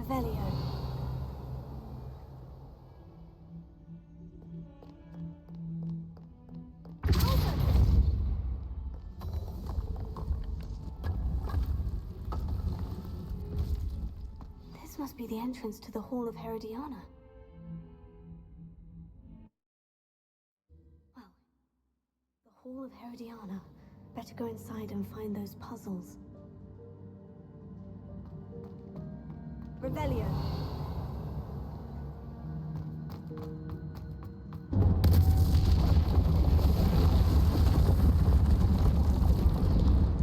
Revelio. This must be the entrance to the Hall of Herodiana. Well, the Hall of Herodiana. Better go inside and find those puzzles. Revelio.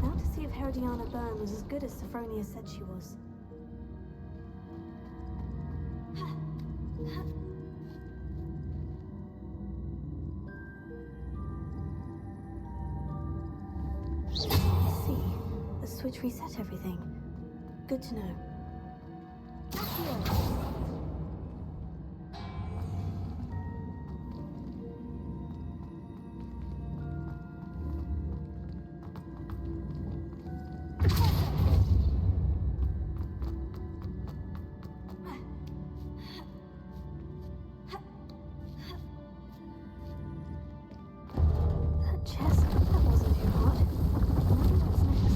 Now to see if Herodiana Byrne was as good as Sophronia said she was. I see. The switch reset everything. Good to know. That chest, that wasn't too hard. I wonder what's next.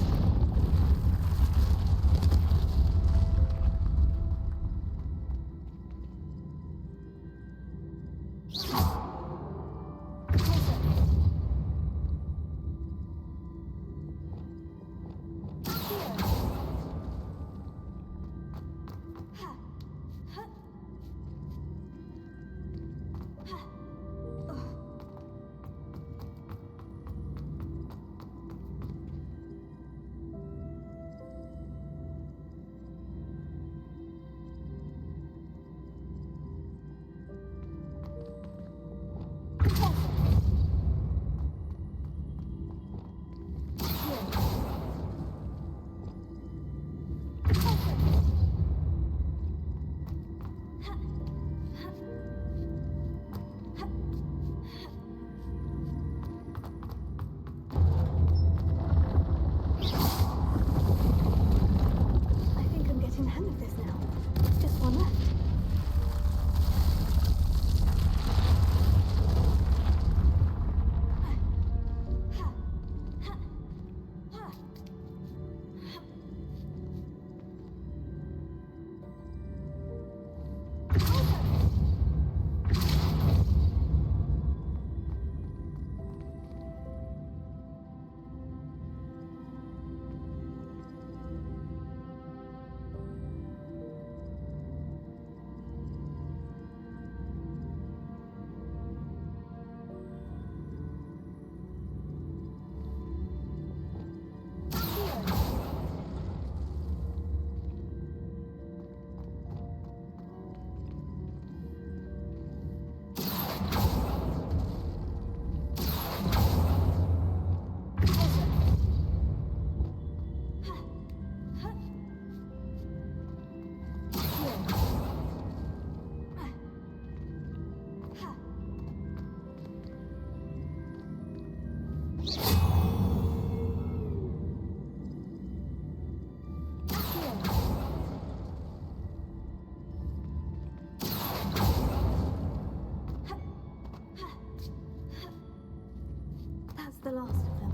The last of them.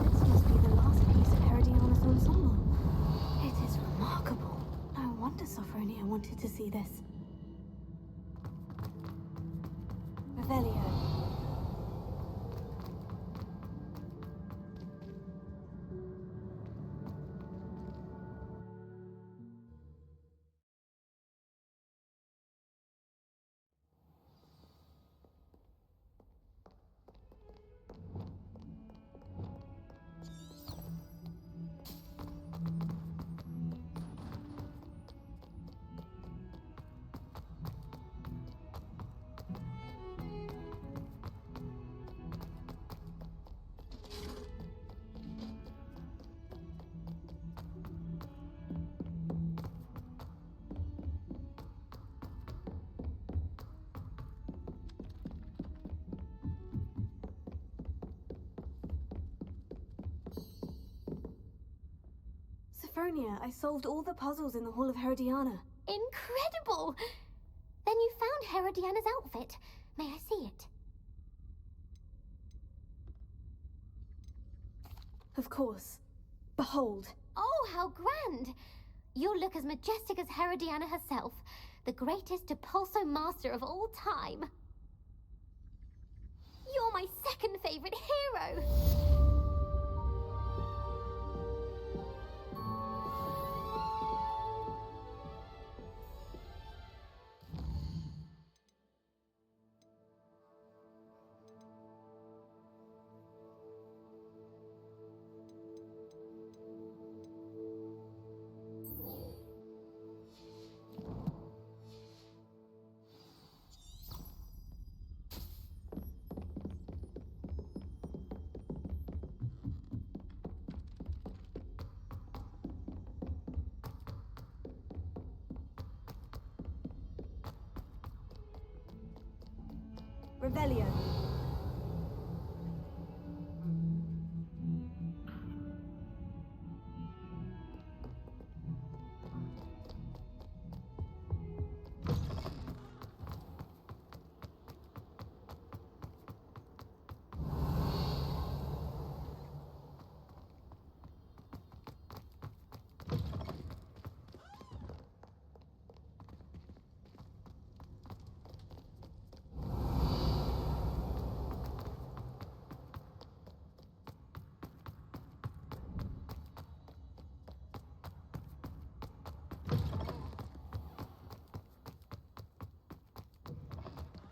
This must be the last piece of Herodiana's ensemble. It is remarkable. No wonder Sophronia wanted to see this. Revelio. Sophronia, I solved all the puzzles in the Hall of Herodiana. Incredible! Then you found Herodiana's outfit. May I see it? Of course. Behold. Oh, how grand! You'll look as majestic as Herodiana herself, the greatest depulso master of all time. You're my second favorite hero! Revelio.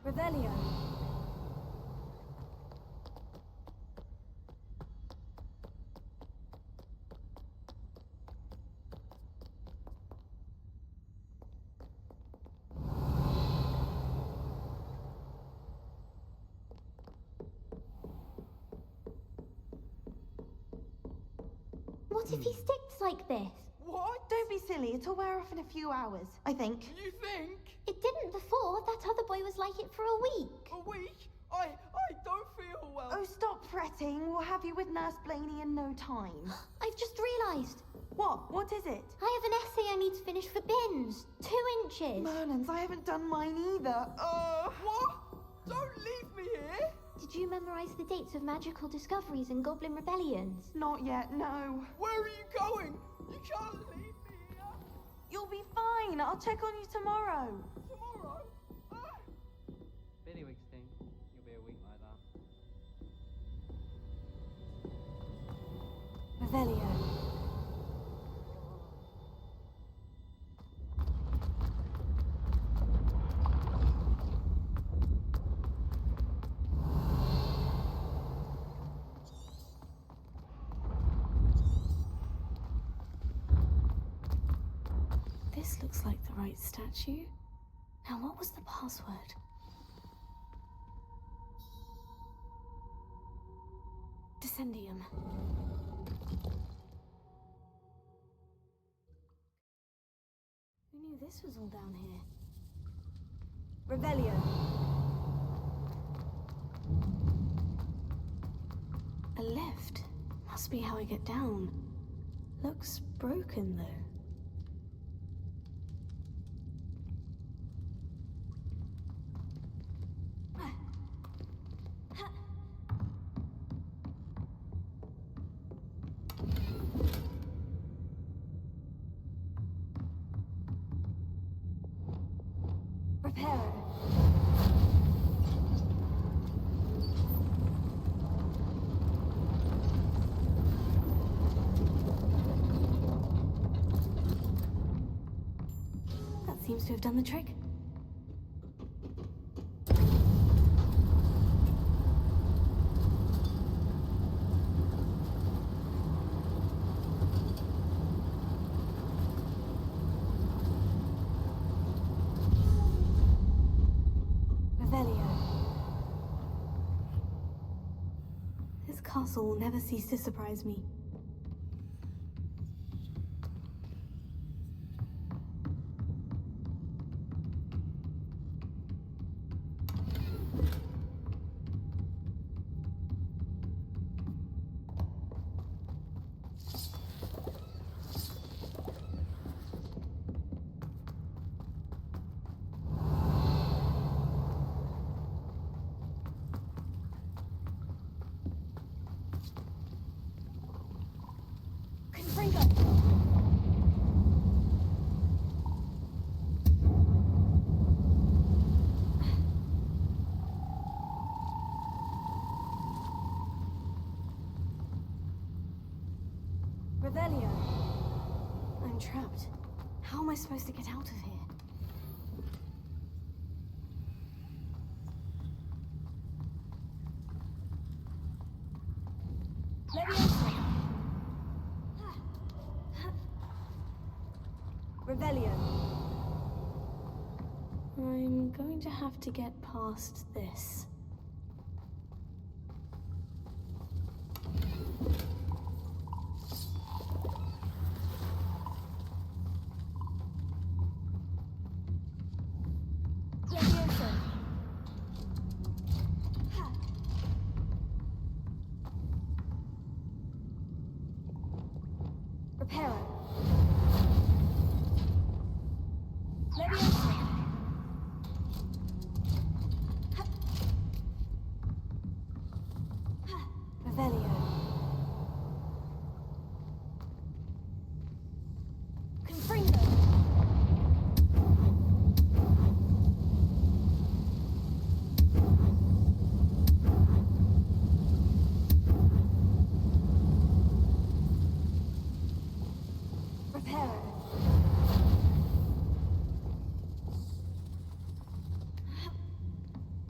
Revelio. What if he sticks like this? What? Don't be silly. It'll wear off in a few hours, I think. You think? It didn't before. That other boy was like it for a week. A week? I don't feel well. Oh, stop fretting. We'll have you with Nurse Blaney in no time. I've just realised. What? What is it? I have an essay I need to finish for bins. 2 inches. Merlins, I haven't done mine either. What? Don't leave me here. Did you memorise the dates of magical discoveries and goblin rebellions? Not yet, no. Where are you going? You can't leave me here. You'll be fine. I'll check on you tomorrow. Tomorrow? Billy Wigstein, you'll be a week like that. Revelio. This looks like the right statue. Now, what was the password? Descendium. Who knew this was all down here? Revelio. A lift. Must be how I get down. Looks broken, though. Reparo. That seems to have done the trick. This castle will never cease to surprise me. Revelio. I'm trapped. How am I supposed to get out of here? Revelio. I'm going to have to get past this.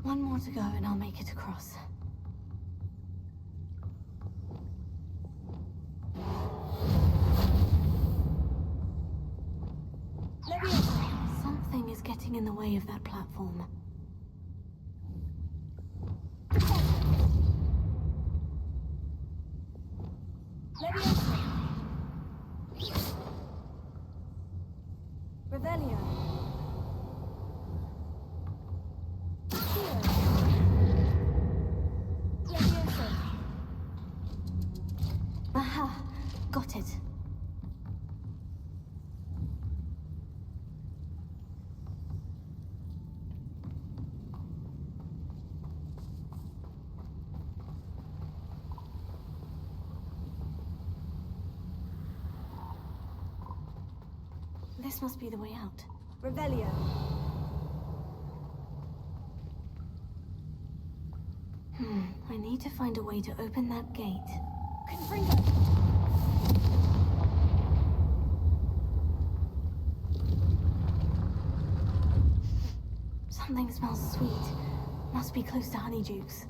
One more to go and I'll make it across. Something is getting in the way of that platform. Revelio. Aha, got it. This must be the way out. Revelio. I need to find a way to open that gate. Confronting. Something smells sweet. Must be close to honeydukes.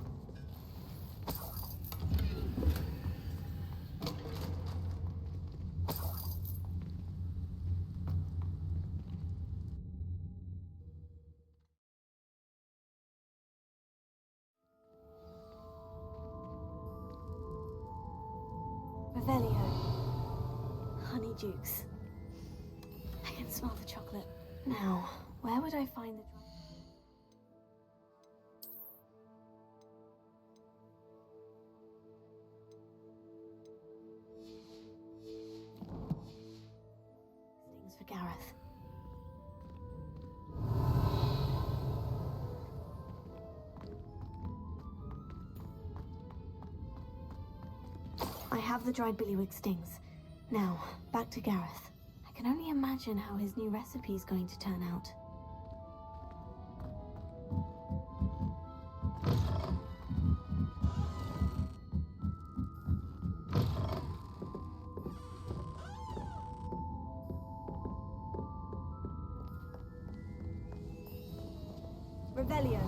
Revelio. Honeydukes. I can smell the chocolate. Now, where would I find the... Things for Gareth. I have the dried billywig stings. Now, back to Gareth. I can only imagine how his new recipe is going to turn out. Revelio.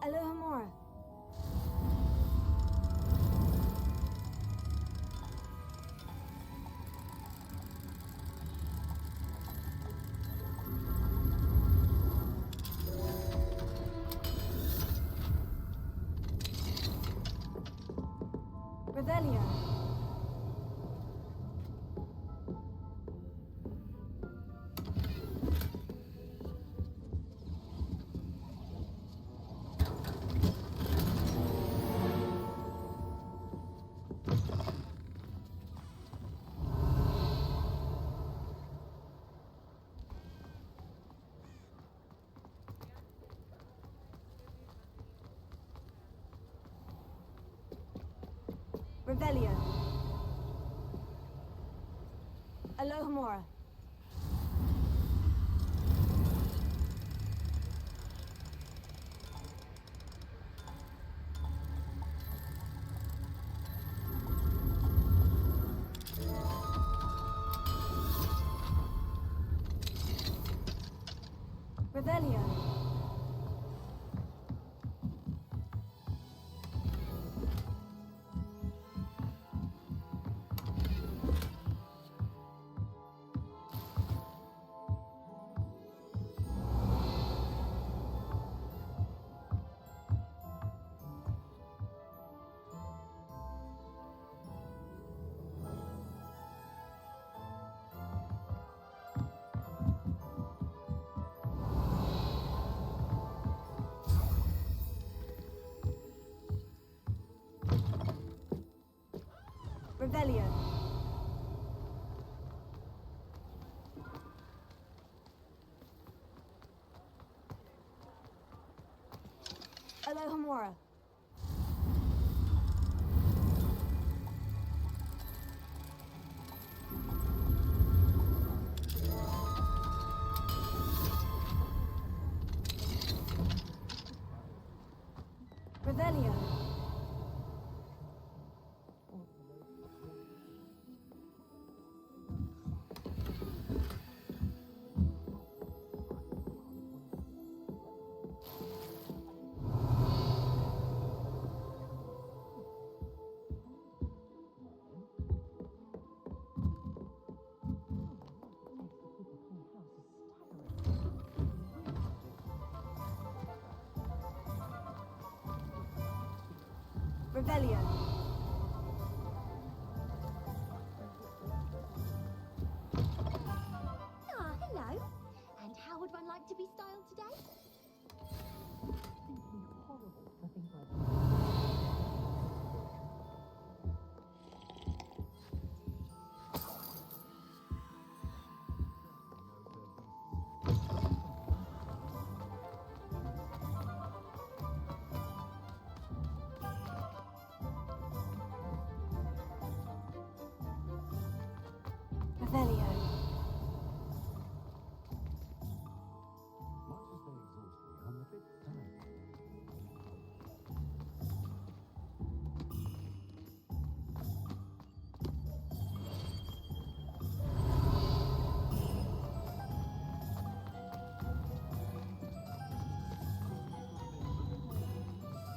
Alohomora. Revelio. Revelio. Alohomora. Revelio. Revelio. Alohomora. Revelio. Revelio. Ah, hello. And how would one like to be styled today? Revelio.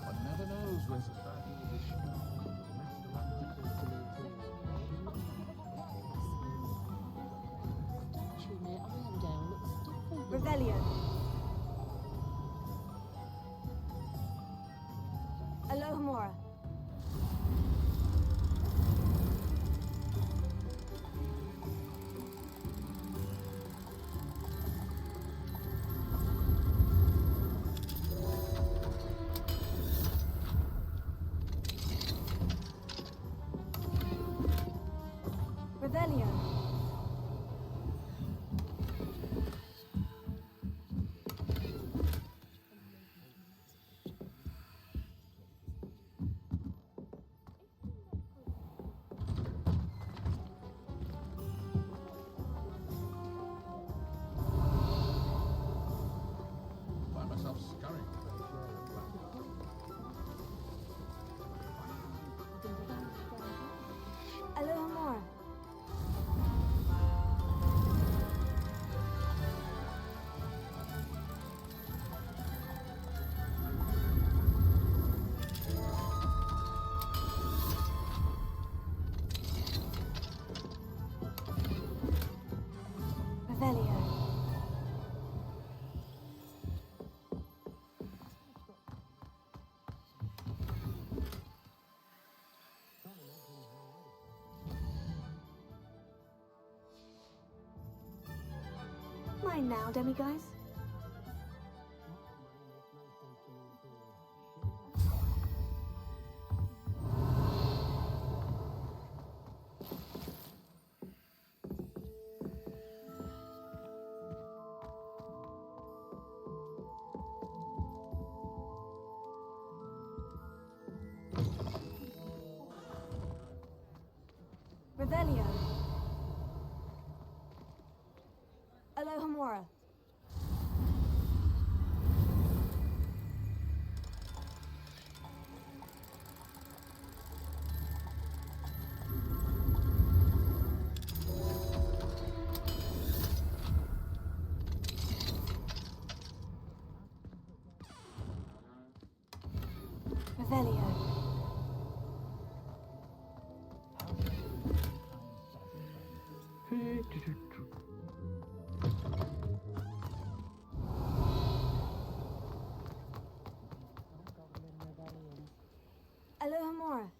One never knows when society will be Revelio. Alohomora. Revelio. find myself scurrying. Alohomora. Revelio. Mine now, demiguise. Revelio. Alohomora. Revelio. Alohomora.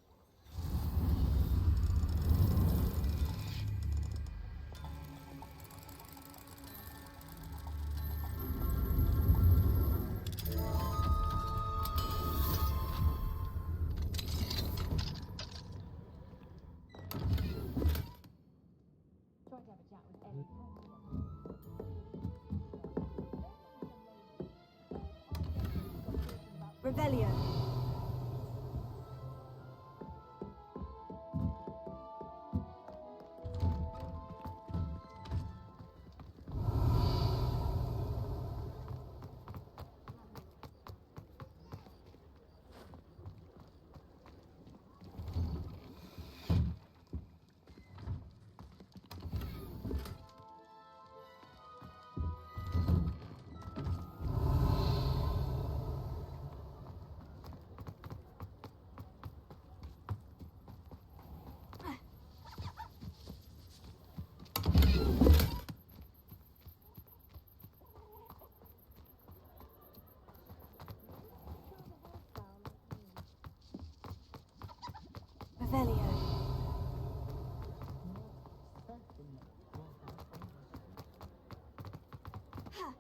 Revelio. Revelio. Ha.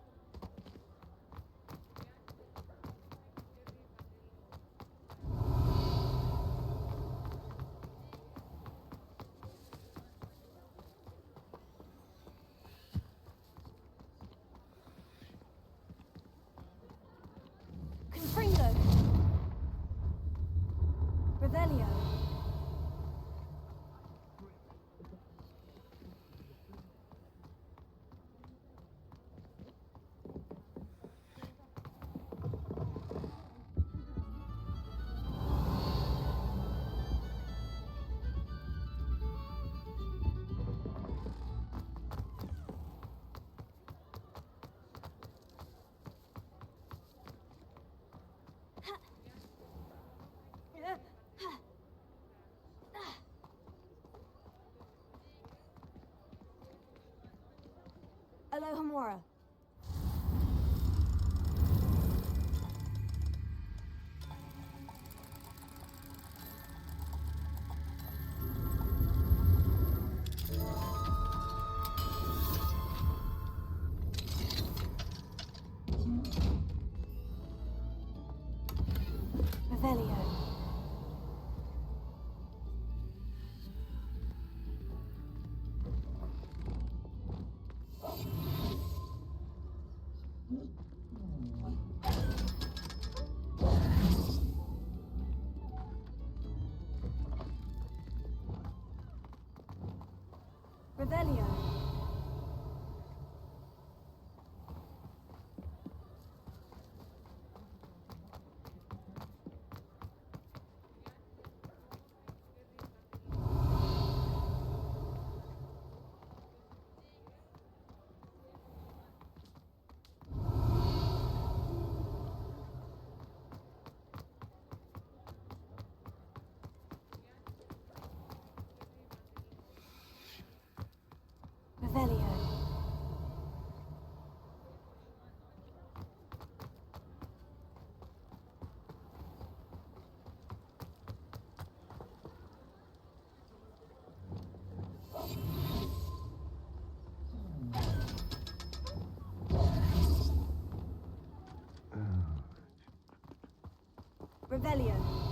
Confringo. Revelio. Alohomora. Revelio. Revelio. Revelio. Revelio.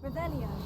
Revelio.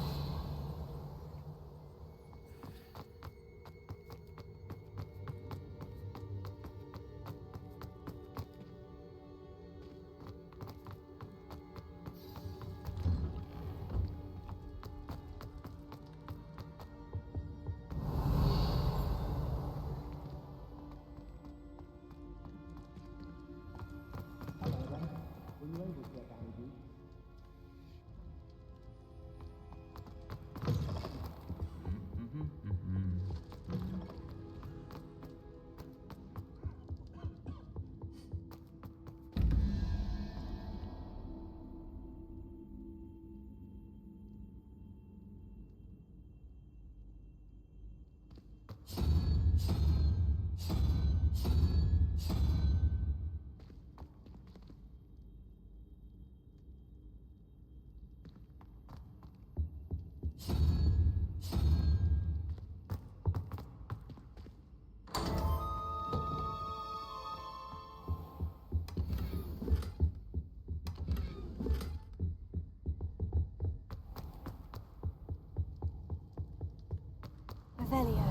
Revelio.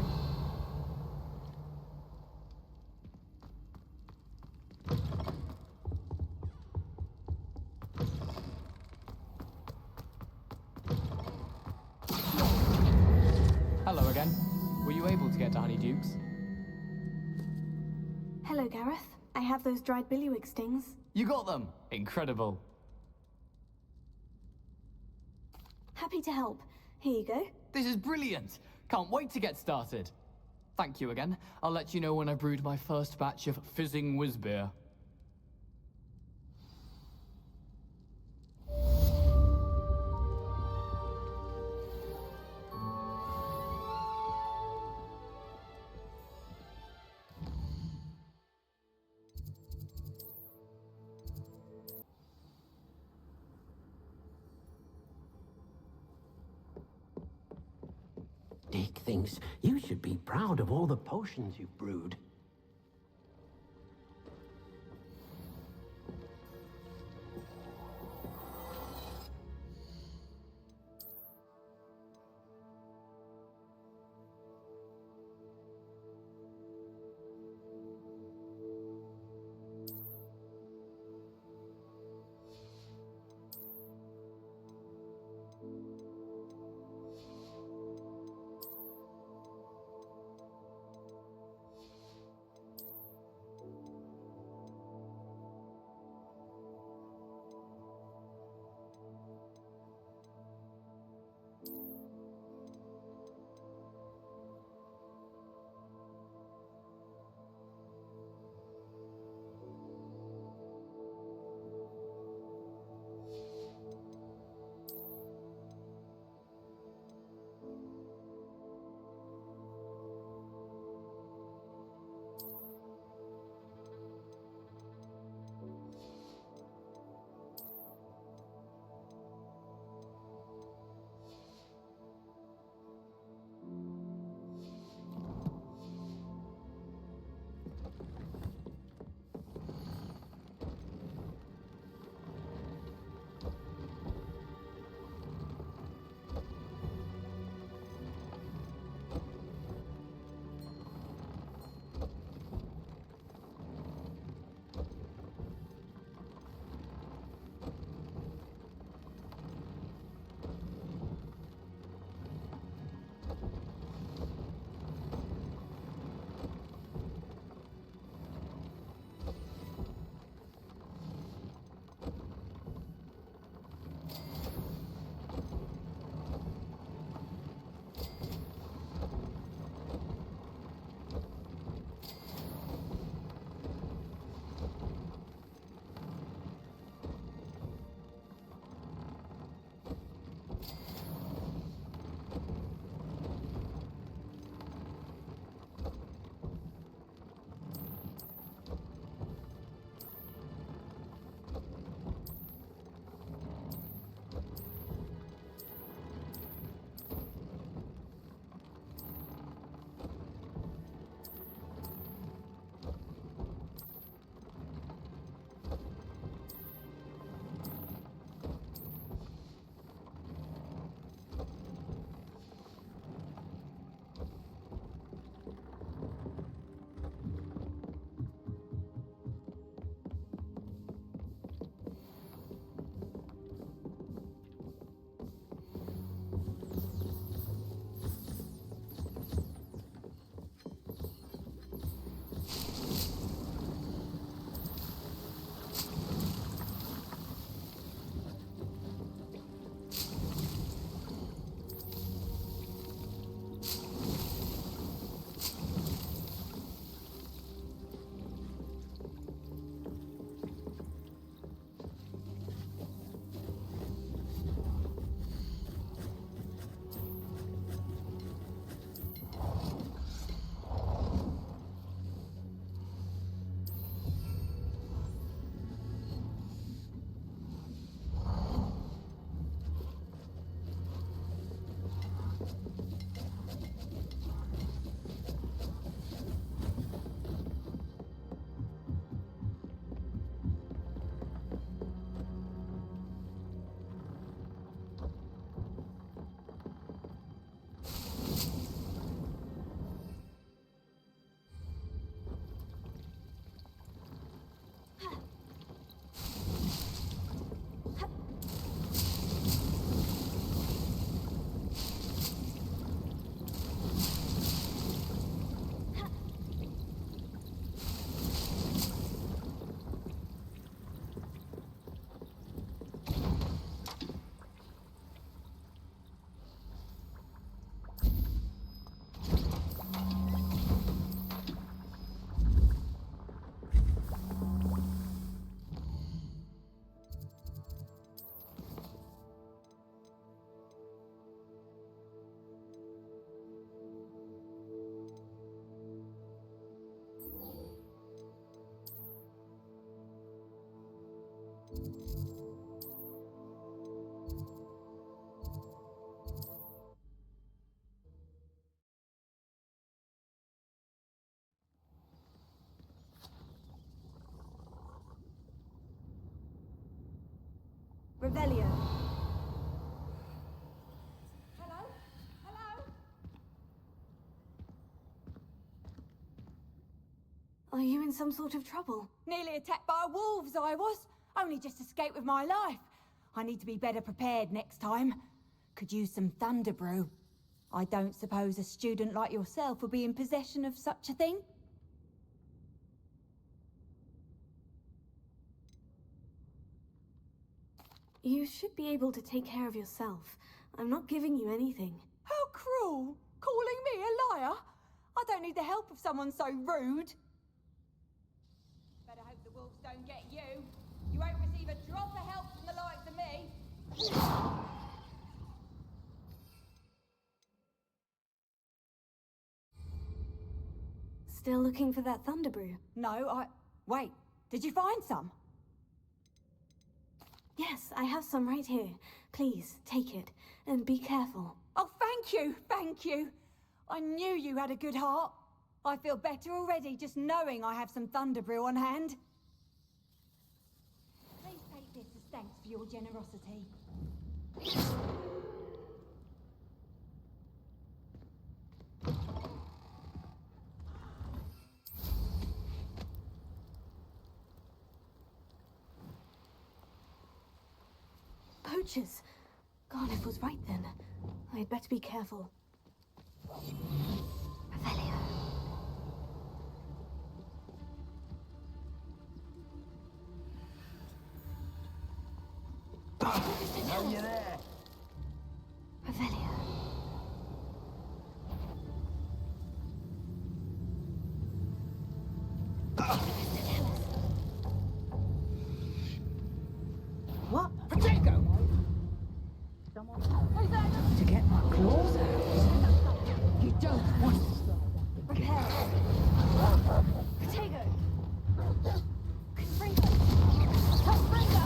Hello again. Were you able to get to Honeydukes? Hello, Gareth. I have those dried billywig stings. You got them! Incredible. Happy to help. Here you go. This is brilliant! Can't wait to get started. Thank you again. I'll let you know when I brewed my first batch of fizzing whizbeer. Dick thinks you should be proud of all the potions you've brewed. Revelio. Hello? Hello? Are you in some sort of trouble? Nearly attacked by wolves, I was. Only just escaped with my life. I need to be better prepared next time. Could use some thunder brew. I don't suppose a student like yourself will be in possession of such a thing? You should be able to take care of yourself. I'm not giving you anything. How cruel! Calling me a liar? I don't need the help of someone so rude. Better hope the wolves don't get you. You won't receive a drop of help from the likes of me. Still looking for that thunder brew? No, Wait, did you find some? Yes, I have some right here. Please, take it. And be careful. Oh, thank you, thank you. I knew you had a good heart. I feel better already just knowing I have some thunder brew on hand. Please take this as thanks for your generosity. Poachers! Garliff was right then. I'd better be careful. Revelio. Are you there? Revelio. What? Potato! To get my claws out. You don't want to start. Repair. Potato. Confringo.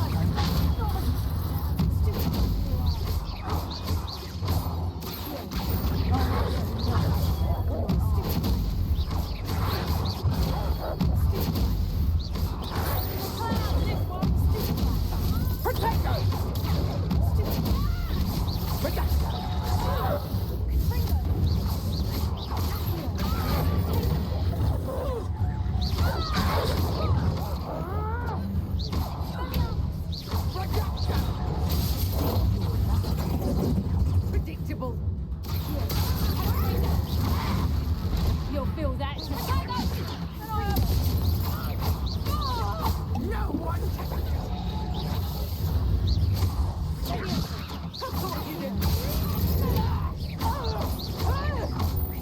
Predictable. You'll feel that. No one.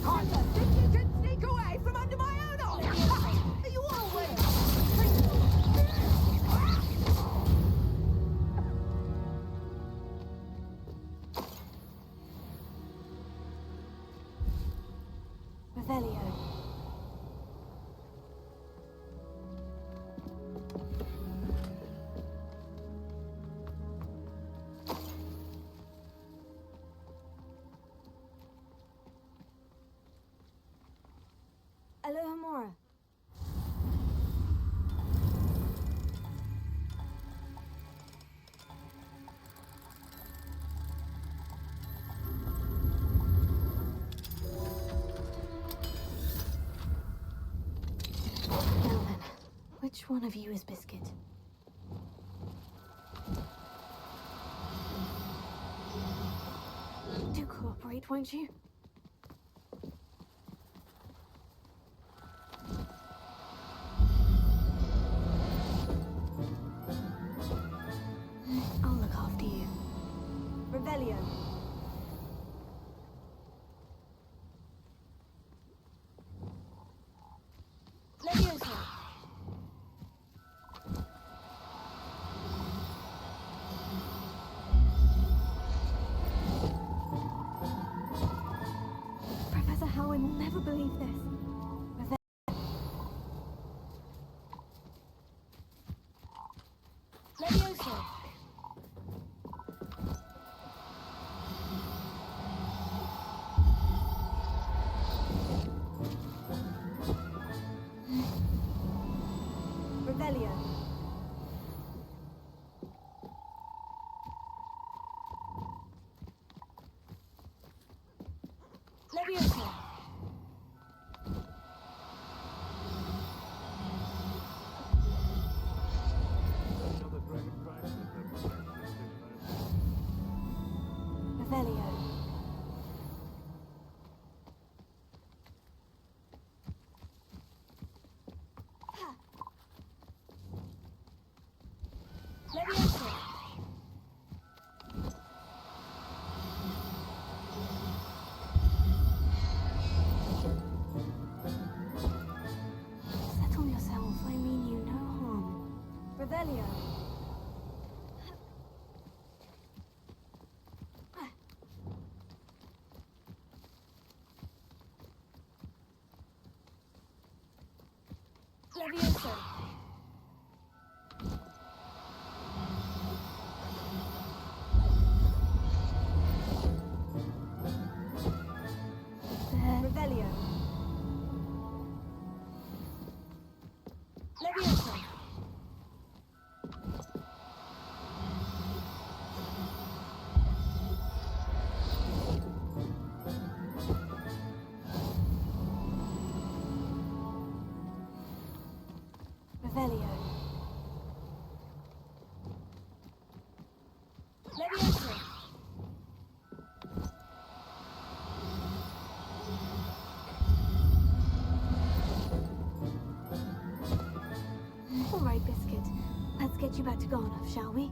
I think you can sneak away from under my own arm. Are you always? Revelio. Alohomora. Now then, which one of you is Biscuit? Do cooperate, won't you? I'll look after you. Revelio. Leviosa. Professor Howard will never believe this. Leviosa. Revelio. Leviosa. Revelio. Leviosa. Settle yourself. I mean you no harm. Revelio. Leviosa. Revelio. Leviosa. Revelio. Leviosa. All right, Biscuit. Let's get you back to Garnoff, shall we?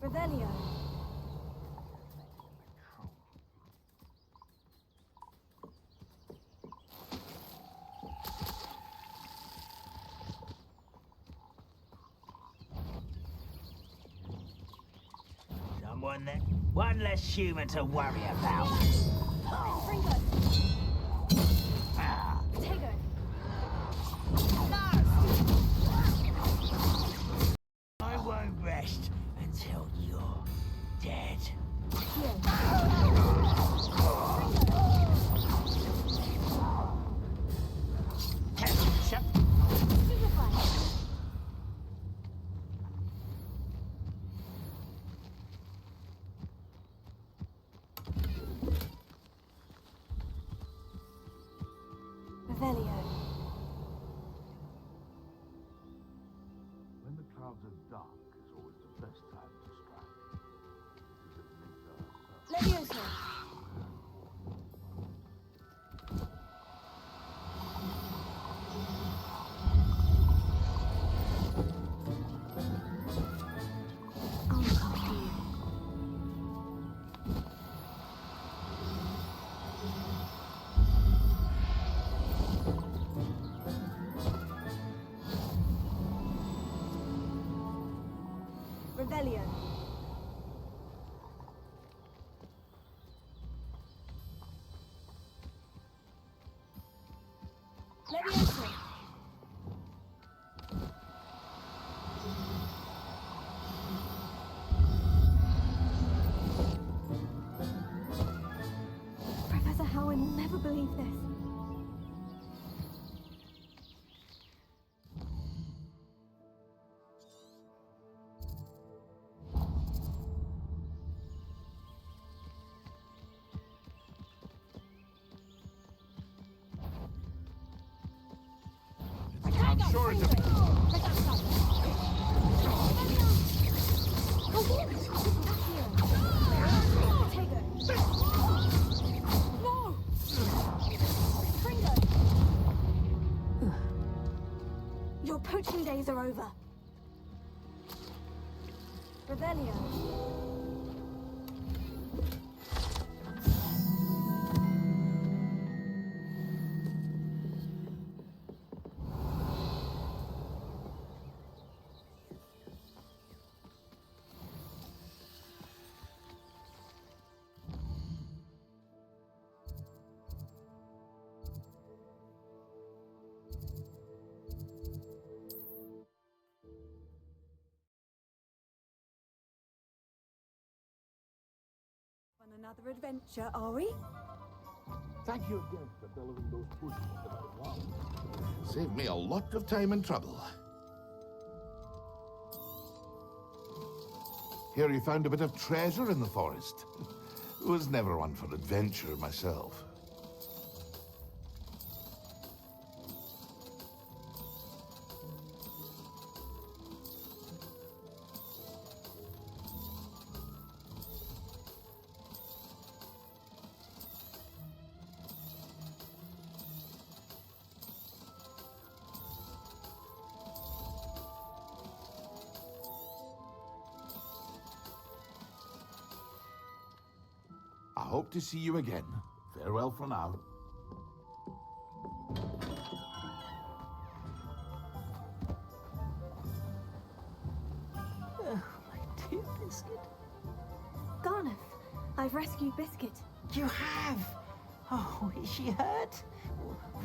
Revelio. Someone there? One less human to worry about. Fringo. Ah. Potato. I won't rest until you're dead. Shut. Revelio. When the clouds are dark is always the best time to strike. Leviosa. I'll look after you. Revelio. Leviosa. Professor Howard will never believe this. I'm sure it's a... Your poaching days are over. Revelio. On another adventure, are we? Thank you again for bellowing those bushes about now. Saved me a lot of time and trouble. Hear you found a bit of treasure in the forest. Was never one for adventure myself. I hope to see you again. Farewell for now. Oh, my dear Biscuit. Garneth, I've rescued Biscuit. You have? Oh, is she hurt?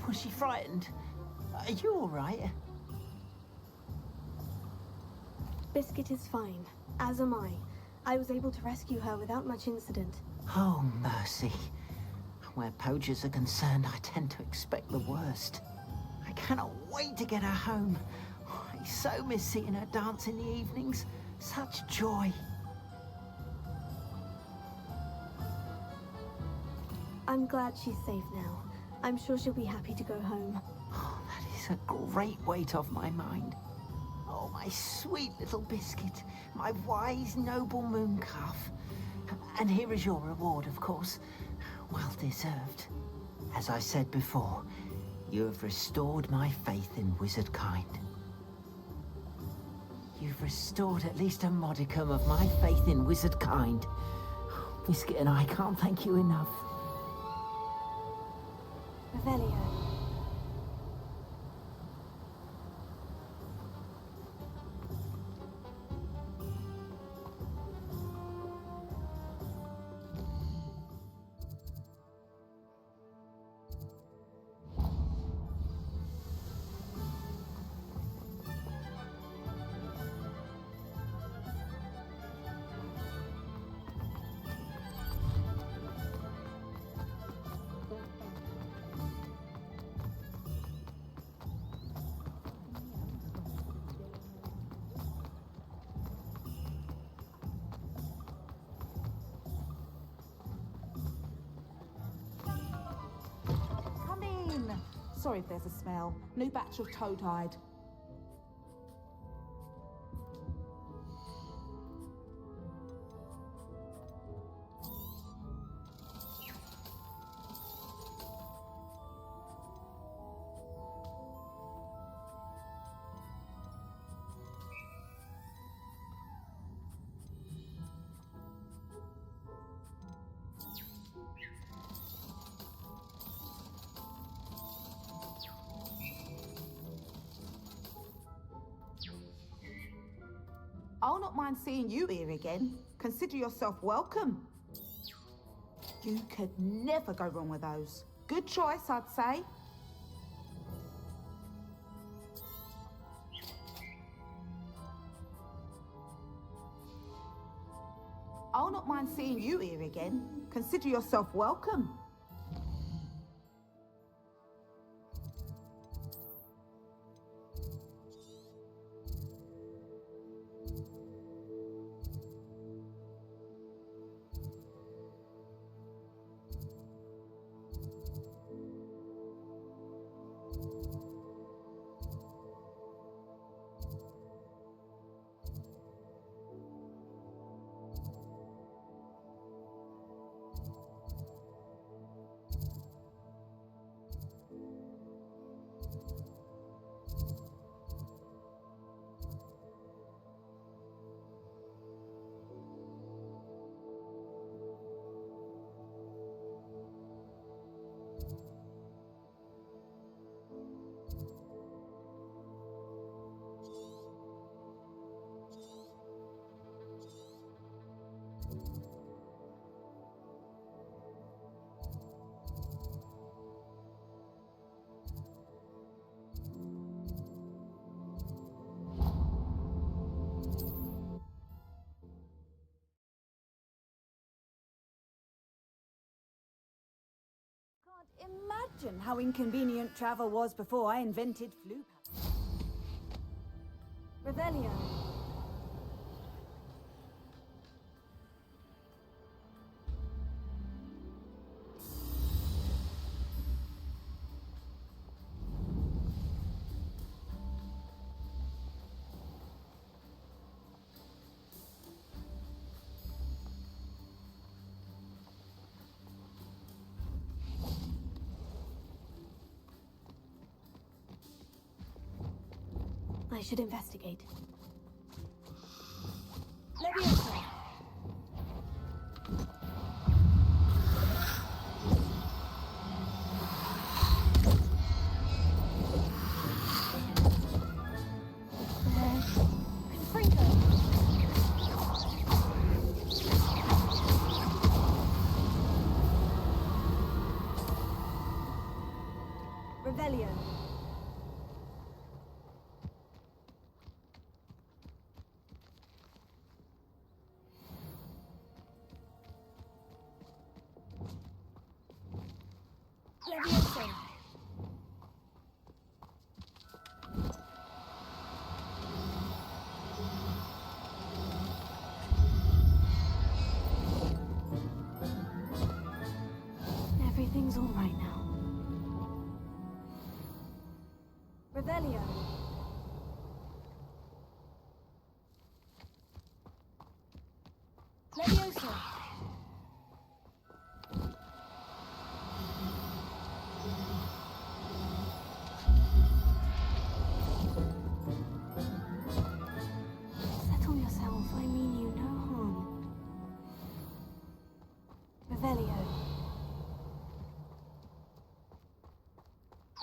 Was she frightened? Are you all right? Biscuit is fine, as am I. I was able to rescue her without much incident. Oh, mercy. Where poachers are concerned, I tend to expect the worst. I cannot wait to get her home. I so miss seeing her dance in the evenings. Such joy. I'm glad she's safe now. I'm sure she'll be happy to go home. Oh, that is a great weight off my mind. Oh, my sweet little Biscuit. My wise, noble Mooncalf. And here is your reward, of course. Well deserved. As I said before, you have restored my faith in wizard kind. You've restored at least a modicum of my faith in wizard kind. Biscuit and I can't thank you enough. Revelio. Come in. Sorry if there's a smell. New batch of toad hide. I'll not mind seeing you here again. Consider yourself welcome. You could never go wrong with those. Good choice, I'd say. I'll not mind seeing you here again. Consider yourself welcome. imagine how inconvenient travel was before I invented flu. Revelio. I should investigate. Leviosa. Revelio. Leviosa. Everything's all right now. Revelio. Leviosa. Settle yourself. I mean you no harm. Revelio.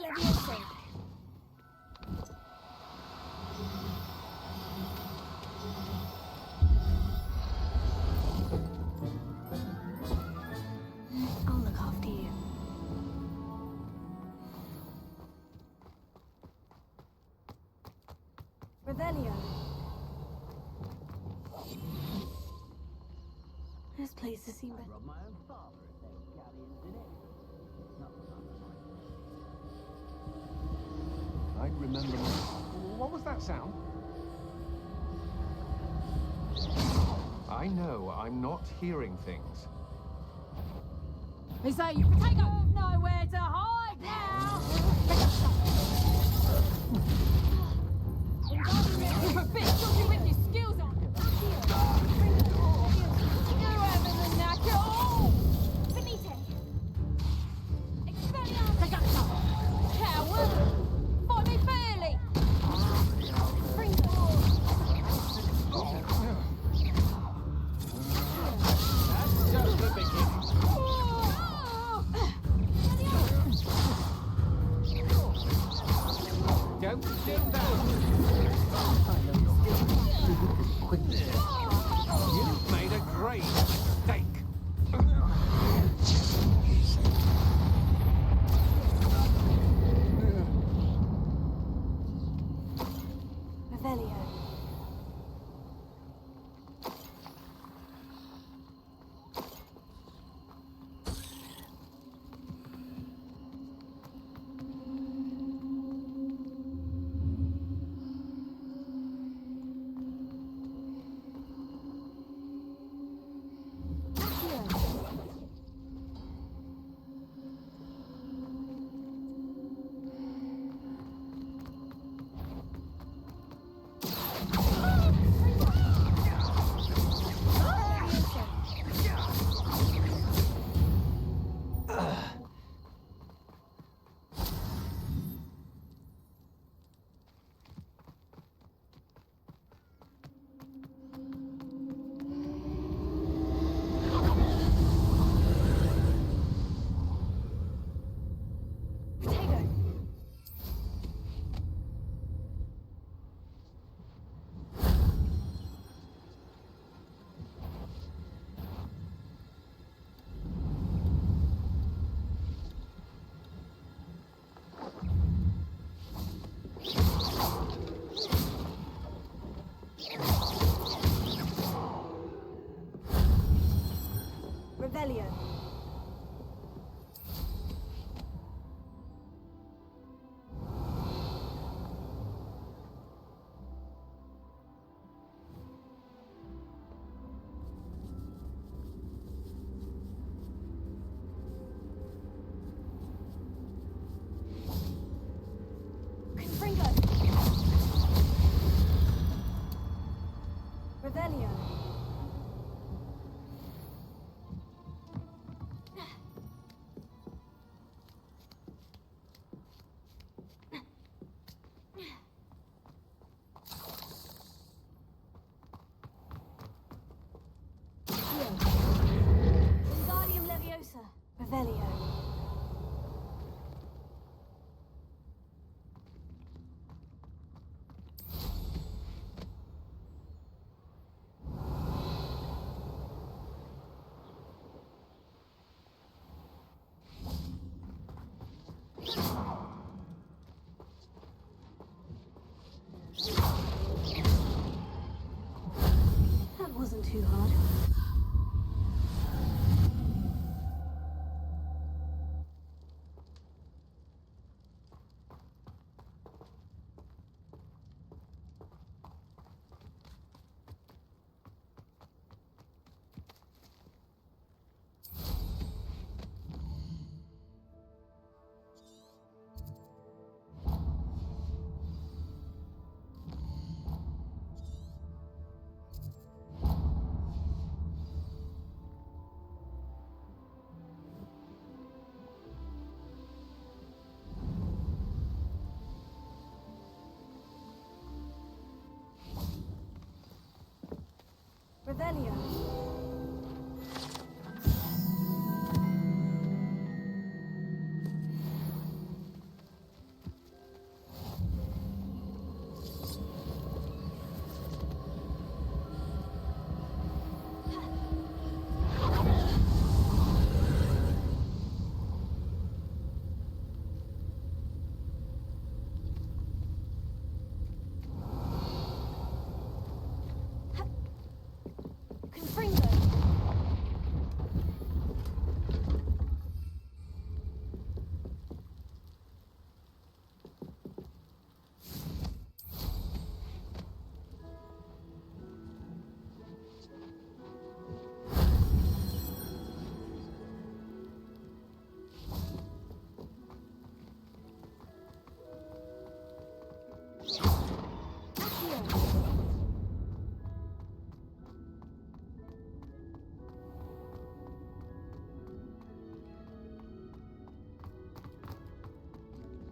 Leviosa. I'll look after you. Revelio. This place has seen better. Rob my own father if there's galleons in it. Not I remember. What was that sound? I know, I'm not hearing things. Is that you potato? Nowhere to hide now. For a bit, you're with your skills on. You having the knack at all. Finite. Expelliarmus. Coward. Fight me fairly. That's just the beginning. Don't do that! You've made a great mistake! Revelio. Revelio. Revelio.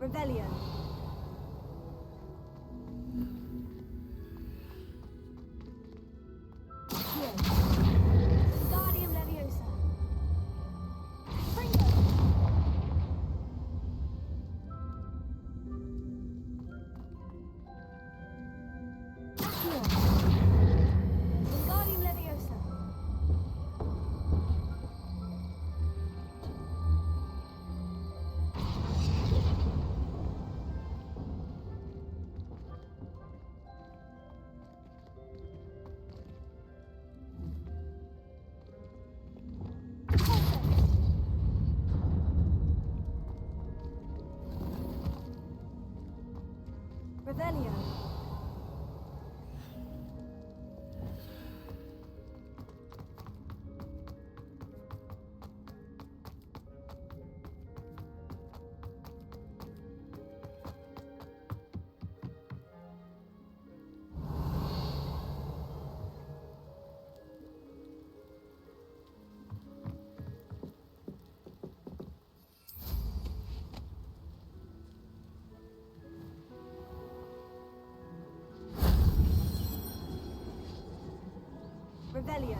Revelio. Guardium Leviosa. Fringo. Guardium Leviosa. Revelio. Revelio.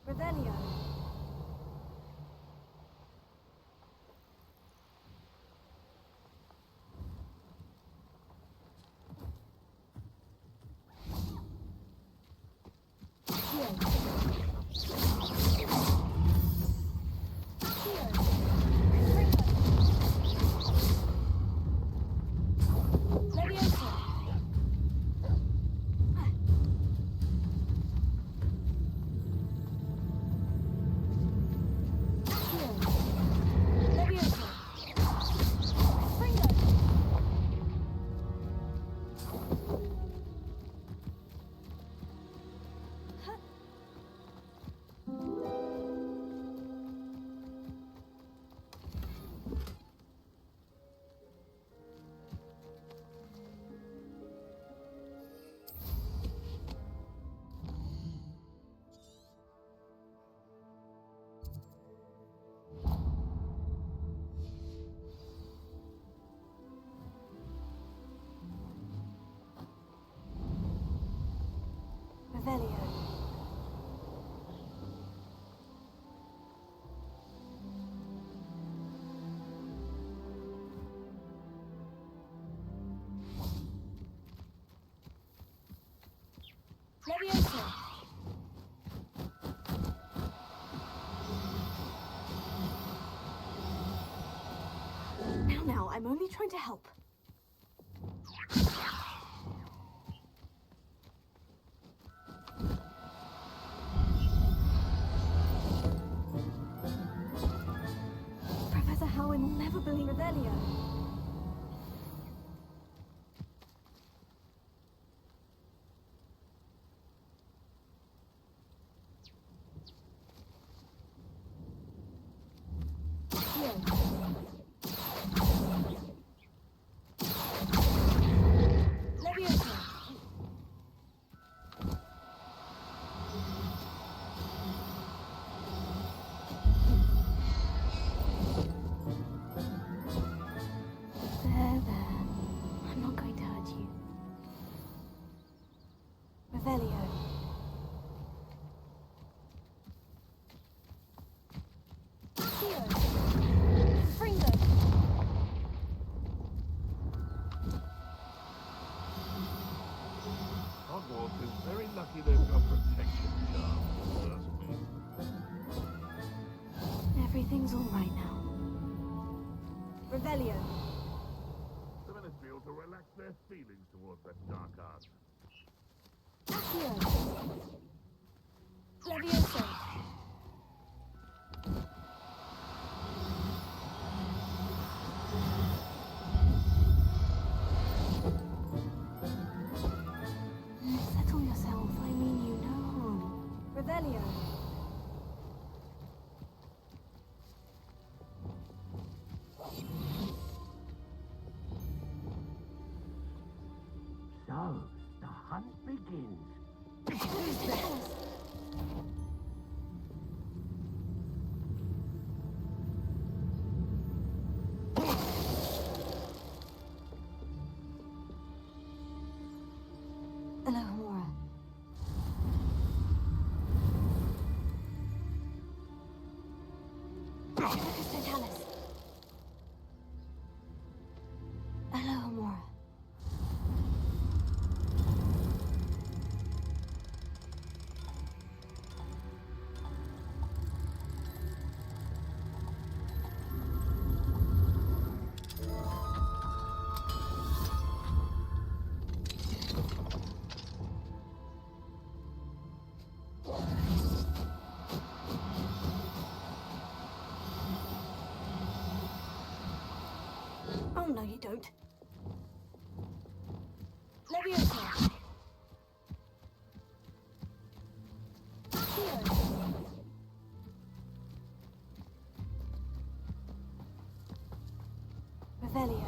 Revelio. Revelio. Leviosa. Now, I'm only trying to help. Professor Howin will never believe Revelio. Revelio. Accio. Fringo. Hogwarts is very lucky they've got protection charms, trust me. Everything's all right now. Revelio. The Ministry ought to relax their feelings towards that dark art. Accio. Levioso. Settle yourself. I mean you no harm. Revelio. So, the hunt begins. Who's there? Alohomora. Focus Totalis. Alohomora. Oh, no, you don't. Leviosa. Accio. Revelio.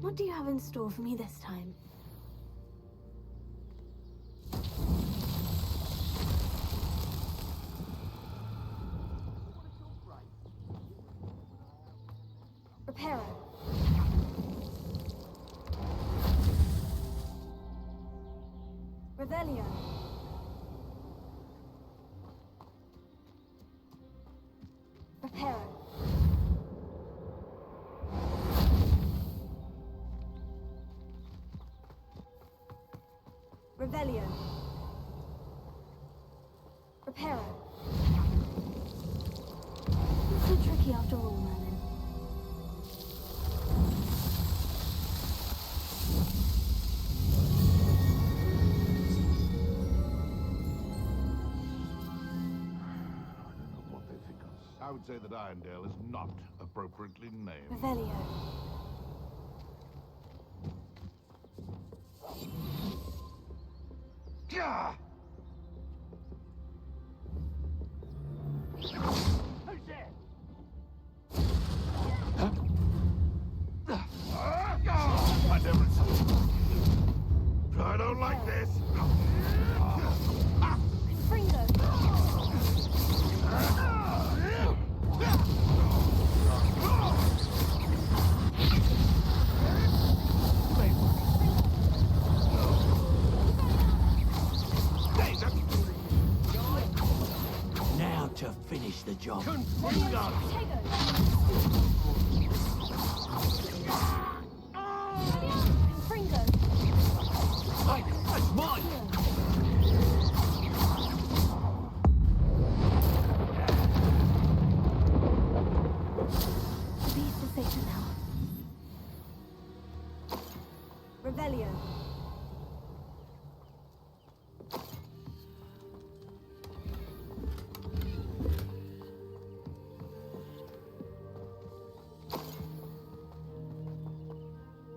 What do you have in store for me this time? Reparo. Revelio. Reparo. Revelio. Reparo. Not so tricky after all, Merlin. I would say that Irondale is not appropriately named. Revelio. Gah! Who's there? Whatever it's... I don't like this. Fringo. Now to finish the job. Fringo. Hey, that's mine! The beast is safer now. Revelio.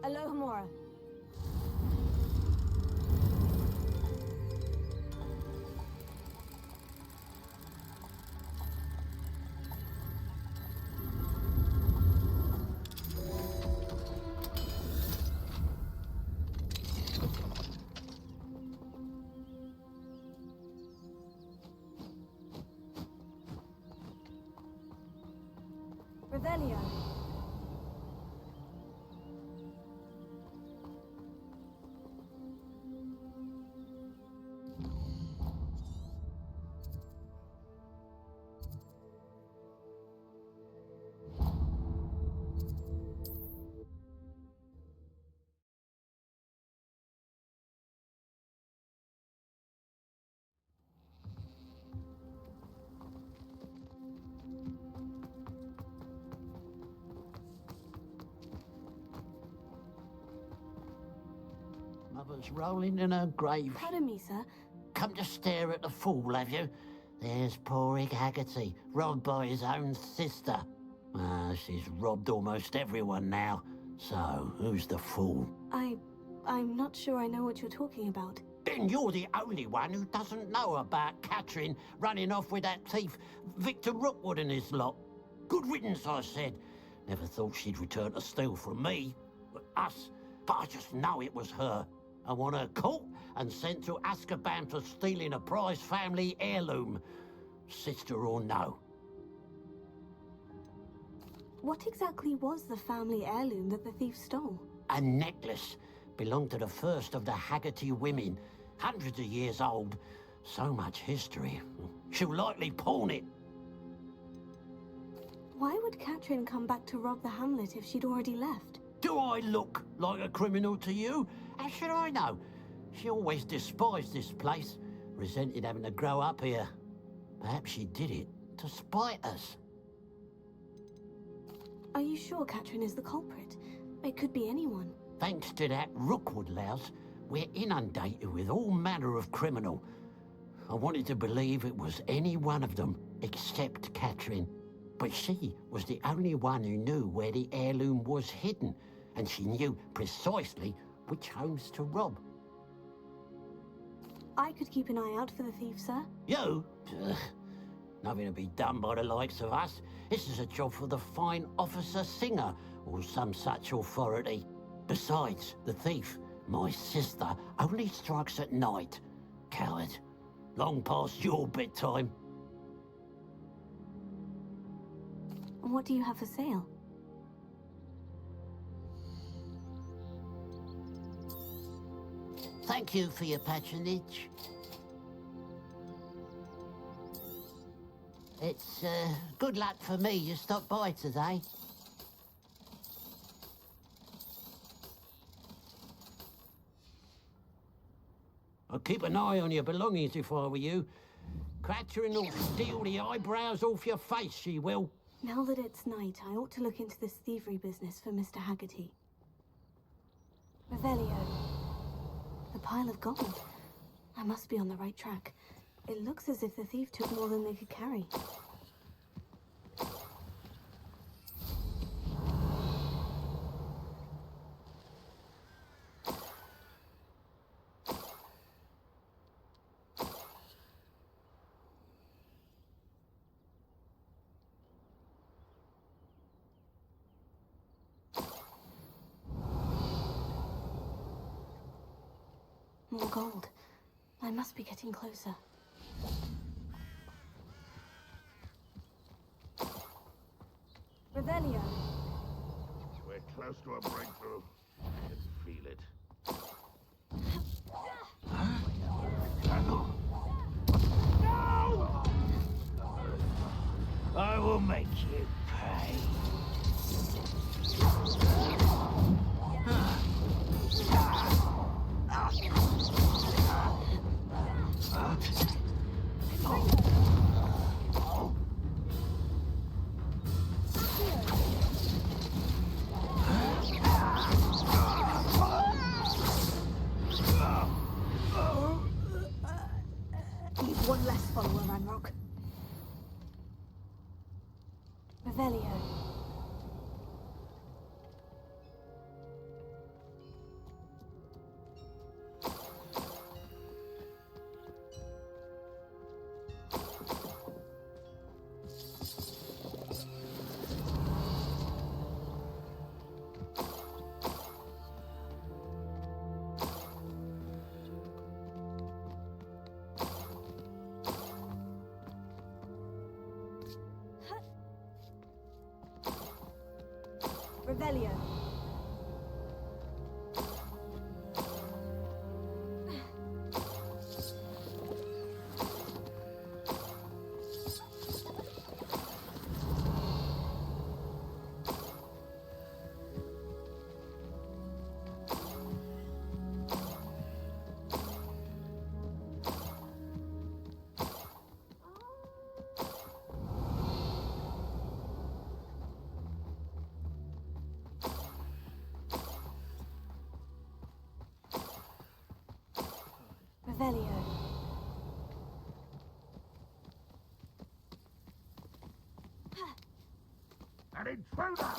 Alohomora. Revelio. Mother's rolling in her grave. Pardon me, sir. Come to stare at the fool, have you? There's poor Ig Haggerty, robbed by his own sister. She's robbed almost everyone now. So, who's the fool? I'm not sure I know what you're talking about. Then you're the only one who doesn't know about Catherine running off with that thief, Victor Rookwood and his lot. Good riddance, I said. Never thought she'd return to steal from me. Us. But I just know it was her. I want her caught and sent to Azkaban for stealing a prize family heirloom. Sister or no. What exactly was the family heirloom that the thief stole? A necklace. Belonged to the first of the Haggerty women. Hundreds of years old. So much history. She'll likely pawn it. Why would Catherine come back to rob the hamlet if she'd already left? Do I look like a criminal to you? How should I know? She always despised this place. Resented having to grow up here. Perhaps she did it to spite us. Are you sure Catherine is the culprit? It could be anyone. Thanks to that Rookwood louse, we're inundated with all manner of criminal. I wanted to believe it was any one of them, except Catherine. But she was the only one who knew where the heirloom was hidden, and she knew precisely which homes to rob. I could keep an eye out for the thief, sir. You? Ugh. Nothing to be done by the likes of us. This is a job for the fine officer Singer, or some such authority. Besides, the thief, my sister, only strikes at night. Coward. Long past your bedtime. What do you have for sale? Thank you for your patronage. It's, good luck for me you stopped by today. I'd keep an eye on your belongings if I were you. Catherine will steal the eyebrows off your face, she will. Now that it's night, I ought to look into this thievery business for Mr. Haggerty. Revelio. A pile of gold. I must be on the right track. It looks as if the thief took more than they could carry. More gold. I must be getting closer. Revelio. We're close to a breakthrough. I can feel it. No! I will make you pay. You've one less follower, Ranrock. Revelio. Revelio. Revelio. An intruder!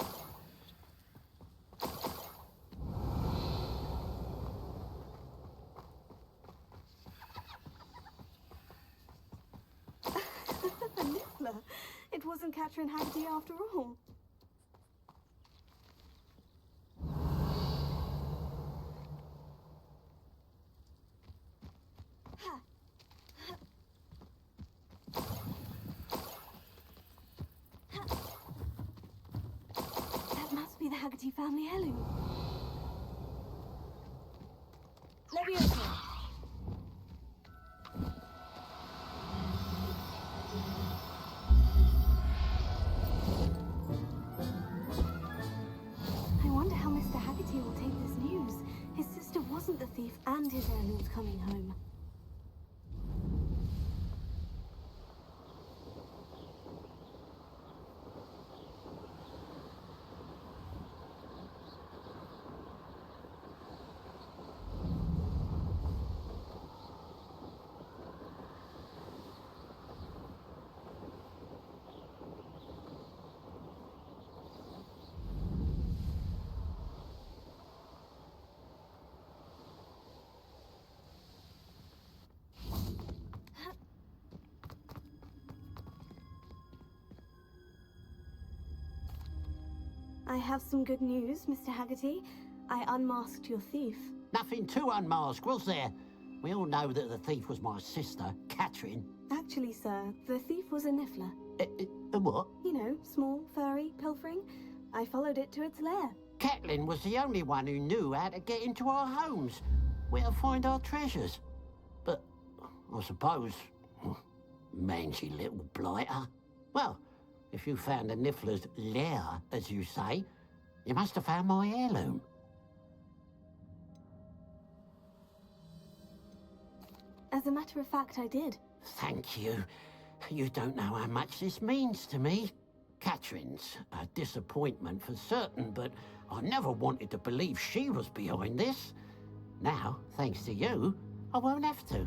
The Niffler. It wasn't Catherine Haggerty after all. That must be the Haggerty family heirloom. Leviosa. I wonder how Mr. Haggerty will take this news. His sister wasn't the thief and his heirloom's coming home. I have some good news, Mr. Haggerty. I unmasked your thief. Nothing to unmask, was there? We all know that the thief was my sister, Catherine. Actually, sir, the thief was a Niffler. A what? You know, small, furry, pilfering. I followed it to its lair. Catelyn was the only one who knew how to get into our homes, where to find our treasures. But I suppose, mangy little blighter. Well, if you found the Niffler's lair, as you say, you must have found my heirloom. As a matter of fact, I did. Thank you. You don't know how much this means to me. Catherine's a disappointment for certain, but I never wanted to believe she was behind this. Now, thanks to you, I won't have to.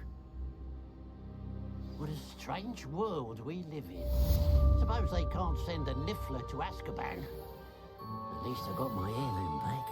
What a strange world we live in. Suppose they can't send a Niffler to Azkaban. At least I got my heirloom back.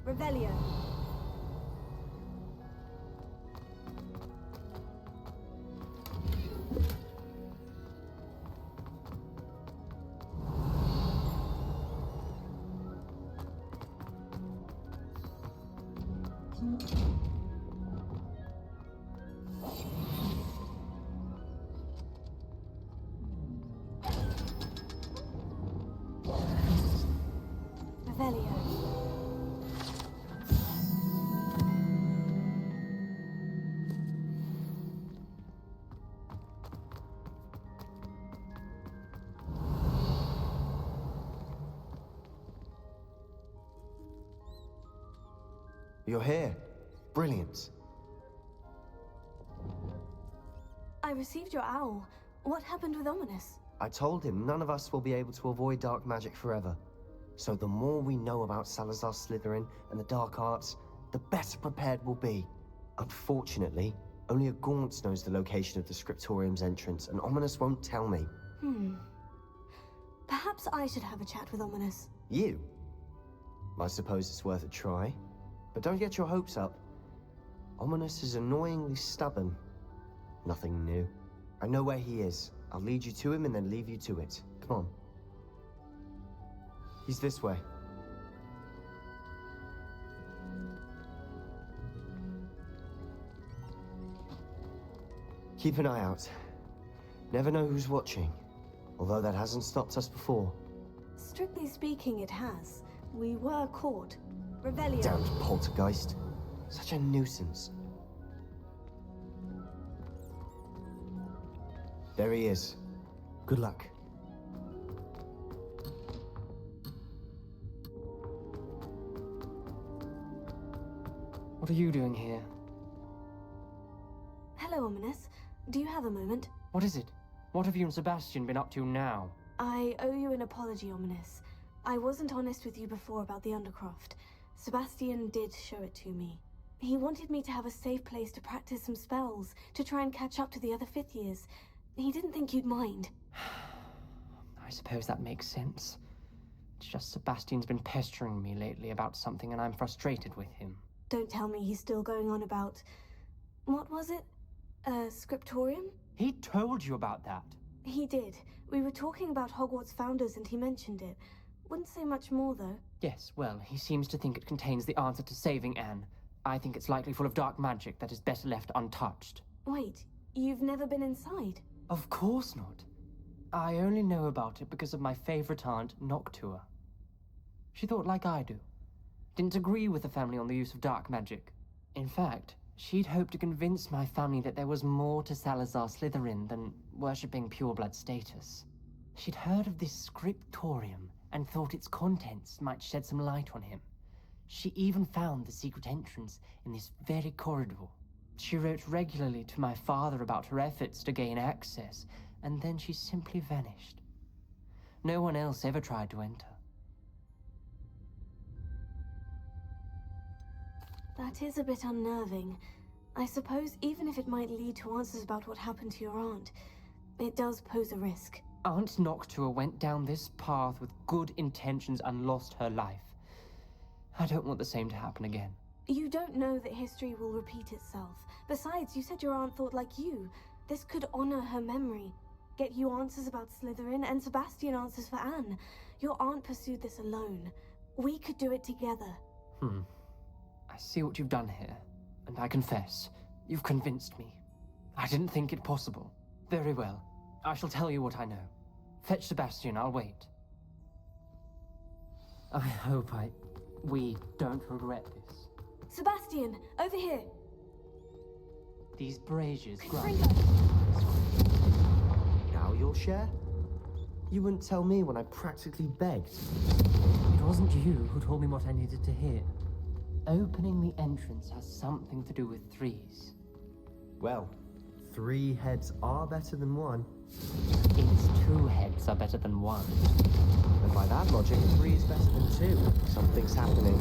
Revelio. Revelio. You're here. Brilliant. I received your owl. What happened with Ominous? I told him none of us will be able to avoid dark magic forever. So the more we know about Salazar Slytherin and the dark arts, the better prepared we'll be. Unfortunately, only a Gaunt knows the location of the Scriptorium's entrance, and Ominous won't tell me. Perhaps I should have a chat with Ominous. You? I suppose it's worth a try. But don't get your hopes up. Ominous is annoyingly stubborn. Nothing new. I know where he is. I'll lead you to him and then leave you to it. Come on. He's this way. Keep an eye out. Never know who's watching. Although that hasn't stopped us before. Strictly speaking, it has. We were caught. Revelio. Damned poltergeist. Such a nuisance. There he is. Good luck. What are you doing here? Hello, Ominous. Do you have a moment? What is it? What have you and Sebastian been up to now? I owe you an apology, Ominous. I wasn't honest with you before about the Undercroft. Sebastian did show it to me. He wanted me to have a safe place to practice some spells, to try and catch up to the other 5th years. He didn't think you'd mind. I suppose that makes sense. It's just Sebastian's been pestering me lately about something and I'm frustrated with him. Don't tell me he's still going on about... What was it? Scriptorium? He told you about that? He did. We were talking about Hogwarts founders and he mentioned it. Wouldn't say much more, though. Yes, well, he seems to think it contains the answer to saving Anne. I think it's likely full of dark magic that is better left untouched. Wait, you've never been inside? Of course not. I only know about it because of my favorite aunt, Noctua. She thought like I do. Didn't agree with the family on the use of dark magic. In fact, she'd hoped to convince my family that there was more to Salazar Slytherin than worshipping pureblood status. She'd heard of this Scriptorium and thought its contents might shed some light on him. She even found the secret entrance in this very corridor. She wrote regularly to my father about her efforts to gain access, and then she simply vanished. No one else ever tried to enter. That is a bit unnerving. I suppose even if it might lead to answers about what happened to your aunt, it does pose a risk. Aunt Noctua went down this path with good intentions and lost her life. I don't want the same to happen again. You don't know that history will repeat itself. Besides, you said your aunt thought like you. This could honor her memory. Get you answers about Slytherin, and Sebastian answers for Anne. Your aunt pursued this alone. We could do it together. I see what you've done here, and I confess, you've convinced me. I didn't think it possible. Very well. I shall tell you what I know. Fetch Sebastian, I'll wait. I hope we don't regret this. Sebastian, over here. These braziers Now you'll share? You wouldn't tell me when I practically begged. It wasn't you who told me what I needed to hear. Opening the entrance has something to do with threes. Well, 3 heads are better than 1. It's 2 heads are better than 1. And by that logic, 3 is better than 2. Something's happening.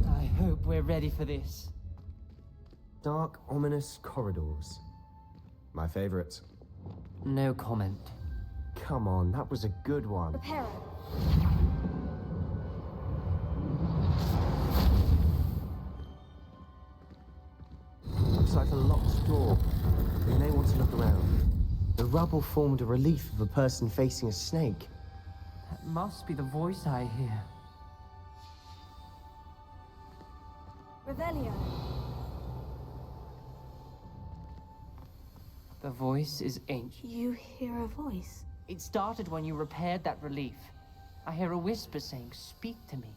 I hope we're ready for this. Dark, ominous corridors. My favorite. No comment. Come on, that was a good one. Prepare. Looks like a locked door. We may want to look around. The rubble formed a relief of a person facing a snake. That must be the voice I hear. Revelio. The voice is ancient. You hear a voice? It started when you repaired that relief. I hear a whisper saying, "Speak to me."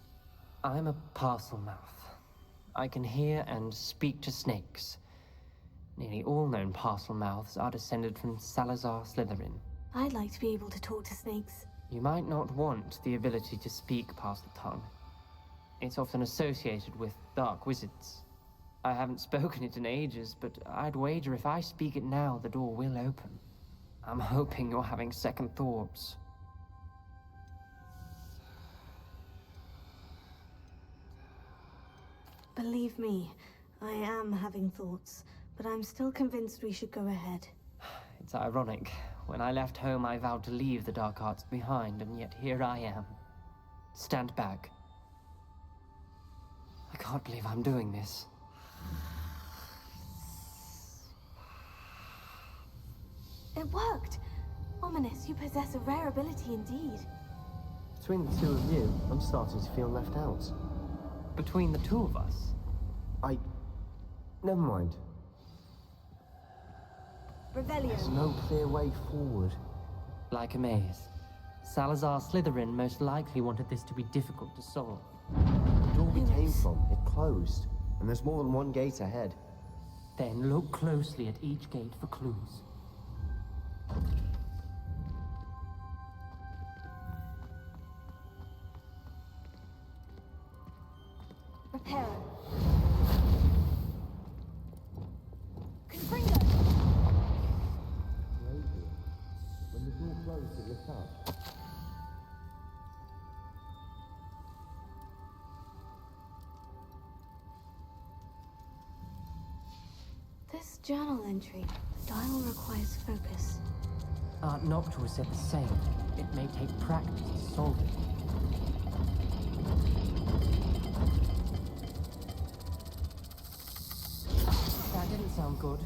I'm a parcel mouth. I can hear and speak to snakes. Nearly all known parcel mouths are descended from Salazar Slytherin. I'd like to be able to talk to snakes. You might not want the ability to speak parcel tongue. It's often associated with dark wizards. I haven't spoken it in ages, but I'd wager if I speak it now, the door will open. I'm hoping you're having second thoughts. Believe me, I am having thoughts, but I'm still convinced we should go ahead. It's ironic. When I left home, I vowed to leave the dark arts behind, and yet here I am. Stand back. I can't believe I'm doing this. It worked! Ominous, you possess a rare ability indeed. Between the 2 of you, I'm starting to feel left out. Between the 2 of us? Never mind. Revelio. There's no clear way forward. Like a maze. Salazar Slytherin most likely wanted this to be difficult to solve. The door we came from, it closed. And there's more than 1 gate ahead. Then look closely at each gate for clues. journal entry. The dial requires focus. Aunt Noctua said the same. It may take practice to solve it. That didn't sound good.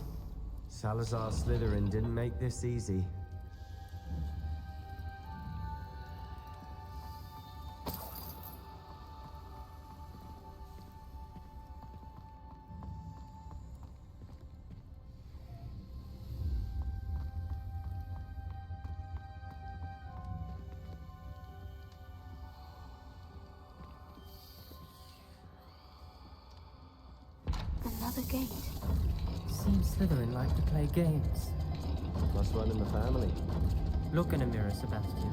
Salazar Slytherin didn't make this easy. Another gate. Seems Slytherin like to play games. Must run in the family. Look in a mirror, Sebastian.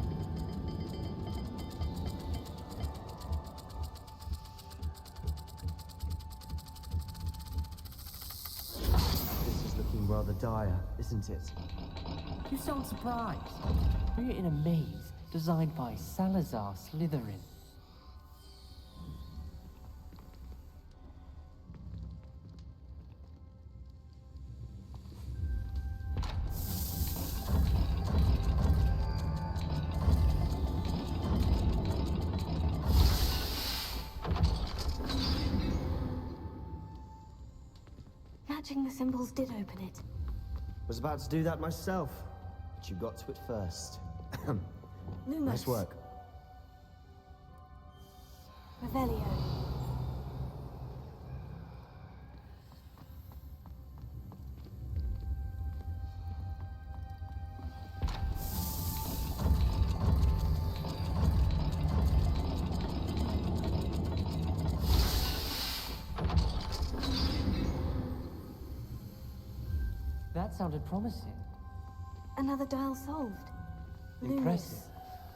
This is looking rather dire, isn't it? You sound surprised. We're in a maze designed by Salazar Slytherin. Matching the symbols did open it. Was about to do that myself, but you got to it first. Lumos. Nice work. Revelio. That sounded promising. Another dial solved. Impressive.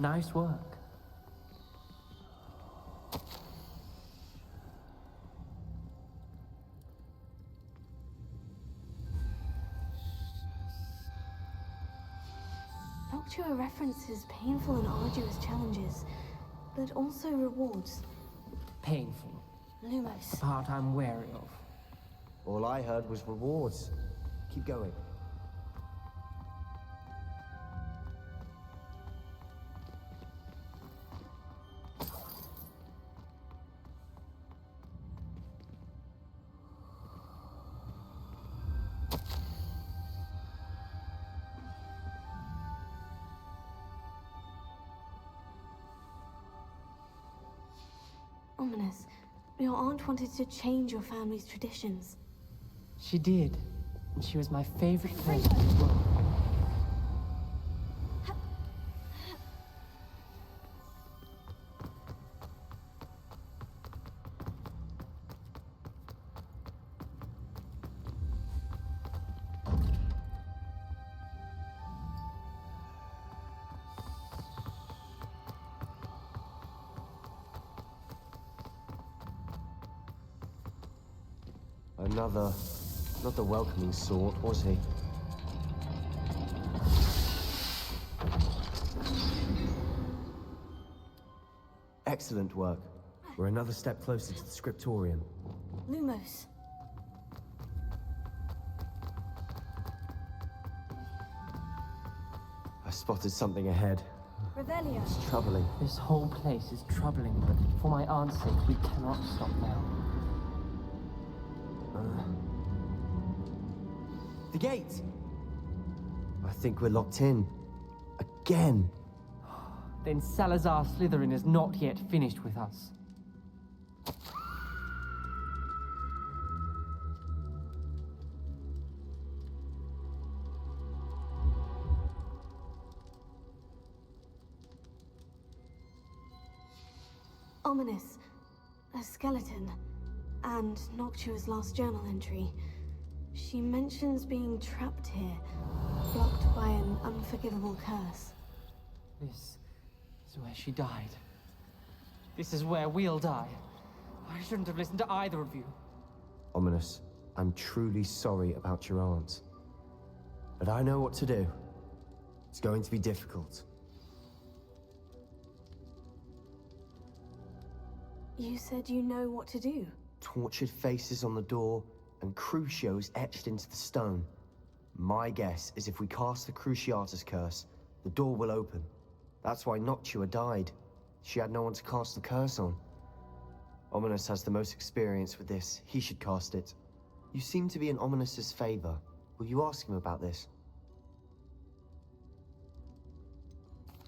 Nice work. Noctua references painful and arduous challenges, but also rewards. Painful. Lumos. The part I'm wary of. All I heard was rewards. Keep going. Ominous. Your aunt wanted to change your family's traditions. She did. And she was my favorite place in the world. Another... not the welcoming sort, was he? Excellent work. We're another step closer to the Scriptorium. Lumos. I spotted something ahead. Revelio. It's troubling. This whole place is troubling, but for my aunt's sake, we cannot stop now. The gate! I think we're locked in. Again. Then Salazar Slytherin is not yet finished with us. Ominous. A skeleton. And Noctua's last journal entry. She mentions being trapped here, blocked by an unforgivable curse. This is where she died. This is where we'll die. I shouldn't have listened to either of you. Ominous, I'm truly sorry about your aunt. But I know what to do. It's going to be difficult. You said you know what to do. Tortured faces on the door, and Crucio's etched into the stone. My guess is if we cast the Cruciatus curse, the door will open. That's why Noctua died. She had no one to cast the curse on. Ominis has the most experience with this. He should cast it. You seem to be in Ominis's favor. Will you ask him about this?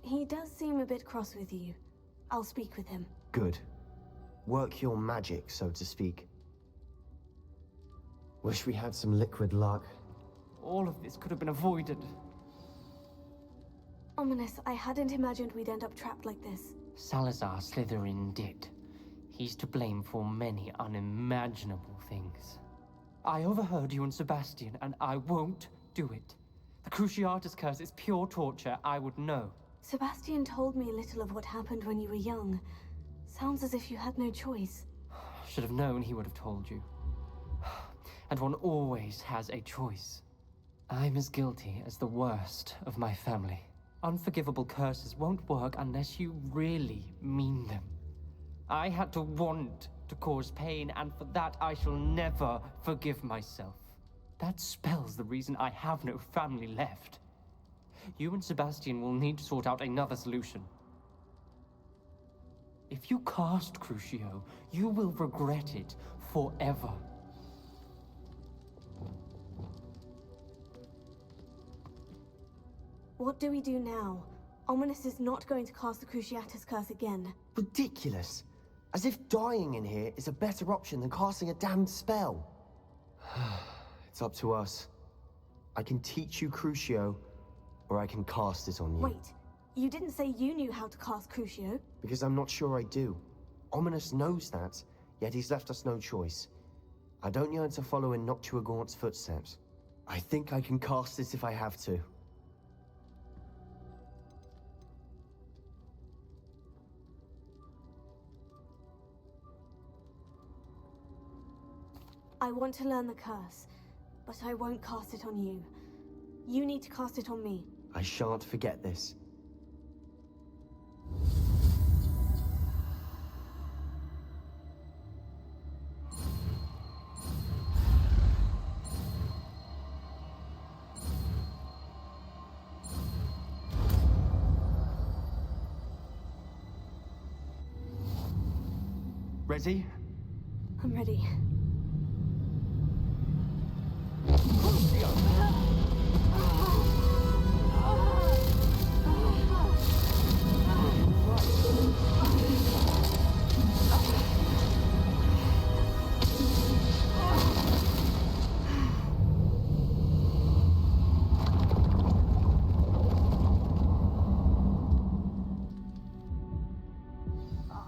He does seem a bit cross with you. I'll speak with him. Good. Work your magic, so to speak. Wish we had some liquid luck. All of this could have been avoided. Ominis, I hadn't imagined we'd end up trapped like this. Salazar Slytherin did. He's to blame for many unimaginable things. I overheard you and Sebastian, and I won't do it. The Cruciatus curse is pure torture. I would know. Sebastian told me little of what happened when you were young. Sounds as if you had no choice. Should have known he would have told you. And one always has a choice. I'm as guilty as the worst of my family. Unforgivable curses won't work unless you really mean them. I had to want to cause pain, and for that I shall never forgive myself. That spells the reason I have no family left. You and Sebastian will need to sort out another solution. If you cast Crucio, you will regret it forever. What do we do now? Ominis is not going to cast the Cruciatus curse again. Ridiculous. As if dying in here is a better option than casting a damned spell. It's up to us. I can teach you Crucio, or I can cast it on you. Wait, you didn't say you knew how to cast Crucio? Because I'm not sure I do. Ominis knows that, yet he's left us no choice. I don't yearn to follow in Noctua Gaunt's footsteps. I think I can cast it if I have to. I want to learn the curse, but I won't cast it on you. You need to cast it on me. I shan't forget this. Ready? I'm ready.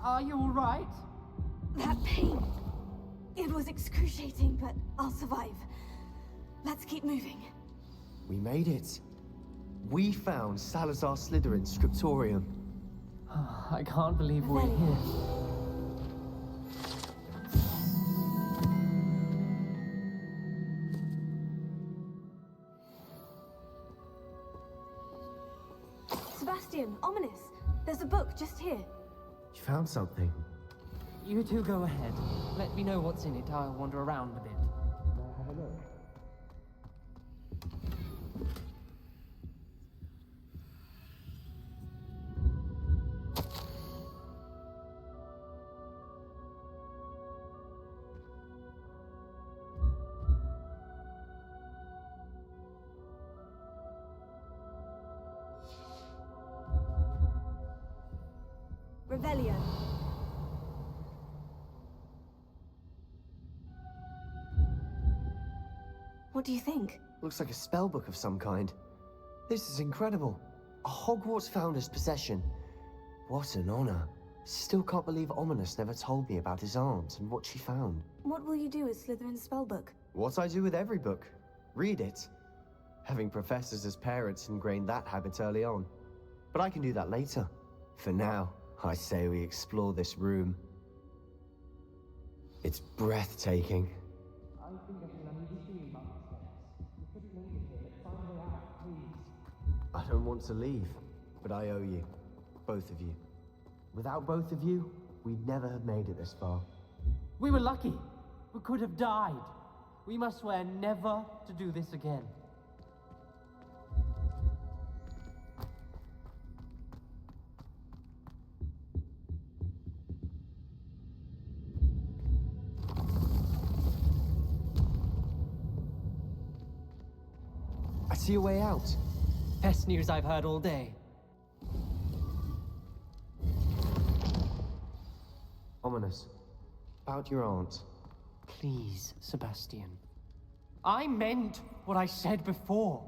Are you all right? That pain. It was excruciating, but I'll survive. Let's keep moving. We made it. We found Salazar Slytherin's Scriptorium. I can't believe we're here. Sebastian, Ominis, there's a book just here. You found something. You two go ahead. Let me know what's in it. I'll wander around a bit. Have a look. Revelio. What do you think? Looks like a spell book of some kind. This is incredible. A Hogwarts founder's possession. What an honor. Still can't believe Ominis never told me about his aunt and what she found. What will you do with Slytherin's spellbook? What I do with every book. Read it. Having professors as parents ingrained that habit early on. But I can do that later. For now, I say we explore this room. It's breathtaking. I think I can understand about this. You couldn't make it here. Let's find a way out, please. I don't want to leave, but I owe you. Both of you. Without both of you, we'd never have made it this far. We were lucky. We could have died. We must swear never to do this again. I see a way out. Best news I've heard all day. Ominous. About your aunt. Please, Sebastian. I meant what I said before.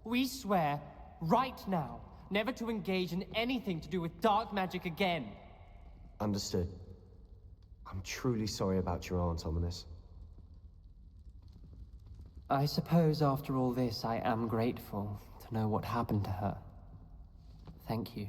We swear, right now, never to engage in anything to do with dark magic again. Understood. I'm truly sorry about your aunt, Ominous. I suppose after all this, I am grateful to know what happened to her. Thank you.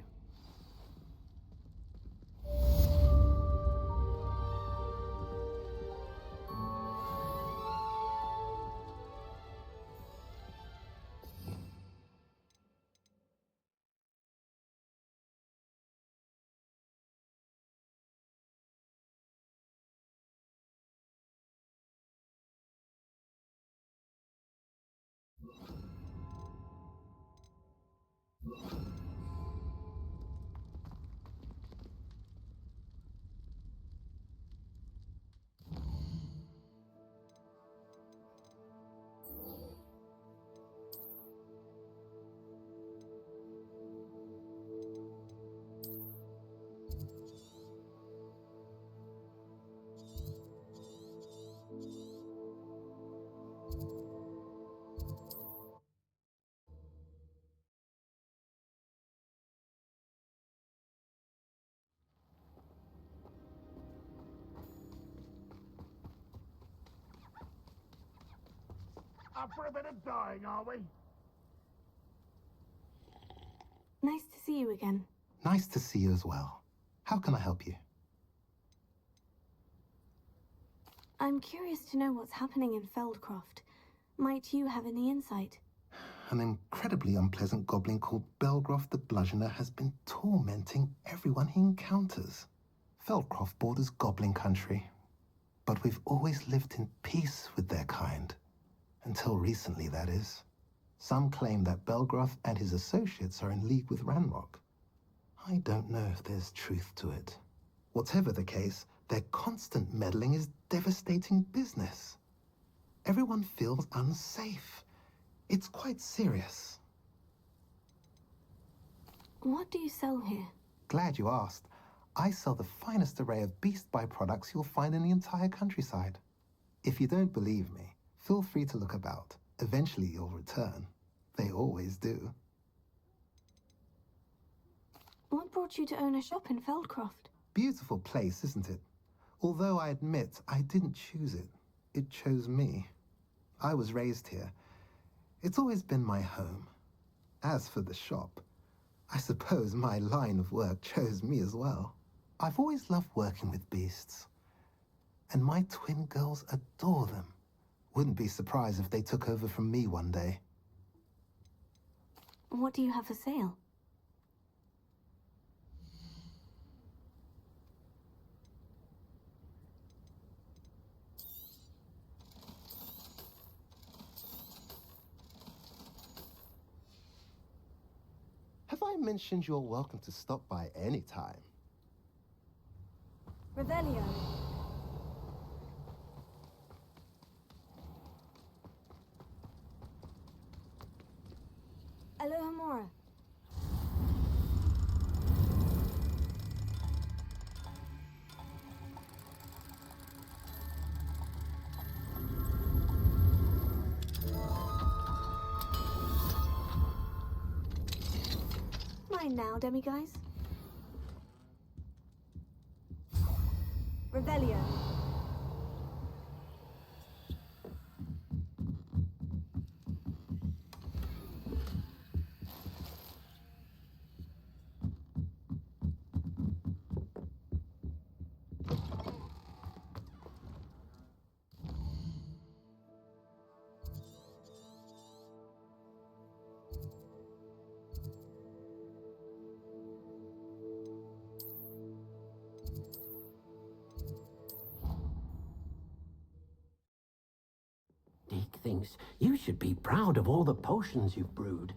Up for a bit of dying, are we? Nice to see you again. Nice to see you as well. How can I help you? I'm curious to know what's happening in Feldcroft. Might you have any insight? An incredibly unpleasant goblin called Belgroth the Bludgeoner has been tormenting everyone he encounters. Feldcroft borders goblin country, but we've always lived in peace with their kind. Until recently, that is. Some claim that Belgroth and his associates are in league with Ranrock. I don't know if there's truth to it. Whatever the case, their constant meddling is devastating business. Everyone feels unsafe. It's quite serious. What do you sell here? Glad you asked. I sell the finest array of beast byproducts you'll find in the entire countryside. If you don't believe me, feel free to look about. Eventually you'll return. They always do. What brought you to own a shop in Feldcroft? Beautiful place, isn't it? Although I admit I didn't choose it. It chose me. I was raised here. It's always been my home. As for the shop, I suppose my line of work chose me as well. I've always loved working with beasts. And my twin girls adore them. Wouldn't be surprised if they took over from me one day. What do you have for sale? Have I mentioned you're welcome to stop by any time? Revelio. Alohomora. Mine now, demiguise. Revelio. things. You should be proud of all the potions you've brewed.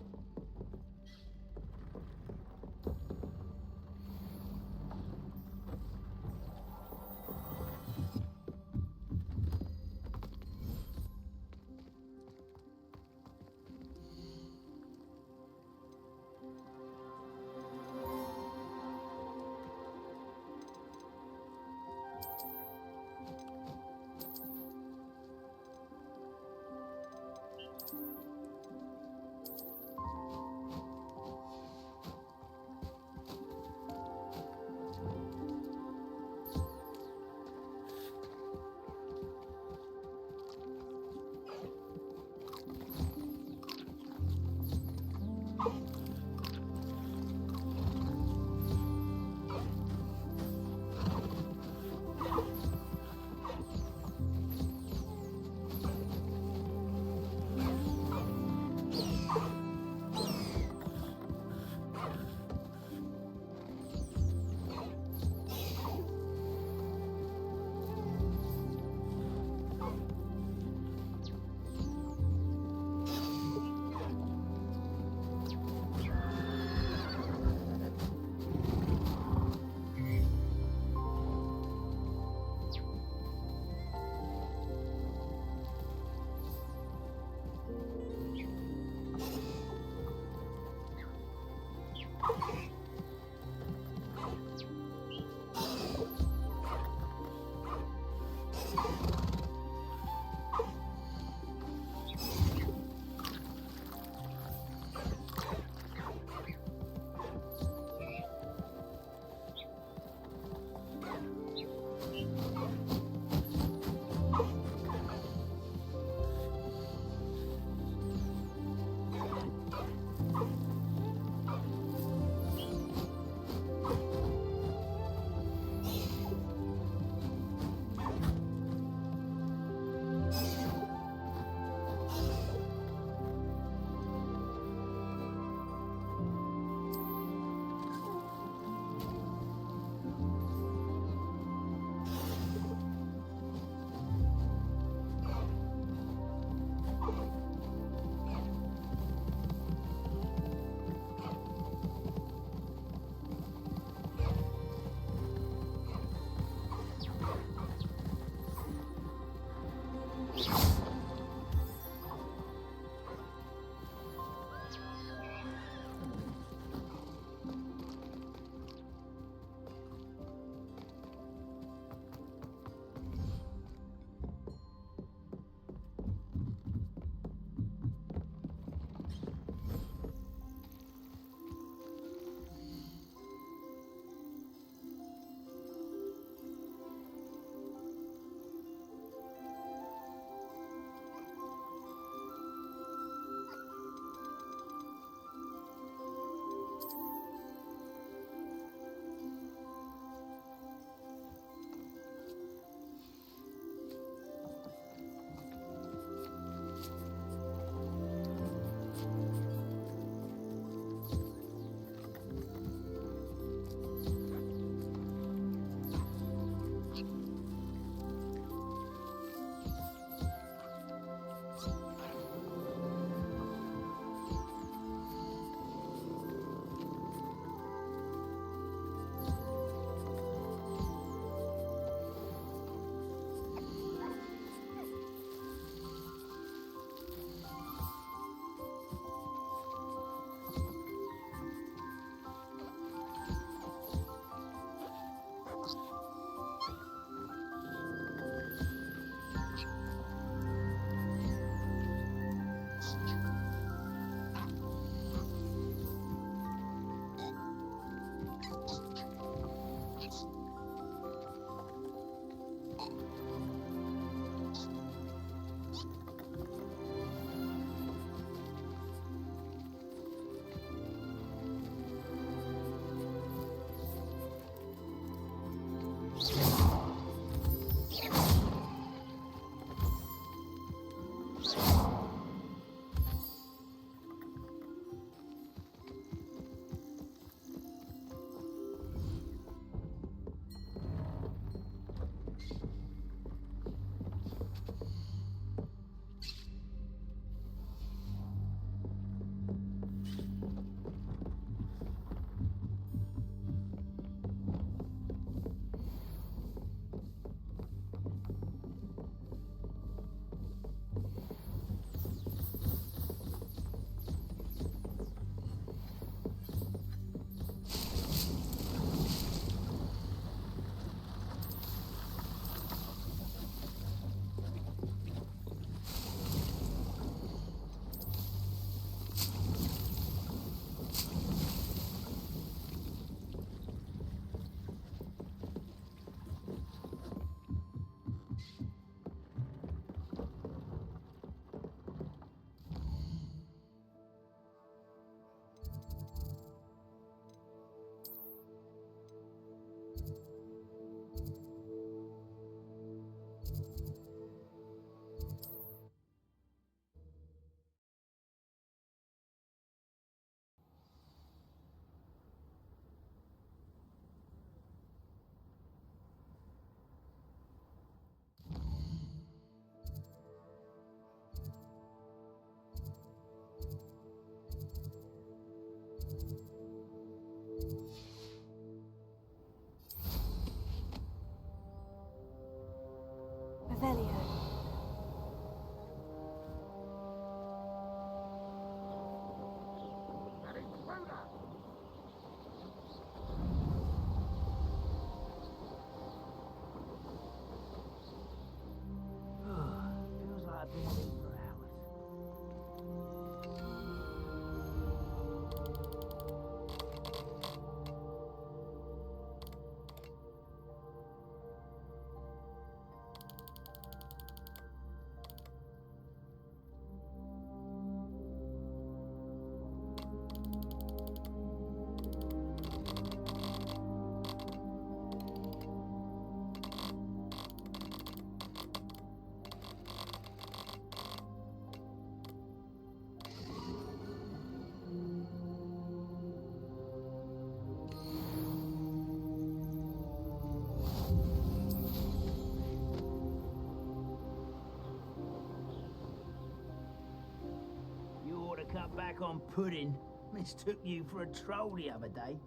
back on pudding. Mistook you for a troll the other day.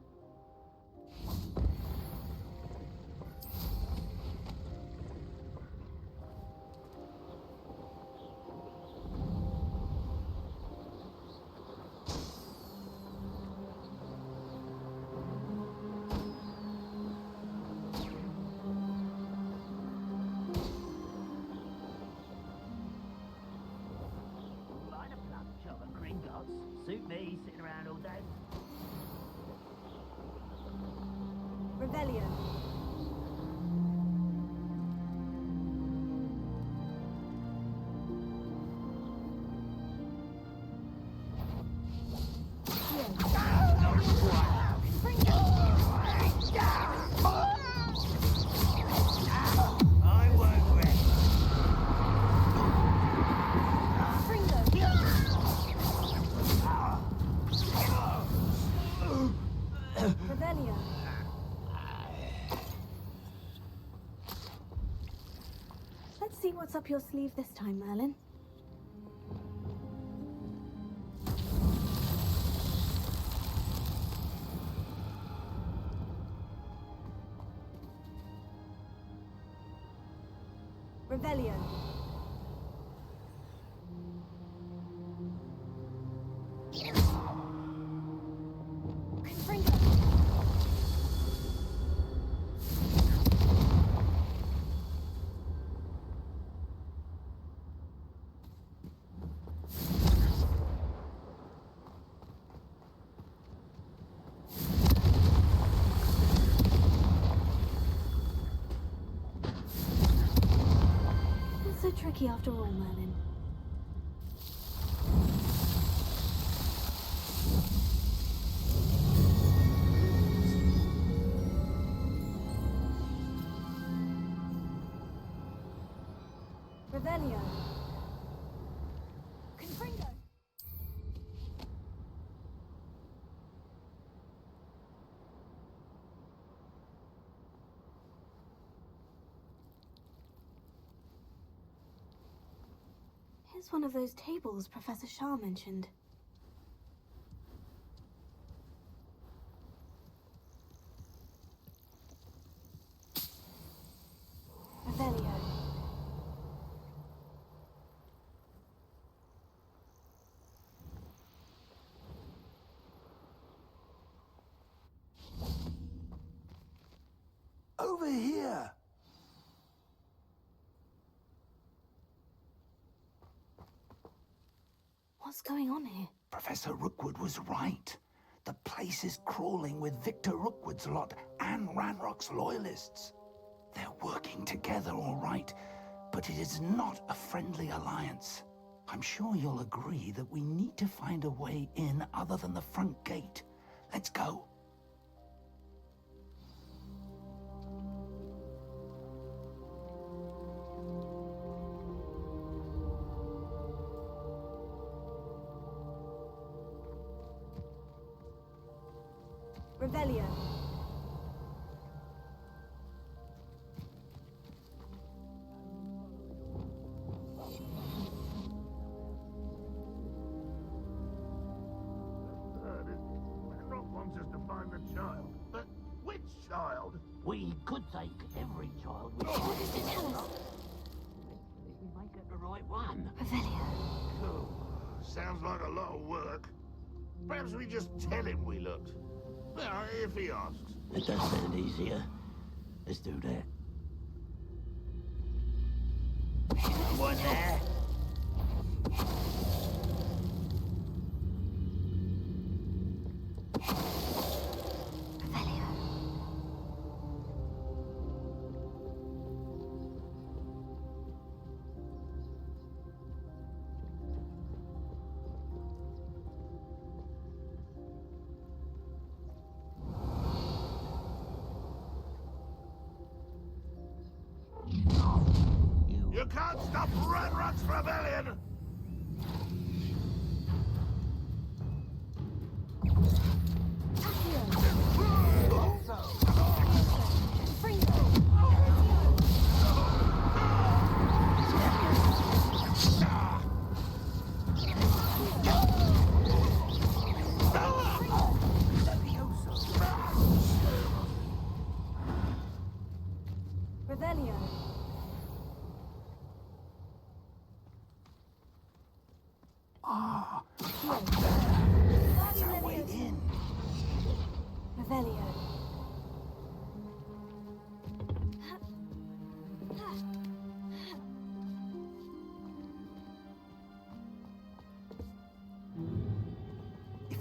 Suit me, sitting around all day. Revelio. Let's see what's up your sleeve this time, Merlin. Revelio. Tricky after all, Merlin. Revelio. Confringo. Here's one of those tables Professor Shah mentioned. Revelio. Over here! What's going on here? Professor Rookwood was right. The place is crawling with Victor Rookwood's lot and Ranrock's loyalists. They're working together, all right, but it is not a friendly alliance. I'm sure you'll agree that we need to find a way in other than the front gate. Let's go. Revelio. Ranrock wants us to find the child. But which child? We could take every child we What does it tell us? if we might get the right one. Revelio. Oh, sounds like a lot of work. Perhaps we just tell him we looked. Well, if he asks. It does sound easier. Let's do that. Someone there? You can't stop Ranrock's rebellion!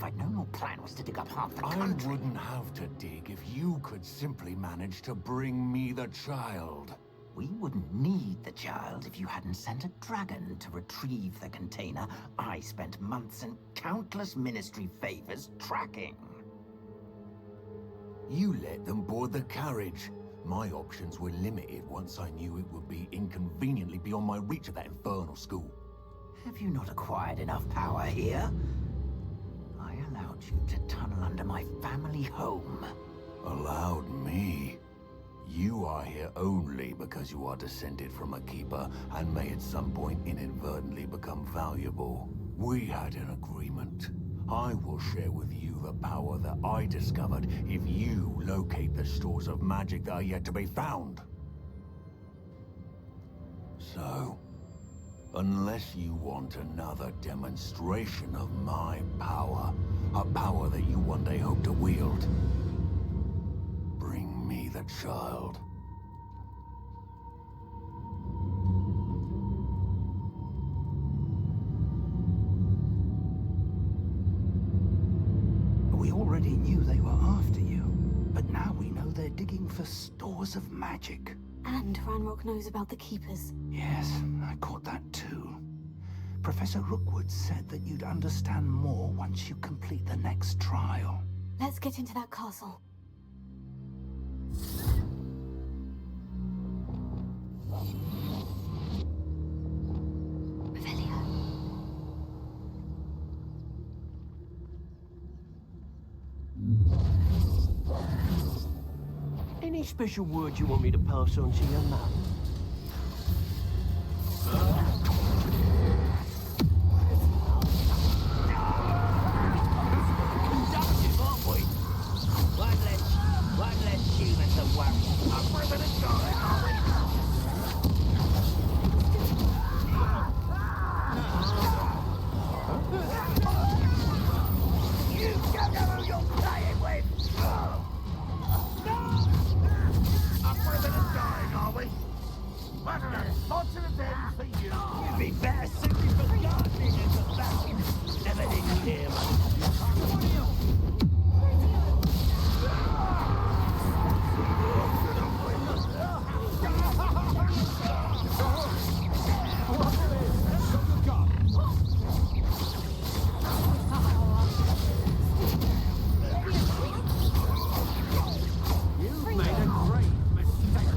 I'd known your plan was to dig up half the I country. wouldn't have to dig if you could simply manage to bring me the child. We wouldn't need the child if you hadn't sent a dragon to retrieve the container I spent months and countless ministry favors tracking. You let them board the carriage. My options were limited once I knew it would be inconveniently beyond my reach at that infernal school. Have you not acquired enough power here? I allowed you to tunnel under my family home. Allowed me? You are here only because you are descended from a keeper and may at some point inadvertently become valuable. We had an agreement. I will share with you the power that I discovered if you locate the stores of magic that are yet to be found. So, unless you want another demonstration of my power, a power that you one day hope to wield, bring me the child. We already knew they were after you, But now we know they're digging for stores of magic. And Ranrock knows about the Keepers. Yes, I caught that too. Professor Rookwood said that you'd understand more once you complete the next trial. Let's get into that castle. Any special word you want me to pass on to your mum? Productive, aren't we? One less human to worry. I'm bringing it going, are we? You don't know who you're playing with! I'm bringing it going, are we? What lots of attempts for you. You'd be better suited for gardening than for that. Never did you hear much. You've made a great mistake.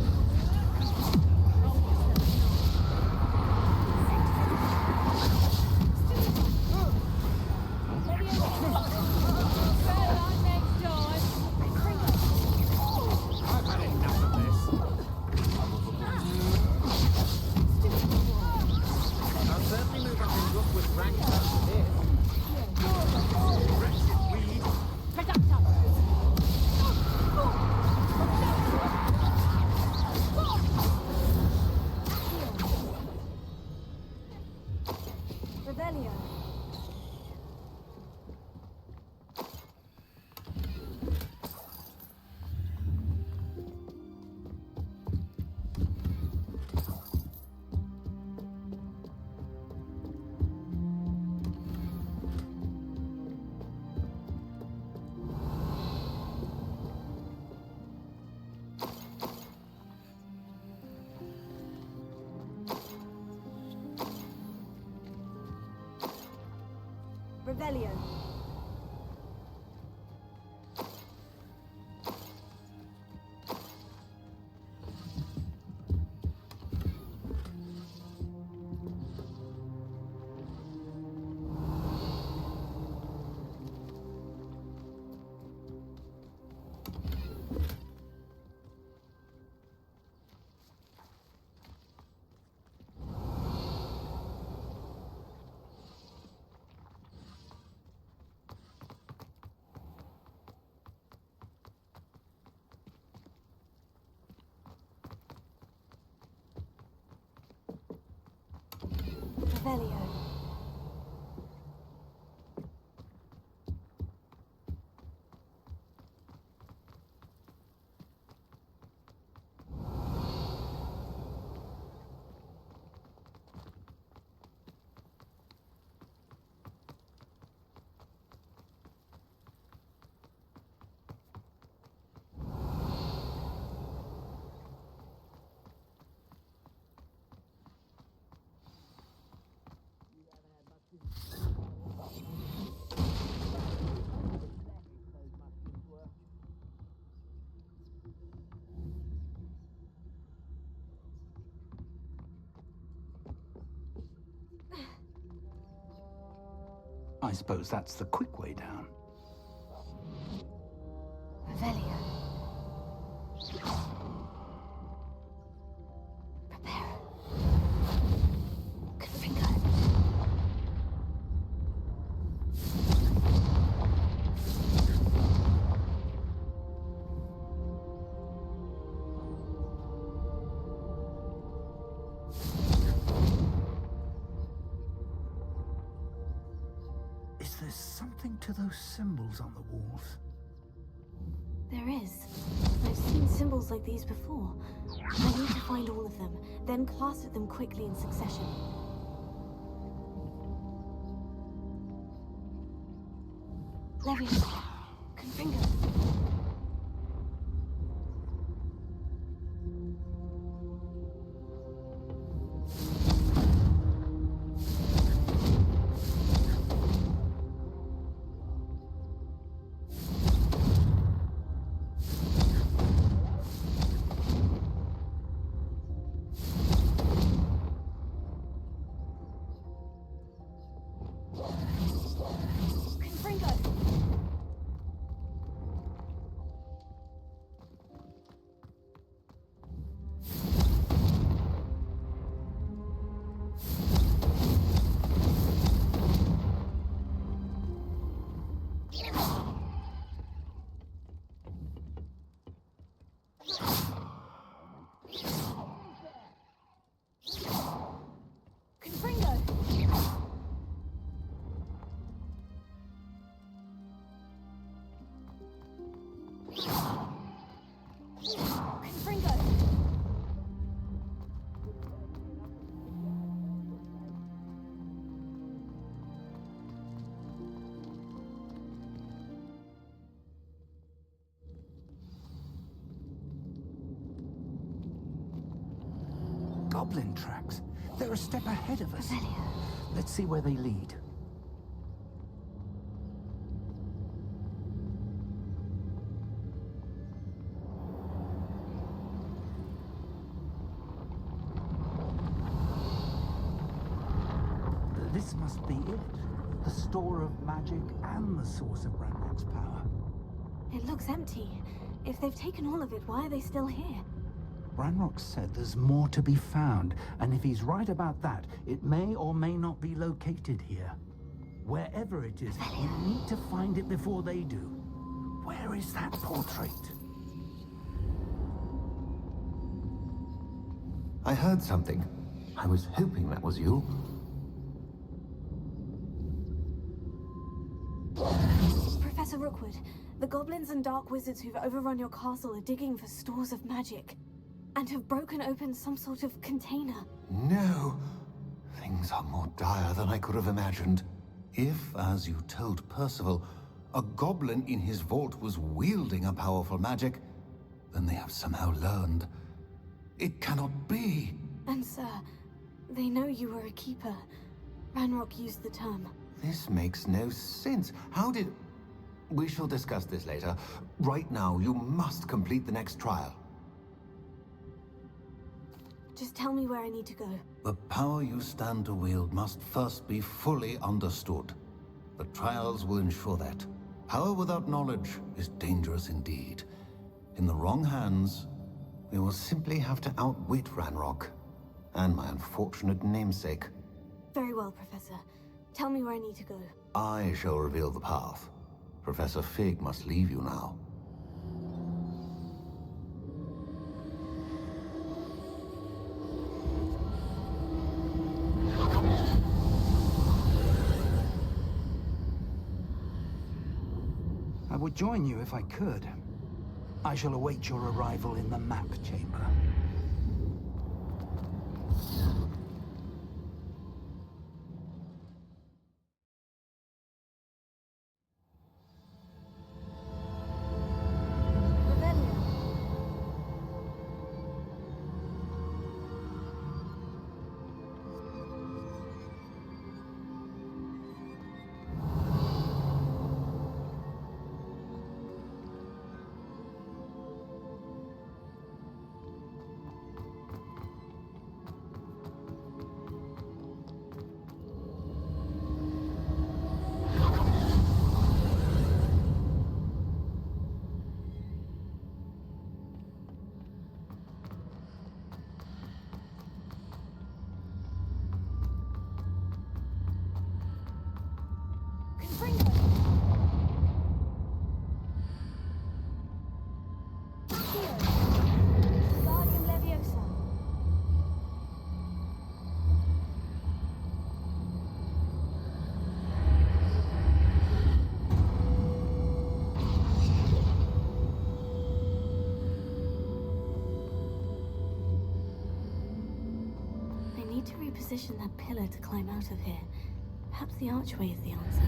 I've had enough of this. I'll certainly move up in Rookwood ranks after this. Wretched weed. Revelio. Revelio. Revelio. I suppose that's the quick way down. Revelio. Prepare. Confringo. Is there something to those symbols on the walls? There is. I've seen symbols like these before. I need to find all of them, then cast at them quickly in succession. Levio. Confringo. Goblin tracks. They're a step ahead of us. Let's see where they lead. This must be it. The store of magic and the source of Ranrock's power. It looks empty. If they've taken all of it, why are they still here? Ranrock said there's more to be found, and if he's right about that, it may or may not be located here. Wherever it is, you need to find it before they do. Where is that portrait? I heard something. I was hoping that was you. Professor Rookwood, the goblins and dark wizards who've overrun your castle are digging for stores of magic. And have broken open some sort of container. No! Things are more dire than I could have imagined. If, as you told Percival, a goblin in his vault was wielding a powerful magic, then they have somehow learned. It cannot be! And sir, they know you were a keeper. Ranrock used the term. This makes no sense. How did... We shall discuss this later. Right now, you must complete the next trial. Just tell me where I need to go. The power you stand to wield must first be fully understood. The trials will ensure that. Power without knowledge is dangerous indeed. In the wrong hands, we will simply have to outwit Ranrock and my unfortunate namesake. Very well, Professor. Tell me where I need to go. I shall reveal the path. Professor Fig must leave you now. I would join you if I could. I shall await your arrival in the map chamber. position that pillar to climb out of here. Perhaps the archway is the answer.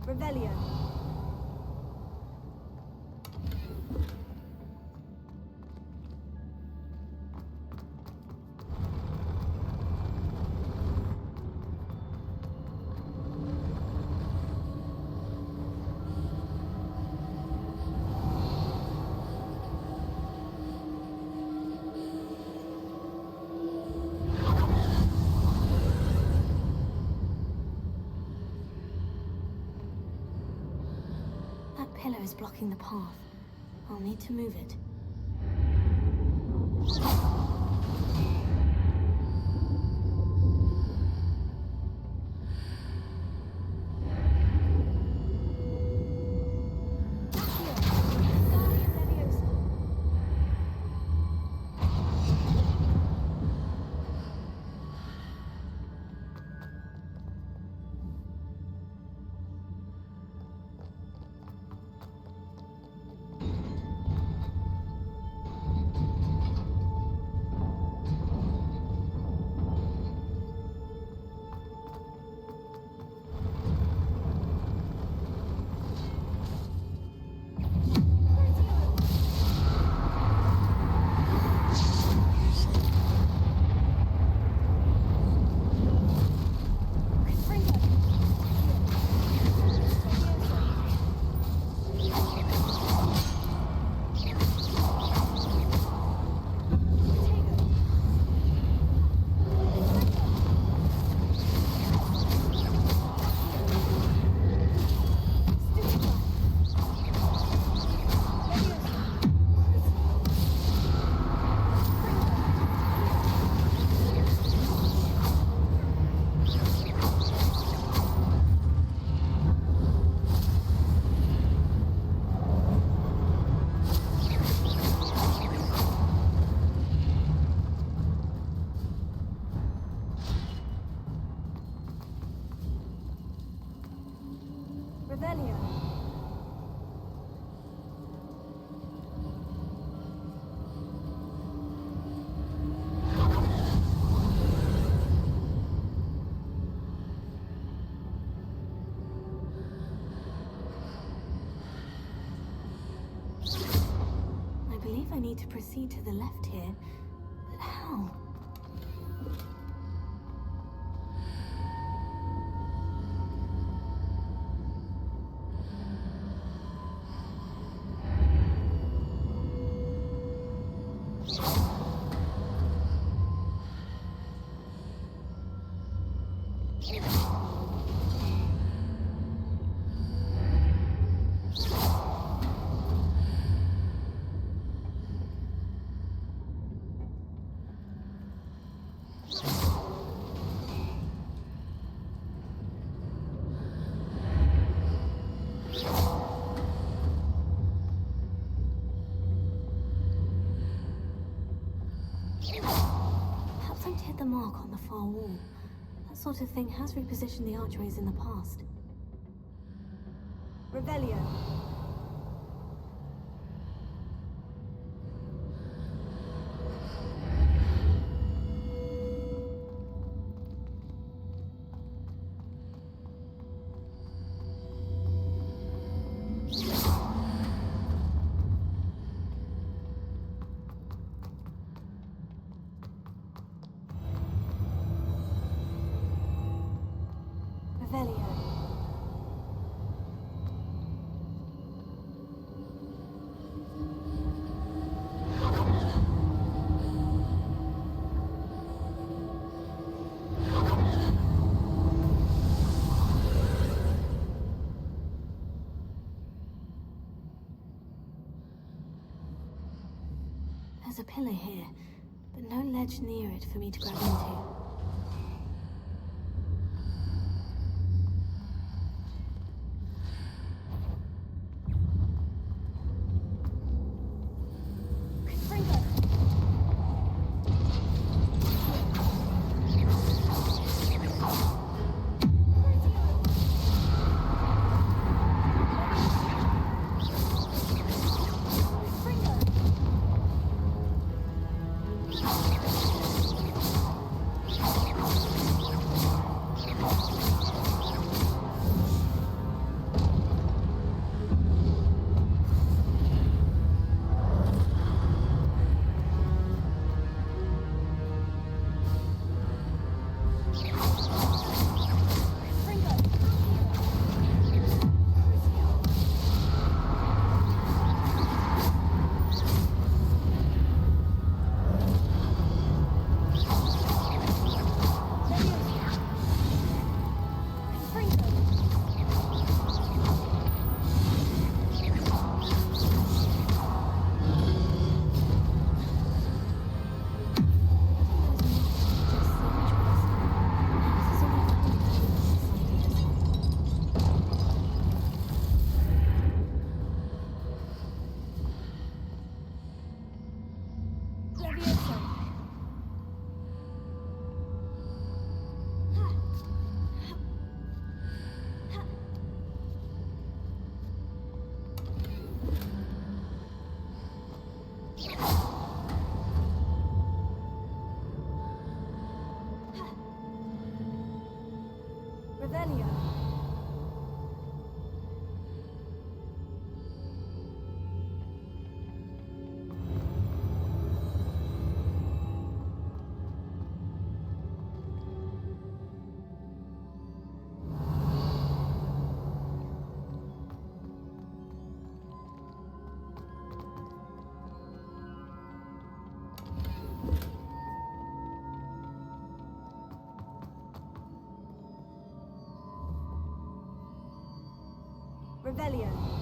Revelio. That pillar is blocking the path. I'll need to move it. I need to proceed to the left here, but how? Perhaps I'd hit the mark on the far wall. That sort of thing has repositioned the archways in the past. Revelio. There's a pillar here, but no ledge near it for me to grab into. Revelio. Revelio.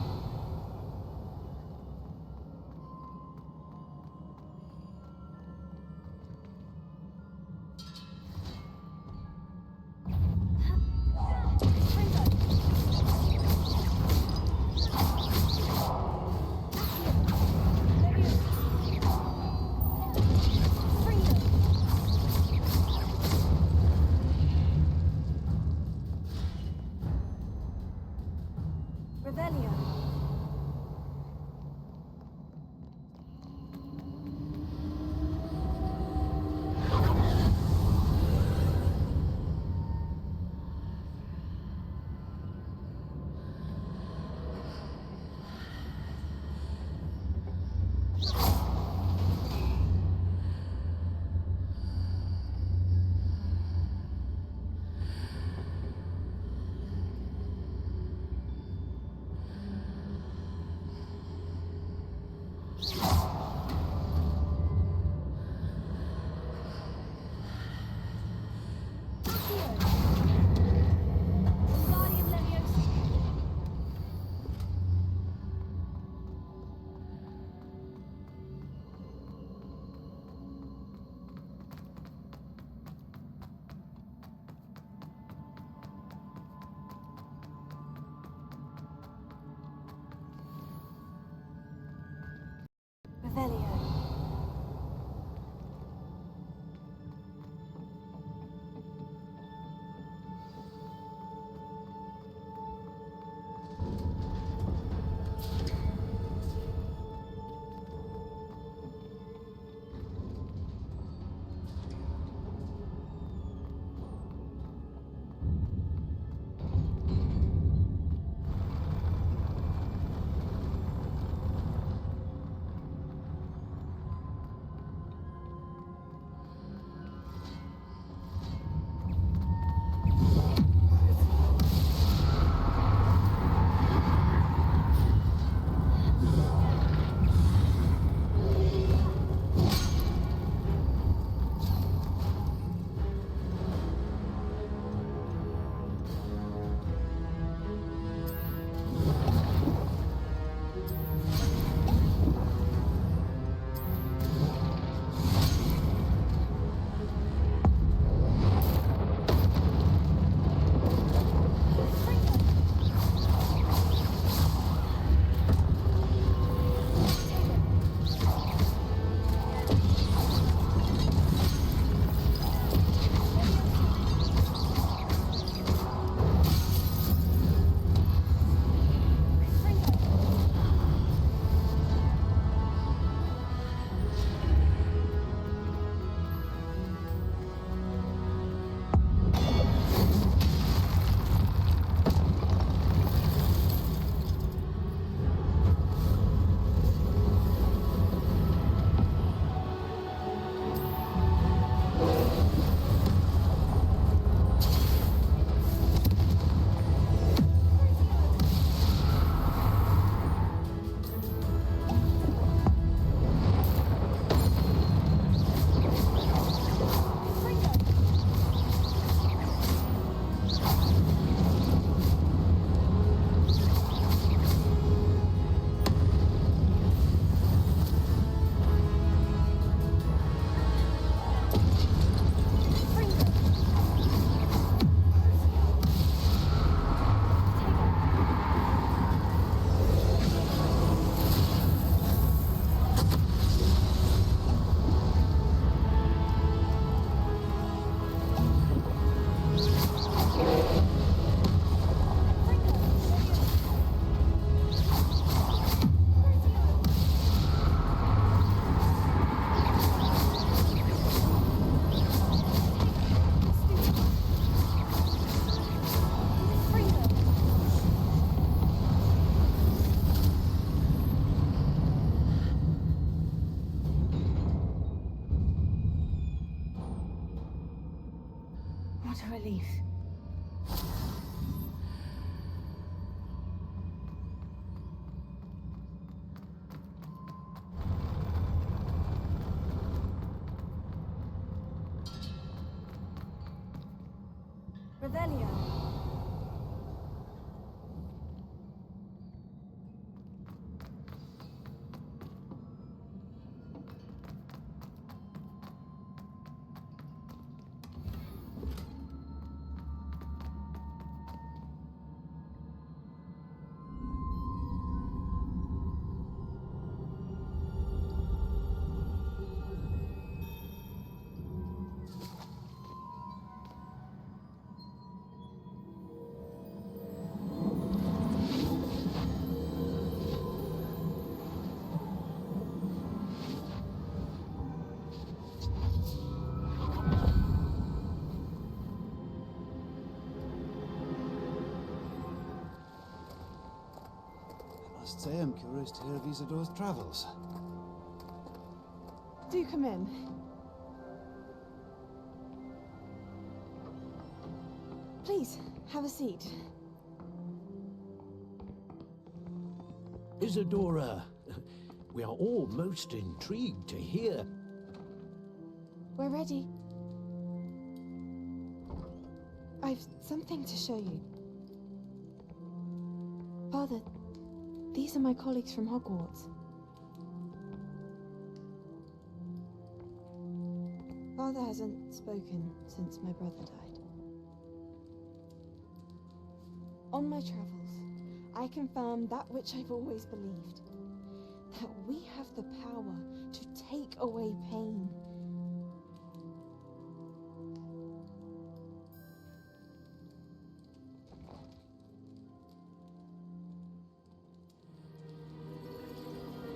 What a relief. Revelio. I must say I'm curious to hear of Isidora's travels. Do come in. Please, have a seat. Isidora, we are all most intrigued to hear. We're ready. I've something to show you. Father, these are my colleagues from Hogwarts. Father hasn't spoken since my brother died. On my travels, I confirmed that which I've always believed. That we have the power to take away pain.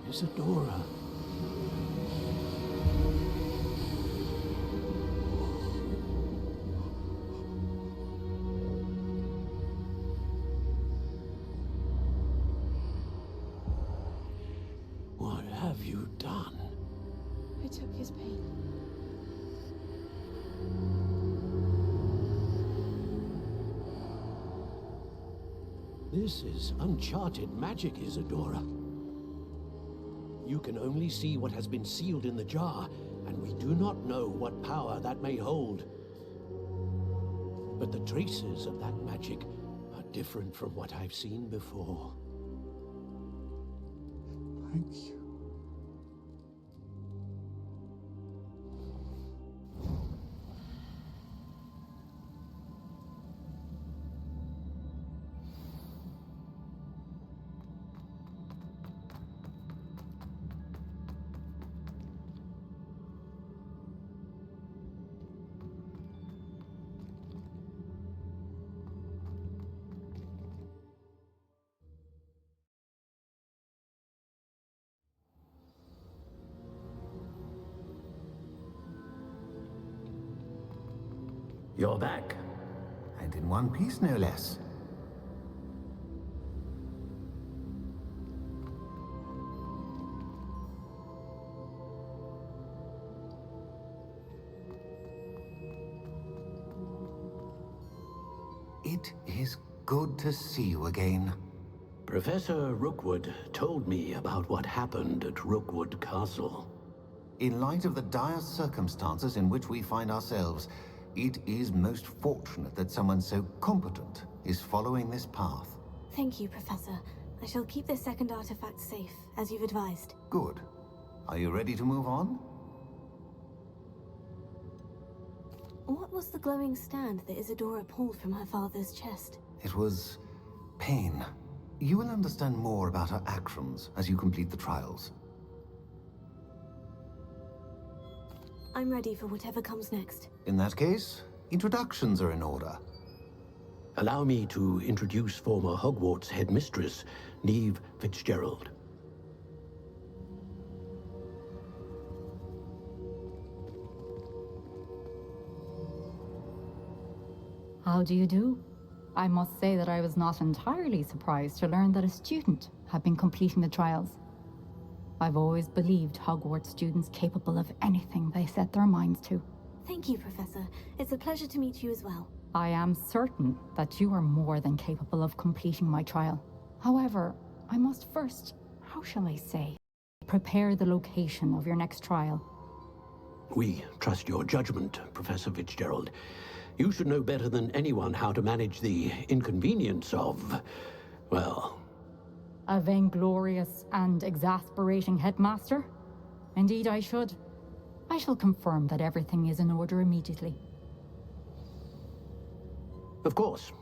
Isidora. What have you done? I took his pain. This is uncharted magic, Isidora. You can only see what has been sealed in the jar, and we do not know what power that may hold. But the traces of that magic are different from what I've seen before. Thank you. You're back. And in one piece, no less. It is good to see you again. Professor Rookwood told me about what happened at Rookwood Castle. In light of the dire circumstances in which we find ourselves, it is most fortunate that someone so competent is following this path. Thank you, Professor. I shall keep this second artifact safe, as you've advised. Good. Are you ready to move on? What was the glowing stand that Isidora pulled from her father's chest? It was pain. You will understand more about her actions as you complete the trials. I'm ready for whatever comes next. In that case, introductions are in order. Allow me to introduce former Hogwarts headmistress, Neve Fitzgerald. How do you do? I must say that I was not entirely surprised to learn that a student had been completing the trials. I've always believed Hogwarts students capable of anything they set their minds to. Thank you, Professor. It's a pleasure to meet you as well. I am certain that you are more than capable of completing my trial. However, I must first, how shall I say, prepare the location of your next trial. We trust your judgment, Professor Fitzgerald. You should know better than anyone how to manage the inconvenience of, well... A vainglorious and exasperating headmaster? Indeed I should. I shall confirm that everything is in order immediately. Of course.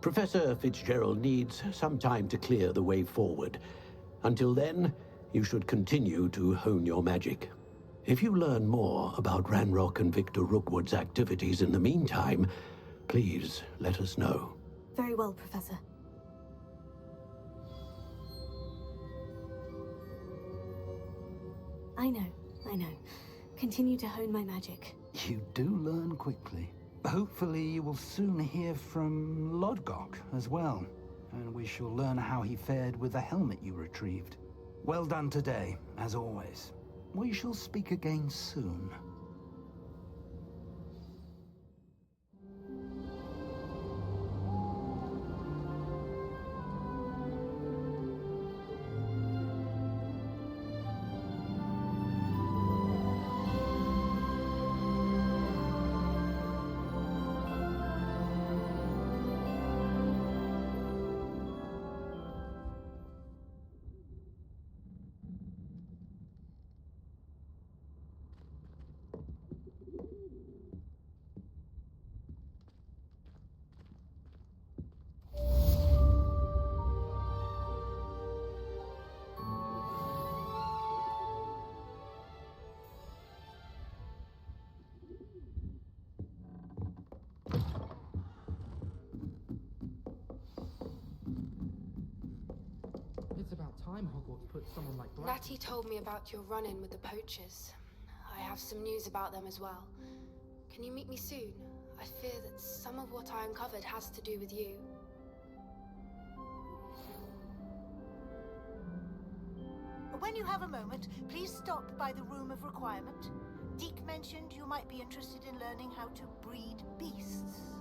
Professor Fitzgerald needs some time to clear the way forward. Until then, you should continue to hone your magic. If you learn more about Ranrock and Victor Rookwood's activities in the meantime, please let us know. Very well, Professor. I know. Continue to hone my magic. You do learn quickly. Hopefully you will soon hear from Lodgok as well, and we shall learn how he fared with the helmet you retrieved. Well done today, as always. We shall speak again soon. It's about time Hogwarts put someone like Natty told me about your run-in with the poachers. I have some news about them as well. Can you meet me soon? I fear that some of what I uncovered has to do with you. When you have a moment, please stop by the Room of Requirement. Deke mentioned you might be interested in learning how to breed beasts.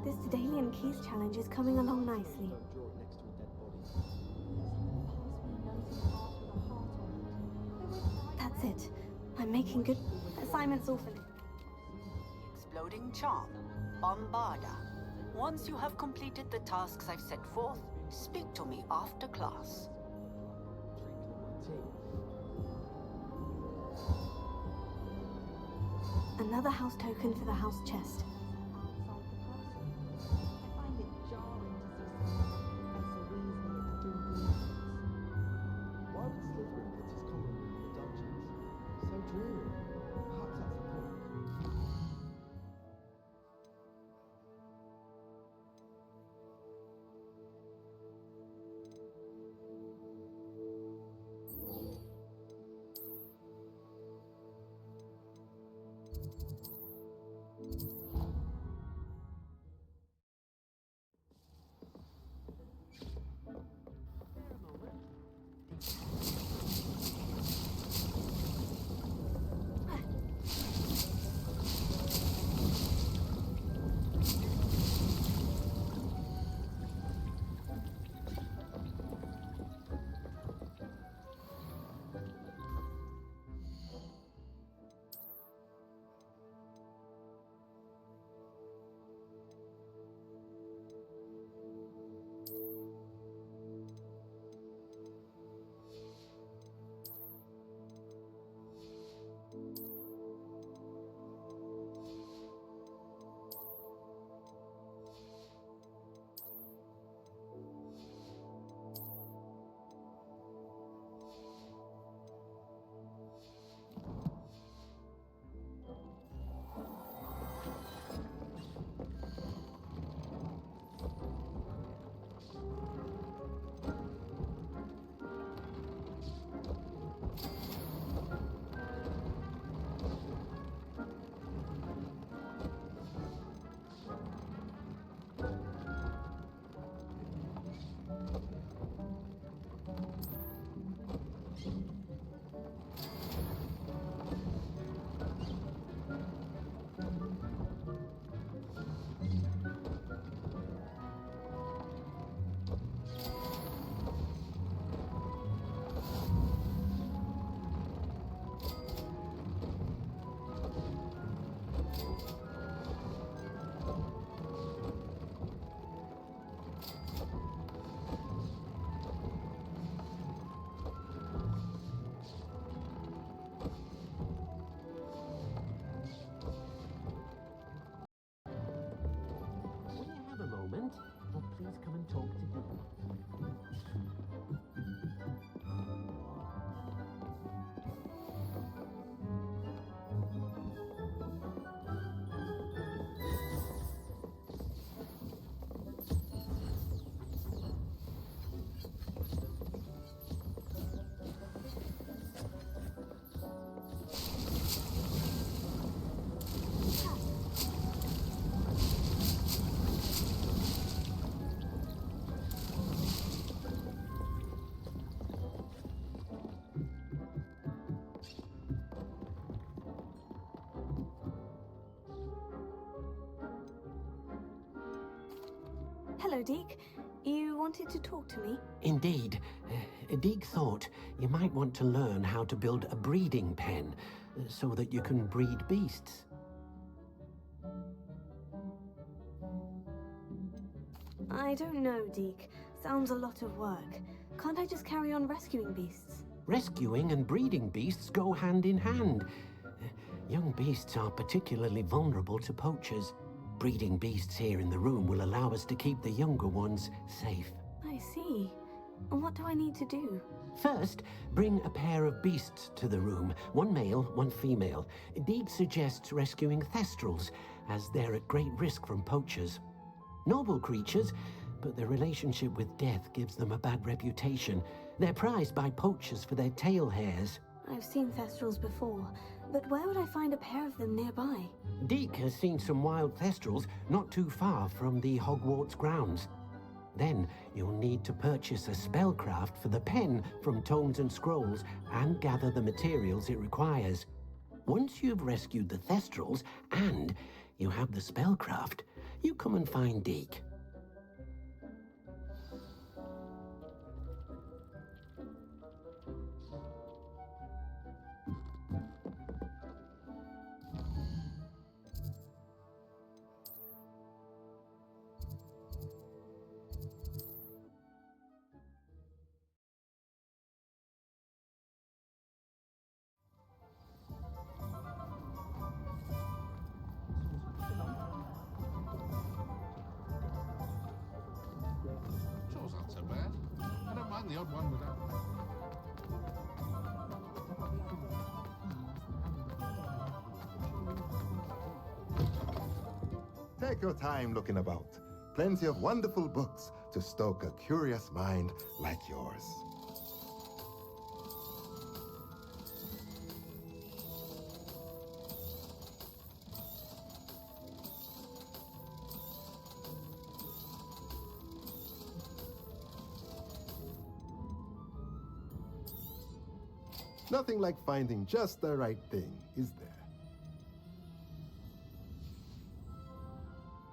This Daedalian Keys challenge is coming along nicely. That's it. I'm making good... Assignment's all finished. Exploding Charm, Bombarda. Once you have completed the tasks I've set forth, speak to me after class. Another house token for the house chest. Why would Slytherin put his common room in the dungeons? So dreary. Perhaps that's the point. Oh, please come and talk to him. Hello, Deke. You wanted to talk to me? Indeed. Deke thought you might want to learn how to build a breeding pen so that you can breed beasts. I don't know, Deke. Sounds a lot of work. Can't I just carry on rescuing beasts? Rescuing and breeding beasts go hand in hand. Young beasts are particularly vulnerable to poachers. Breeding beasts here in the room will allow us to keep the younger ones safe. I see. And what do I need to do? First, bring a pair of beasts to the room. One male, one female. Deke suggests rescuing thestrals, as they're at great risk from poachers. Noble creatures, but their relationship with death gives them a bad reputation. They're prized by poachers for their tail hairs. I've seen thestrals before, but where would I find a pair of them nearby? Deke has seen some wild thestrals not too far from the Hogwarts grounds. Then you'll need to purchase a spellcraft for the pen from Tomes and Scrolls and gather the materials it requires. Once you've rescued the thestrals and you have the spellcraft, you come and find Deke. Chore's not so bad. I don't mind the odd one without. Take your time looking about. Plenty of wonderful books to stoke a curious mind like yours. Nothing like finding just the right thing, is there?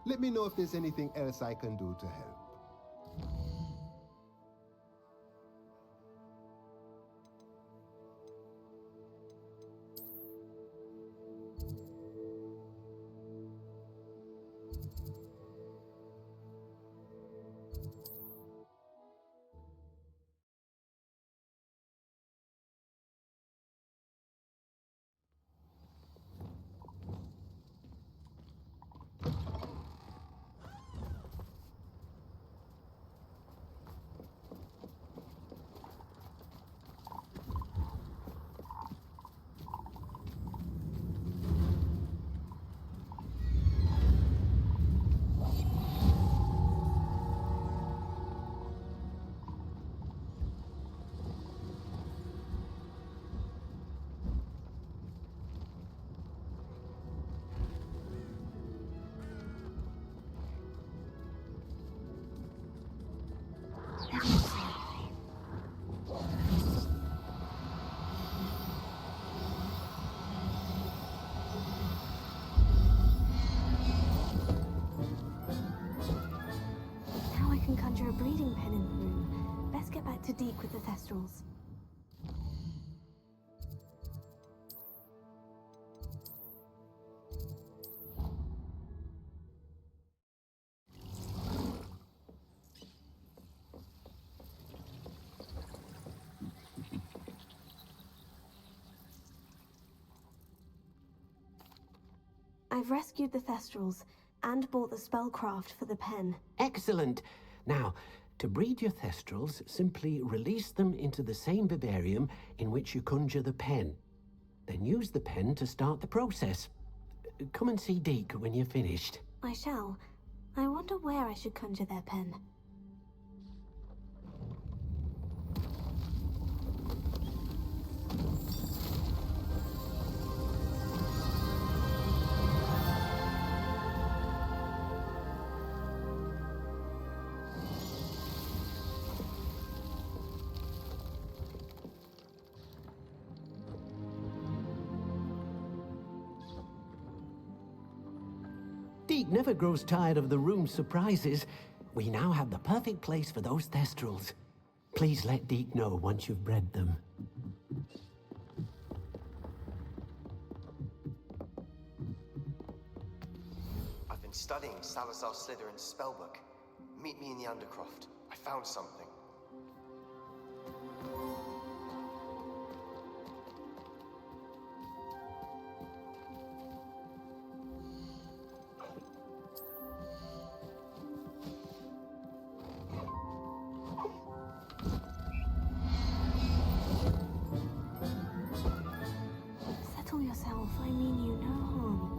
Let me know if there's anything else I can do to help. Now I can conjure a breeding pen in the room. Best get back to Deke with the thestrals. I've rescued the thestrals. and bought the spellcraft for the pen. Excellent. Now, to breed your thestrals, simply release them into the same vivarium in which you conjure the pen. Then use the pen to start the process. Come and see Deke when you're finished. I shall. I wonder where I should conjure their pen. Deke never grows tired of the room's surprises. We now have the perfect place for those thestrals. Please let Deke know once you've bred them. I've been studying Salazar Slytherin's spellbook. Meet me in the Undercroft. I found something. Settle yourself. I mean you no harm.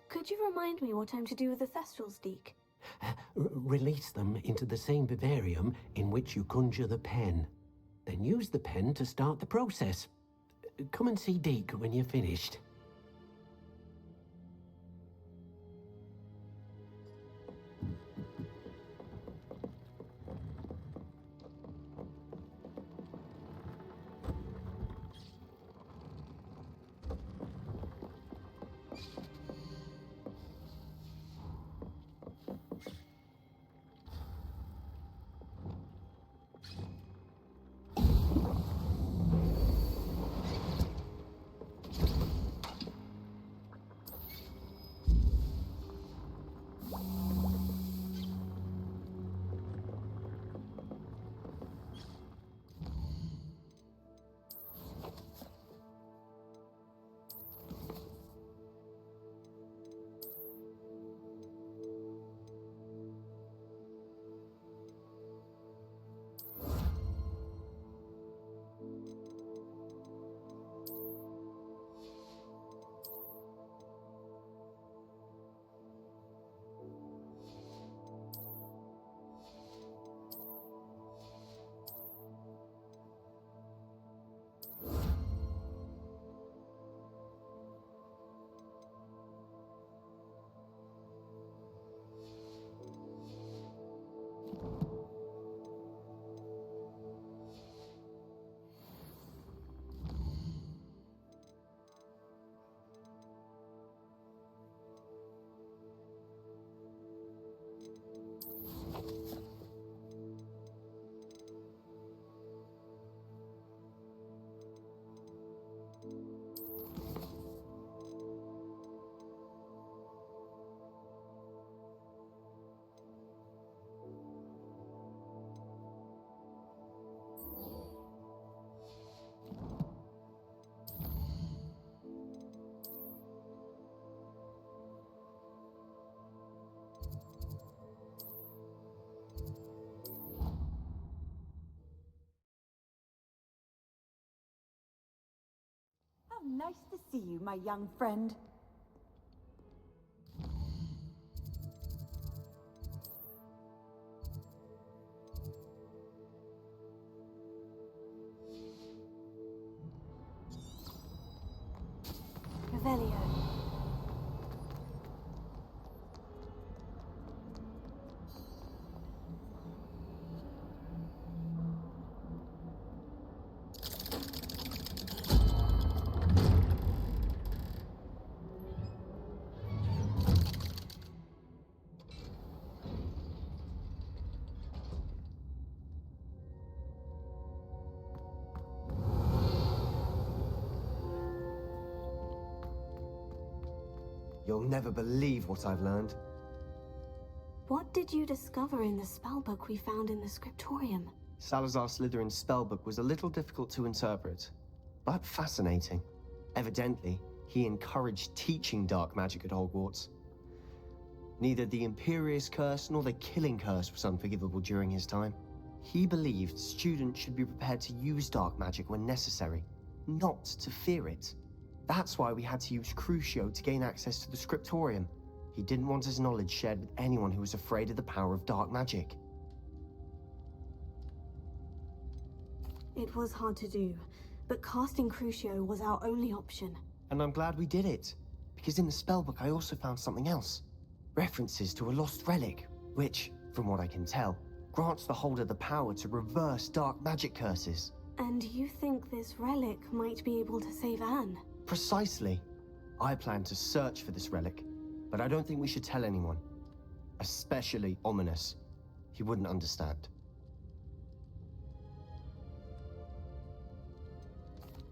Could you remind me what I'm to do with the Thestrals, Deke? Release them into the same vivarium in which you conjure the pen. Then use the pen to start the process. Come and see Deke when you're finished. How nice to see you, my young friend. Revelio. You'll never believe what I've learned. What did you discover in the spellbook we found in the Scriptorium? Salazar Slytherin's spellbook was a little difficult to interpret, but fascinating. Evidently, he encouraged teaching dark magic at Hogwarts. Neither the Imperious Curse nor the Killing Curse was unforgivable during his time. He believed students should be prepared to use dark magic when necessary, not to fear it. That's why we had to use Crucio to gain access to the Scriptorium. He didn't want his knowledge shared with anyone who was afraid of the power of dark magic. It was hard to do, but casting Crucio was our only option. And I'm glad we did it, because in the spellbook I also found something else. References to a lost relic, which, from what I can tell, grants the holder the power to reverse dark magic curses. And you think this relic might be able to save Anne? Precisely. I plan to search for this relic, but I don't think we should tell anyone. Especially Ominous. He wouldn't understand.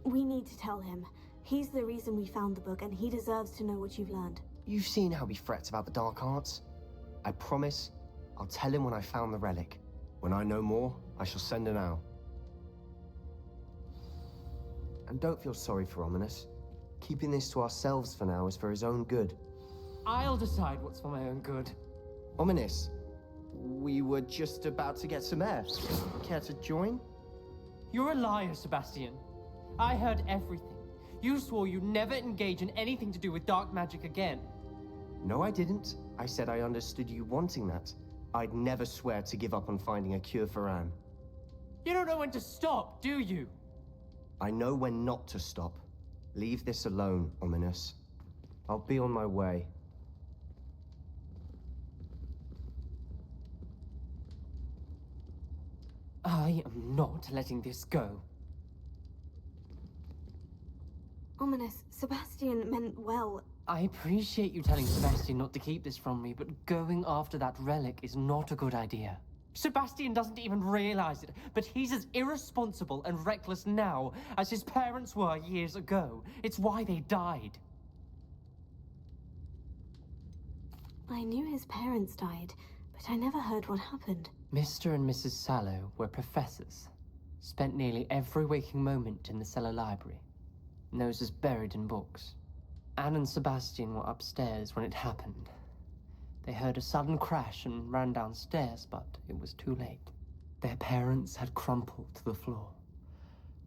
We need to tell him. He's the reason we found the book, and he deserves to know what you've learned. You've seen how he frets about the dark arts. I promise, I'll tell him when I found the relic. When I know more, I shall send an owl. And don't feel sorry for Ominous. Keeping this to ourselves for now is for his own good. I'll decide what's for my own good. Ominous, we were just about to get some air. Care to join? You're a liar, Sebastian. I heard everything. You swore you'd never engage in anything to do with dark magic again. No, I didn't. I said I understood you wanting that. I'd never swear to give up on finding a cure for Anne. You don't know when to stop, do you? I know when not to stop. Leave this alone, Ominous. I'll be on my way. I am not letting this go. Ominous, Sebastian meant well. I appreciate you telling Sebastian not to keep this from me, but going after that relic is not a good idea. Sebastian doesn't even realize it, but he's as irresponsible and reckless now as his parents were years ago. It's why they died. I knew his parents died, but I never heard what happened. Mr. and Mrs. Sallow were professors. Spent nearly every waking moment in the cellar library. Noses buried in books. Anne and Sebastian were upstairs when it happened. They heard a sudden crash and ran downstairs, but it was too late. Their parents had crumpled to the floor.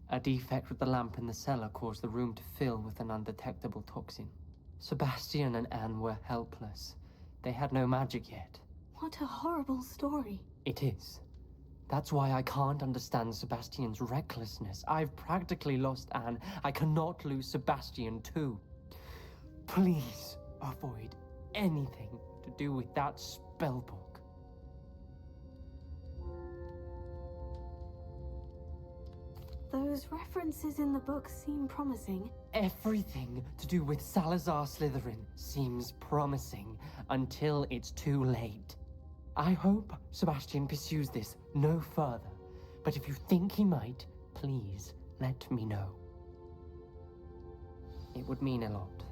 A defect with the lamp in the cellar caused the room to fill with an undetectable toxin. Sebastian and Anne were helpless. They had no magic yet. What a horrible story. It is. That's why I can't understand Sebastian's recklessness. I've practically lost Anne. I cannot lose Sebastian too. Please avoid anything to do with that spellbook. Those references in the book seem promising. Everything to do with Salazar Slytherin seems promising until it's too late. I hope Sebastian pursues this no further, but if you think he might, please let me know. It would mean a lot.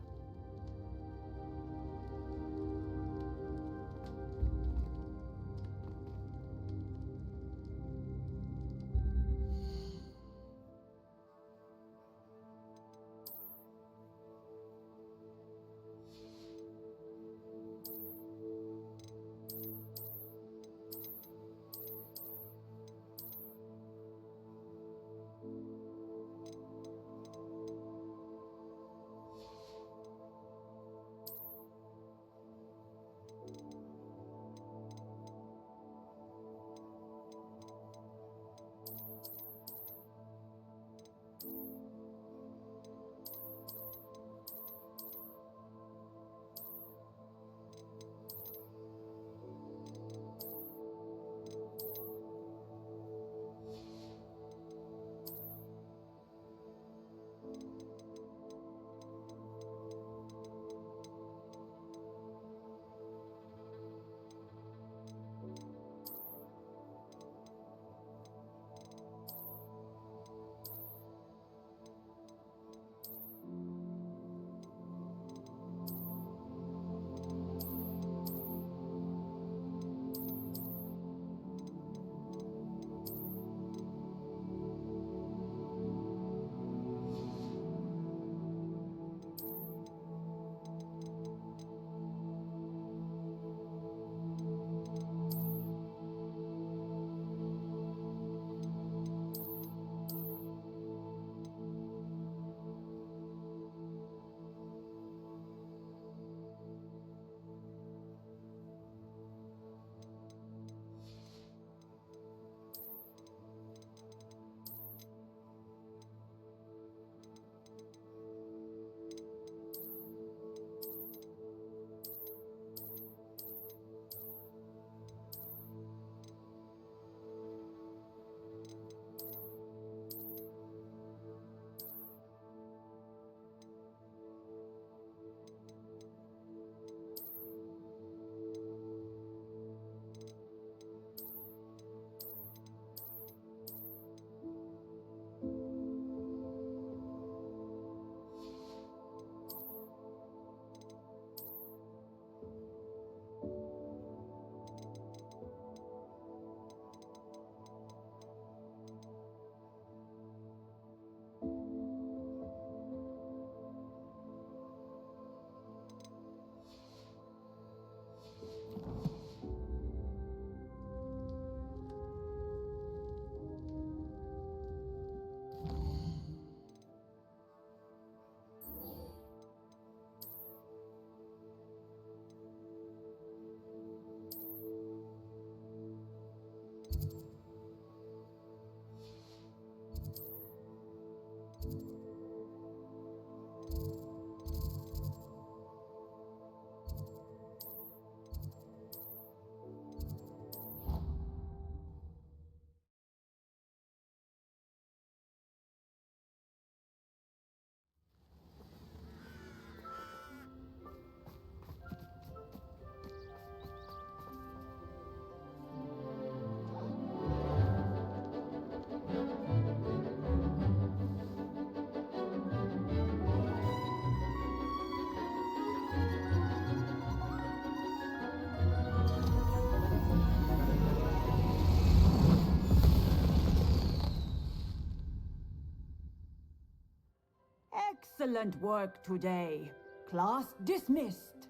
Excellent work today. Class dismissed.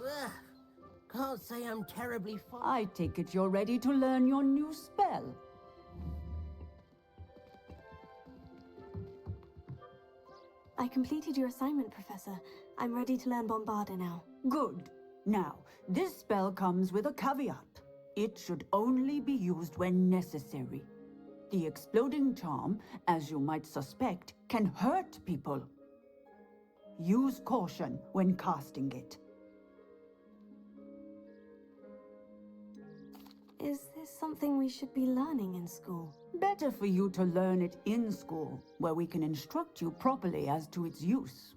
Ugh, can't say I'm terribly fond. I take it you're ready to learn your new spell. I completed your assignment, Professor. I'm ready to learn Bombarda now. Good. Now, this spell comes with a caveat. It should only be used when necessary. The exploding charm, as you might suspect, can hurt people. Use caution when casting it. Is this something we should be learning in school? Better for you to learn it in school, where we can instruct you properly as to its use.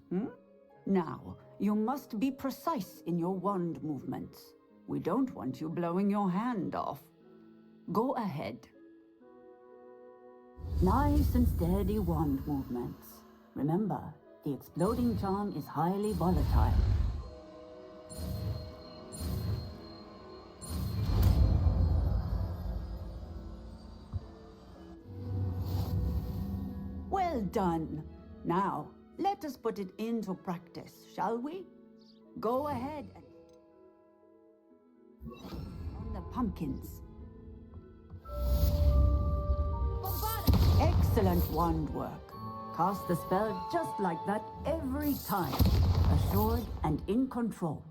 Now, you must be precise in your wand movements. We don't want you blowing your hand off. Go ahead. Nice and steady wand movements. Remember, the exploding charm is highly volatile. Well done. Now, let us put it into practice, shall we? Go ahead and... on the pumpkins. Excellent wand work. Cast the spell just like that every time. Assured and in control.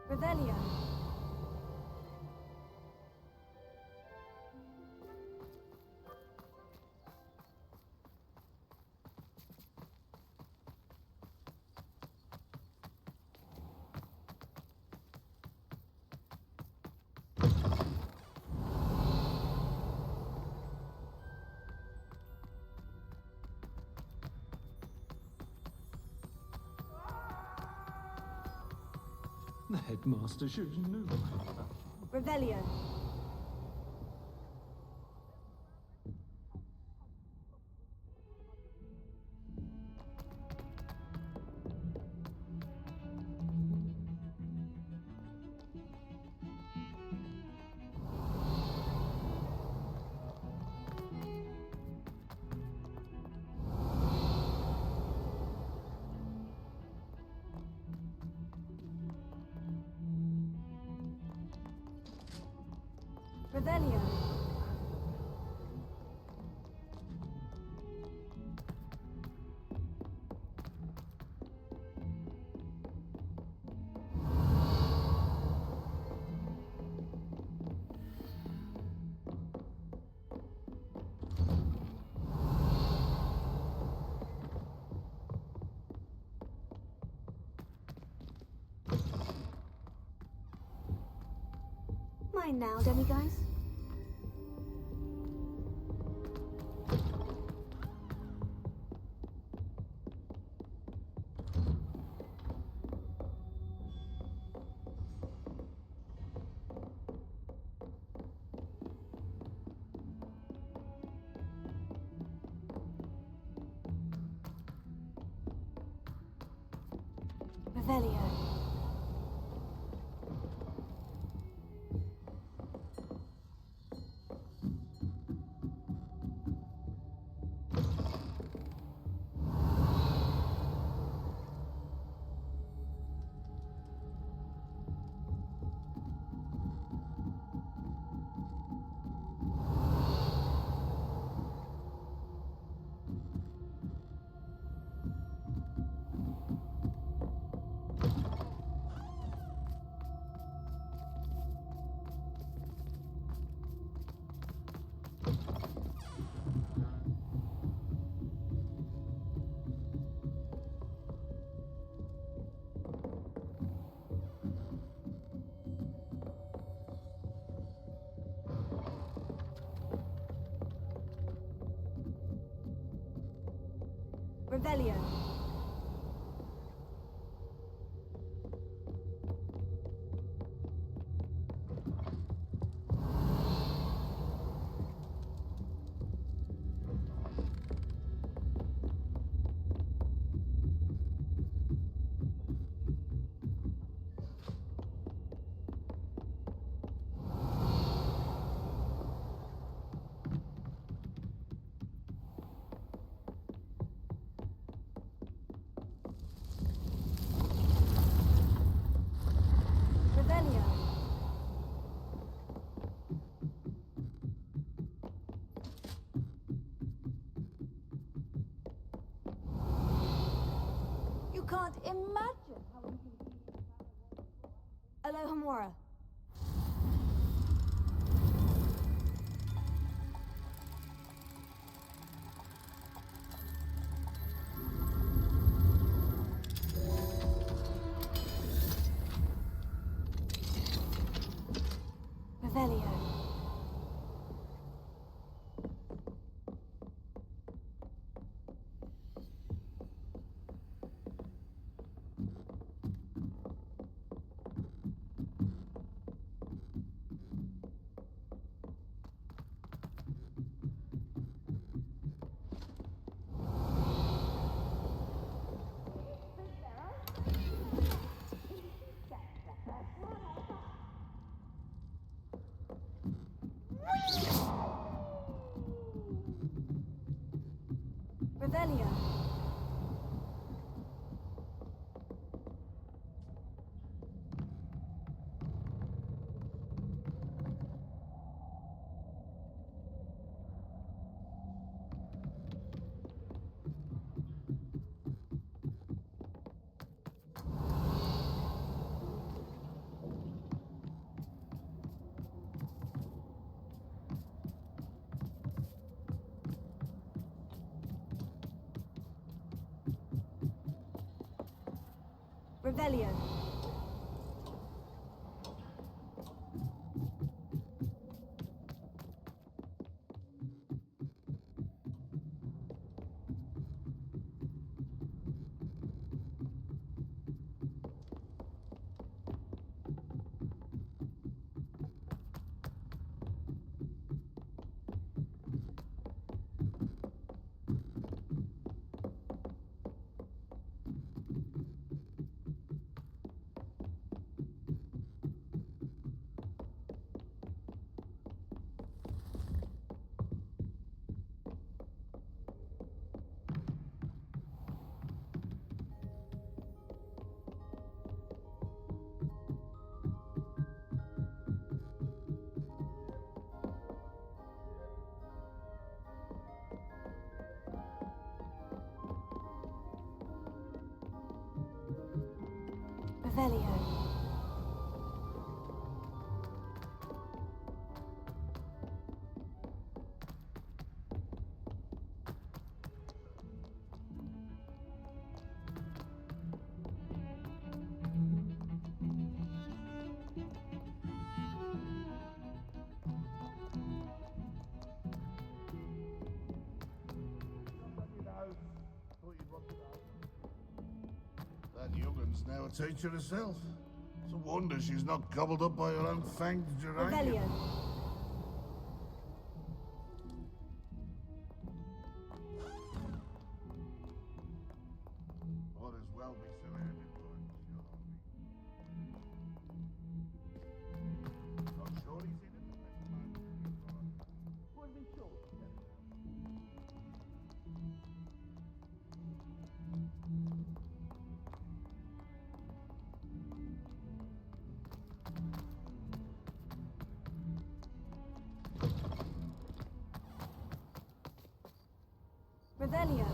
Revelio. The headmaster should know. Revelio. Revelio. Mine now, demiguise. Revelio. Revelio. You can't imagine how Alohomora. Revelio. Revelio. Revelio. Revelio. That young'un's now a teacher herself. It's a wonder she's not gobbled up by her own fanged geranium. Revelio. Might as well be surrounded by Not sure he's in it. Would be sure. Revelio.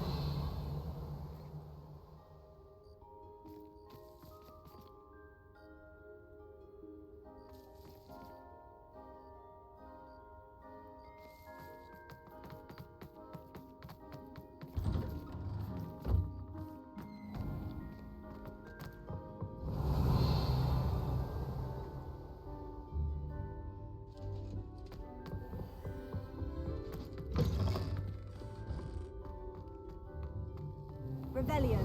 Revelio.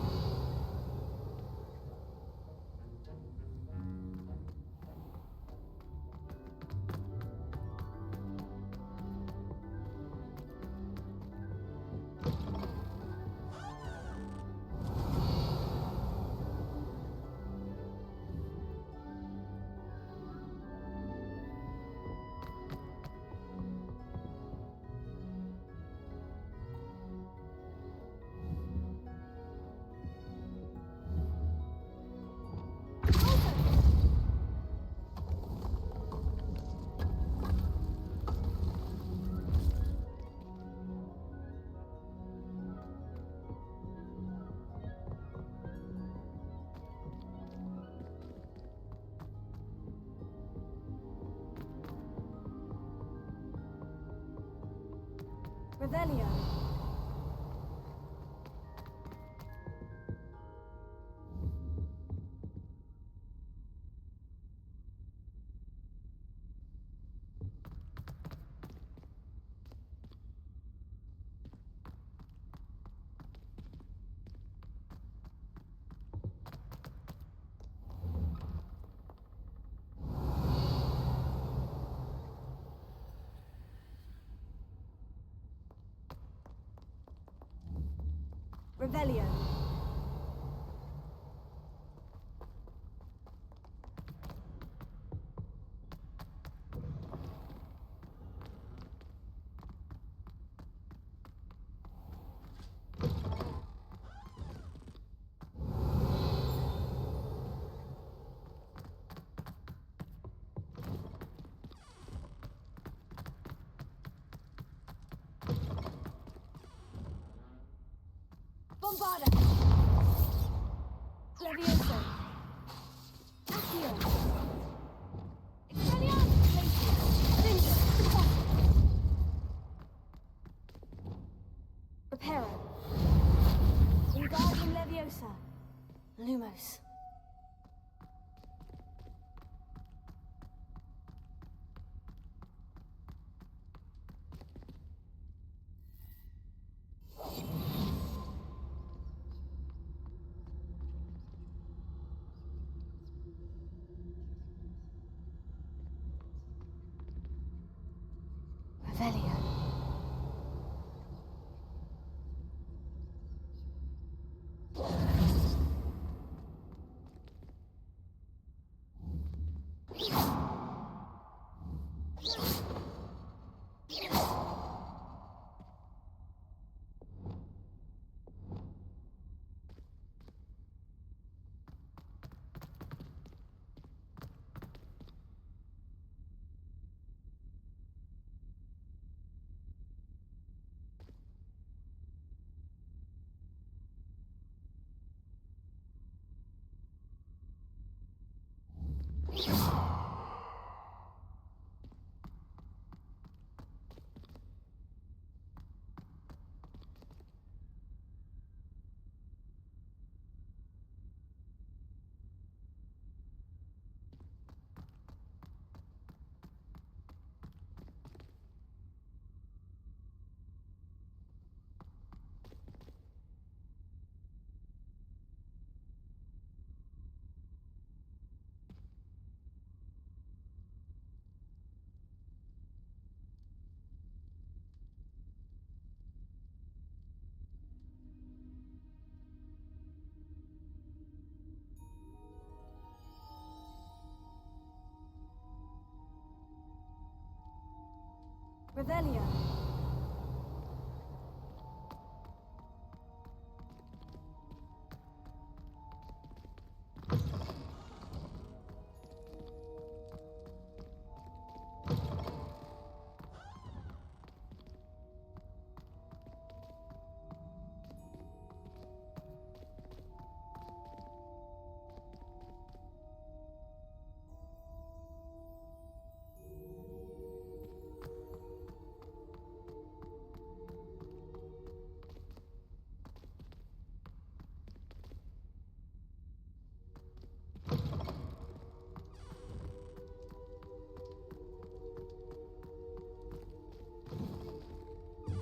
Revelio. Revelio. Bombarda! Levioso! Accio! Expelliarmus! Cinder! Reparo! Wingardium Leviosa! Lumos! Revelio. Revelio.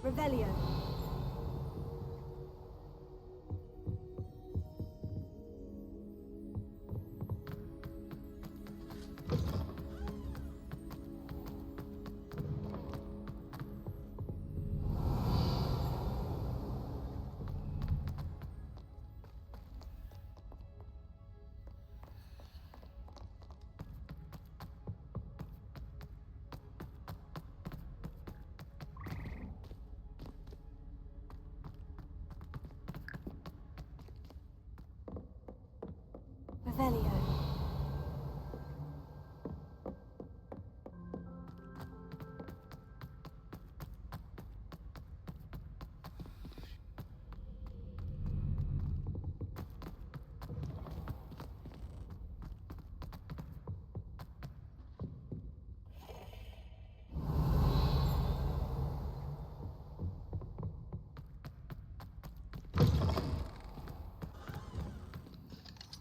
Revelio. Revelio.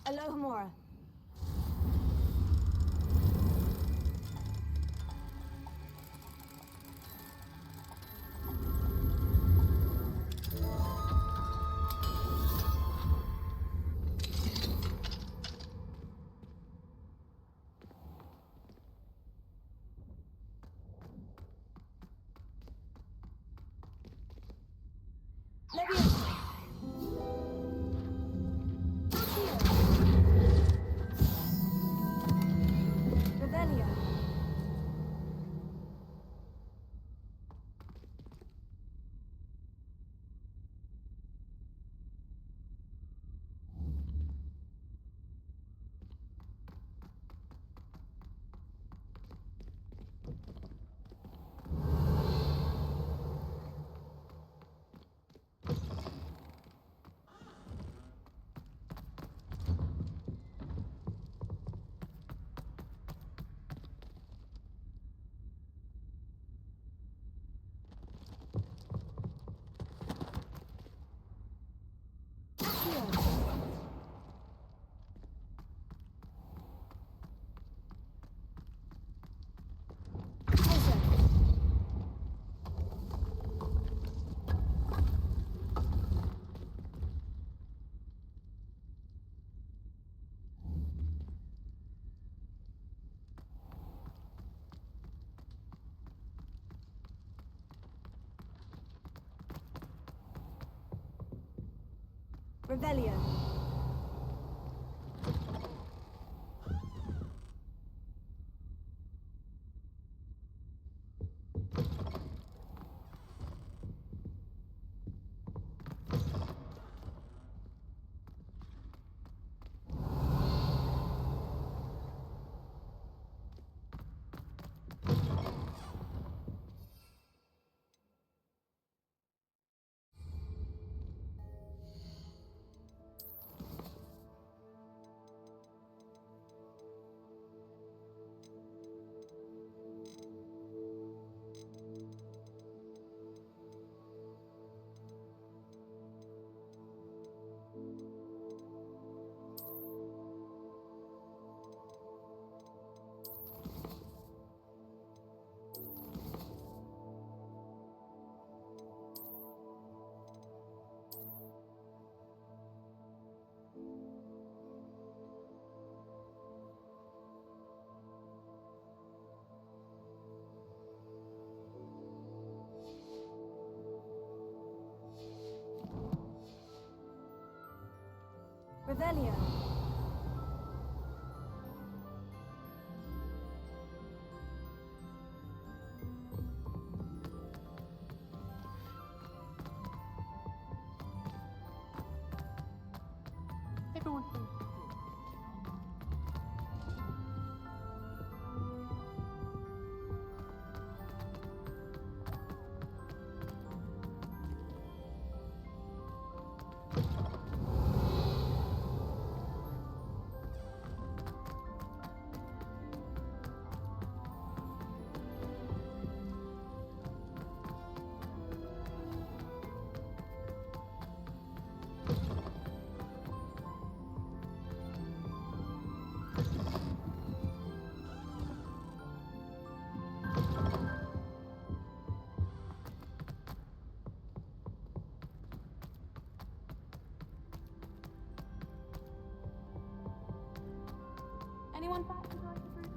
Alohomora. Revelio. Revelio. Everyone. Anyone back to drive the route?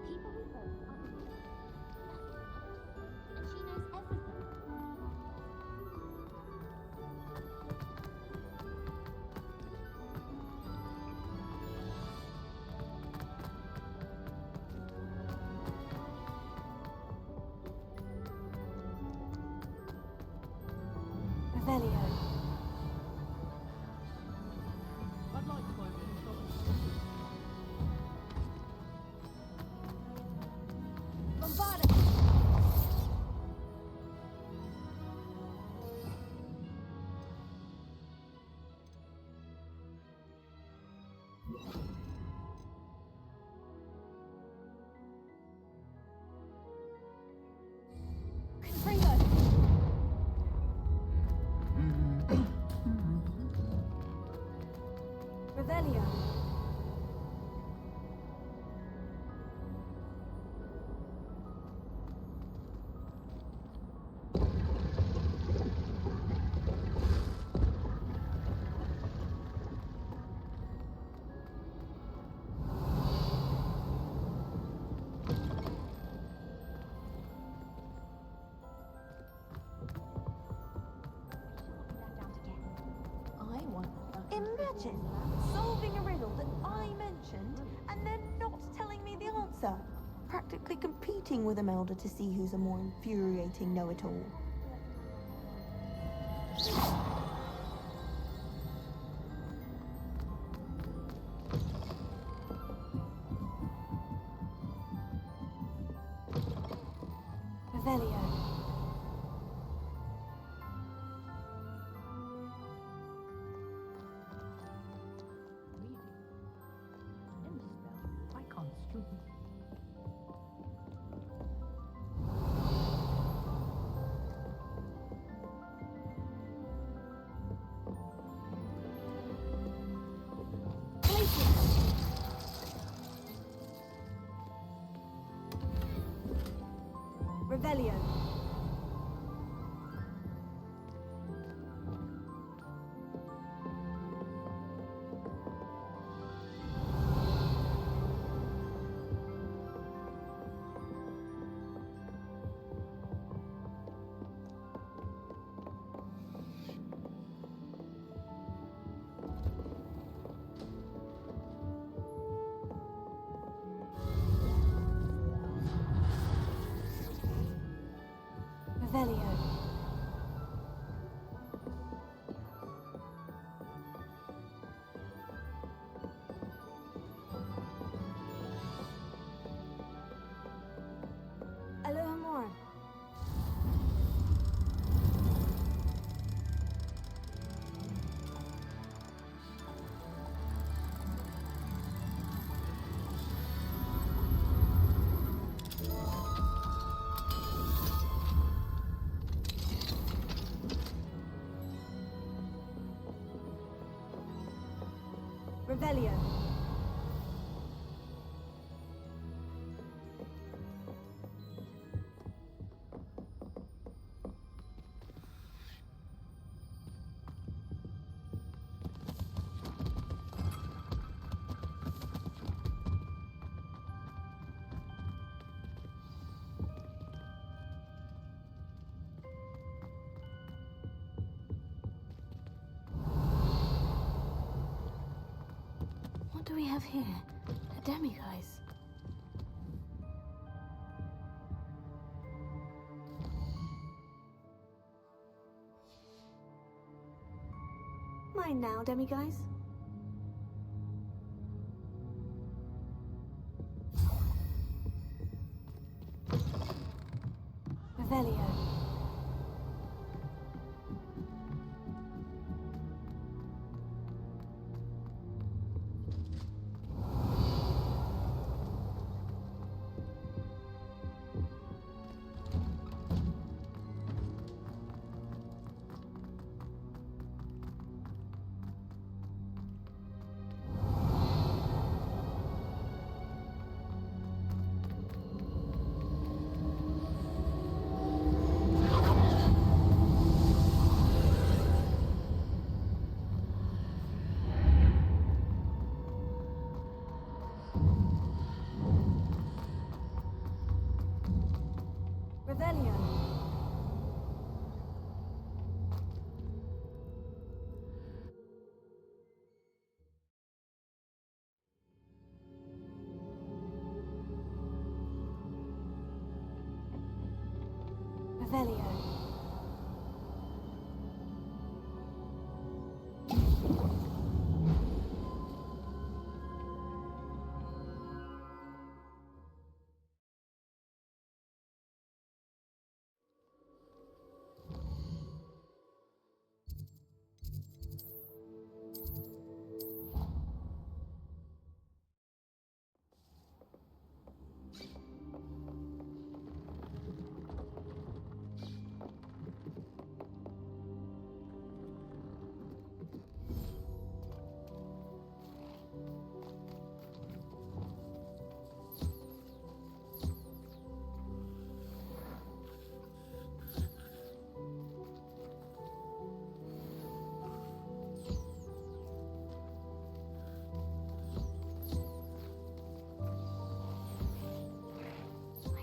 People with us aren't really and she knows everything. Revelio. I'd like to buy Bombarda. Revelio. Imagine solving a riddle that I mentioned and then not telling me the answer. Practically competing with Imelda to see who's a more infuriating know-it-all. Revelio. Revelio. Revelio. Alohomora. Revelio. What do we have here? A demiguise. Mine now, demiguise. Revelio. Revelio. Revelio.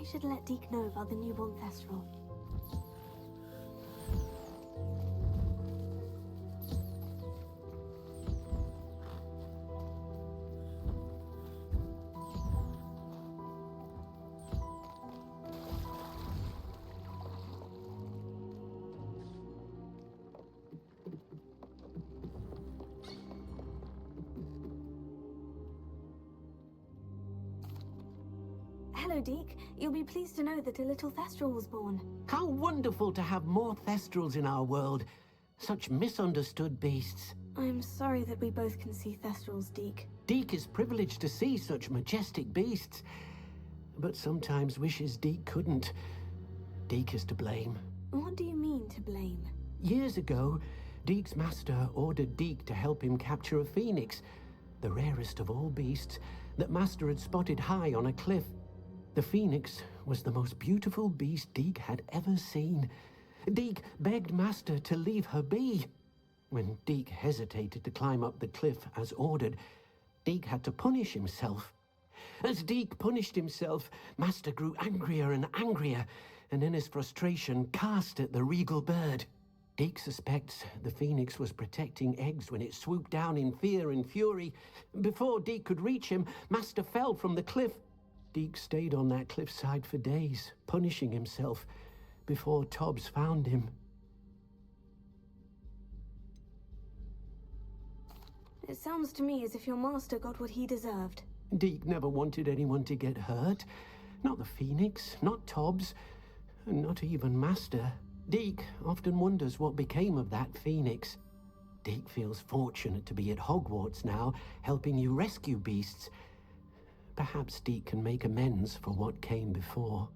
I should let Deke know about the newborn Thestral. Hello, Deke. You'll be pleased to know that a little Thestral was born. How wonderful to have more Thestrals in our world. Such misunderstood beasts. I'm sorry that we both can see Thestrals, Deke. Deke is privileged to see such majestic beasts, but sometimes wishes Deke couldn't. Deke is to blame. What do you mean, to blame? Years ago, Deke's master ordered Deke to help him capture a phoenix, the rarest of all beasts, that master had spotted high on a cliff. The phoenix was the most beautiful beast Deke had ever seen. Deke begged master to leave her be. When Deke hesitated to climb up the cliff as ordered, Deke had to punish himself. As Deke punished himself, master grew angrier and angrier, and in his frustration cast at the regal bird. Deke suspects the phoenix was protecting eggs when it swooped down in fear and fury. Before Deke could reach him, master fell from the cliff. Deke stayed on that cliffside for days, punishing himself, before Tobbs found him. It sounds to me as if your master got what he deserved. Deke never wanted anyone to get hurt. Not the phoenix, not Tobbs, and not even master. Deke often wonders what became of that phoenix. Deke feels fortunate to be at Hogwarts now, helping you rescue beasts. Perhaps Deke can make amends for what came before.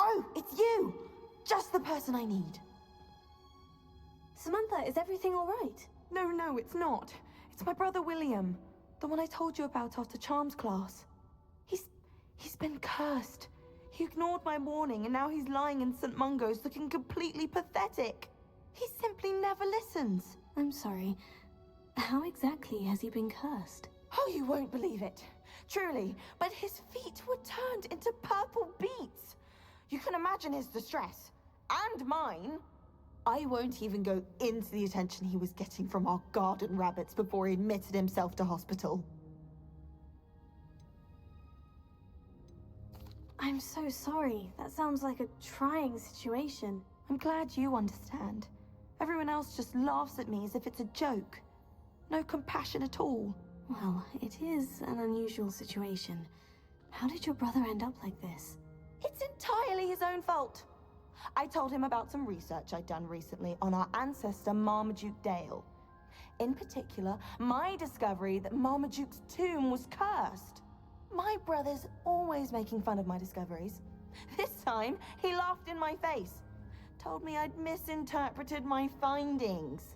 Oh, it's you! just the person I need. Samantha, is everything all right? No, it's not. It's my brother William, the one I told you about after Charms class. He's been cursed. He ignored my warning, and now he's lying in St. Mungo's looking completely pathetic. He simply never listens. I'm sorry. How exactly has he been cursed? Oh, you won't believe it. Truly, but his feet were turned into purple beets. You can imagine his distress. And mine. I won't even go into the attention he was getting from our garden rabbits before he admitted himself to hospital. I'm so sorry. That sounds like a trying situation. I'm glad you understand. Everyone else just laughs at me as if it's a joke. No compassion at all. Well, it is an unusual situation. How did your brother end up like this? It's entirely his own fault. I told him about some research I'd done recently on our ancestor Marmaduke Dale. In particular, my discovery that Marmaduke's tomb was cursed. My brother's always making fun of my discoveries. This time, he laughed in my face. Told me I'd misinterpreted my findings.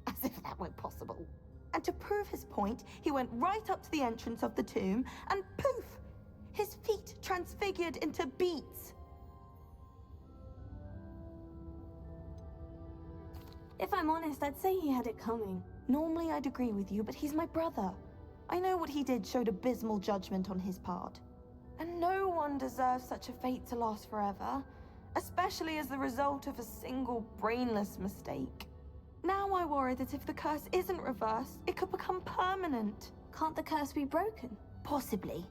As if that weren't possible. And to prove his point, he went right up to the entrance of the tomb and poof! His feet transfigured into beets. If I'm honest, I'd say he had it coming. Normally I'd agree with you, but he's my brother. I know what he did showed abysmal judgment on his part. And no one deserves such a fate to last forever, especially as the result of a single brainless mistake. Now I worry that if the curse isn't reversed, it could become permanent. Can't the curse be broken? Possibly.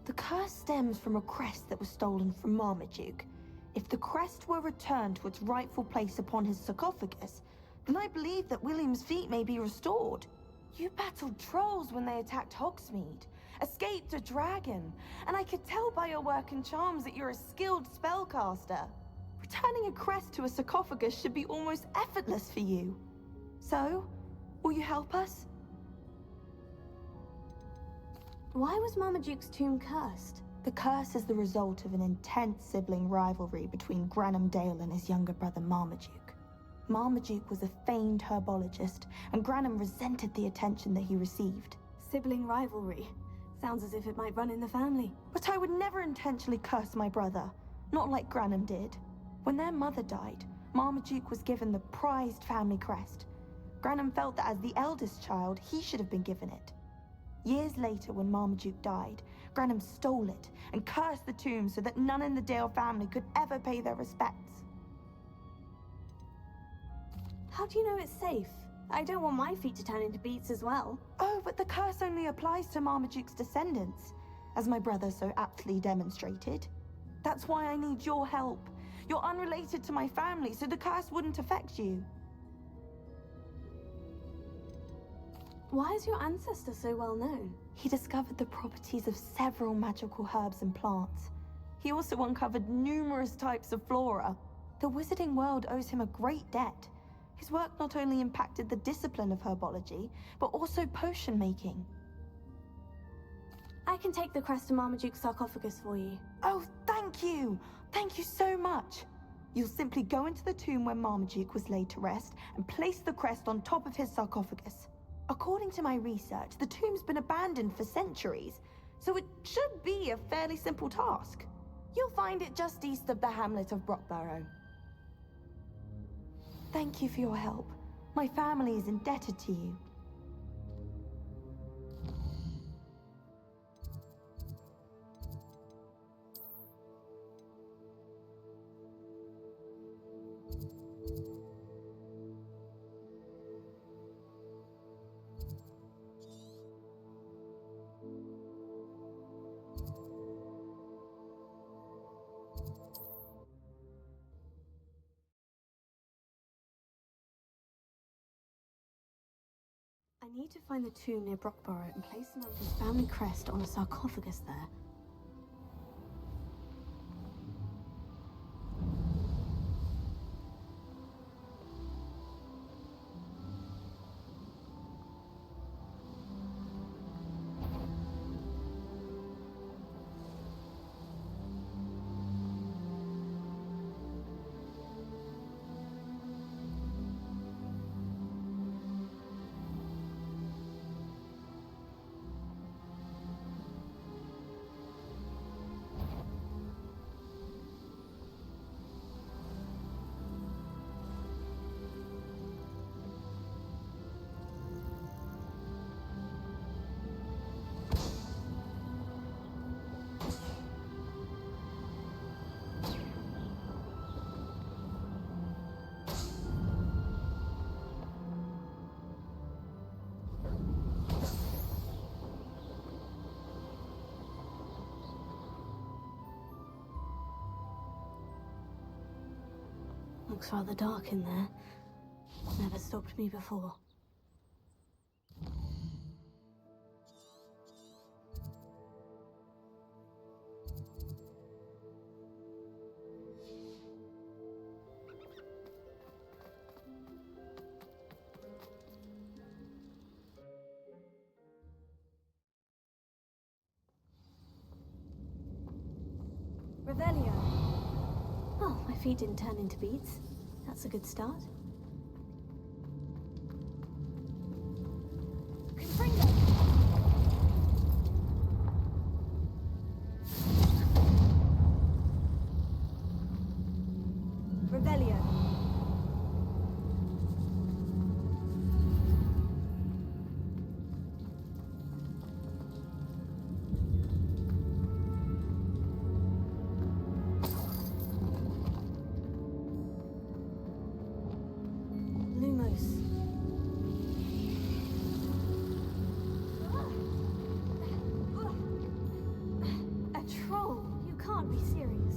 The curse stems from a crest that was stolen from Marmaduke. If the crest were returned to its rightful place upon his sarcophagus, then I believe that William's feet may be restored. You battled trolls when they attacked Hogsmeade, escaped a dragon, and I could tell by your work and charms that you're a skilled spellcaster. Returning a crest to a sarcophagus should be almost effortless for you. So, will you help us? Why was Marmaduke's tomb cursed? The curse is the result of an intense sibling rivalry between Granham Dale and his younger brother Marmaduke. Marmaduke was a famed herbologist, and Granham resented the attention that he received. Sibling rivalry. Sounds as if it might run in the family. But I would never intentionally curse my brother, not like Granham did. When their mother died, Marmaduke was given the prized family crest. Granham felt that as the eldest child, he should have been given it. Years later, when Marmaduke died, Granham stole it and cursed the tomb so that none in the Dale family could ever pay their respects. How do you know it's safe? I don't want my feet to turn into beets as well. Oh, but the curse only applies to Marmaduke's descendants, as my brother so aptly demonstrated. That's why I need your help. You're unrelated to my family, so the curse wouldn't affect you. Why is your ancestor so well known? He discovered the properties of several magical herbs and plants. He also uncovered numerous types of flora. The wizarding world owes him a great debt. His work not only impacted the discipline of herbology, but also potion making. I can take the crest to Marmaduke's sarcophagus for you. Oh, thank you! Thank you so much! You'll simply go into the tomb where Marmaduke was laid to rest and place the crest on top of his sarcophagus. According to my research, the tomb's been abandoned for centuries, so it should be a fairly simple task. You'll find it just east of the hamlet of Brockborough. Thank you for your help. My family is indebted to you. I need to find the tomb near Brockborough and place Samantha's family crest on a sarcophagus there. looks rather dark in there. Never stopped me before. Revelio. Oh, my feet didn't turn into beets. That's a good start. Confringo. Revelio. A troll? You can't be serious.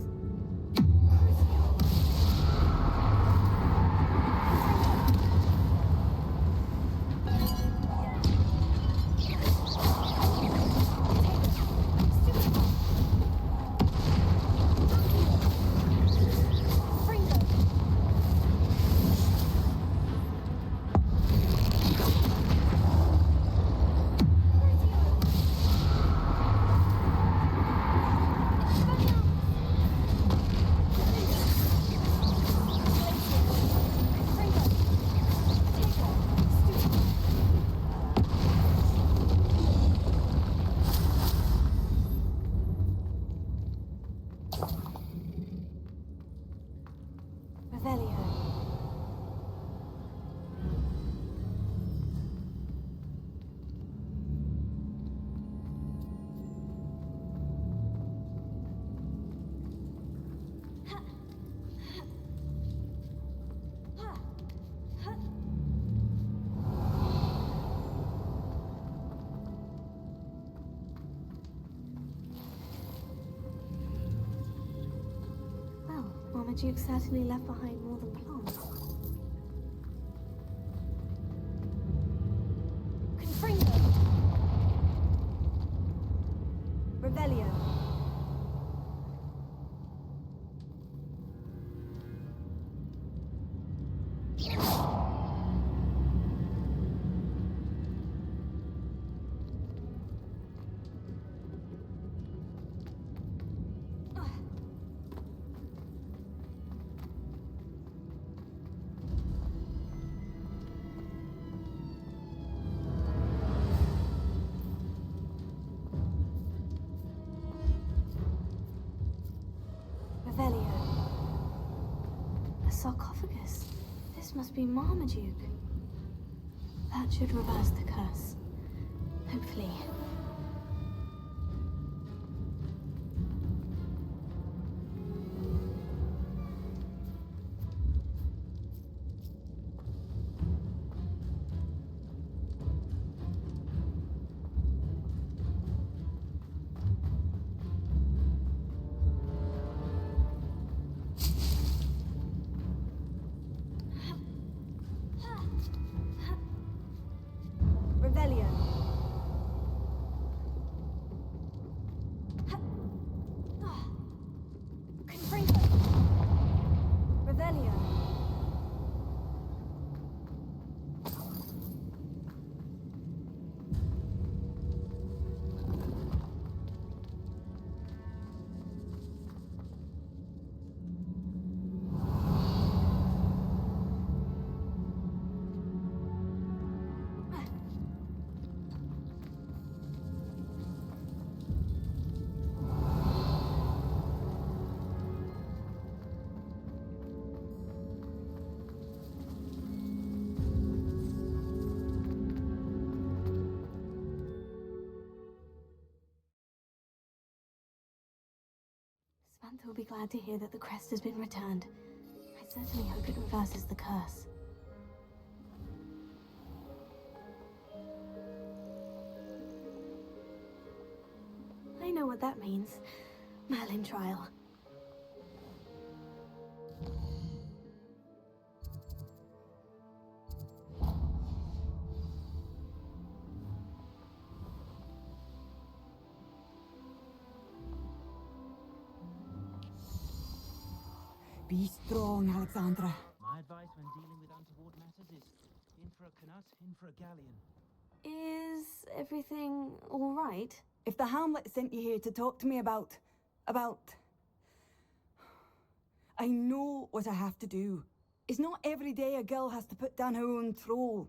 Duke certainly left behind more than plants. Confringo. Revelio. Sarcophagus. This must be Marmaduke. That should reverse the curse. Hopefully. Samantha will be glad to hear that the crest has been returned. I certainly hope it reverses the curse. I know what that means. Merlin trial. Be strong, Alexandra. My advice when dealing with untoward matters is in for a canut, in for a galleon. Is everything all right? If the Hamlet sent you here to talk to me about... I know what I have to do. It's not every day a girl has to put down her own troll.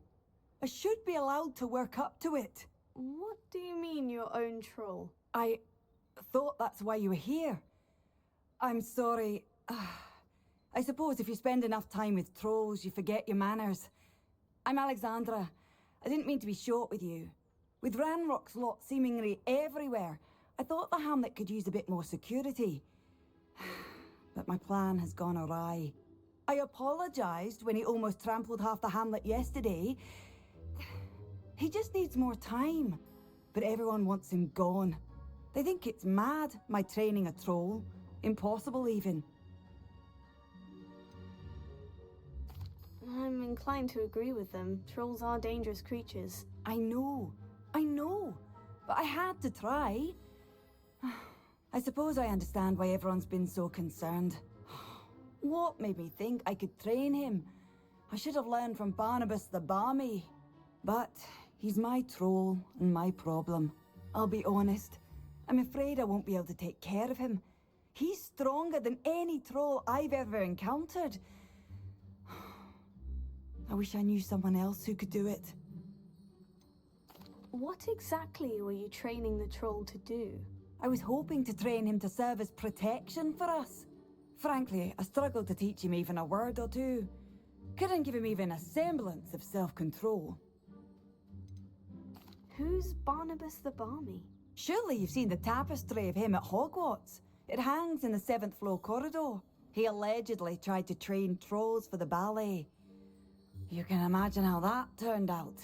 I should be allowed to work up to it. What do you mean, your own troll? I thought that's why you were here. I'm sorry. I suppose if you spend enough time with trolls, you forget your manners. I'm Alexandra. I didn't mean to be short with you. With Ranrock's lot seemingly everywhere, I thought the Hamlet could use a bit more security. But my plan has gone awry. I apologized when he almost trampled half the Hamlet yesterday. He just needs more time. But everyone wants him gone. They think it's mad, my training a troll. Impossible, even. I'm inclined to agree with them. Trolls are dangerous creatures. I know. But I had to try. I suppose I understand why everyone's been so concerned. What made me think I could train him? I should have learned from Barnabas the Barmy. But he's my troll and my problem. I'll be honest. I'm afraid I won't be able to take care of him. He's stronger than any troll I've ever encountered. I wish I knew someone else who could do it. What exactly were you training the troll to do? I was hoping to train him to serve as protection for us. Frankly, I struggled to teach him even a word or two. Couldn't give him even a semblance of self-control. Who's Barnabas the Barmy? Surely you've seen the tapestry of him at Hogwarts. It hangs in the 7th floor corridor. He allegedly tried to train trolls for the ballet. You can imagine how that turned out.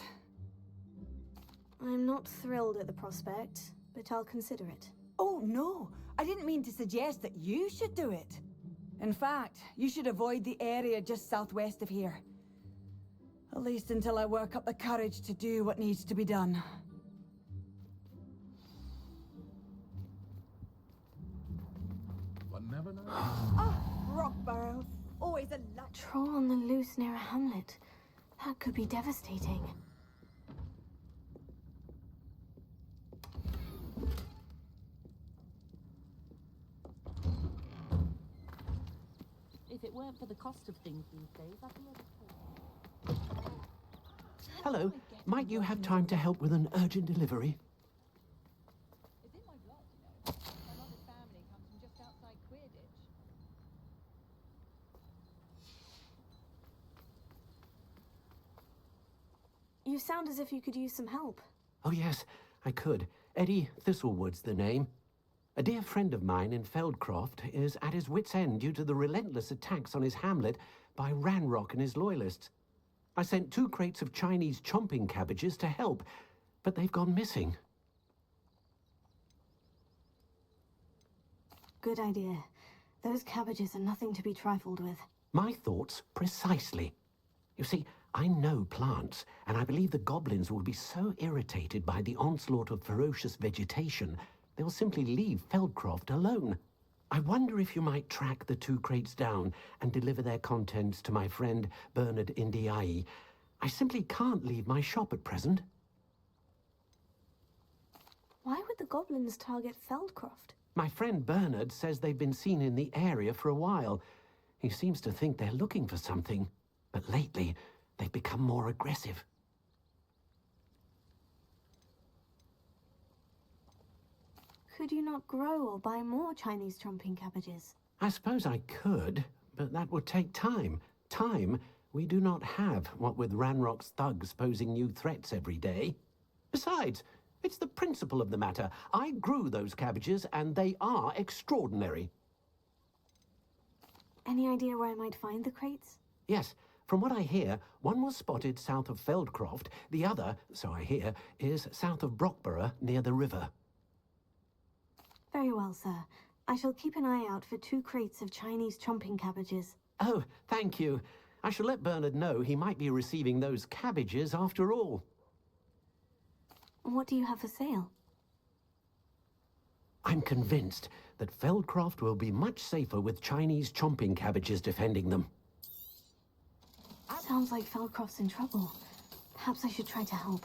I'm not thrilled at the prospect, but I'll consider it. Oh, no. I didn't mean to suggest that you should do it. In fact, you should avoid the area just southwest of here. At least until I work up the courage to do what needs to be done. One never knows. Rockborough. Always a luck. Troll on the loose near a hamlet. That could be devastating. If it weren't for the cost of things these days, I'd be able to... Hello, might you have time to help with an urgent delivery? It's in my blood, you know. My mother's family comes from just outside Queerditch. You sound as if you could use some help. Oh yes, I could. Eddie Thistlewood's the name. A dear friend of mine in Feldcroft is at his wit's end due to the relentless attacks on his hamlet by Ranrock and his loyalists. I sent 2 crates of Chinese chomping cabbages to help, but they've gone missing. Good idea. Those cabbages are nothing to be trifled with. My thoughts precisely. You see, I know plants, and I believe the goblins will be so irritated by the onslaught of ferocious vegetation, they'll simply leave Feldcroft alone. I wonder if you might track the 2 crates down and deliver their contents to my friend Bernard Indiai. I simply can't leave my shop at present. Why would the goblins target Feldcroft? My friend Bernard says they've been seen in the area for a while. He seems to think they're looking for something, but lately they've become more aggressive. Could you not grow or buy more Chinese chomping cabbages? I suppose I could, but that would take time. Time we do not have, what with Ranrock's thugs posing new threats every day. Besides, it's the principle of the matter. I grew those cabbages, and they are extraordinary. Any idea where I might find the crates? Yes, from what I hear, one was spotted south of Feldcroft, the other, so I hear, is south of Brockborough near the river. Very well, sir. I shall keep an eye out for 2 crates of Chinese chomping cabbages. Oh, thank you. I shall let Bernard know he might be receiving those cabbages after all. What do you have for sale? I'm convinced that Feldcroft will be much safer with Chinese chomping cabbages defending them. Sounds like Feldcroft's in trouble. Perhaps I should try to help.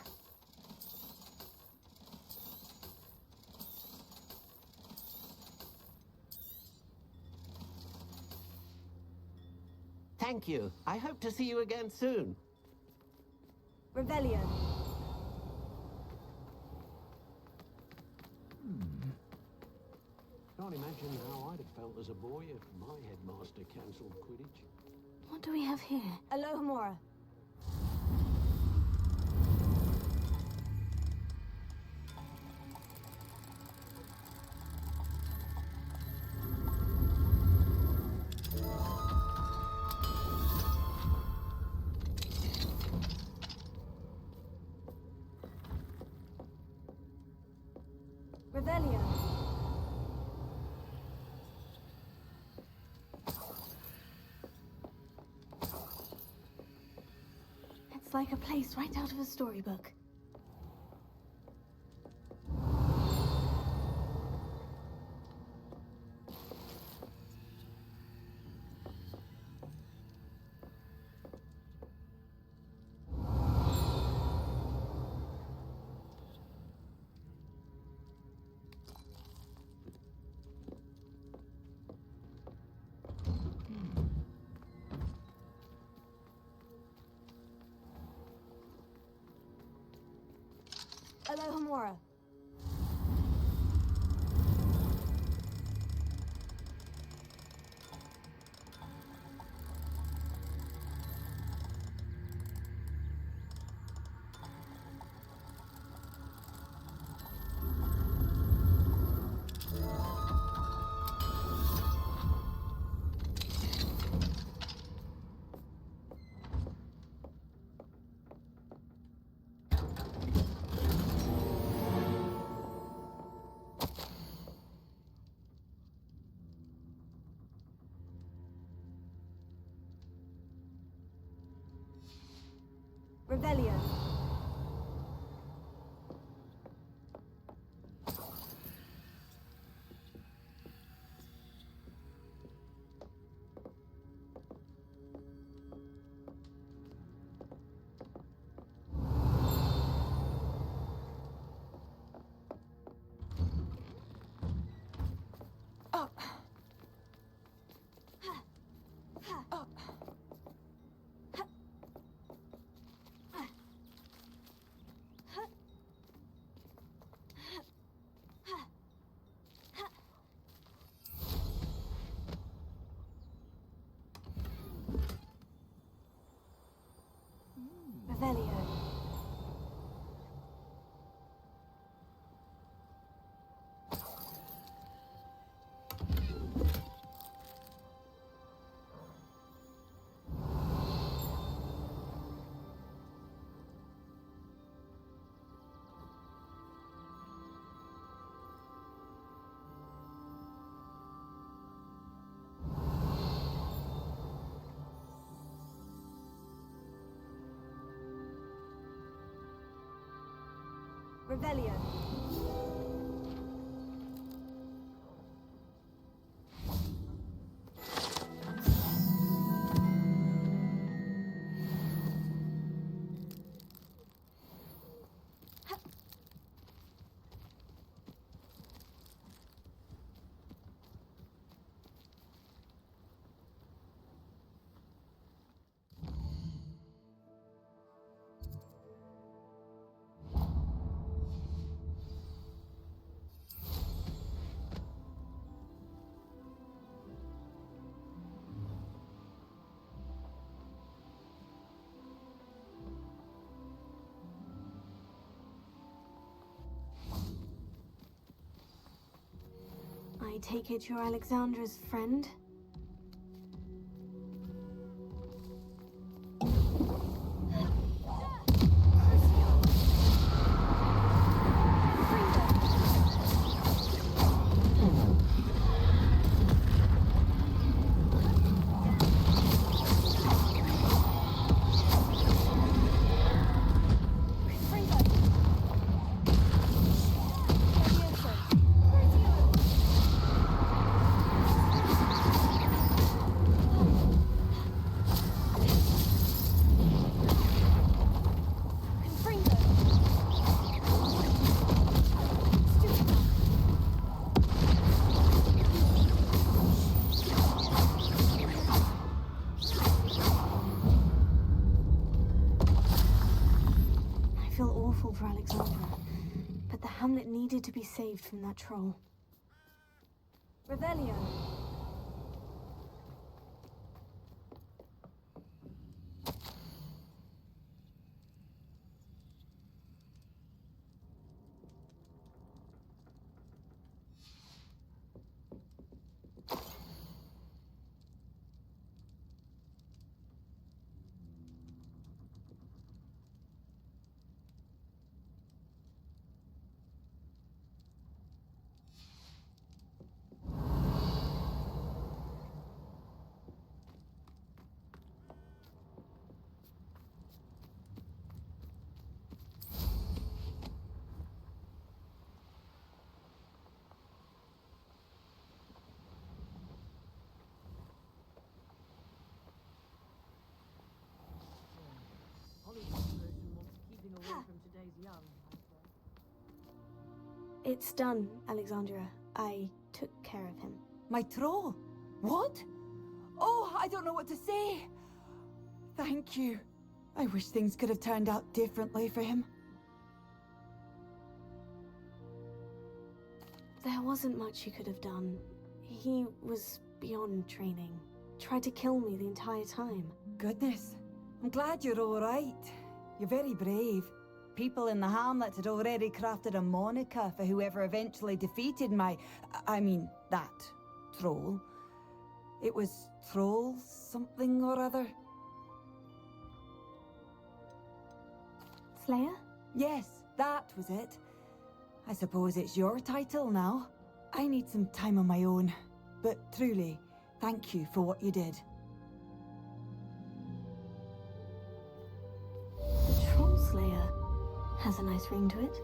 Thank you. I hope to see you again soon. Revelio. Can't imagine how I'd have felt as a boy if my headmaster cancelled Quidditch. What do we have here? Alohomora. Revelio. It's like a place right out of a storybook. Alohomora. Revelio. Revelio. Revelio. I take it you're Alexandra's friend? Revelio. awful for Alexandra, but the hamlet needed to be saved from that troll. Revelio. It's done, Alexandra. I took care of him. My troll? What? Oh, I don't know what to say. Thank you. I wish things could have turned out differently for him. There wasn't much you could have done. He was beyond training. Tried to kill me the entire time. Goodness. I'm glad you're all right. You're very brave. People in the hamlet had already crafted a moniker for whoever eventually defeated that troll. It was Troll something or other. Slayer? Yes, that was it. I suppose it's your title now. I need some time on my own, but truly, thank you for what you did. The Troll Slayer has a nice ring to it.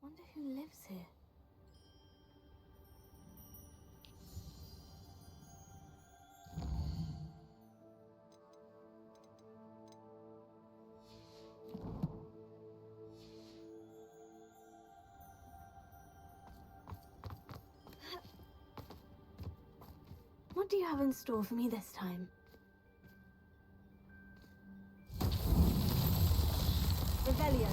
Wonder who lives here. What do you have in store for me this time? Revelio.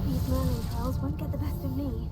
These learning trials won't get the best of me.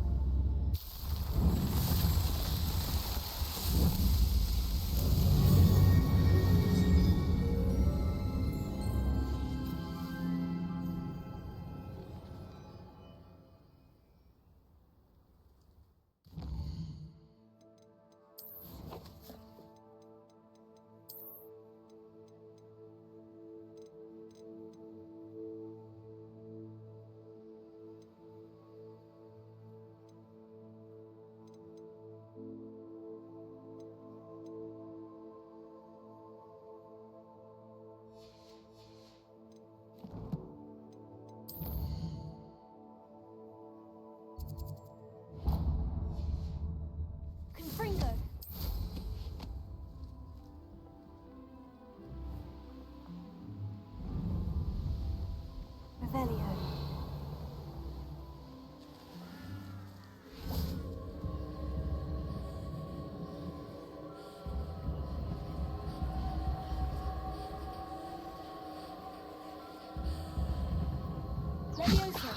Leviosa!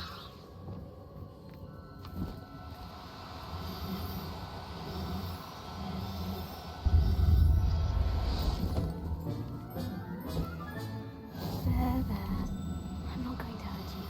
There, there. I'm not going to hurt you.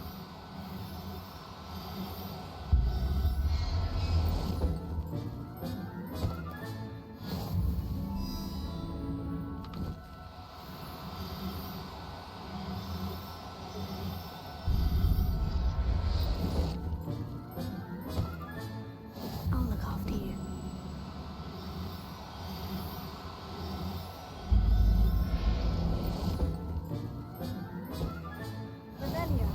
I'll look after you. Revelio.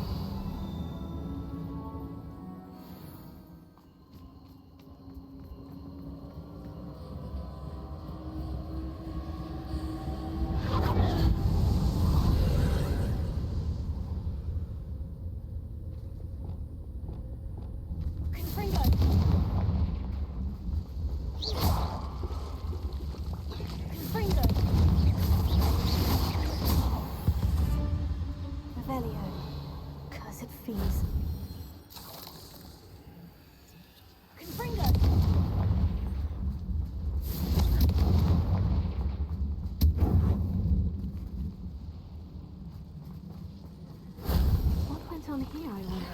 Confringo. Confringo. Revelio. Cursed fiends. Confringo. What went on here, I wonder?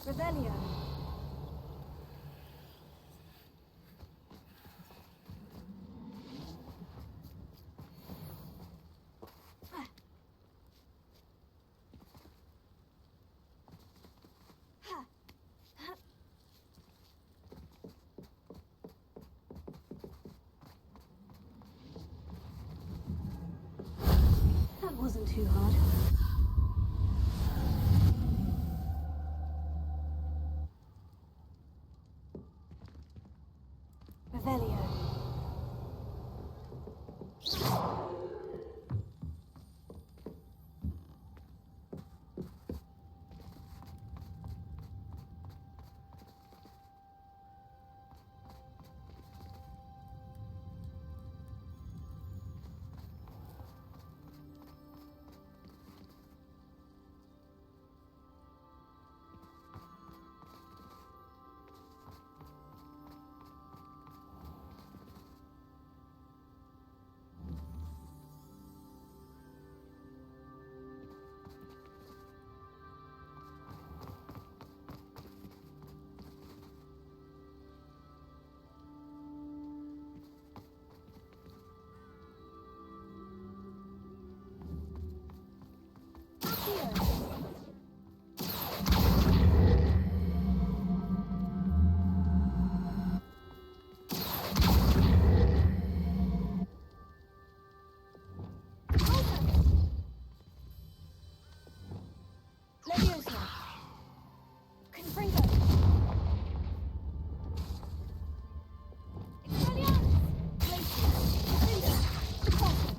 Revelio. That wasn't too hard. Revelio. Leviosa. Confringo. Expelliarmus. Glacius. Confringo. Deposit.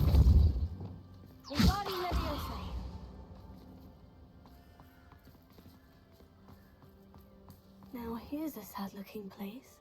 Regarding Leviosa. Now here's a sad-looking place.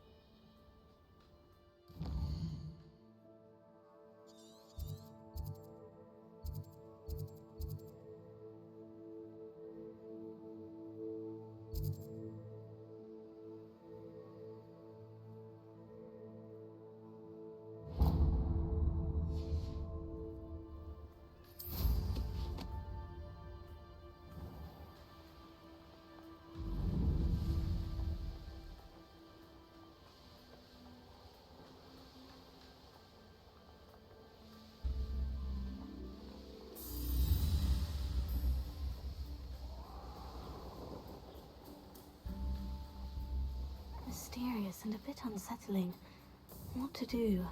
Mysterious and a bit unsettling. What to do?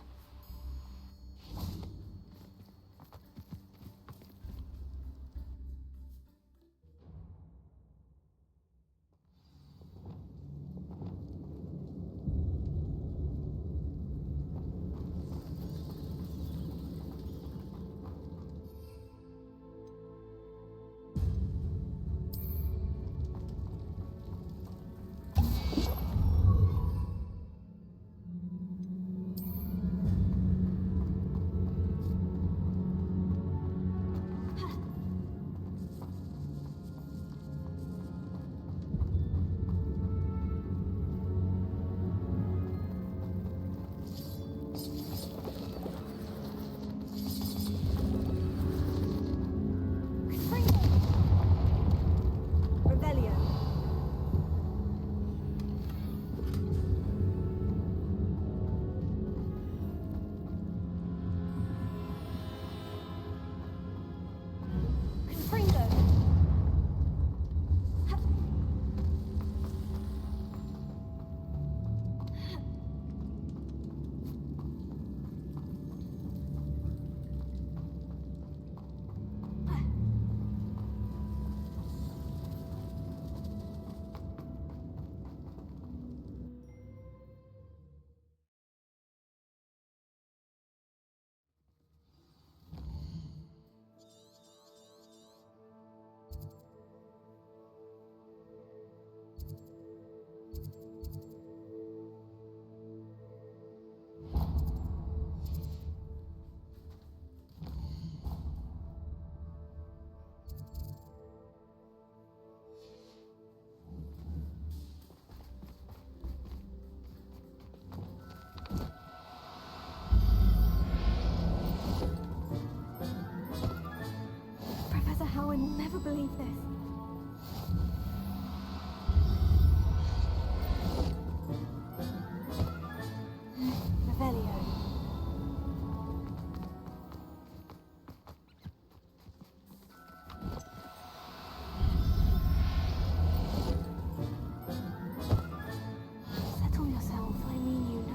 yourself. I mean, you know.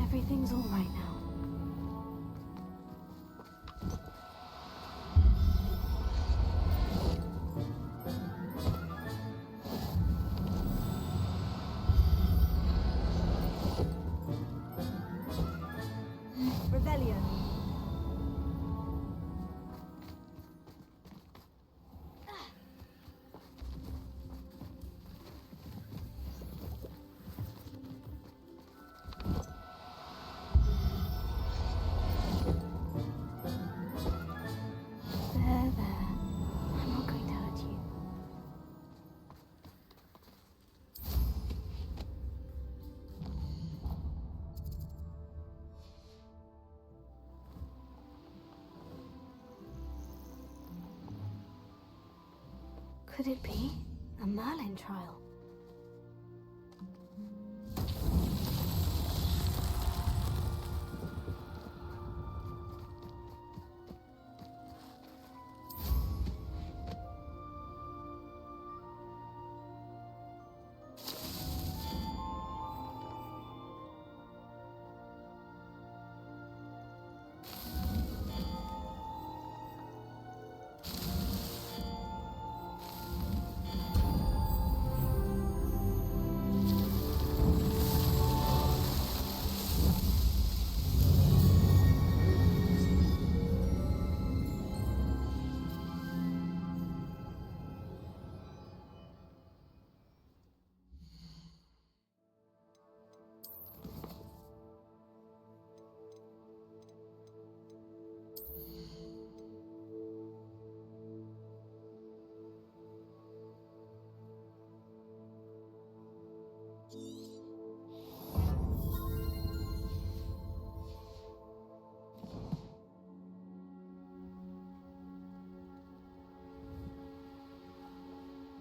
Everything's all right now. Rebellion. There. I'm not going to hurt you. Could it be a Merlin trial?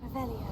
Revelio.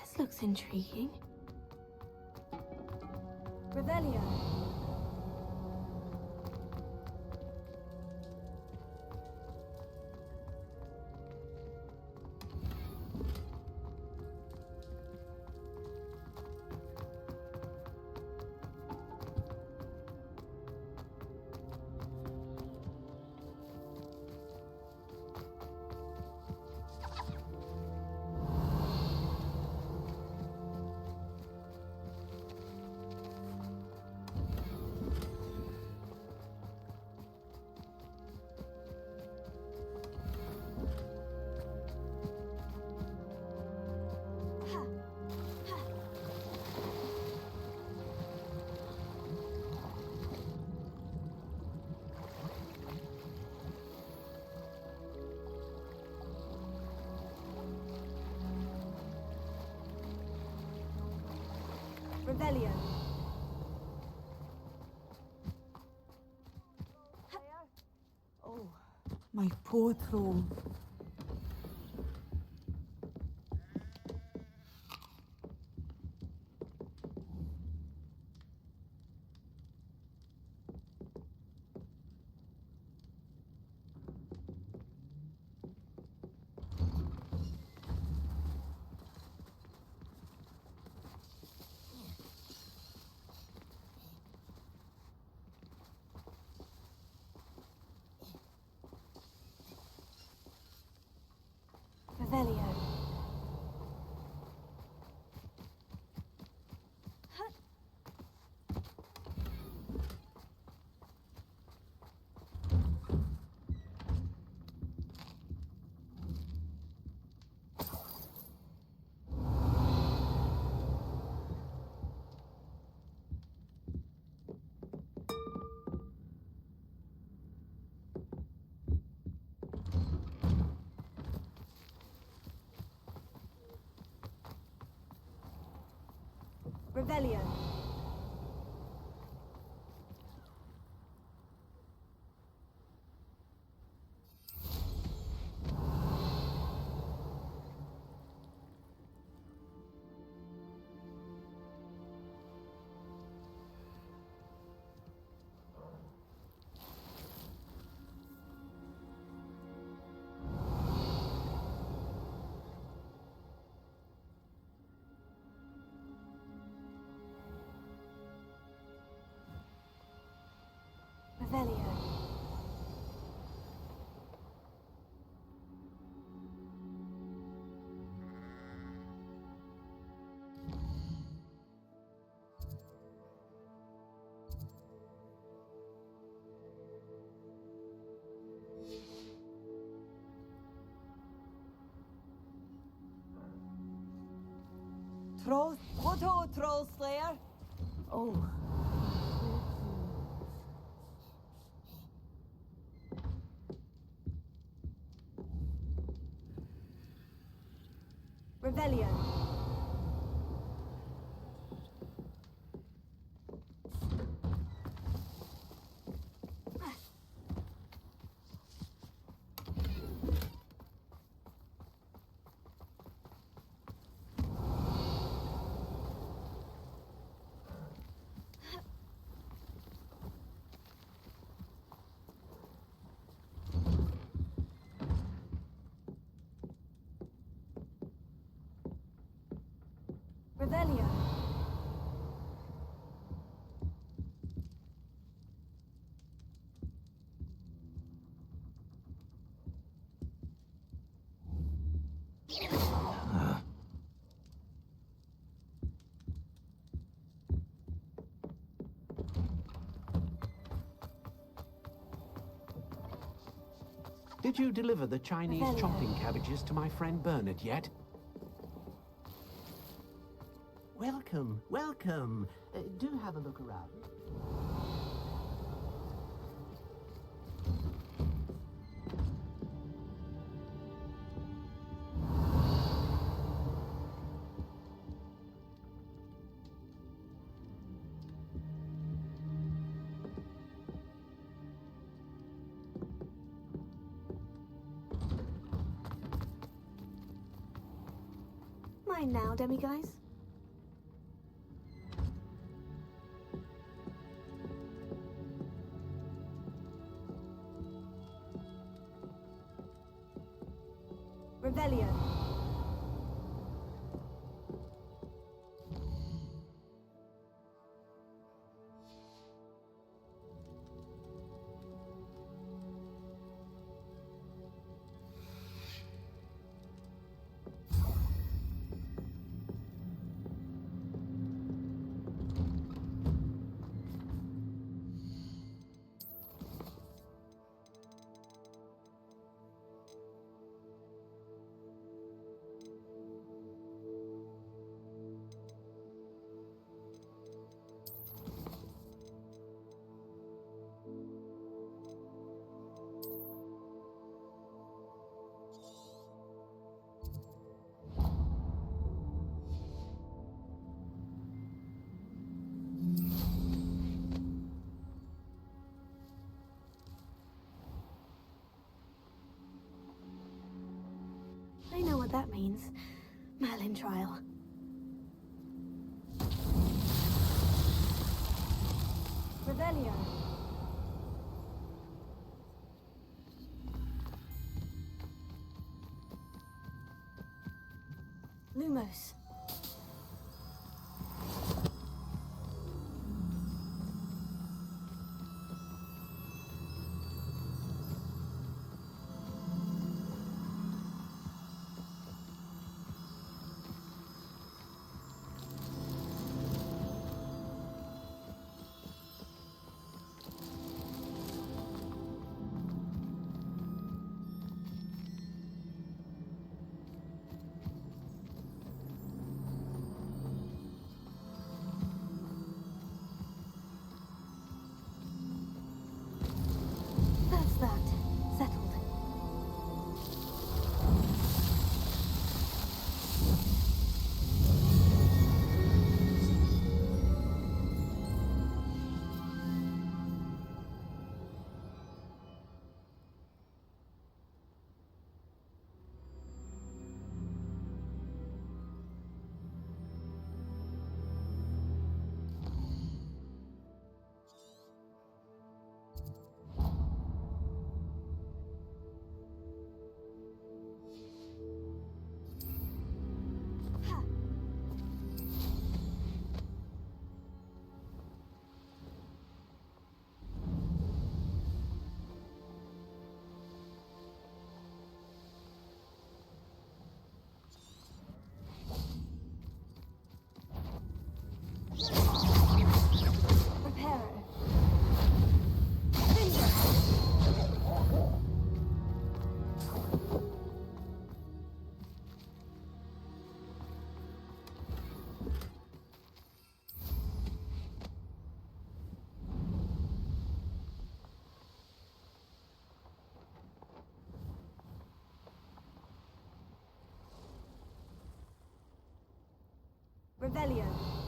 This looks intriguing. Revelio. Revelio. Oh, my poor thrall. Revelio. Revelio. Troll Slayer. Oh. Revelio. Revelio. Did you deliver the Chinese chopping cabbages to my friend Bernard yet? Welcome, welcome. Do have a look around. Mine now, demiguise. Revelio. I know what that means. Merlin trial. Revelio. Lumos. Revelio.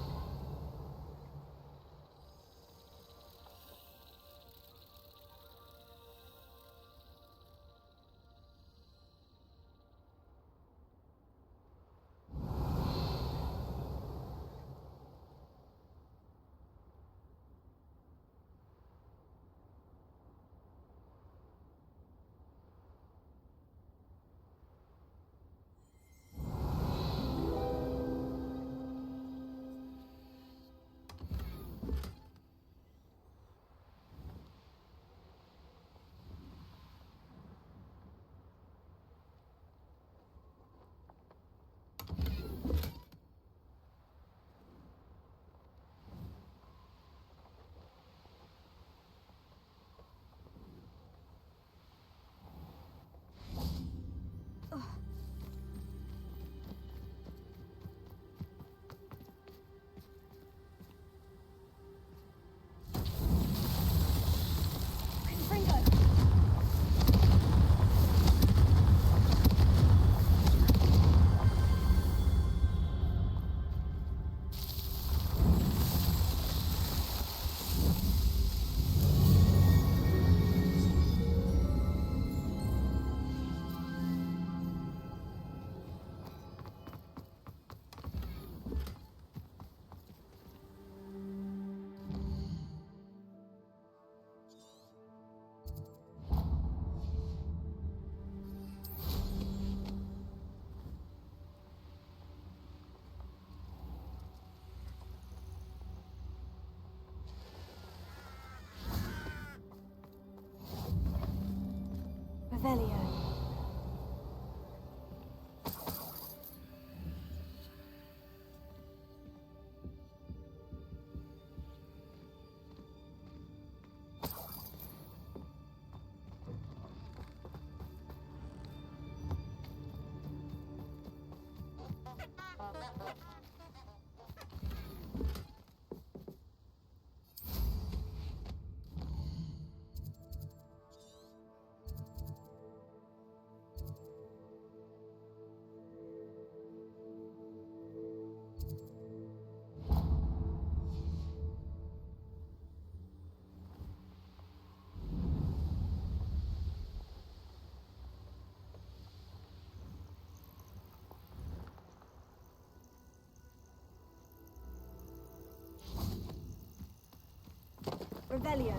Revelio. Revelio.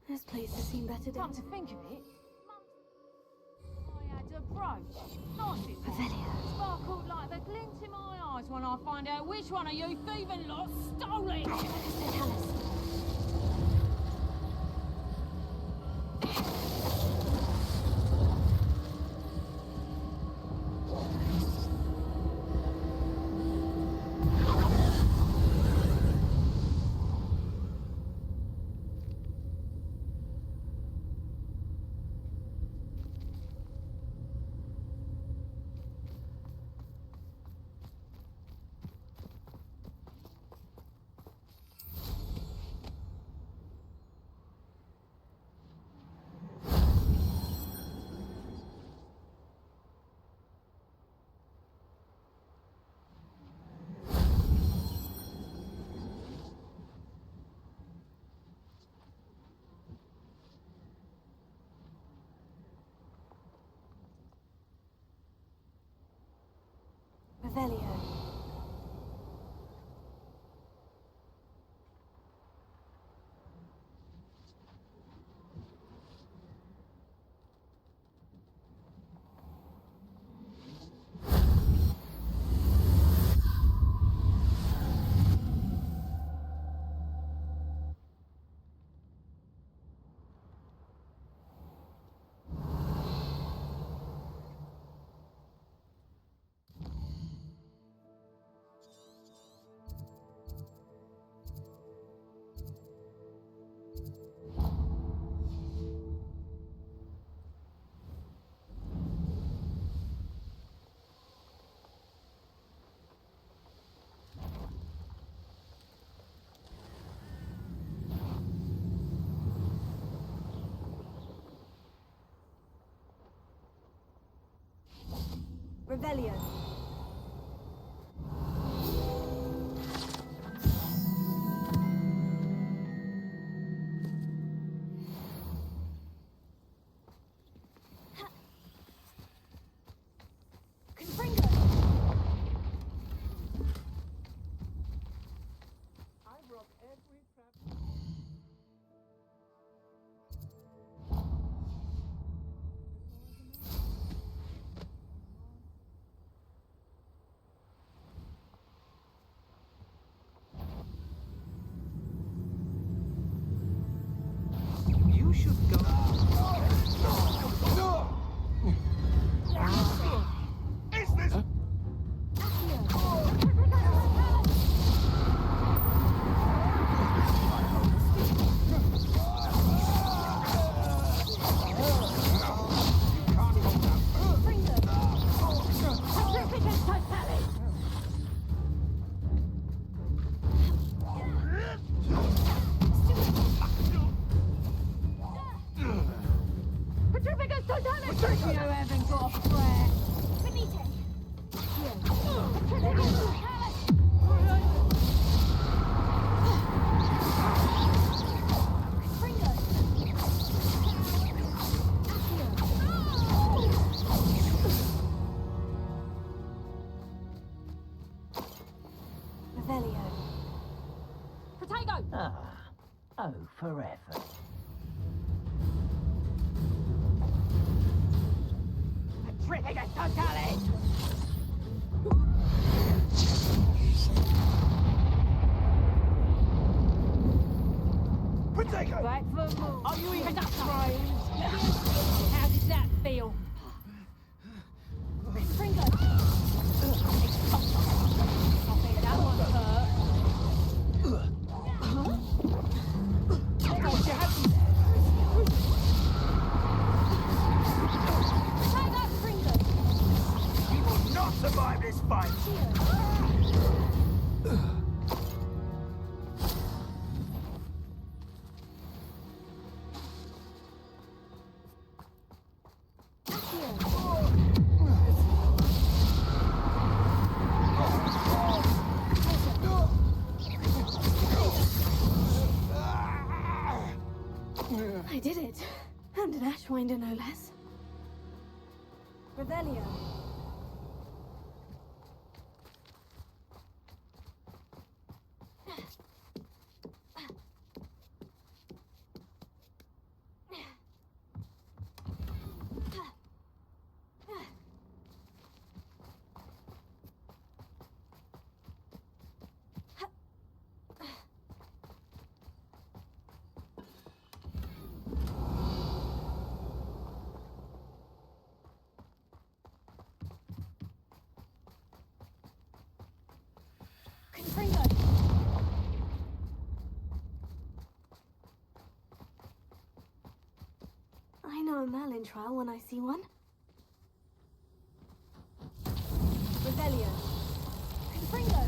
This place has seen better days. Come to think of it, I had a brooch. Nice it was. Sparkled like the glint in my eyes when I find out which one of you thieving lot stole it. Tell us. Revelio. Revelio. You should go. Is this? Oh, forever. Potato! Back for more. Are you even up? How does that feel? Fringo. I think that one hurt. Try that, Fringo. You will not survive this fight! I did it. And an Ashwinder, no less. Revelio. I know a Merlin trial when I see one. Revelio. Confringo.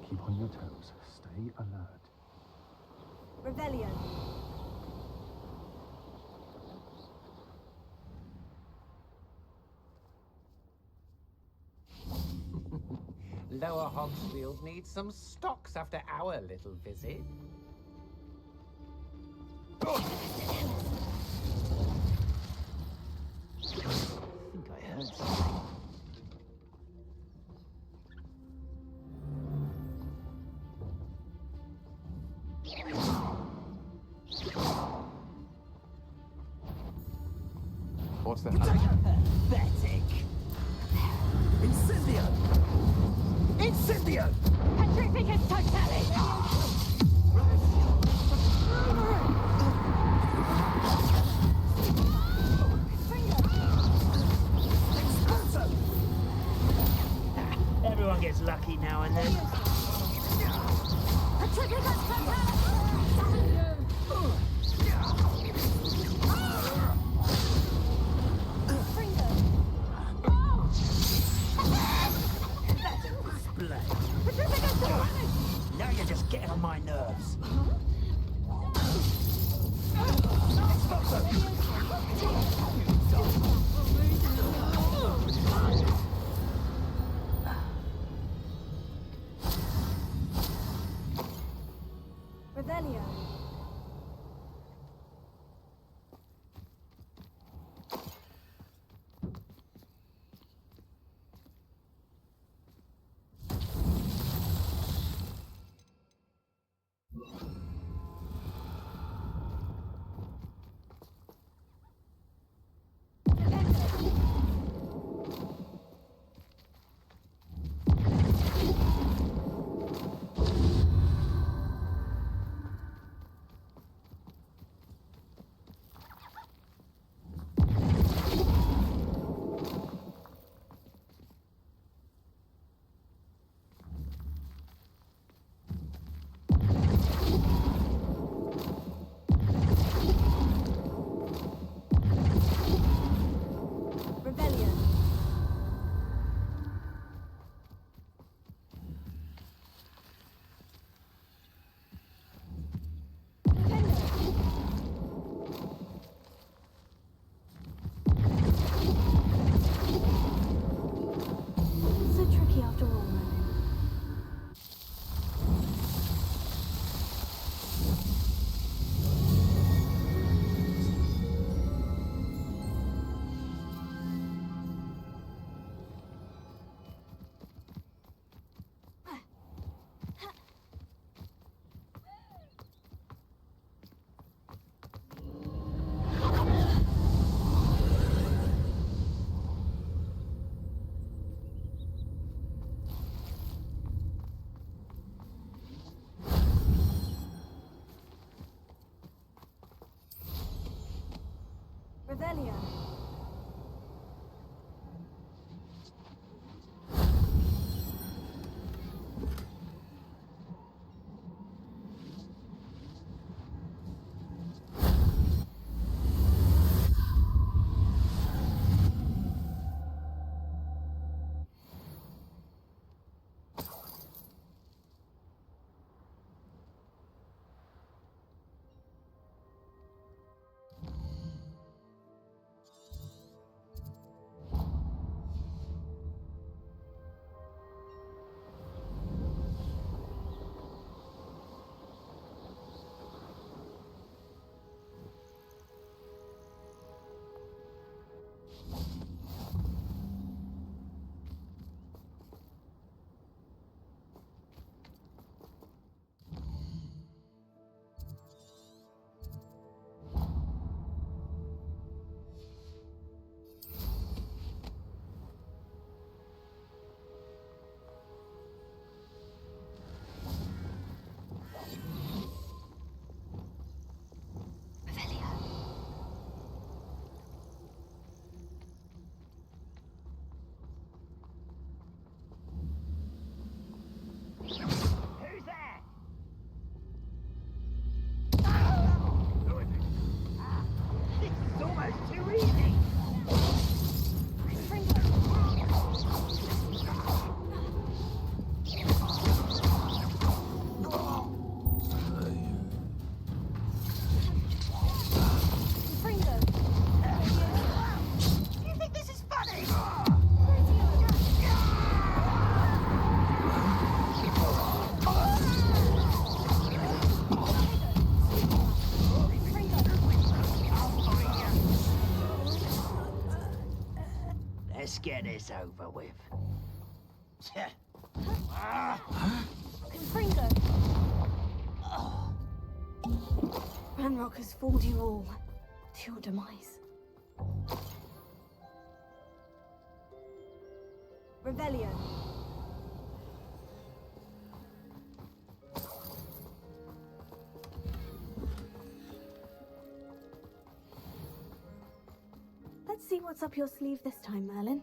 Keep on your toes. Stay alert. Revelio. Lower Hogsfield needs some stocks after our little visit. I think I What's that? Pathetic. Incendio! Incendio! Petrificus totalis! Everyone gets lucky now and then. Petrificus totalis! Now you're just getting on my nerves. Revelio. Revelio. Let's get this over with. Confringo! Ranrock has fooled you all to your demise. Revelio. Let's see what's up your sleeve this time, Merlin.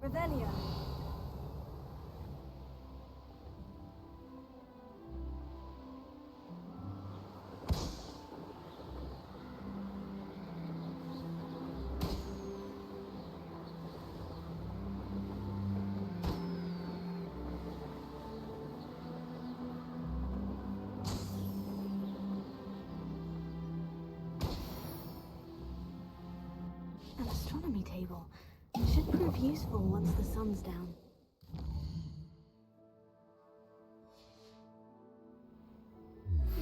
Revelio. An astronomy table. Should prove useful once the sun's down.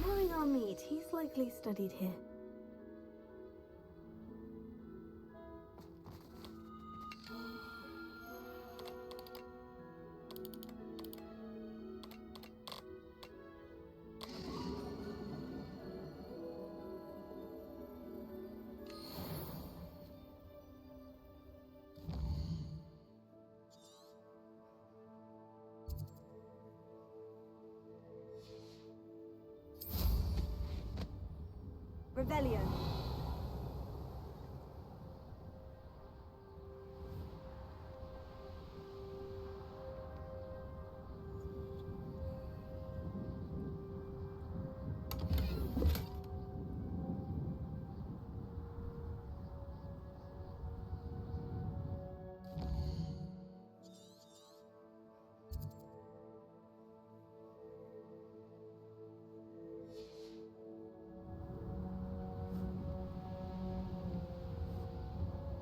Knowing our meat, he's likely studied here. Revelio.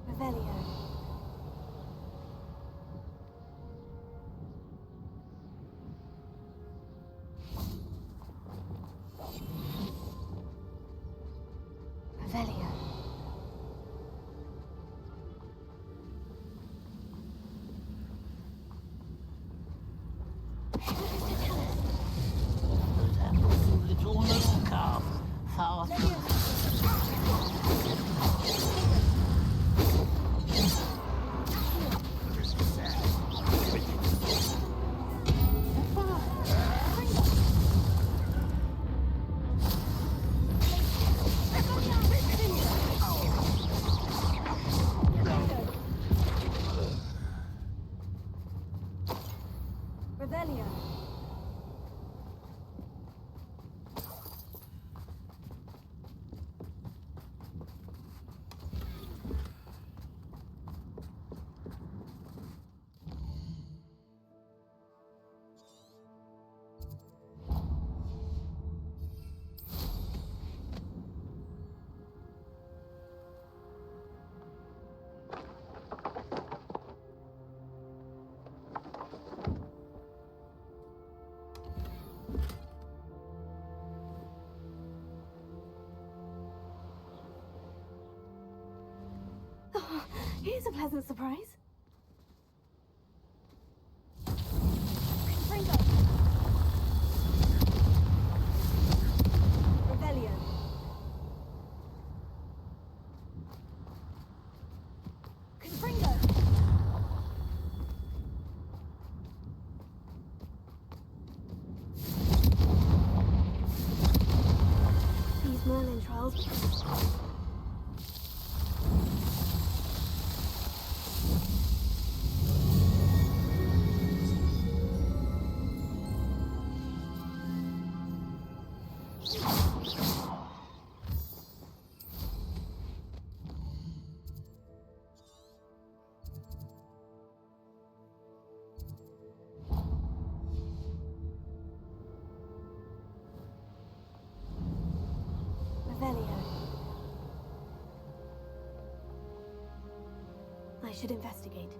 Revelio. Revelio. Little Mooncalf. Fast. Revelio. Oh, here's a pleasant surprise. Confronting. Revelio. Confringo. These Merlin trials. should investigate.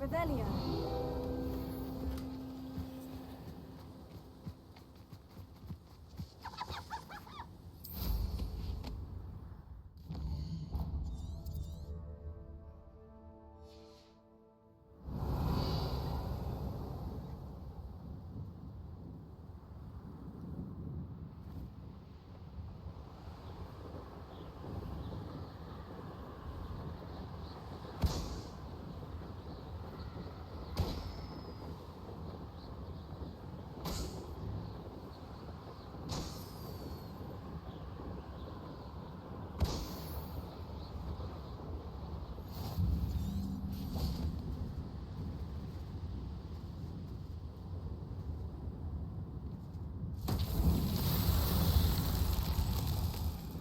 Revelio.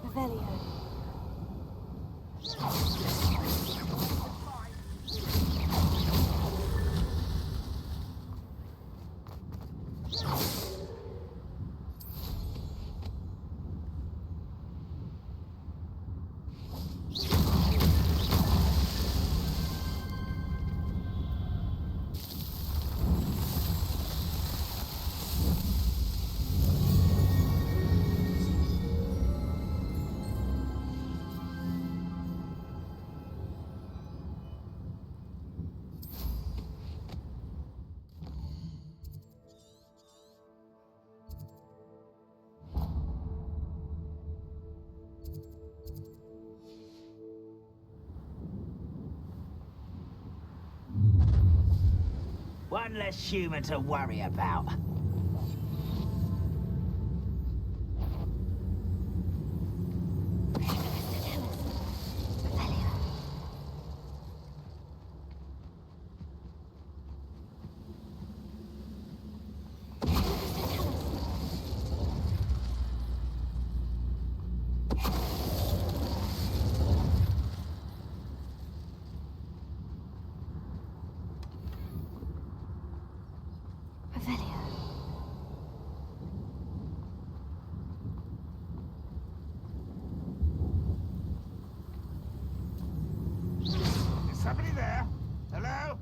Revelio. One less human to worry about. Somebody there? Hello?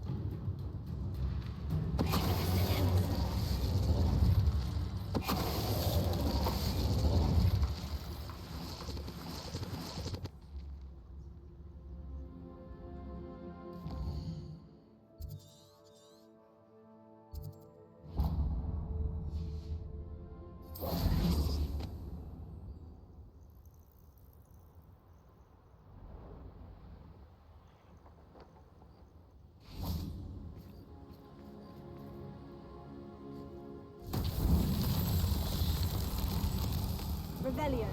Revelio.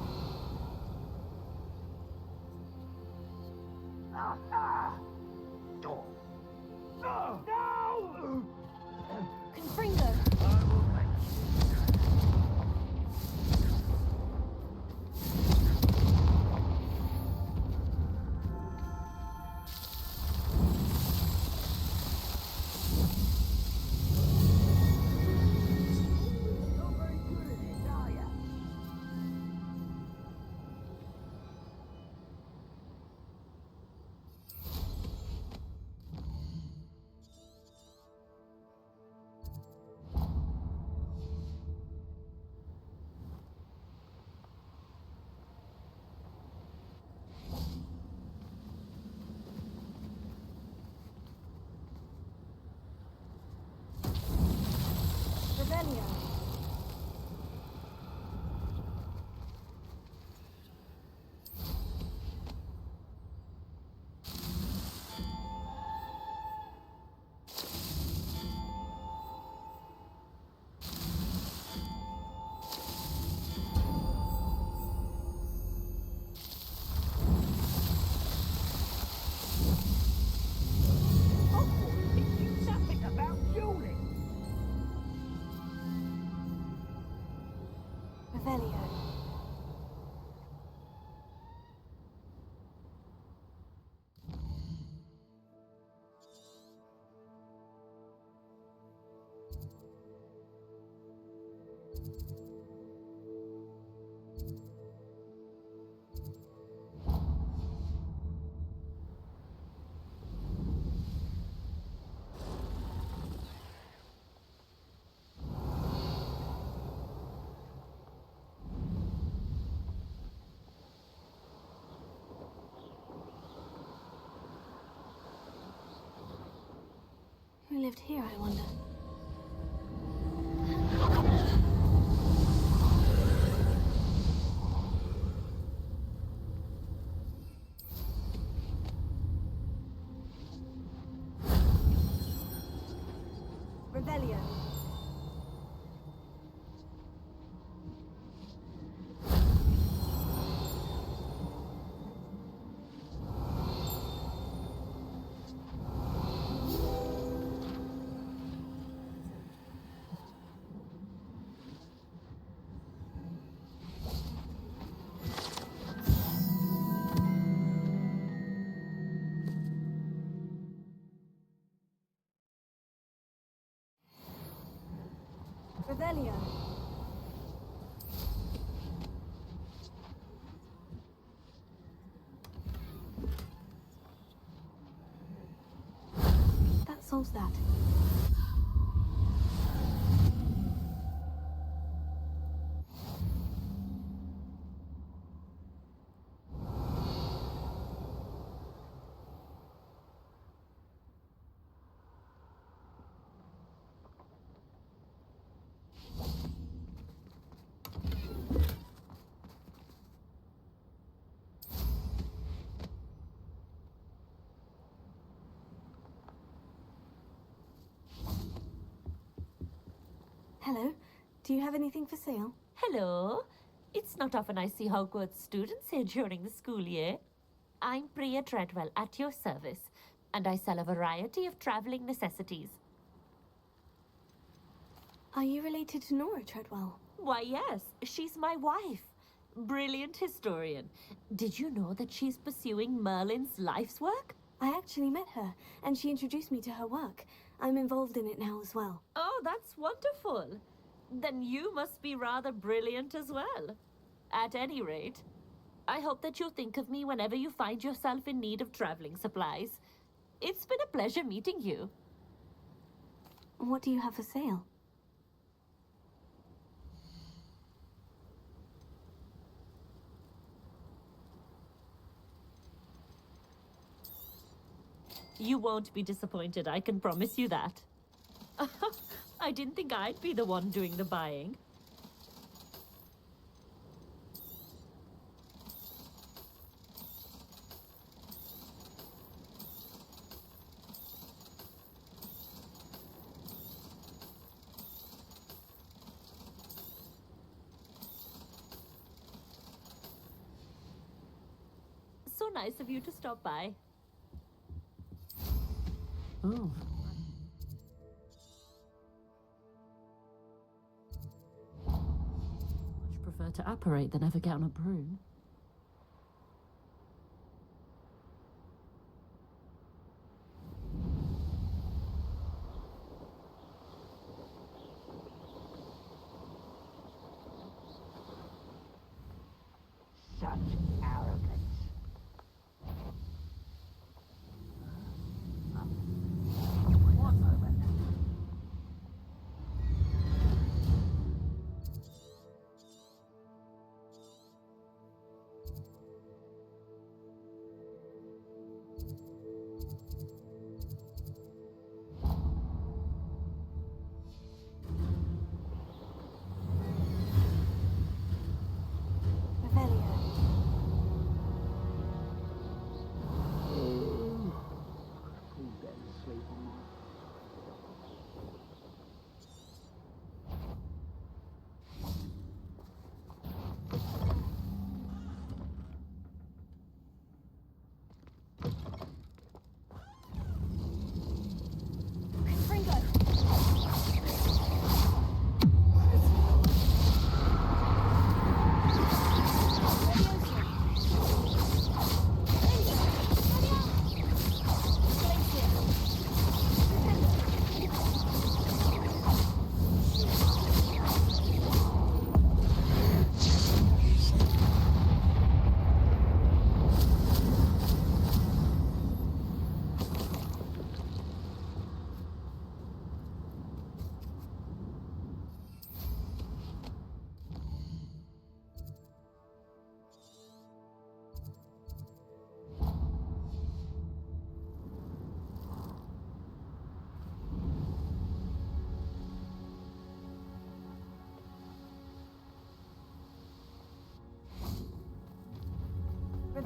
No! Confringo. Revelio. Who lived here, I wonder? Revelio. Revelio. That solves that. Hello. Do you have anything for sale? Hello. It's not often I see Hogwarts students here during the school year. I'm Priya Treadwell, at your service, and I sell a variety of traveling necessities. Are you related to Nora Treadwell? Why, yes. She's my wife. Brilliant historian. Did you know that she's pursuing Merlin's life's work? I actually met her, and she introduced me to her work. I'm involved in it now as well. Oh, that's wonderful. Then you must be rather brilliant as well. At any rate, I hope that you'll think of me whenever you find yourself in need of traveling supplies. It's been a pleasure meeting you. What do you have for sale? You won't be disappointed, I can promise you that. I didn't think I'd be the one doing the buying. So nice of you to stop by. Oh. Much prefer to apparate than ever get on a broom. Such arrogance. One moment. Revelio.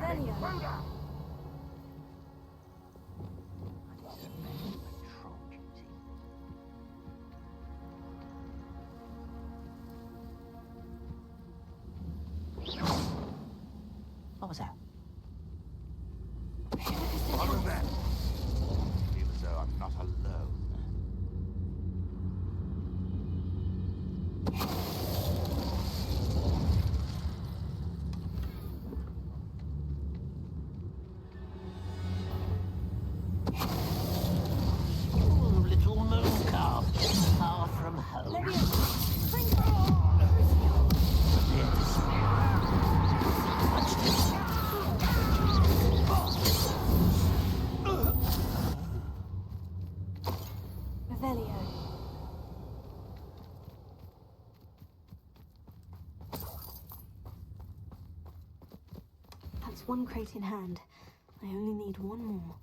Revelio. What was that? Other than that, I feel as though I'm not alone. Ooh, little Mooncalf, far from home. Revelio. That's one crate in hand. I only need one more.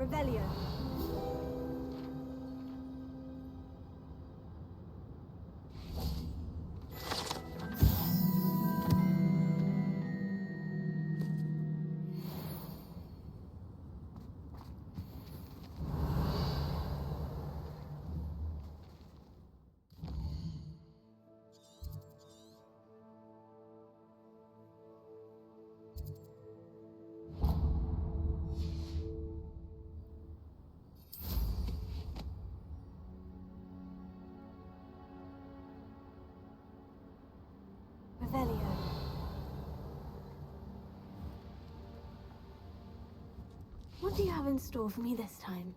Revelio. Revelio. What do you have in store for me this time?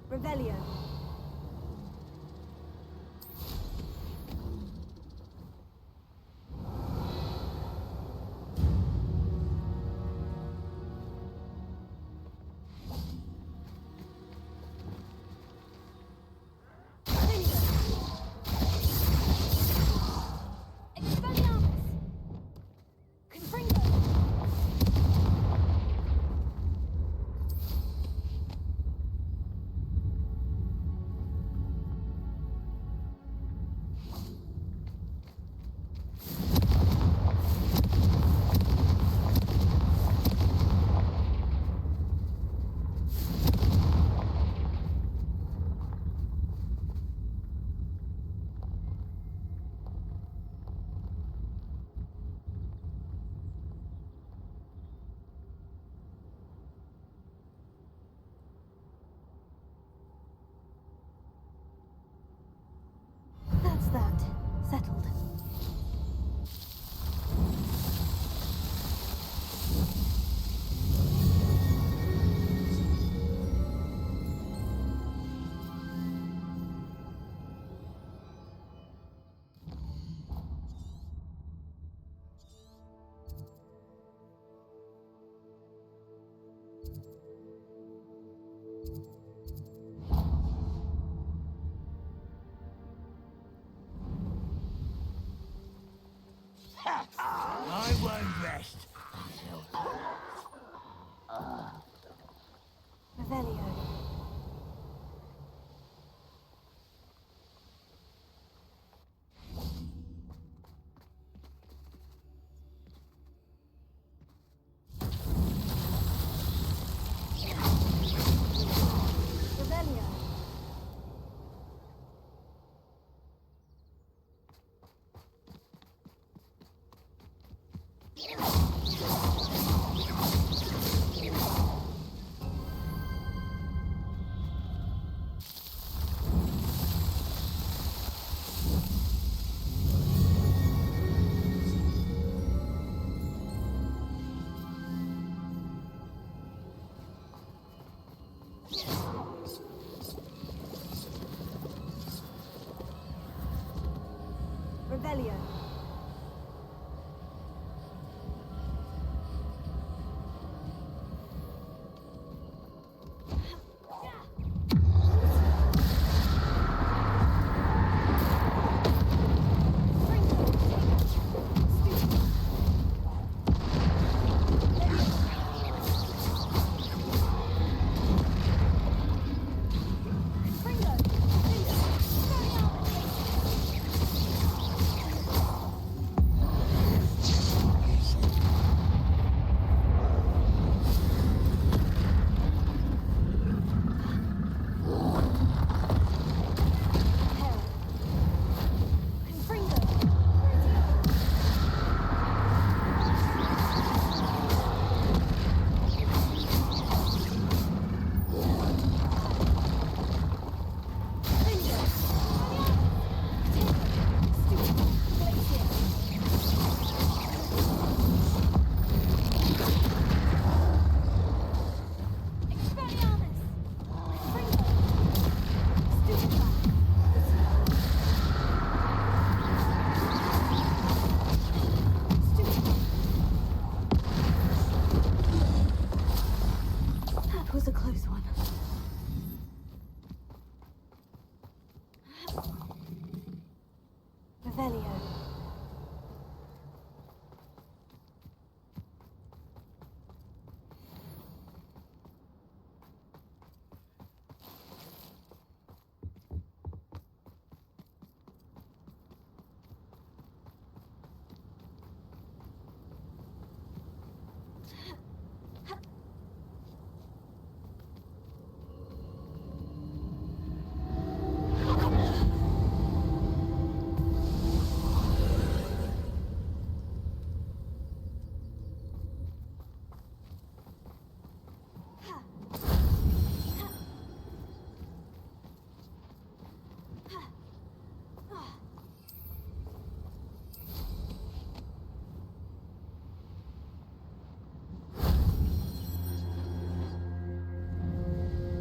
Revelio.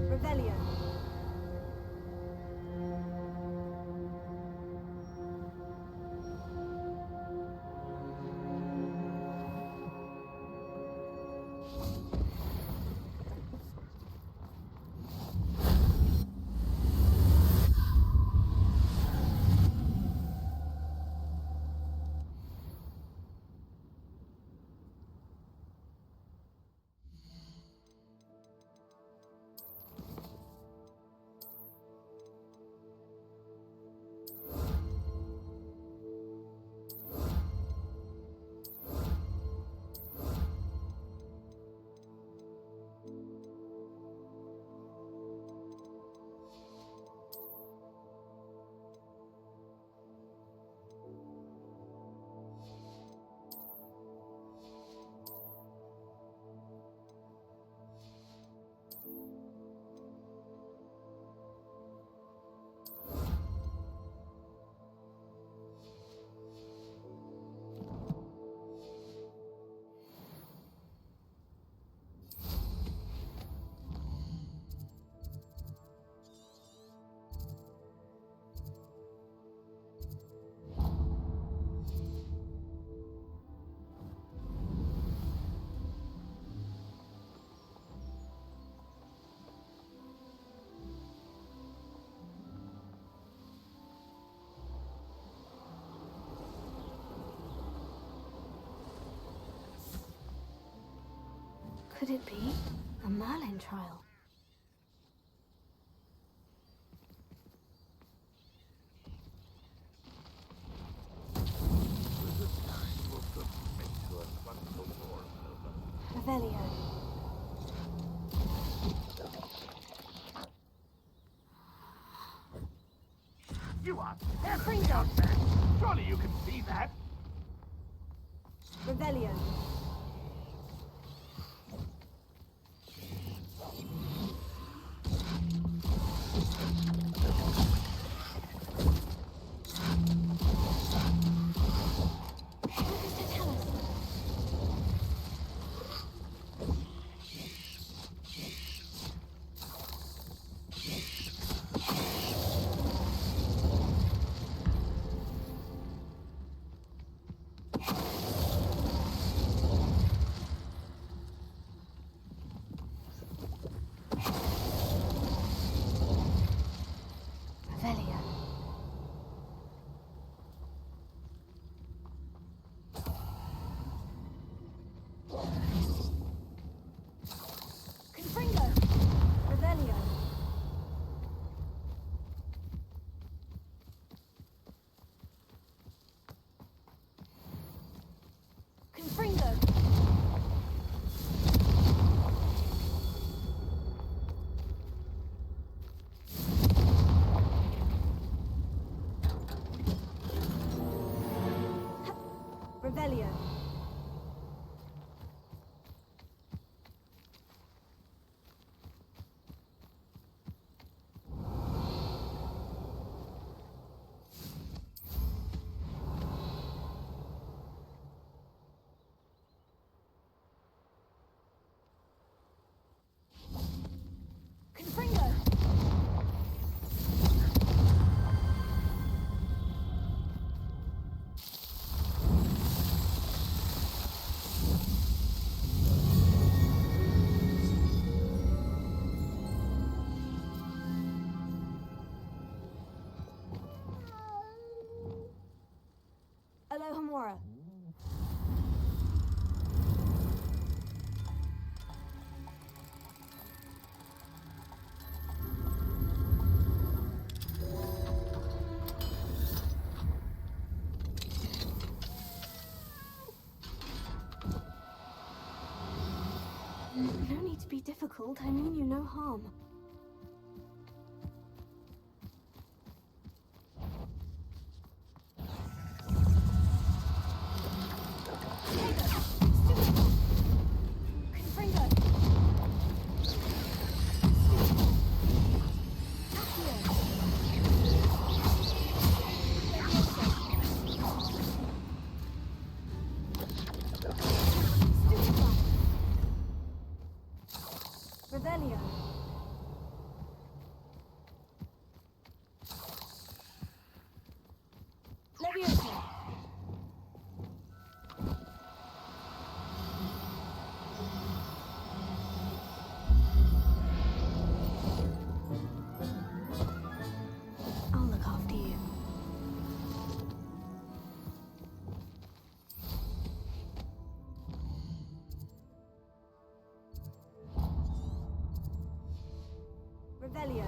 Revelio. Could it be a Merlin trial? Revelio. You are terribly unfair. Surely you can see that. Revelio. Revelio. Alohomora. No need to be difficult. I mean you no harm. Revelio. Leviosa. I'll look after you. Revelio.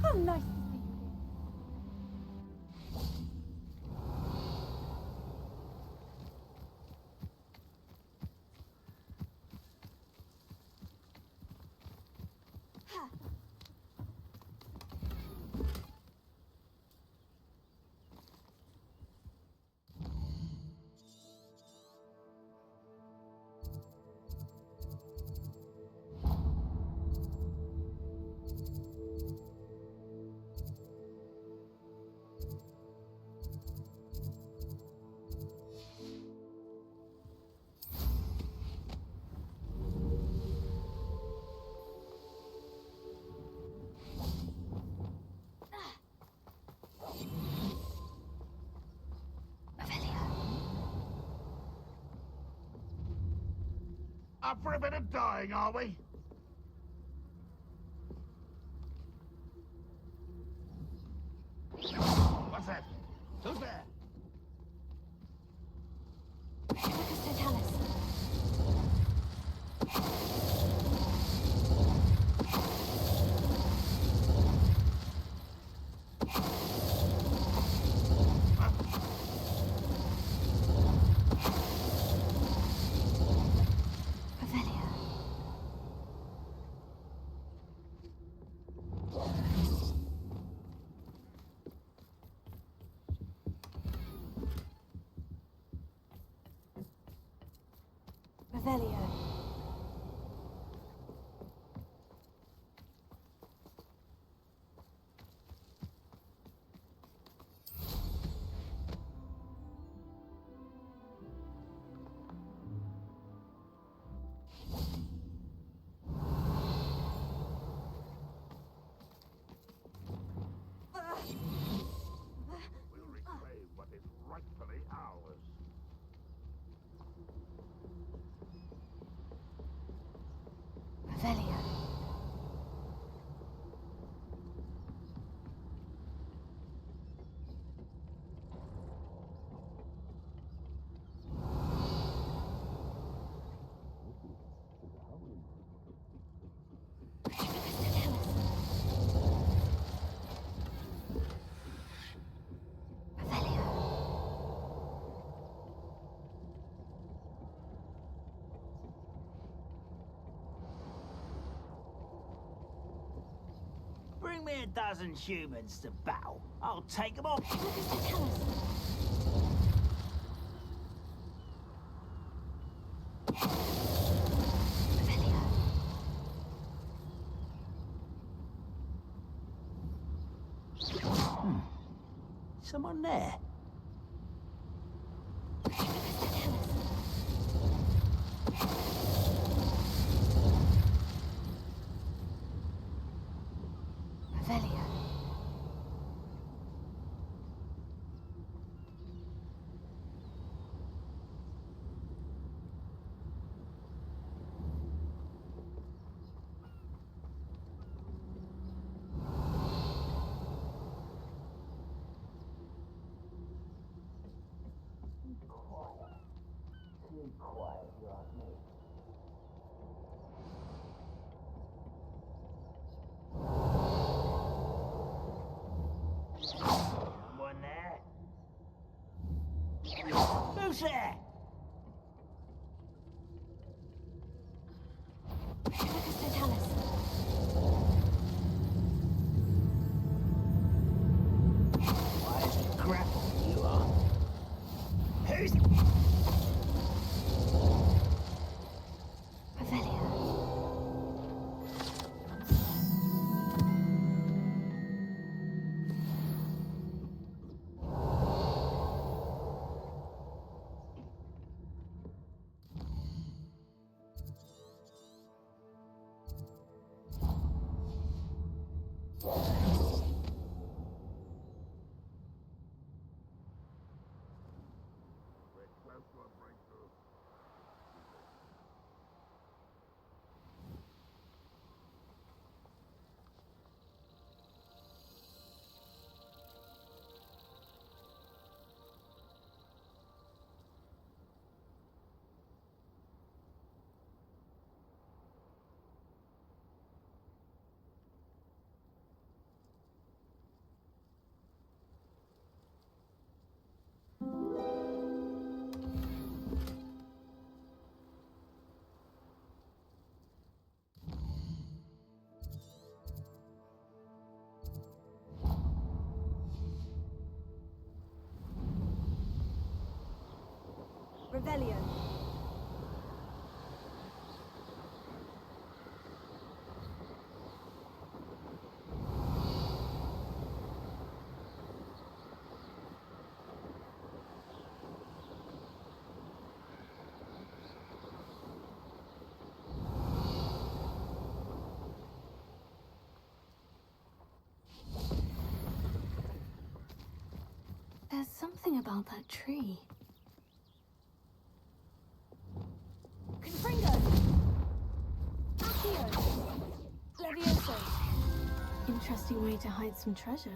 Oh, nice to see you. Ha. Up for a bit of dying, are we? What's that? Who's there? Revelio. We'll reclaim what is rightfully ours. Revelio. Bring me a dozen humans to battle. I'll take them all. Someone there? Revelio. Too quiet, you ask me. Someone there? Who's there? Wise to grapple, you are. Who's... Revelio. There's something about that tree. Confringo! Accio! Levioso! Interesting way to hide some treasure.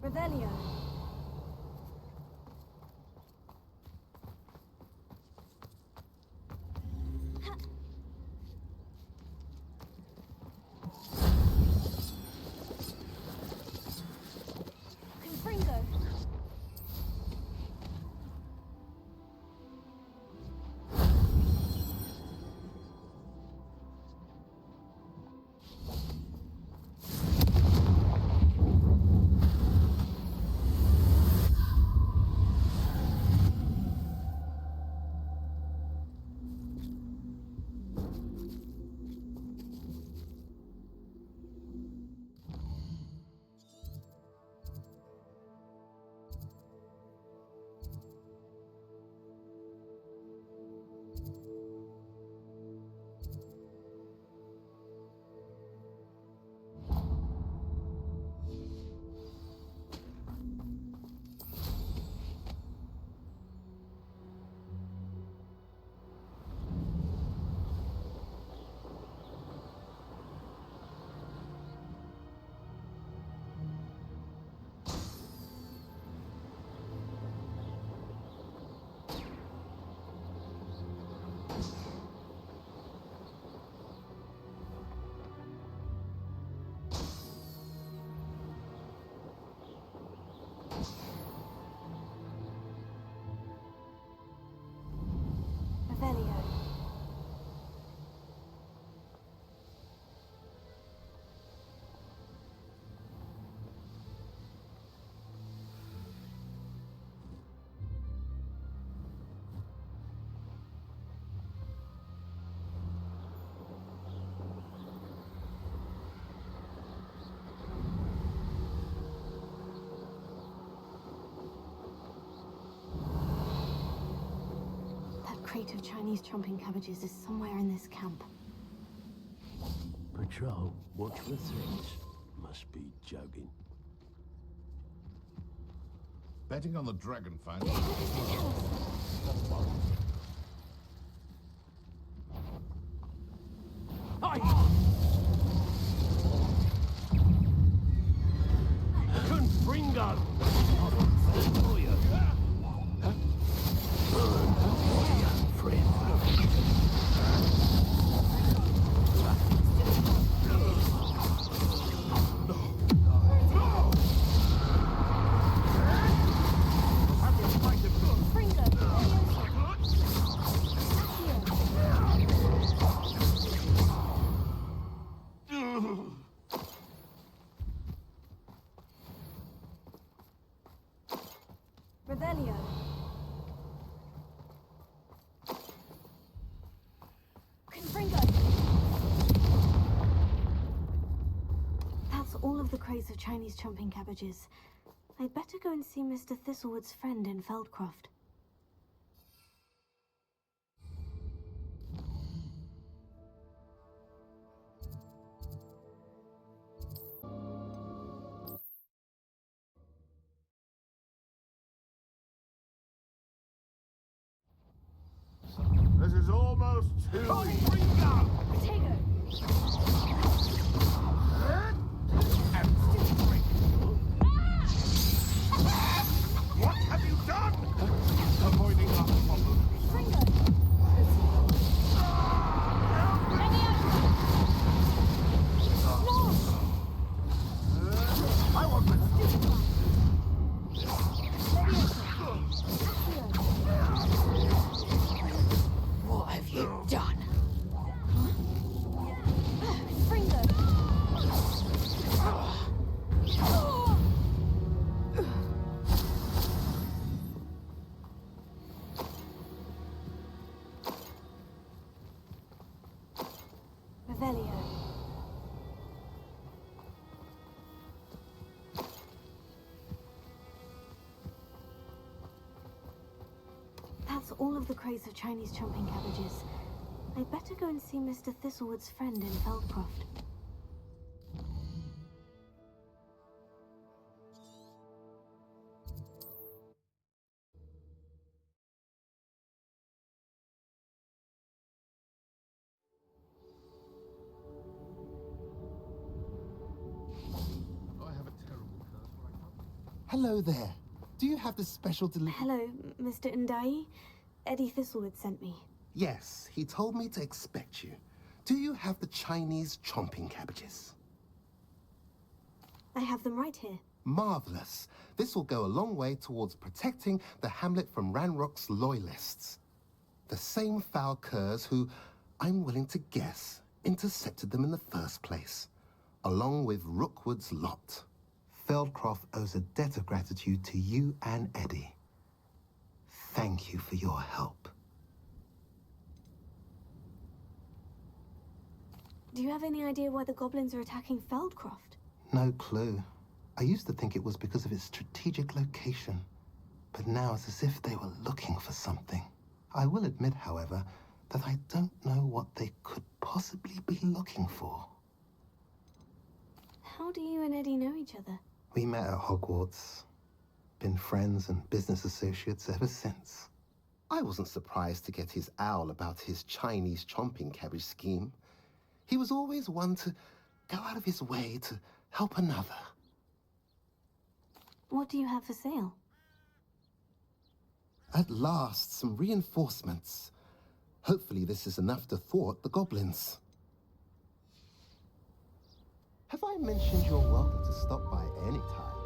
Revelio. Confringo. Revelio. That crate of Chinese chomping cabbages is somewhere in this camp. Patrol, watch for threats. Must be joking. Betting on the dragon fight. Confringo! Revelio. Confringo. That's all of the crates of Chinese chomping cabbages. I'd better go and see Mr. Thistlewood's friend in Feldcroft. This is almost too... Potato! What have you done? Avoiding our problem. I want my What have you done? Revelio. That's all of the crates of Chinese chomping cabbages. I'd better go and see Mr. Thistlewood's friend in Feldcroft. I have a terrible curse where I can't... Hello there. Do you have the special delivery? Hello, Mr. Ndai. Eddie Thistlewood sent me. Yes, he told me to expect you. Do you have the Chinese chomping cabbages? I have them right here. Marvelous. This will go a long way towards protecting the hamlet from Ranrock's loyalists. The same foul curs who, I'm willing to guess, intercepted them in the first place, along with Rookwood's lot. Feldcroft owes a debt of gratitude to you and Eddie. Thank you for your help. Do you have any idea why the goblins are attacking Feldcroft? No clue. I used to think it was because of its strategic location, but now it's as if they were looking for something. I will admit, however, that I don't know what they could possibly be looking for. How do you and Eddie know each other? We met at Hogwarts. Been friends and business associates ever since. I wasn't surprised to get his owl about his Chinese chomping cabbage scheme. He was always one to go out of his way to help another. What do you have for sale? At last, some reinforcements. Hopefully this is enough to thwart the goblins. Have I mentioned you're welcome to stop by any time?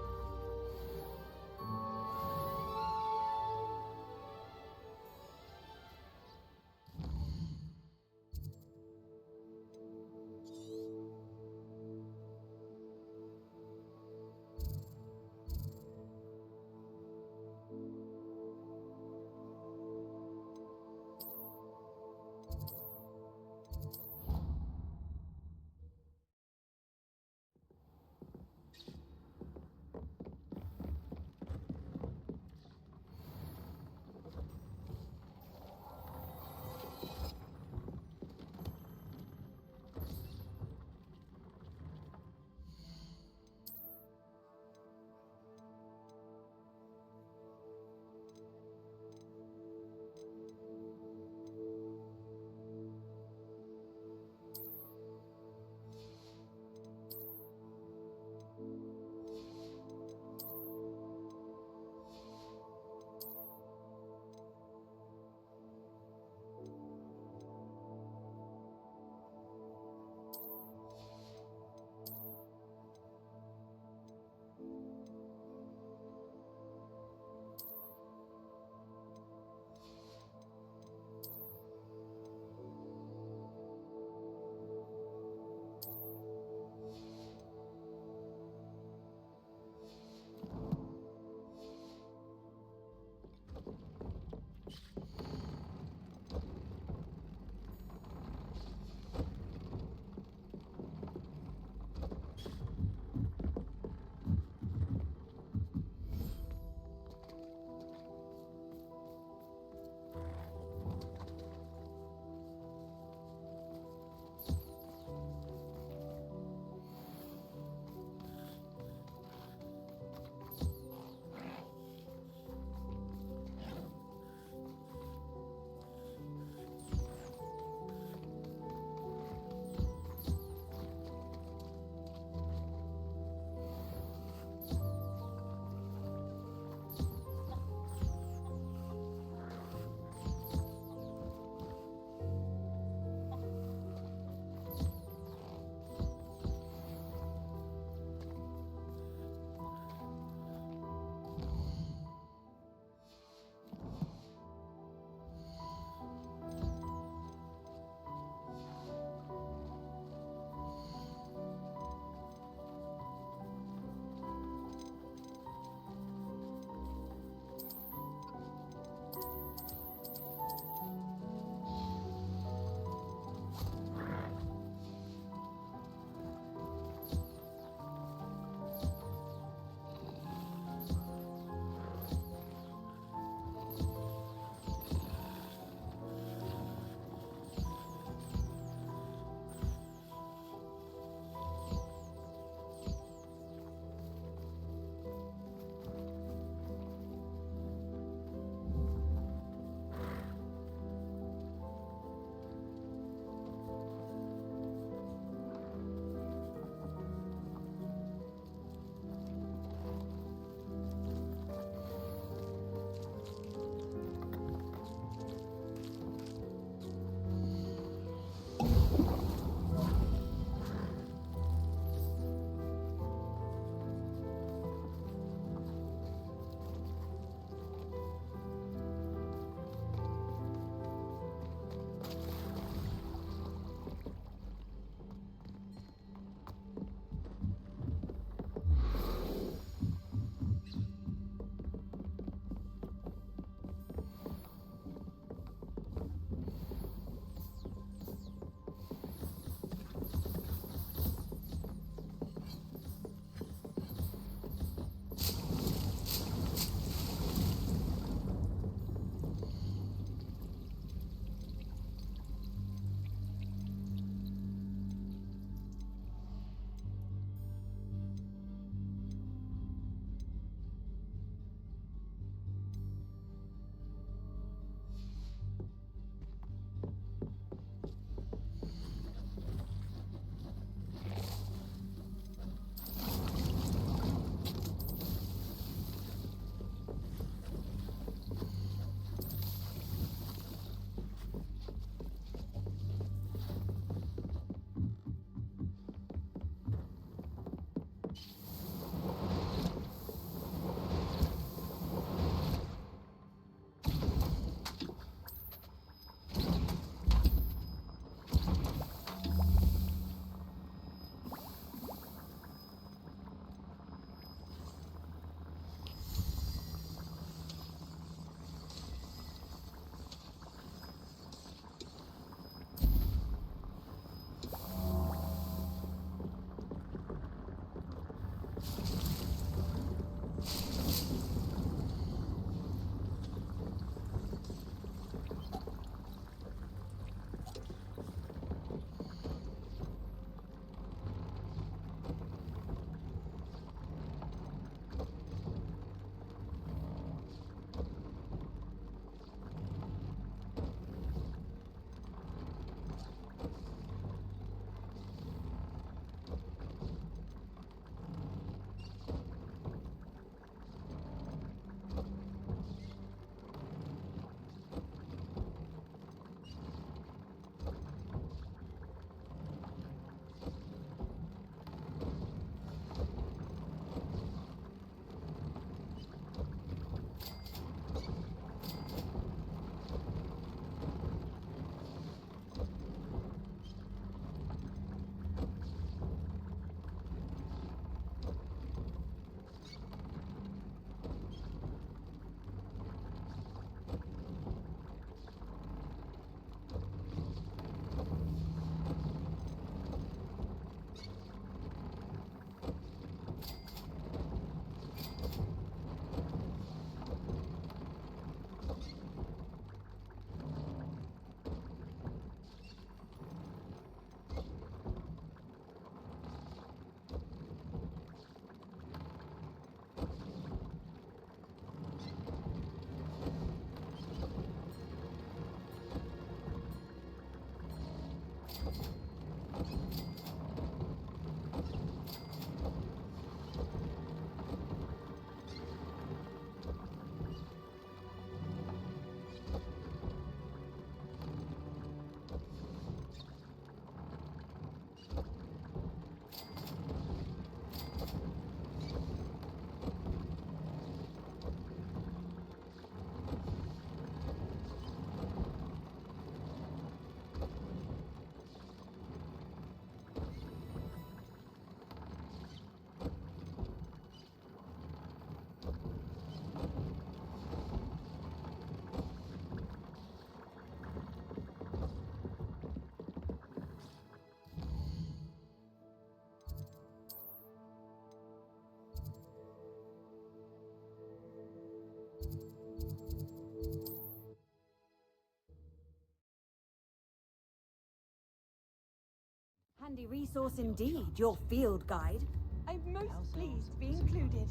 Handy resource indeed, your field guide. I'm most pleased to be included.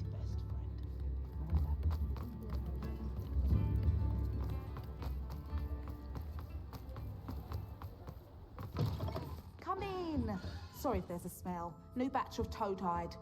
Come in. Sorry if there's a smell. New batch of toad-hide.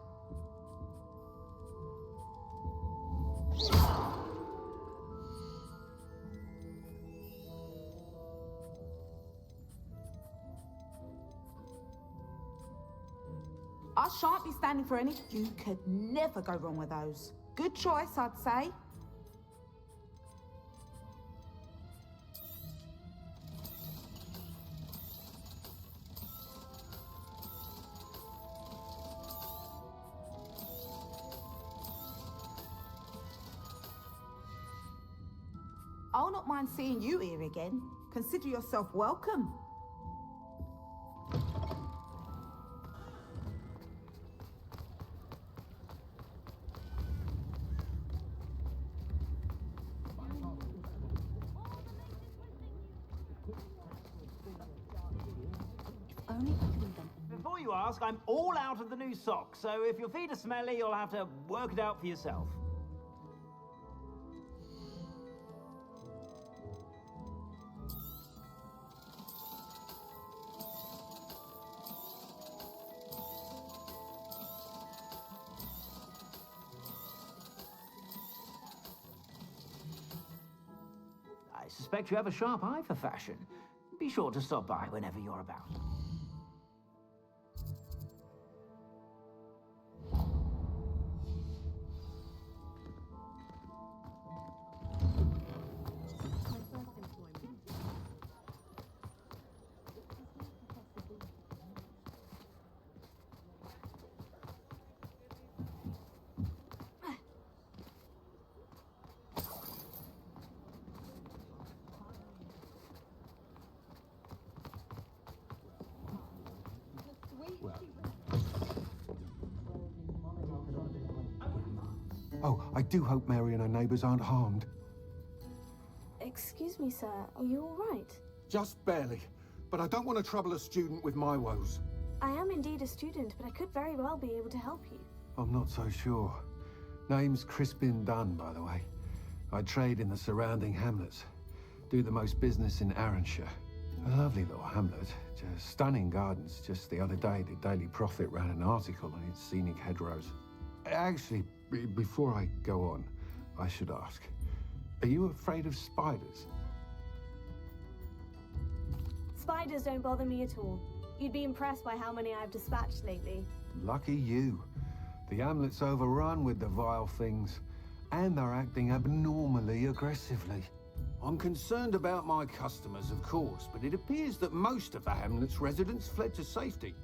I shan't be standing for any. You could never go wrong with those. Good choice, I'd say. I'll not mind seeing you here again. Consider yourself welcome. Before you ask, I'm all out of the new socks, so if your feet are smelly, you'll have to work it out for yourself. I suspect you have a sharp eye for fashion. Be sure to stop by whenever you're about. Oh, I do hope Mary and her neighbours aren't harmed. Excuse me, sir. Are you all right? Just barely. But I don't want to trouble a student with my woes. I am indeed a student, but I could very well be able to help you. I'm not so sure. Name's Crispin Dunn, by the way. I trade in the surrounding hamlets. Do the most business in Aranshire. A lovely little hamlet. Just stunning gardens. Just the other day, the Daily Prophet ran an article on its scenic hedgerows. Actually, before I go on, I should ask, are you afraid of spiders? Spiders don't bother me at all. You'd be impressed by how many I've dispatched lately. Lucky you. The hamlet's overrun with the vile things, and they're acting abnormally aggressively. I'm concerned about my customers, of course, but it appears that most of the hamlet's residents fled to safety.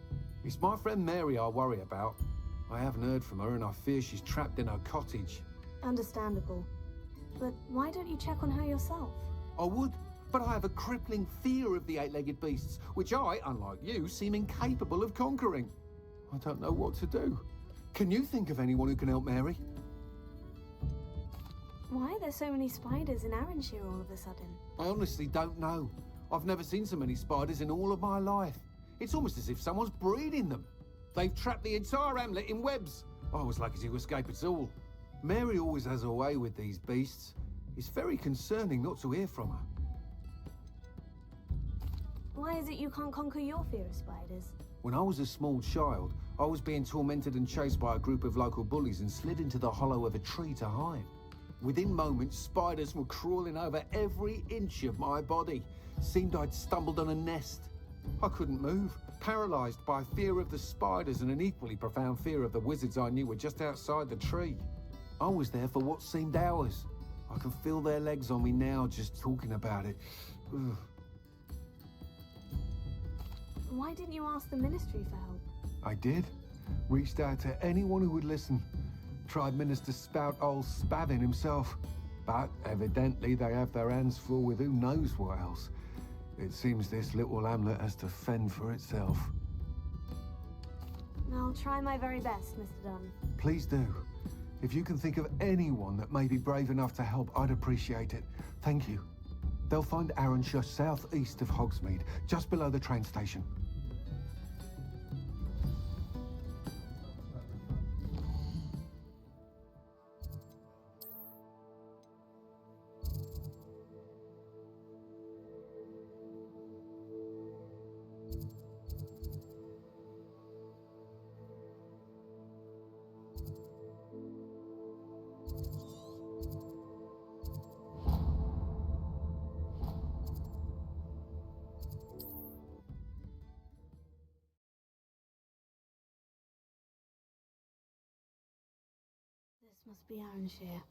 It's my friend Mary I worry about. I haven't heard from her, and I fear she's trapped in her cottage. Understandable. But why don't you check on her yourself? I would, but I have a crippling fear of the eight-legged beasts, which I, unlike you, seem incapable of conquering. I don't know what to do. Can you think of anyone who can help Mary? Why are there so many spiders in Aranshire all of a sudden? I honestly don't know. I've never seen so many spiders in all of my life. It's almost as if someone's breeding them. They've trapped the entire hamlet in webs. I was lucky to escape it all. Mary always has a way with these beasts. It's very concerning not to hear from her. Why is it you can't conquer your fear of spiders? When I was a small child, I was being tormented and chased by a group of local bullies and slid into the hollow of a tree to hide. Within moments, spiders were crawling over every inch of my body. Seemed I'd stumbled on a nest. I couldn't move, paralysed by fear of the spiders and an equally profound fear of the wizards I knew were just outside the tree. I was there for what seemed hours. I can feel their legs on me now just talking about it. Ugh. Why didn't you ask the ministry for help? I did. Reached out to anyone who would listen. Tried Minister Spout old Spavin himself. But evidently they have their hands full with who knows what else. It seems this little hamlet has to fend for itself. I'll try my very best, Mr. Dunn. Please do. If you can think of anyone that may be brave enough to help, I'd appreciate it. Thank you. They'll find Aranshire southeast of Hogsmeade, just below the train station. Must be Aranshire.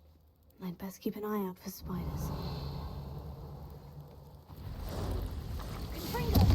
I'd best keep an eye out for spiders. Confringo!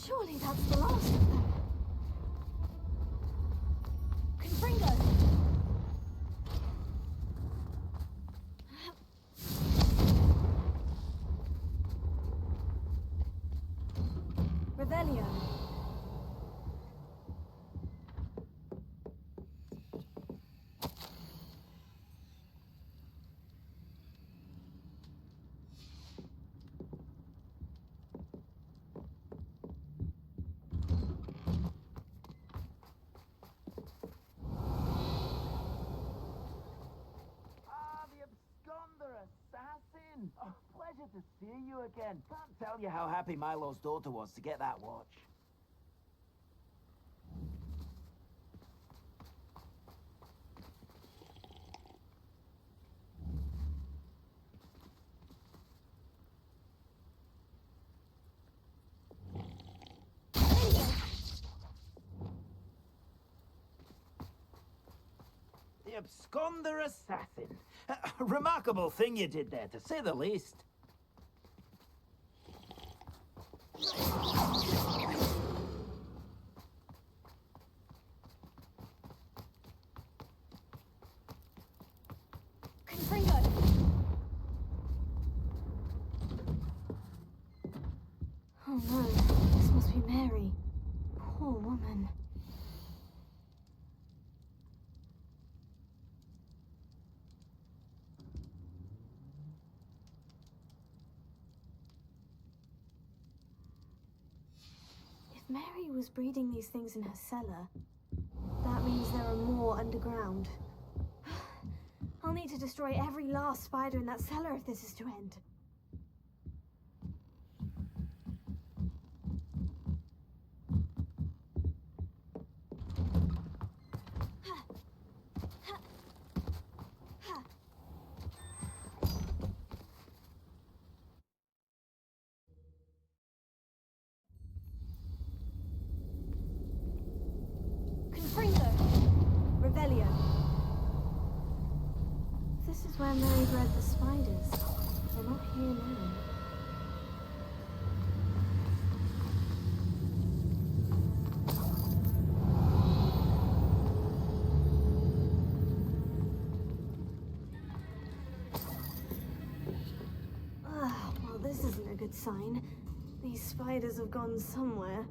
Surely that's the last of them. Confringo! Revelio. Assassin! Oh, pleasure to see you again. Can't tell you how happy Milo's daughter was to get that watch. The absconder assassin. A remarkable thing you did there, to say the least. Confringo! Oh no, this must be Mary. Poor woman. If Mary was breeding these things in her cellar, that means there are more underground. I'll need to destroy every last spider in that cellar if this is to end. This is where Mary bred the spiders. They're not here now. Well, this isn't a good sign. These spiders have gone somewhere.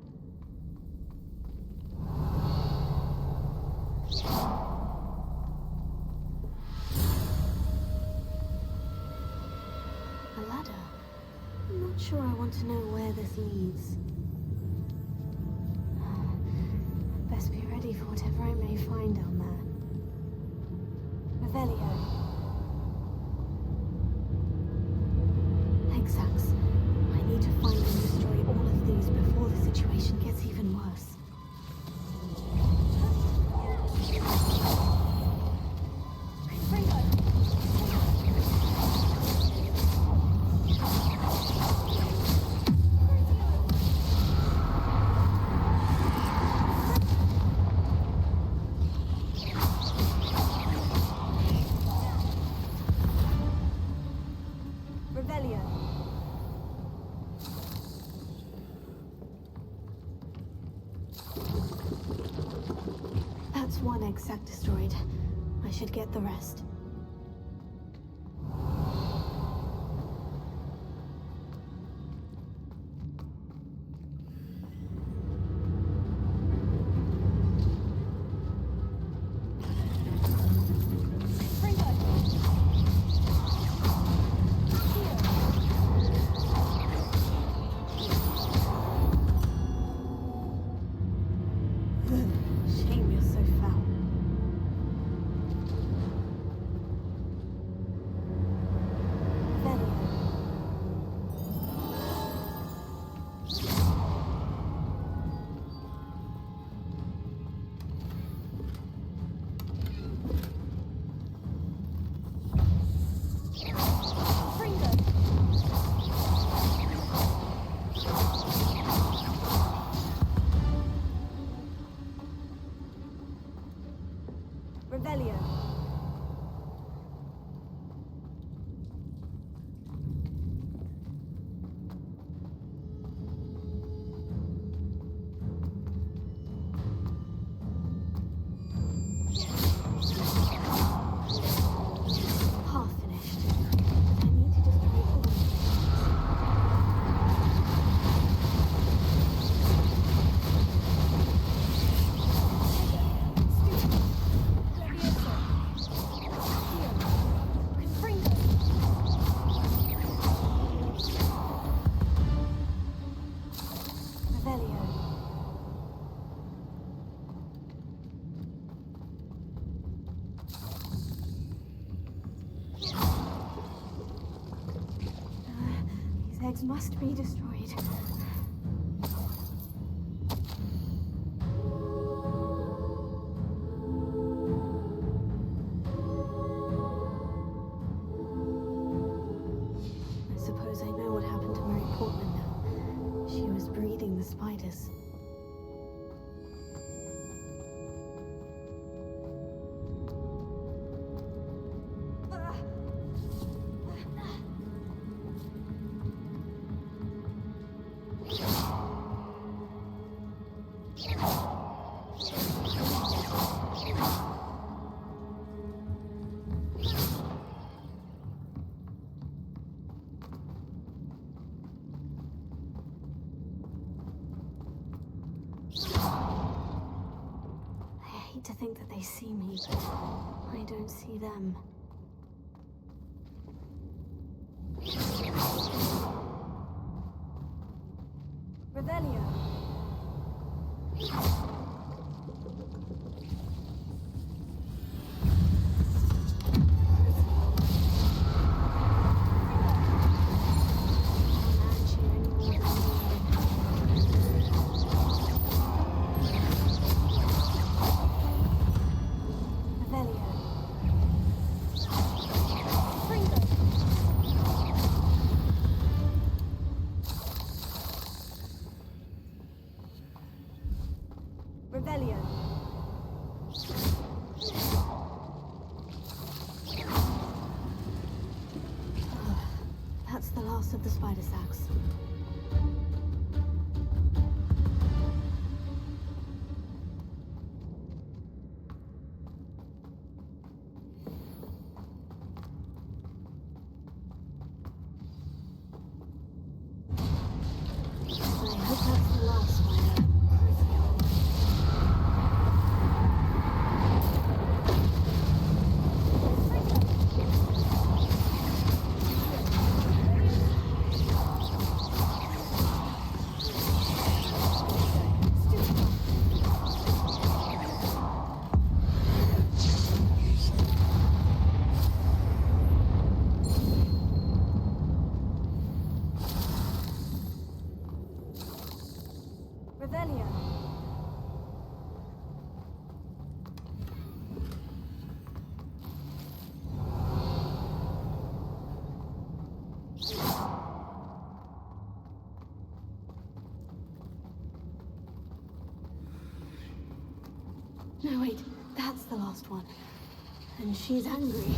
Sure, I want to know where this leads. Best be ready for whatever I may find down there. Revelio. Exacts. I need to find and destroy all of these before the situation gets even worse. sack destroyed. I should get the rest. Shame you're so foul. Revelio. Half finished. I need to destroy all of them. These eggs must be destroyed. I suppose I know what happened to Mary Portman now. She was breeding the spiders. I hate to think that they see me, but I don't see them. Revelio. Revelio. That's the last of the spider sacks. I hope that's the last spider. Revelio. No, wait, that's the last one. And she's angry.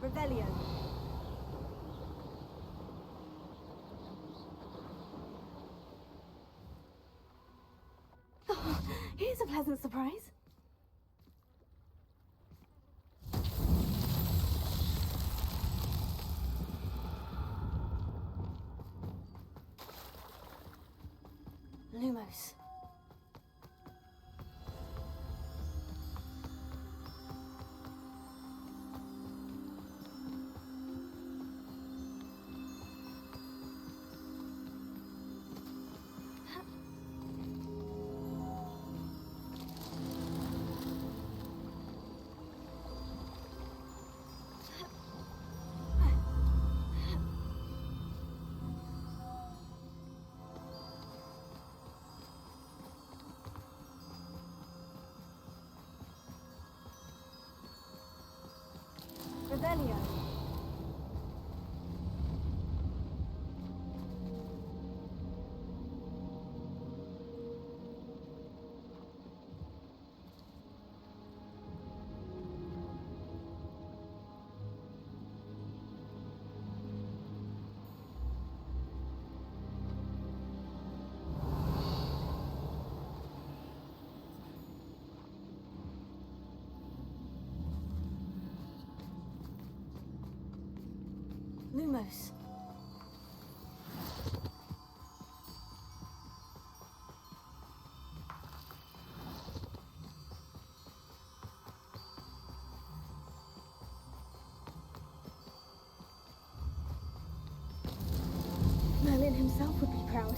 Revelio. Oh, here's a pleasant surprise. Lumos. Revelio. Lumos. Merlin himself would be proud.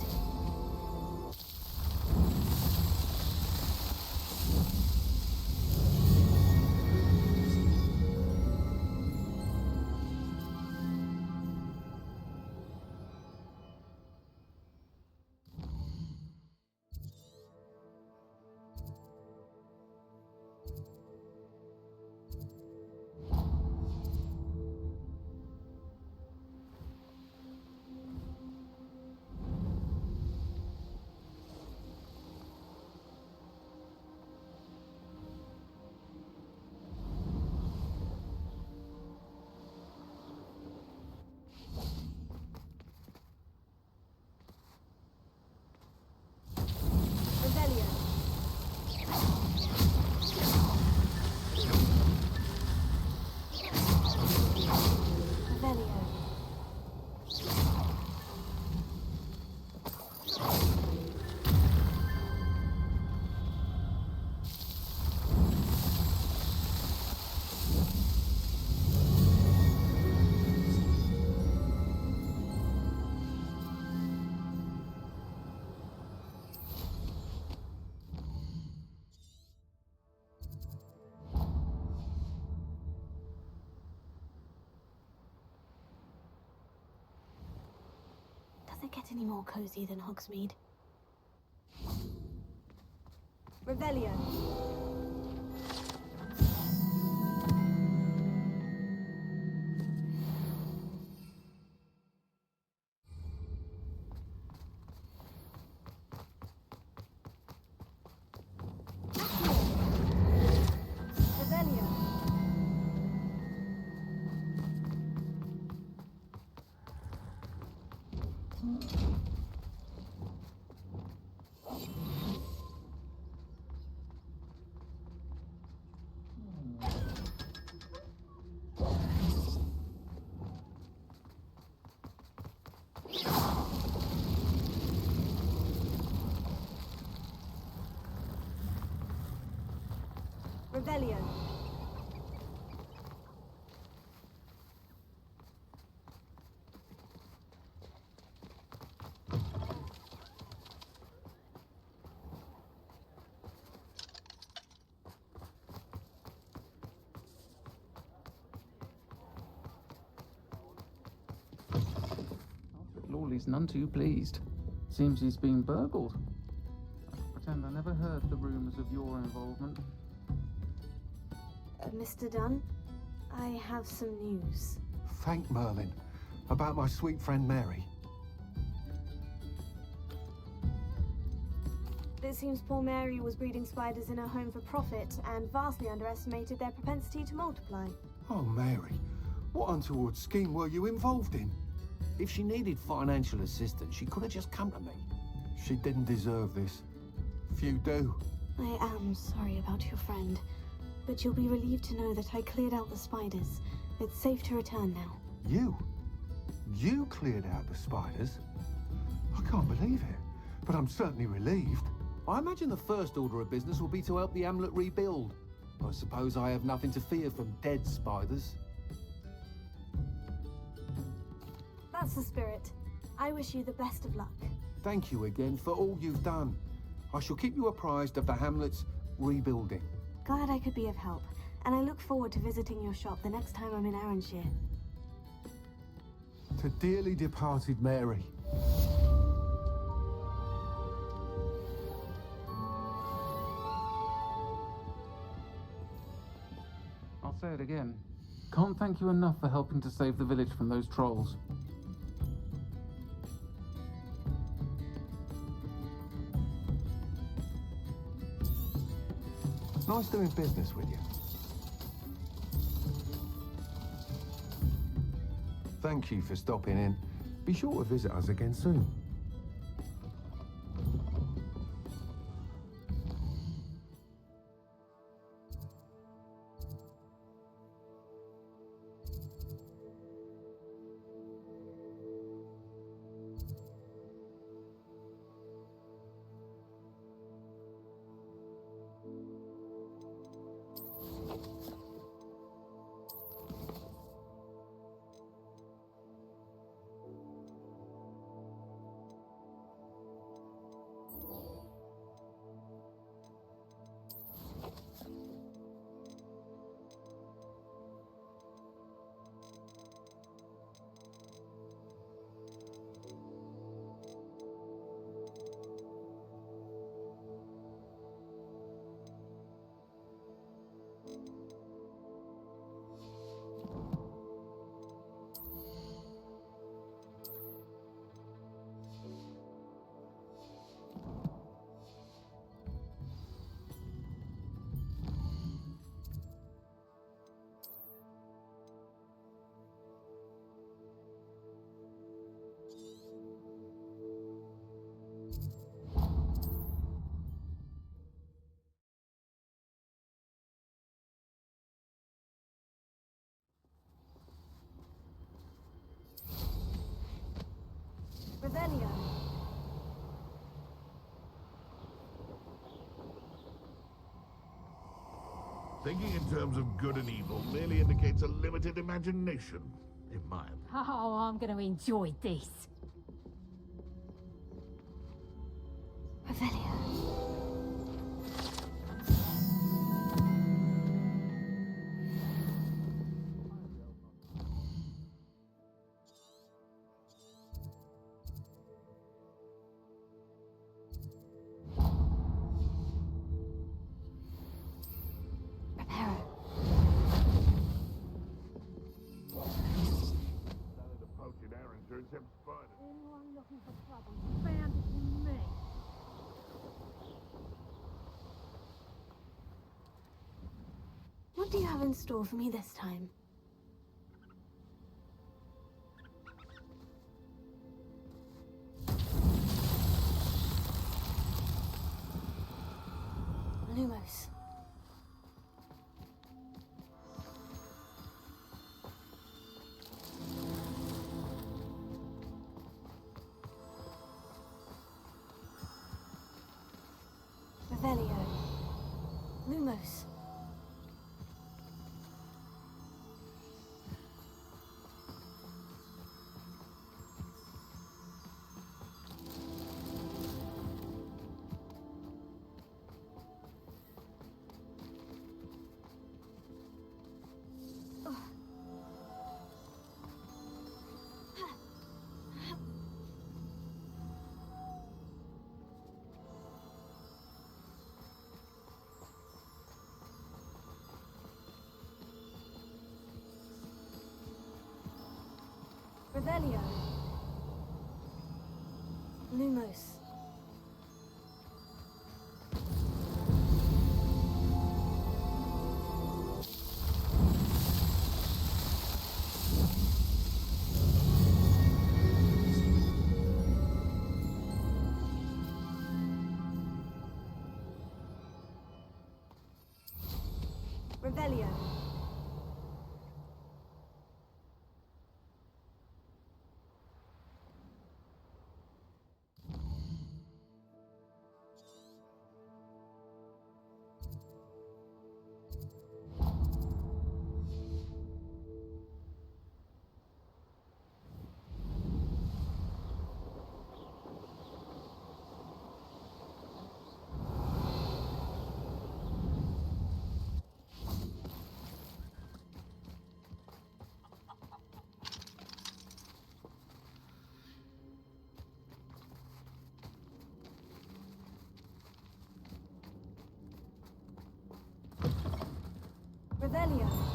Does it get any more cozy than Hogsmeade? Revelio. Revelio. Lawley's none too pleased. Seems he's been burgled. I pretend I never heard the rumours of your involvement. Mr. Dunn, I have some news. Thank Merlin. About my sweet friend Mary. It seems poor Mary was breeding spiders in her home for profit and vastly underestimated their propensity to multiply. Oh, Mary. What untoward scheme were you involved in? If she needed financial assistance, she could have just come to me. She didn't deserve this. Few do. I am sorry about your friend, but you'll be relieved to know that I cleared out the spiders. It's safe to return now. You? You cleared out the spiders? I can't believe it, but I'm certainly relieved. I imagine the first order of business will be to help the hamlet rebuild. I suppose I have nothing to fear from dead spiders. That's the spirit. I wish you the best of luck. Thank you again for all you've done. I shall keep you apprised of the hamlet's rebuilding. Glad I could be of help, and I look forward to visiting your shop the next time I'm in Aranshire. To dearly departed Mary. I'll say it again. Can't thank you enough for helping to save the village from those trolls. Nice doing business with you. Thank you for stopping in. Be sure to visit us again soon. Revelio. Thinking in terms of good and evil merely indicates a limited imagination, in my opinion. Oh, I'm going to enjoy this. Revelio. Anyone looking for trouble, found it in me. What do you have in store for me this time? Lumos. Revelio. Lumos. Revelio. Lumos. Revelio. Revelio.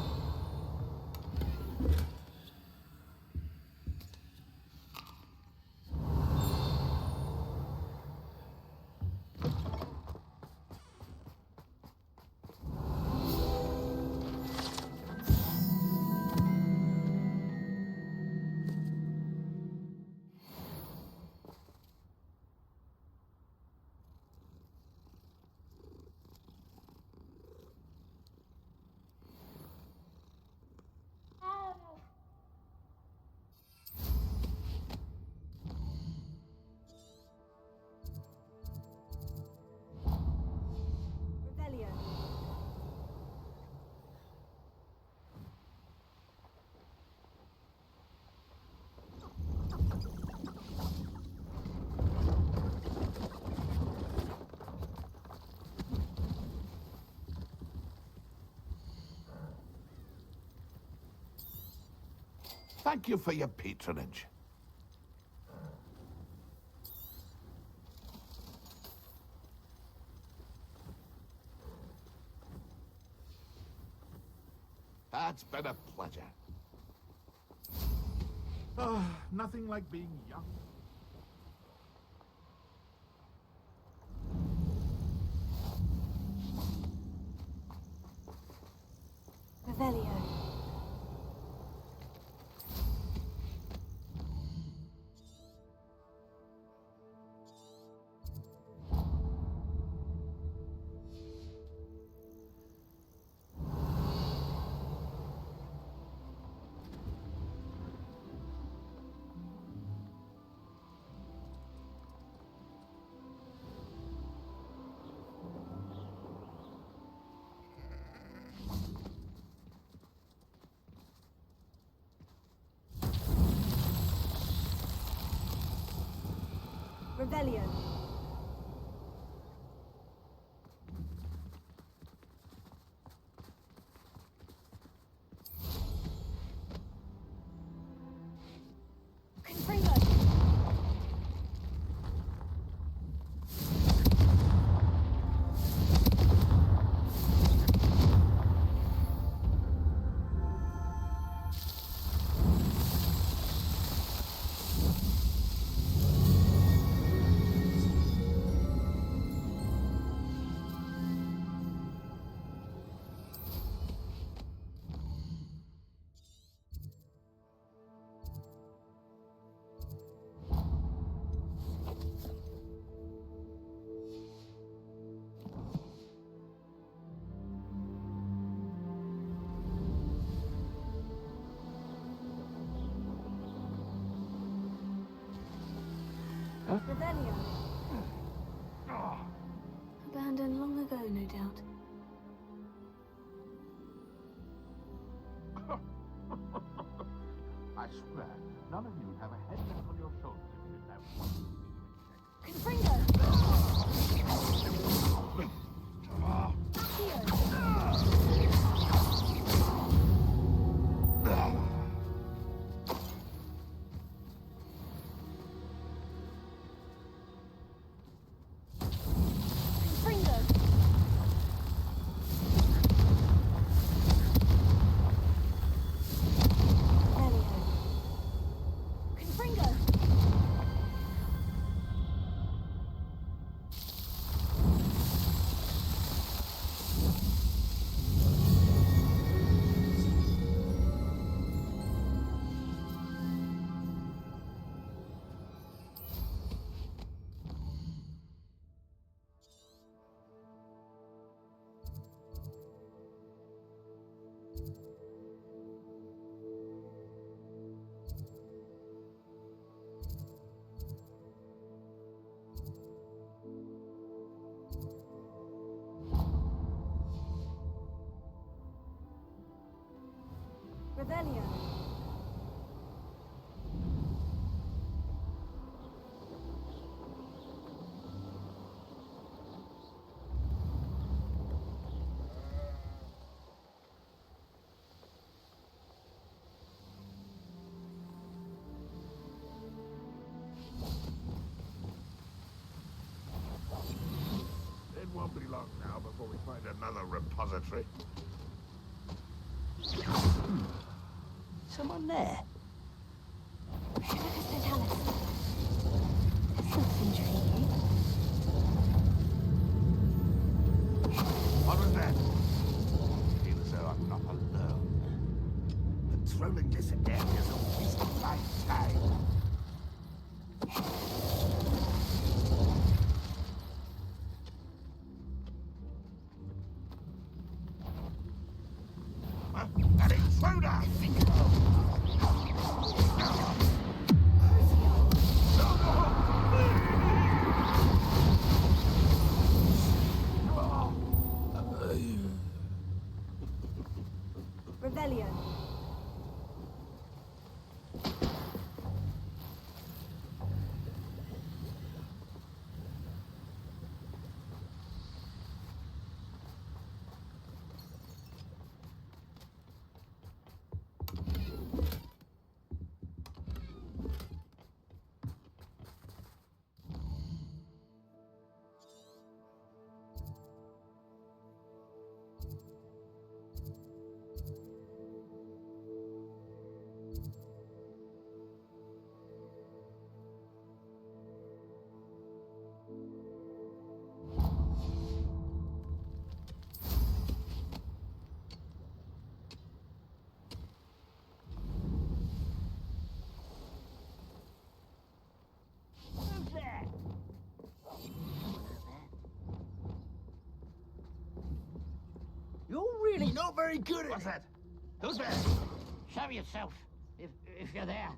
Thank you for your patronage. It's been a pleasure. Oh, nothing like being young. Revelio. Revelio. Confringo. Revelio. Abandoned long ago, no doubt. I swear, none of you have a head left on your shoulders if you didn't have Confringo. Confringo. Revelio. It won't be long now before we find another repository. Someone there? Redicus Totalis. This looks intriguing. What was that? I feel as though I'm not alone. Patrolling this area is a waste of my time. An intruder! Revelio. You're really not very good at What's that? Who's there? Show yourself, if you're there.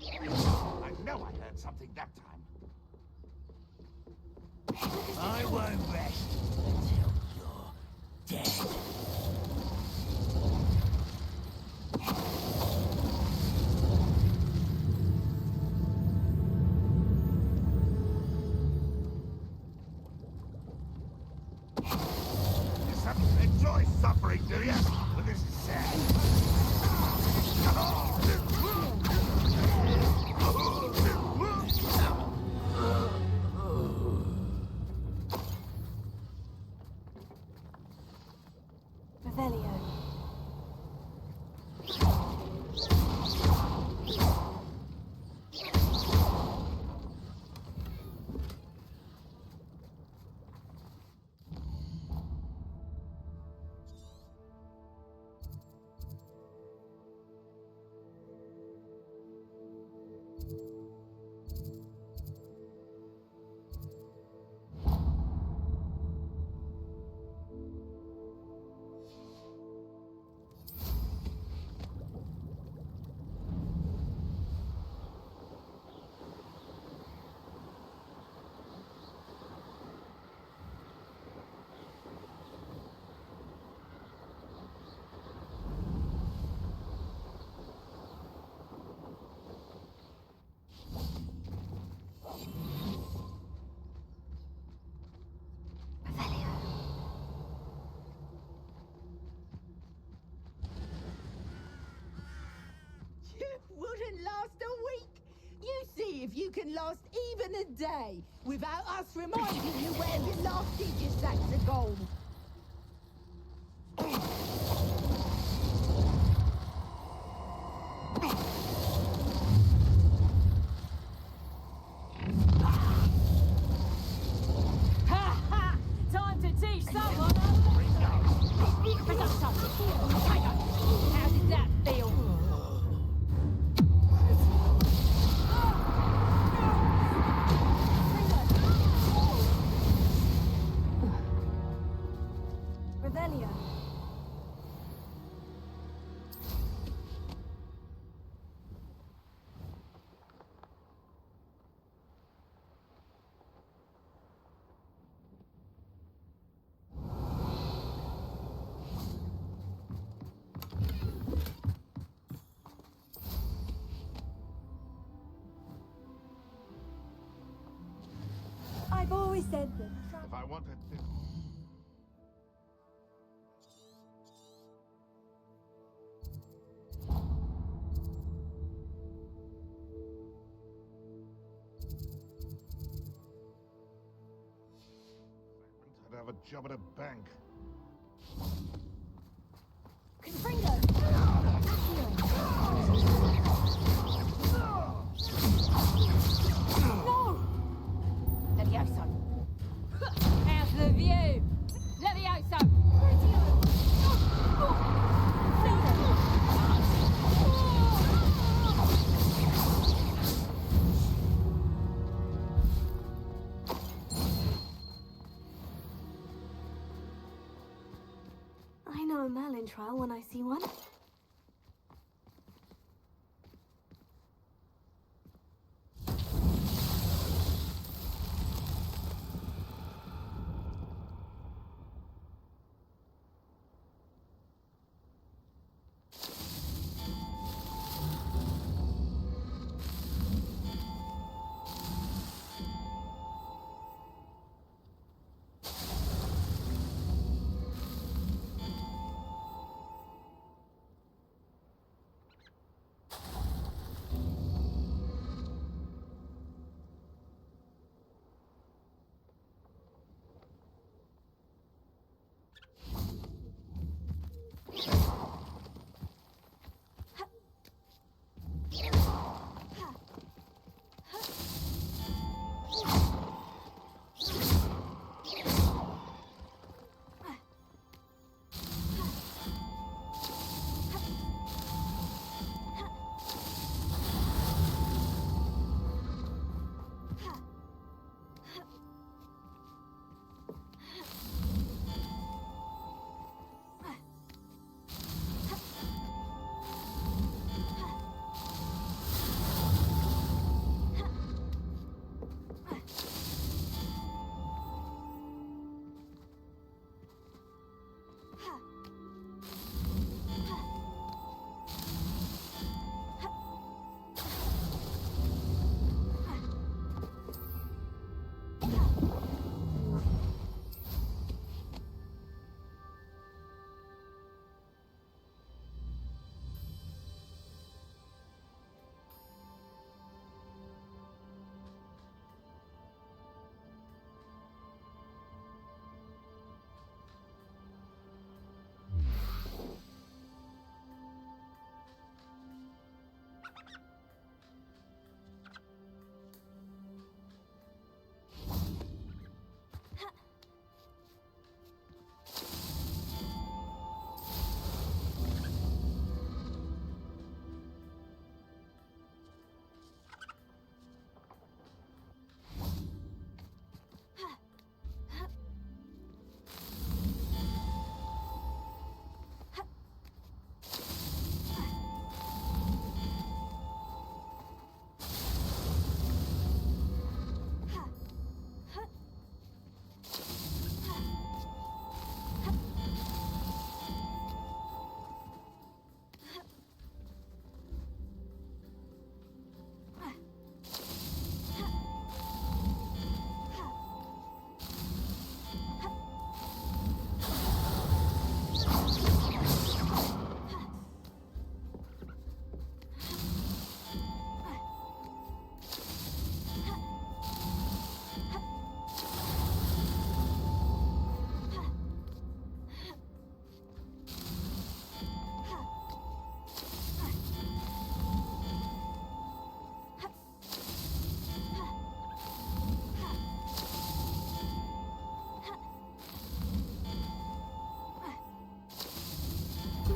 I know I heard something that time. I won't rest until you're dead. Enjoy suffering, do you? With this sad. Revelio. Wouldn't last a week. You see if you can last even a day without us reminding you where you last did your sacks of gold. Ha ha! Time to teach someone. How did that feel? Revelio. always said that. If I wanted to... I'd have a job at a bank. No! Levioso! How's the view? Levioso! I know a Merlin trial when I see one.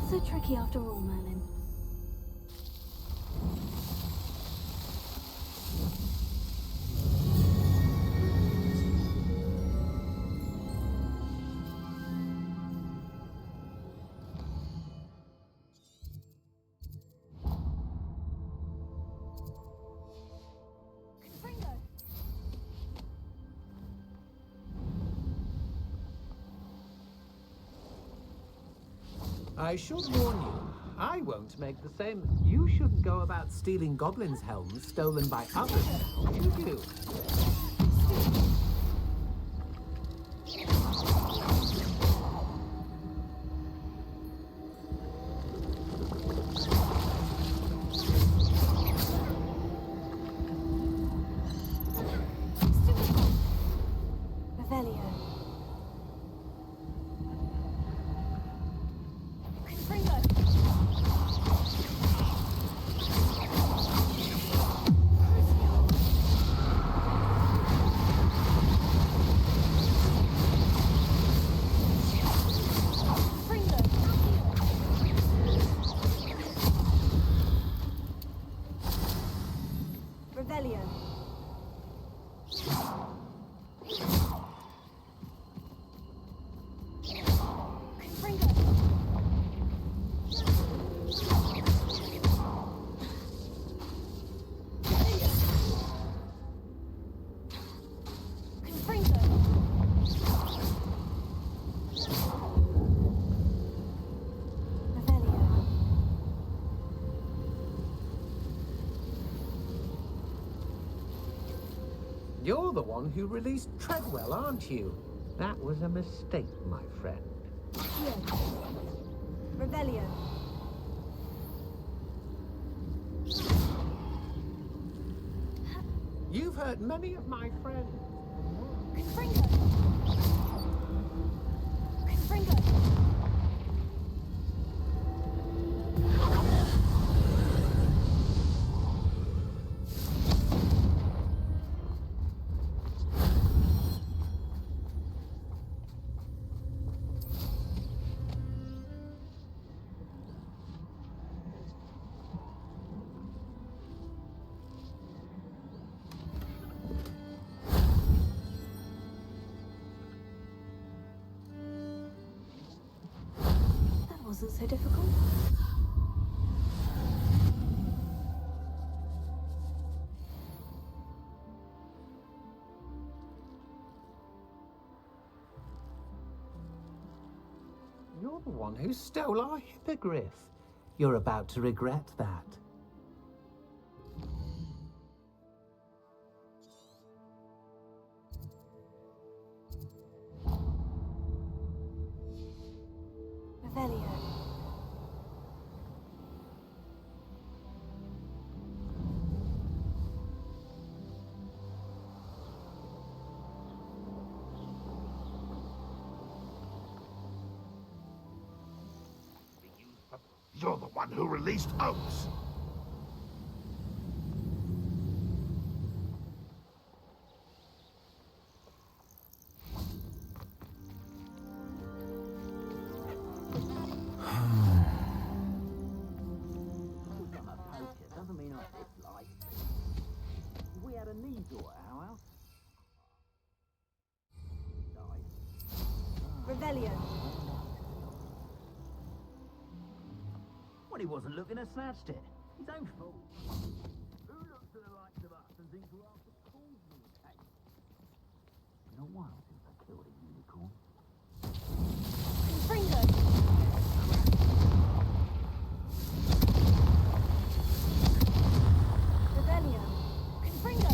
So tricky after all, Merlin. I should warn you, I won't make the same. You shouldn't go about stealing goblins' helms stolen by others, should you? You're the one who released Treadwell, aren't you? That was a mistake, my friend. Here. Revelio. You've hurt many of my friends. Confringo. Confringo. Wasn't so difficult. You're the one who stole our hippogriff. You're about to regret that. Revelio. You're the one who released Oaks. Doesn't mean I dislike. If we had a needs or our house. Revelio. Well, he wasn't looking to snatched it. His own fault. Who looks to the likes of us and thinks we're after cause we attack? It's been a while since I killed a unicorn. Confringo. Revelio. Confringo.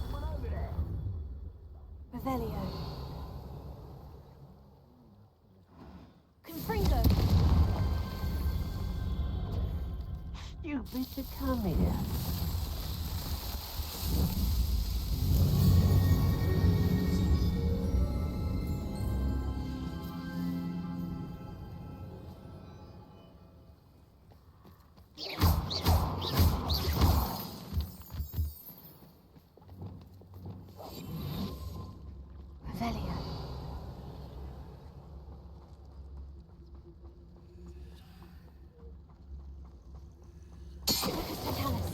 Someone over there. Revelio. Confringo. Stupid to come here. Revelio. Totalis.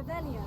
Revelio.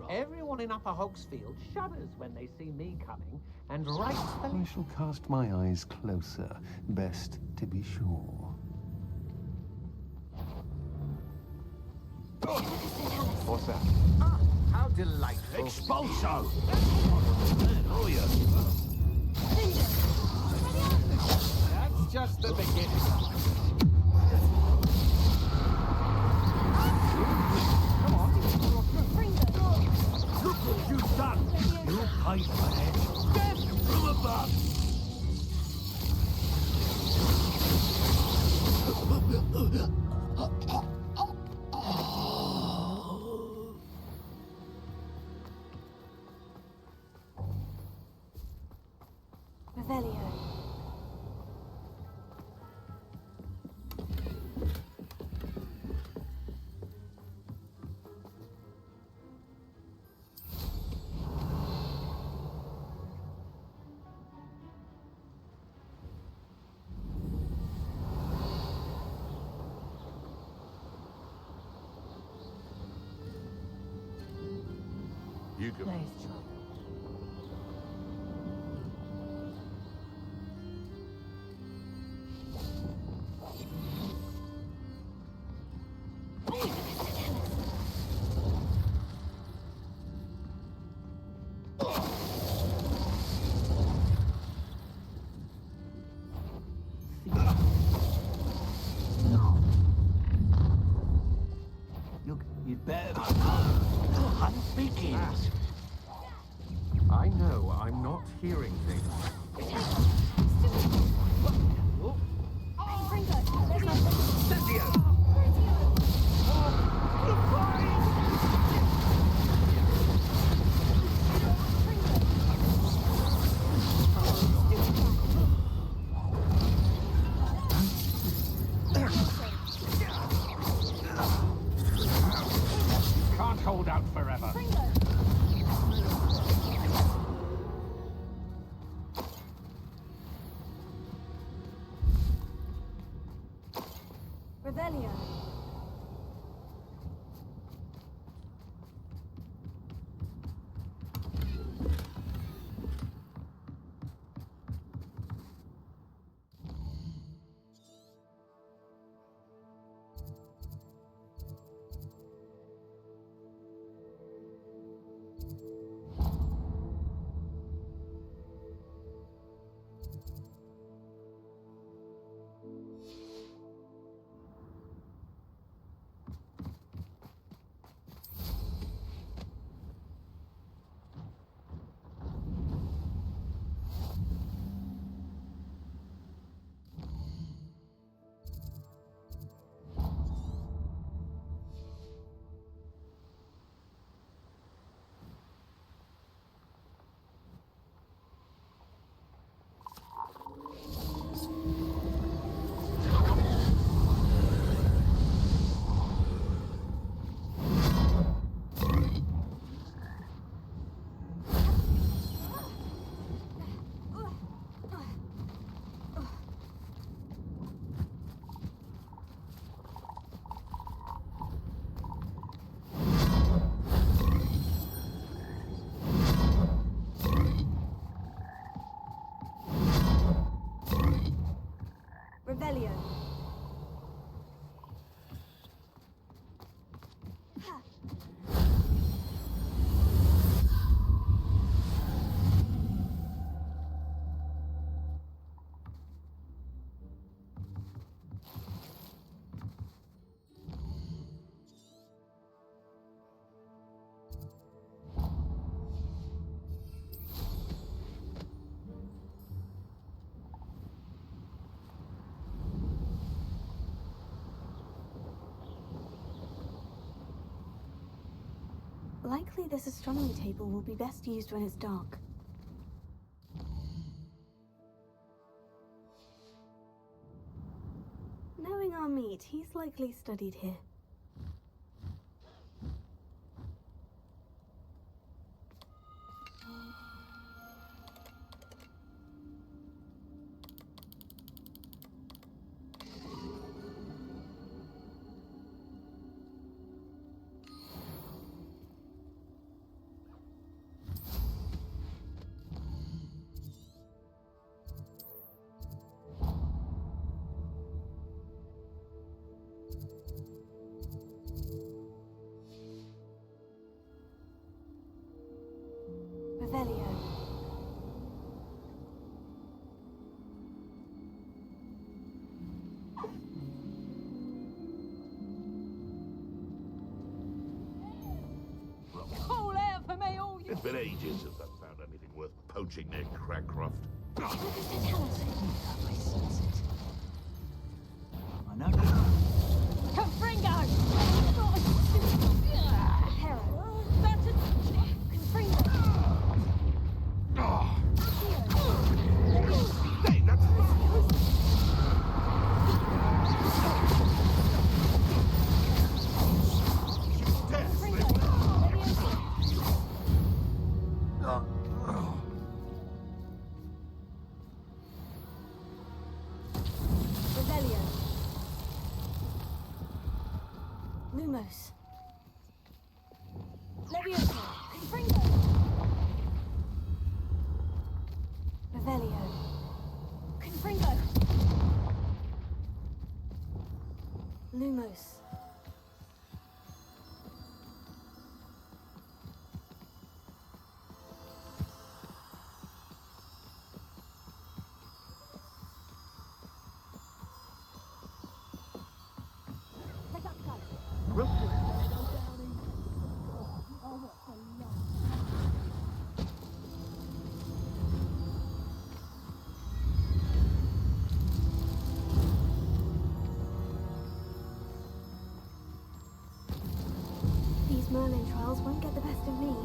Everyone in Upper Hogsfield shudders when they see me coming and writes the... I shall cast my eyes closer, best to be sure. What's that? Ah, how delightful. Expulso! Oh, yeah. That's just the beginning. Look what you've done! You pay for it! Death from above! Revelio. You go. Nice job. Look, you'd better... I'm speaking. I know I'm not hearing things. Can't hold out forever. Revelio. Revelio. Likely this astronomy table will be best used when it's dark. Knowing our meat, he's likely studied here. Call out for me, all you. It's been ages since I've found anything worth poaching near Cragcroft. What does that tell us? I sense it. I know. Confringo! Hero. That's it. Confringo. Hey, that's Revelio. Lumos. Levioso. Confringo. Revelio. Confringo. Lumos. These Merlin trials won't get the best of me.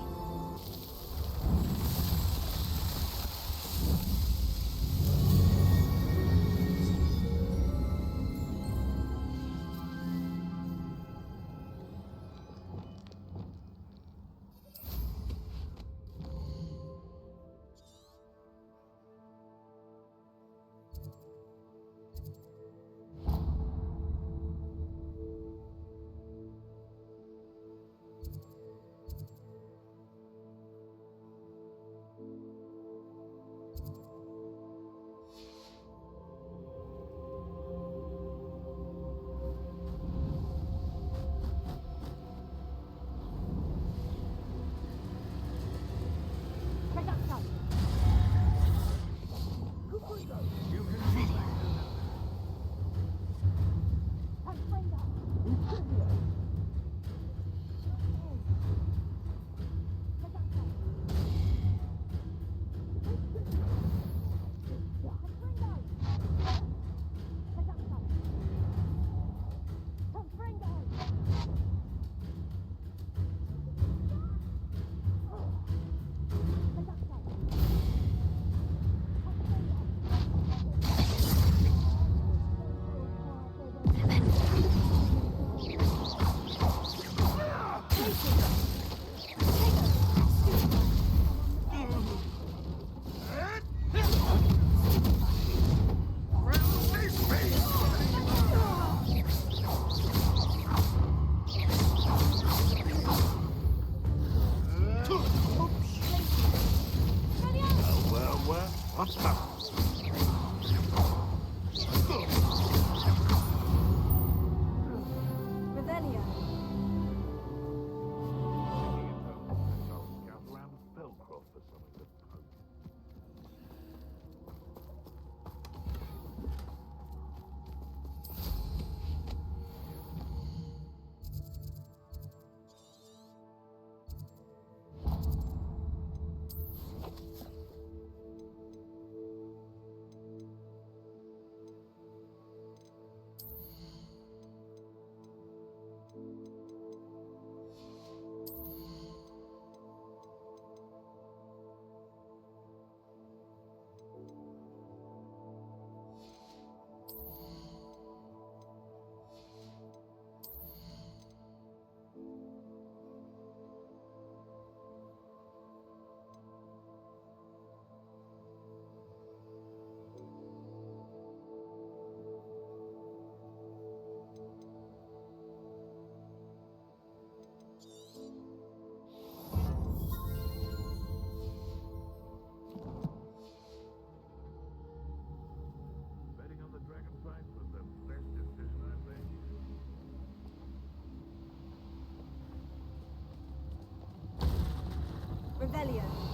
Revelio.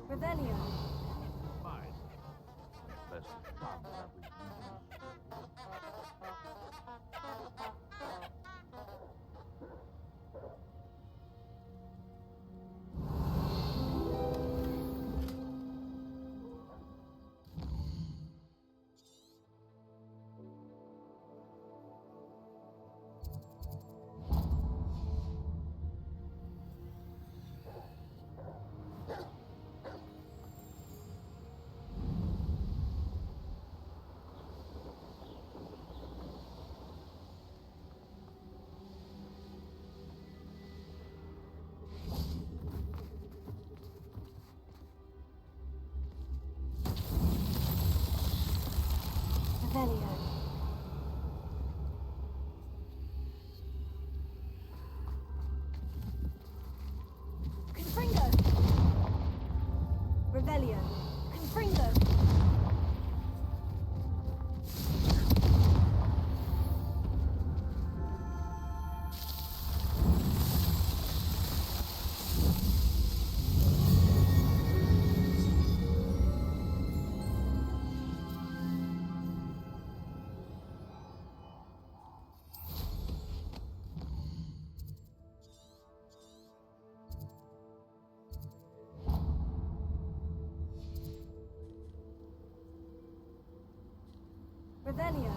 Revelio. Fine. Best of fun that we Revelio. Confringo. Revelio. Confringo. Revelio.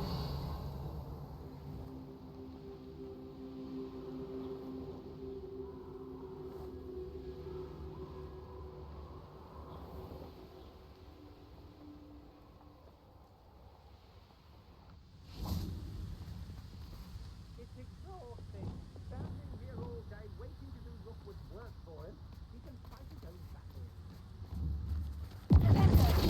It's exhausting. Standing here all day waiting to do Rookwood's work for him. He can fight his own battles. Revelio.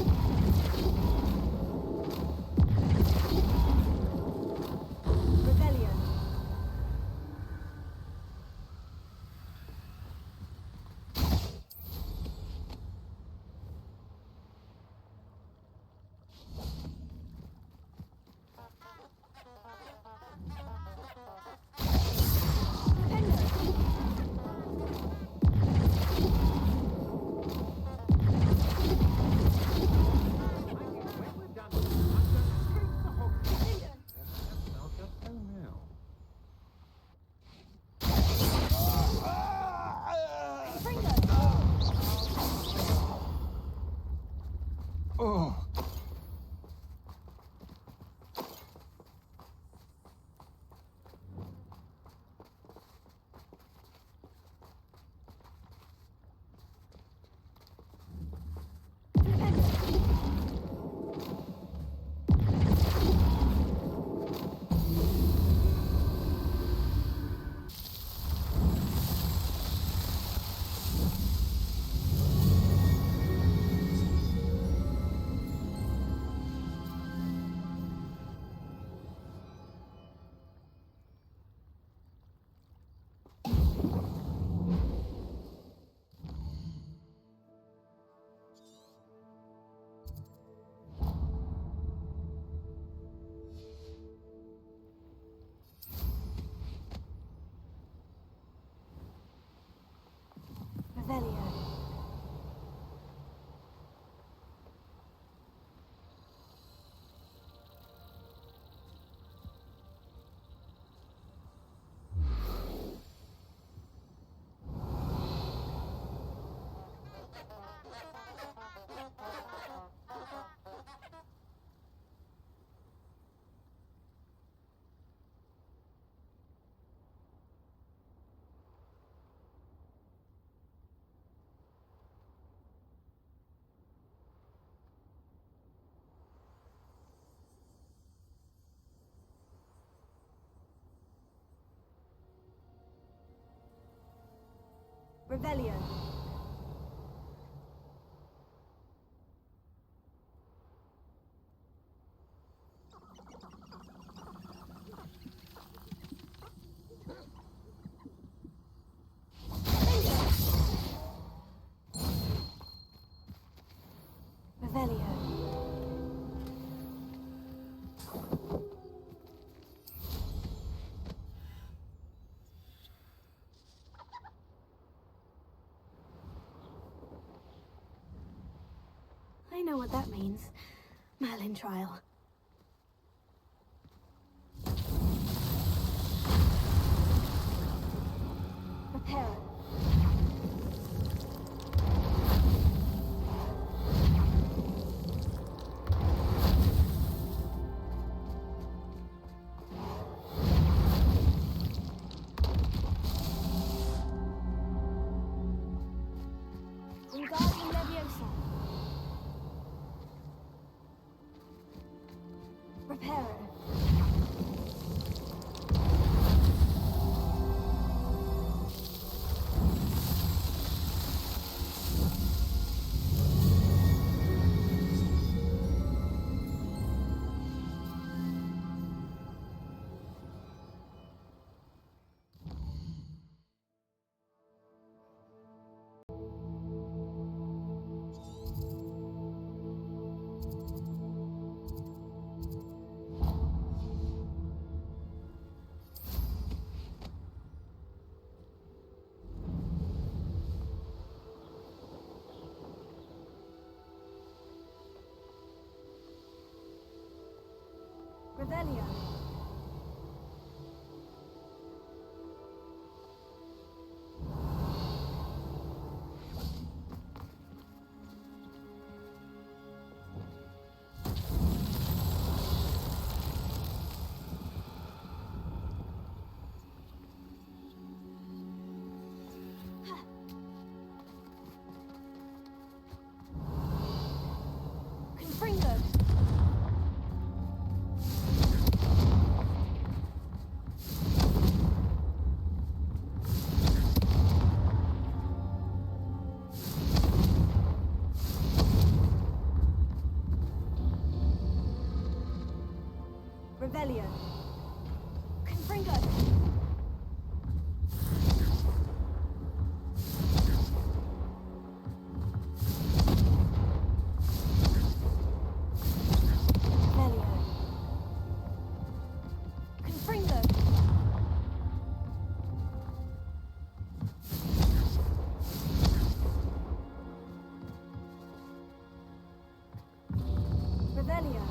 Revelio. Revelio. I know what that means. Merlin trial. Repair. Wingardium Leviosa. Repairer. Revelio. Confringo. Revelio. Confringo. Revelio. Confringo. Revelio.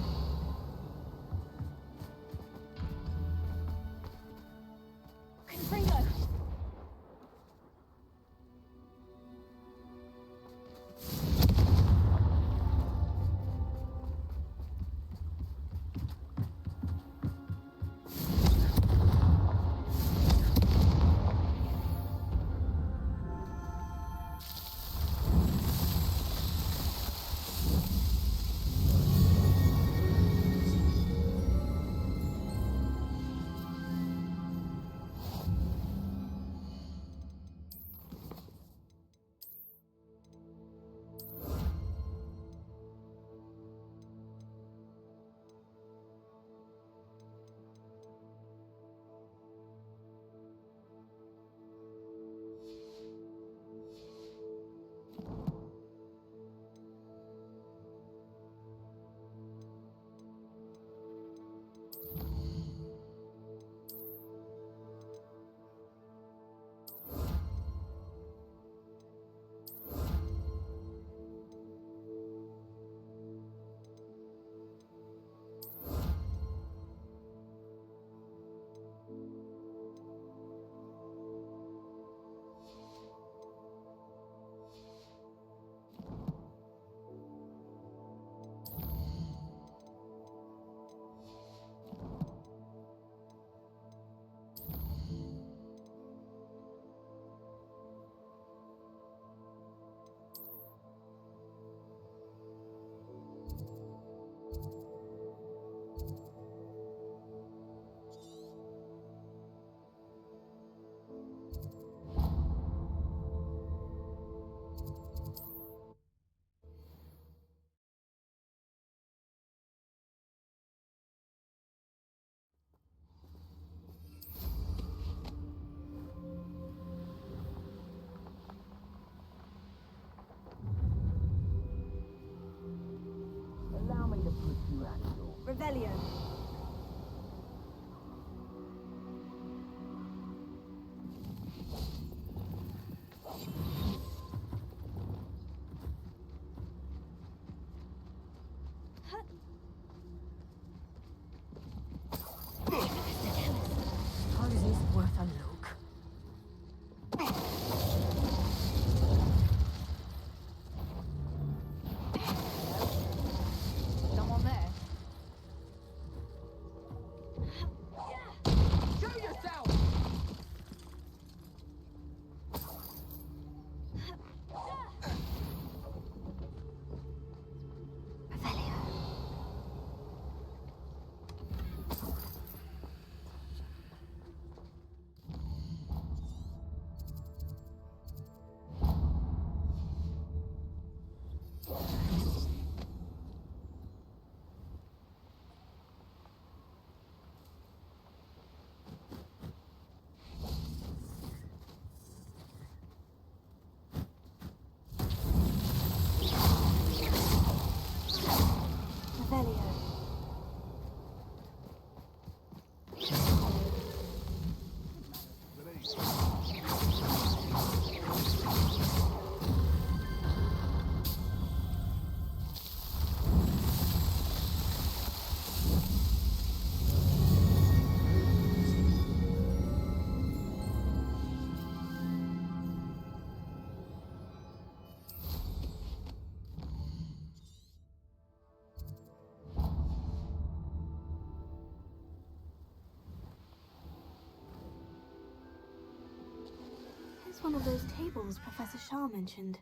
is one of those tables Professor Shah mentioned.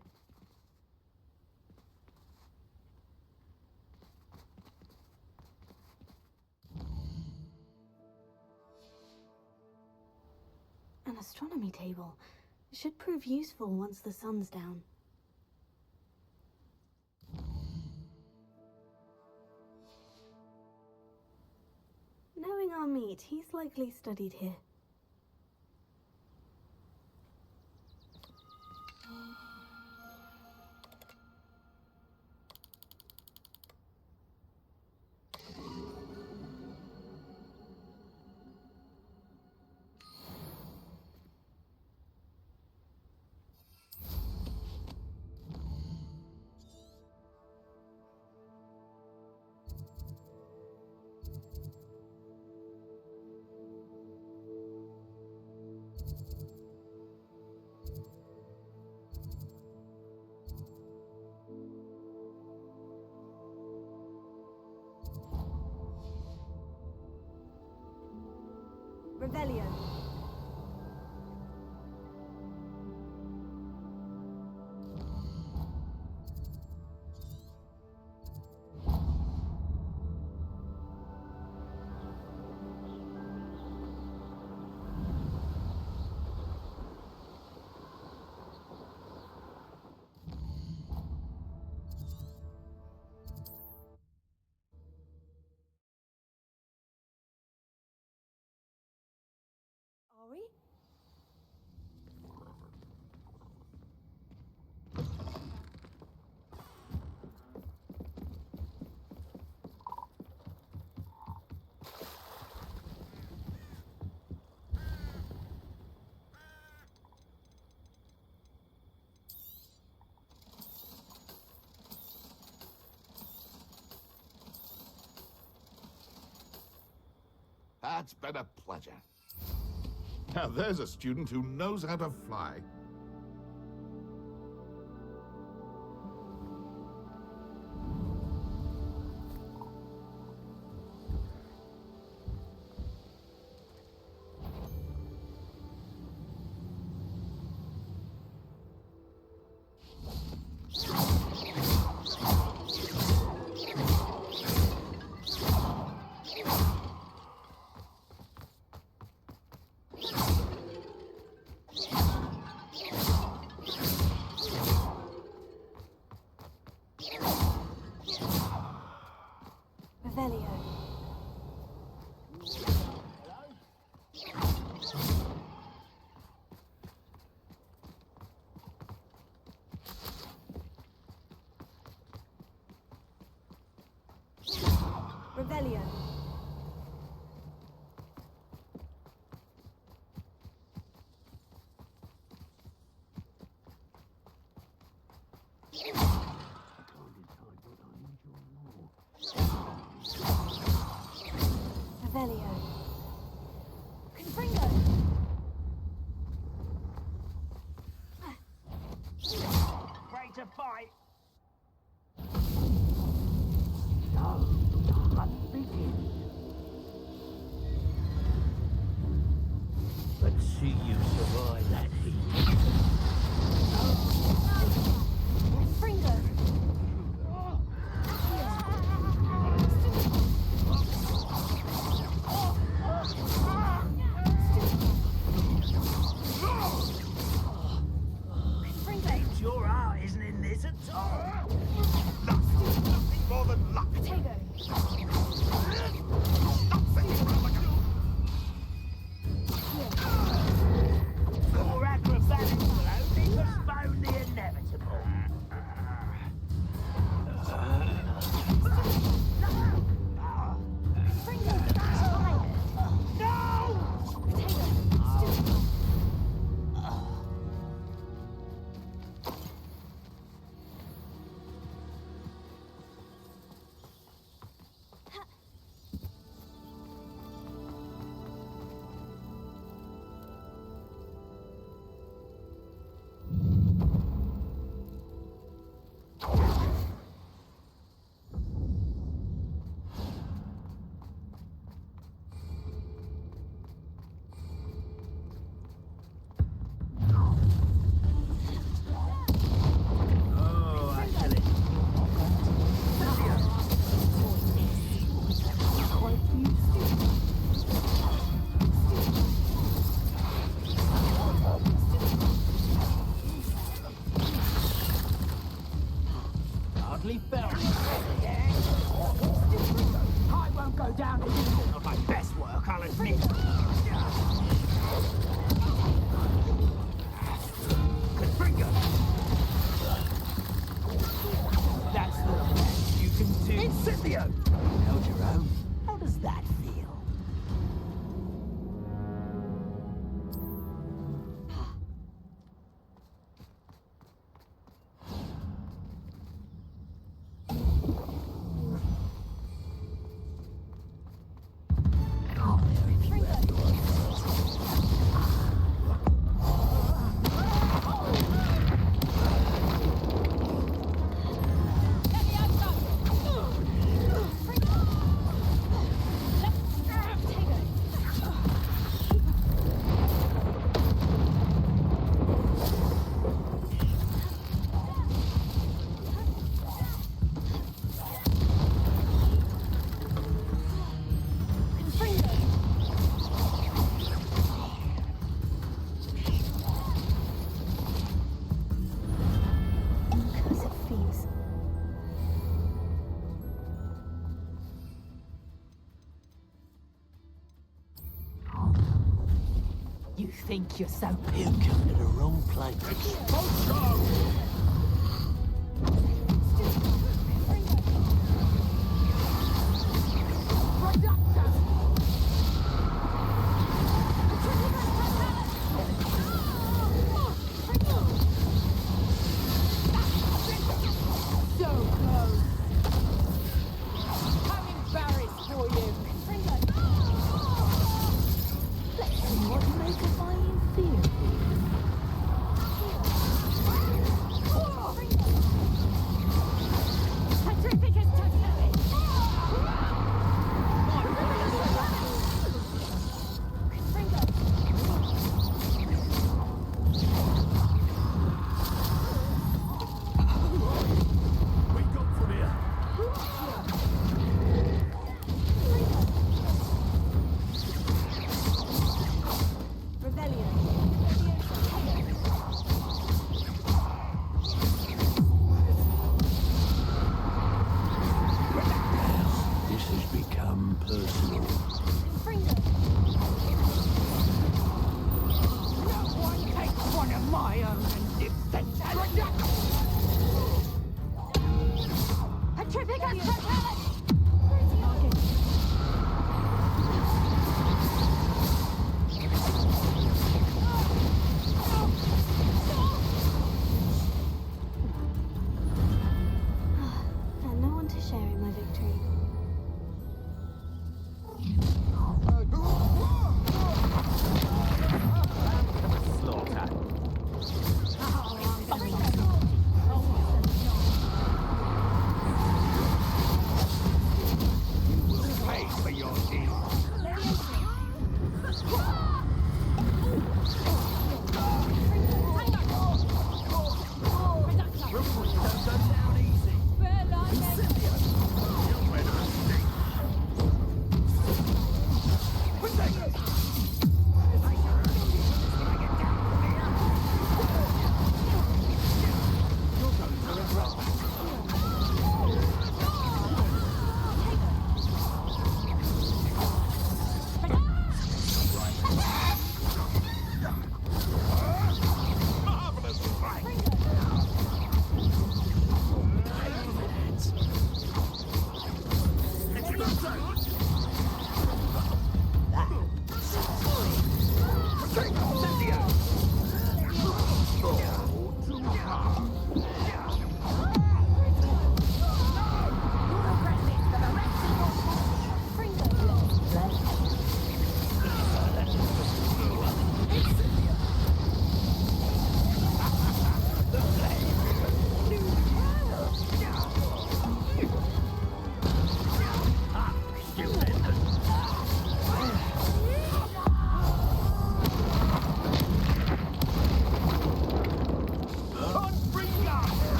An astronomy table. Should prove useful once the sun's down. Knowing our meat, he's likely studied here. Revelio. Are we? That's been a pleasure. Now there's a student who knows how to fly. Revelio. Revelio. Confringo. Ready to fight? Let's see you survive that heat. Fringo. Seems your heart isn't in this at all. Nothing more than luck. Potato. Your acrobatics will only postpone the inevitable. Showdown is not my best work, I'll admit. Confringo! That's the best you can do. Incipio! Now, Jerome, how does that feel? You think you're so... You come to the wrong place. So close. I'm embarrassed for you. Let's see what make a fire Slaughter.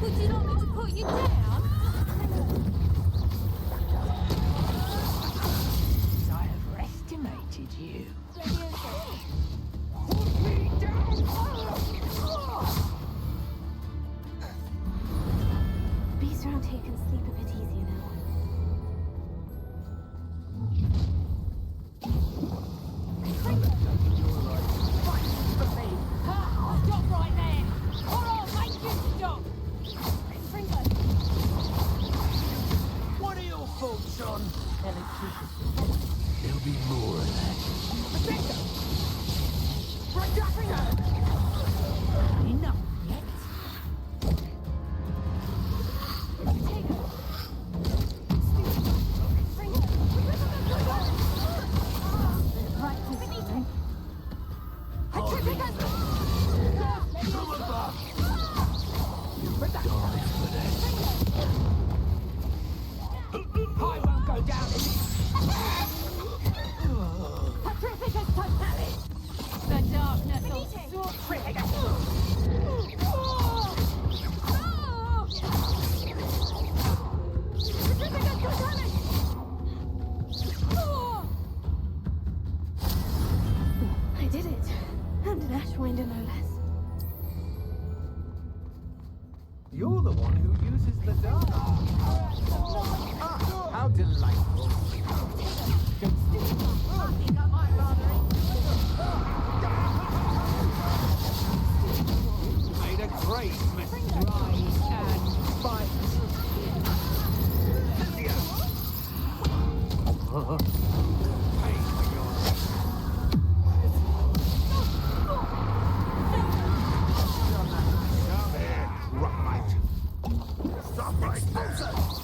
Would you like me to put you down? I have estimated you. Beast around here can sleep a bit easier now. Stop right there! Hold on, make you stop! What are your thoughts on electricity? There'll be more of Enough yet? I won't go down in The darkness will I did it. And an Ashwinder, no less. You're the one who uses the dark. How delightful. Made a great mistake. rise and fight. Stop right there!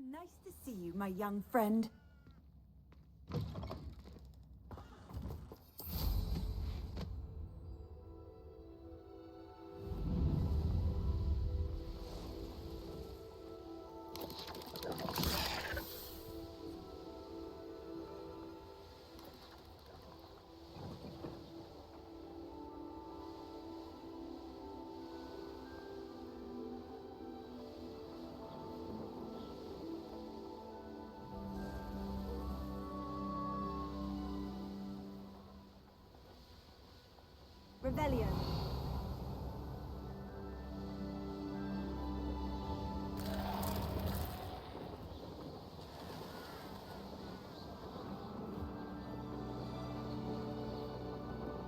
Nice to see you, my young friend. Revelio.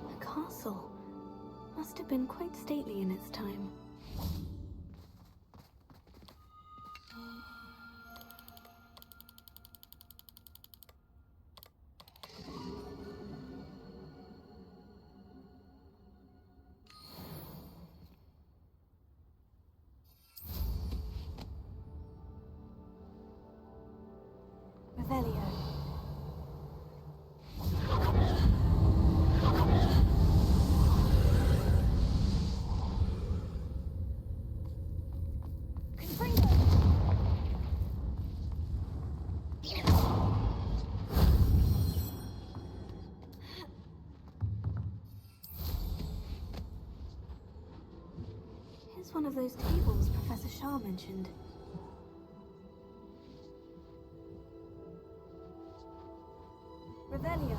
The castle must have been quite stately in its time. Revelio. Here's one of those tables Professor Shah mentioned. Revelio.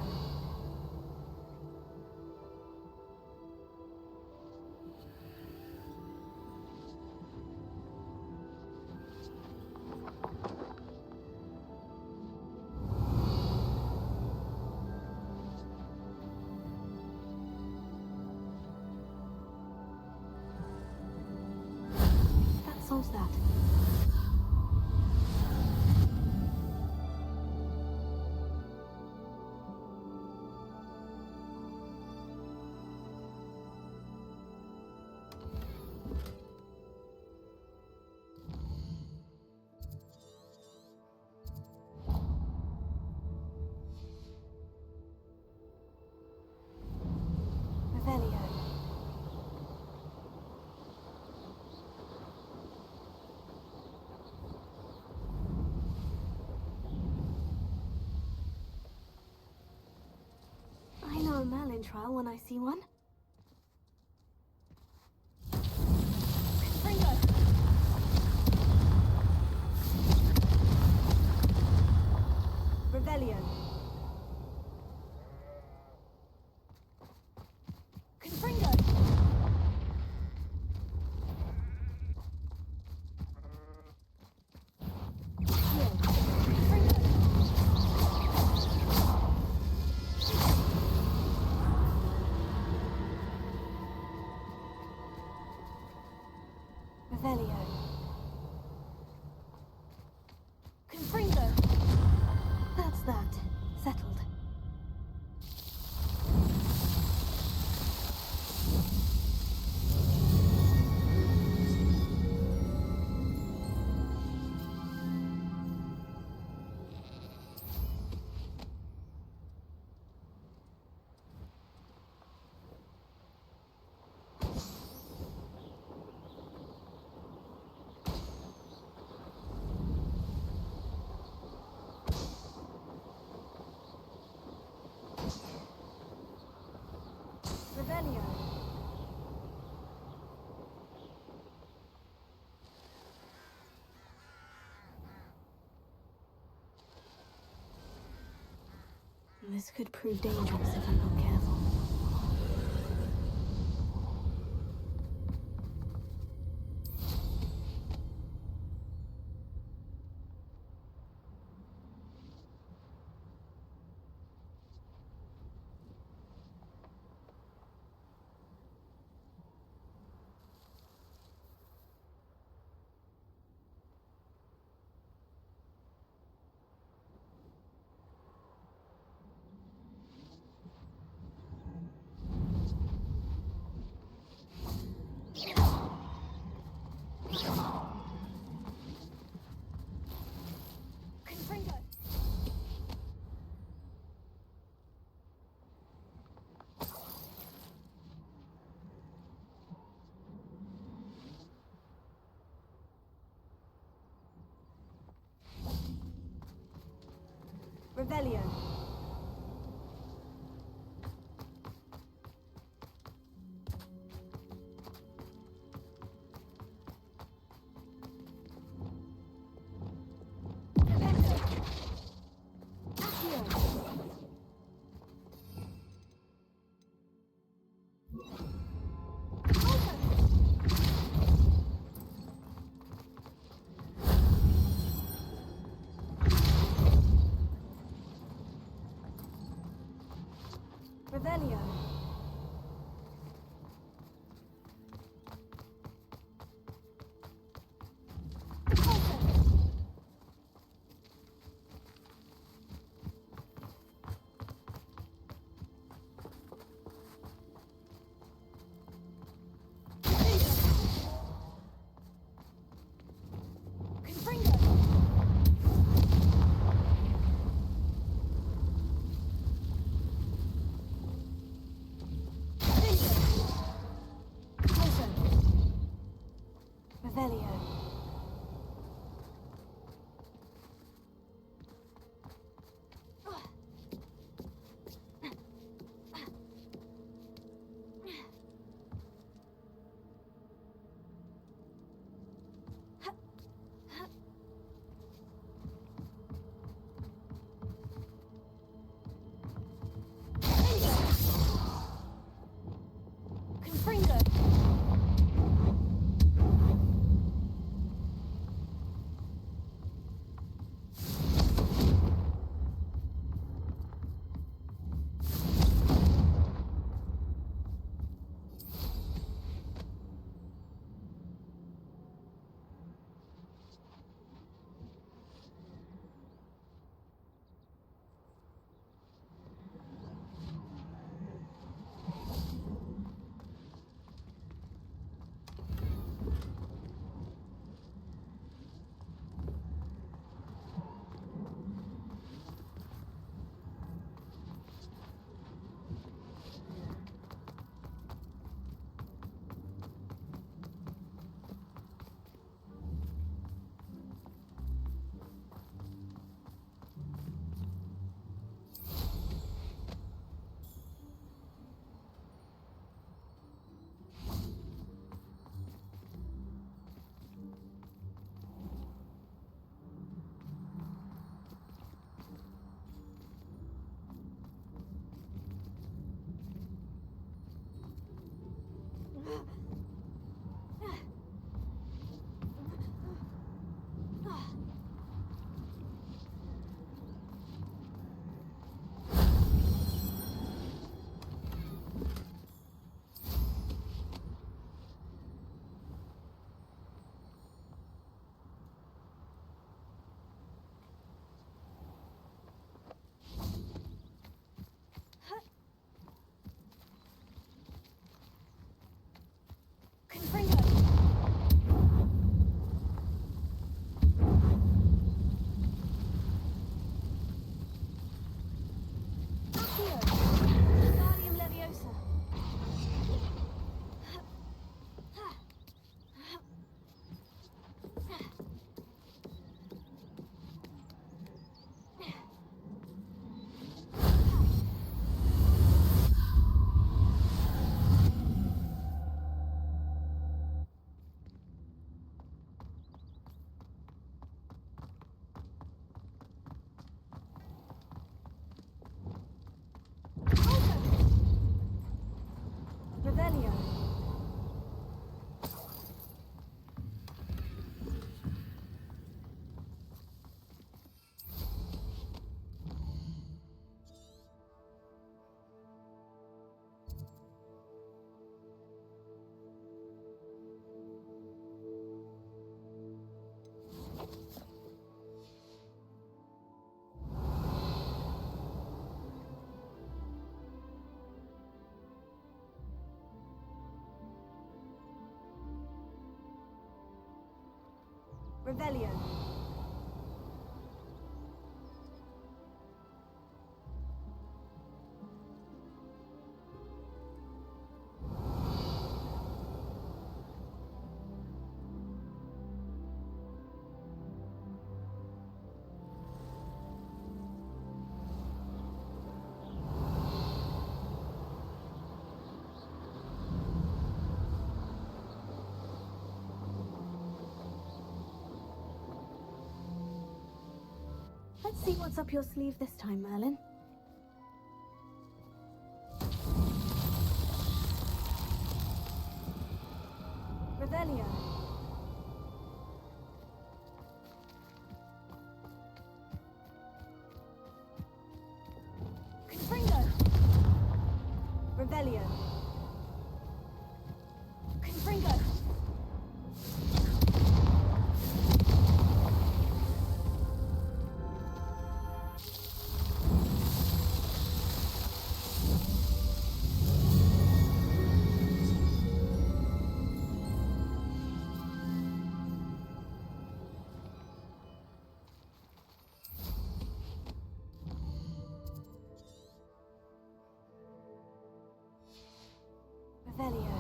That solves that. Revelio. I know a Merlin trial when I see one. Revelio. Confringo. Revelio. Confringo. That's that. Settled. Revelio. This could prove dangerous if I'm not careful. Revelio. Revelio. Revelio. Confringo. Revelio. Revelio. Let's see what's up your sleeve this time, Merlin. Revelio. Confringo. Revelio. Confringo. Revelio.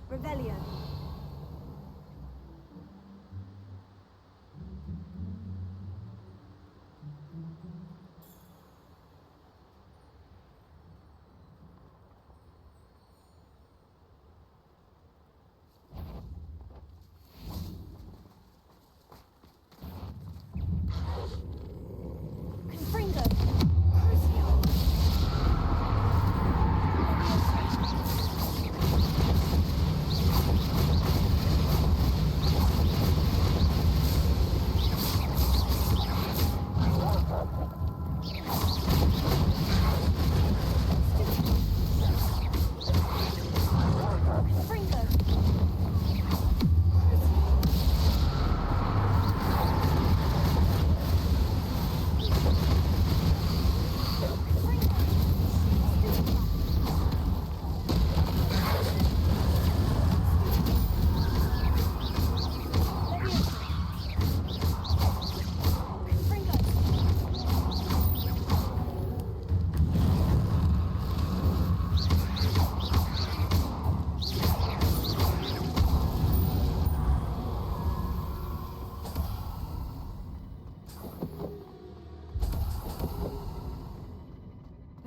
Revelio.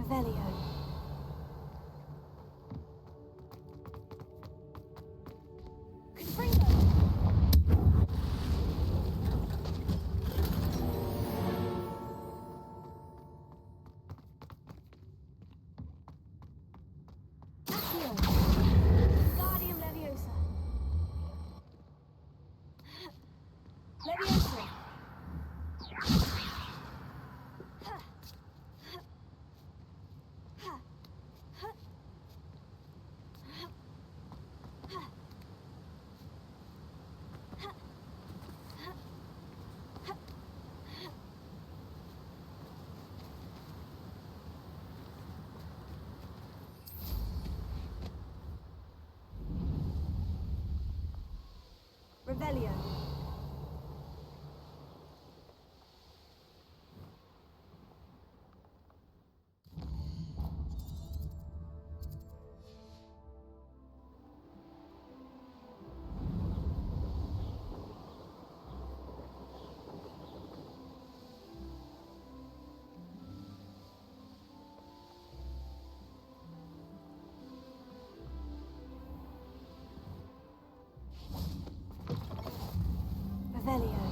Revelio. Confringo. Crucio. Revelio. Revelio.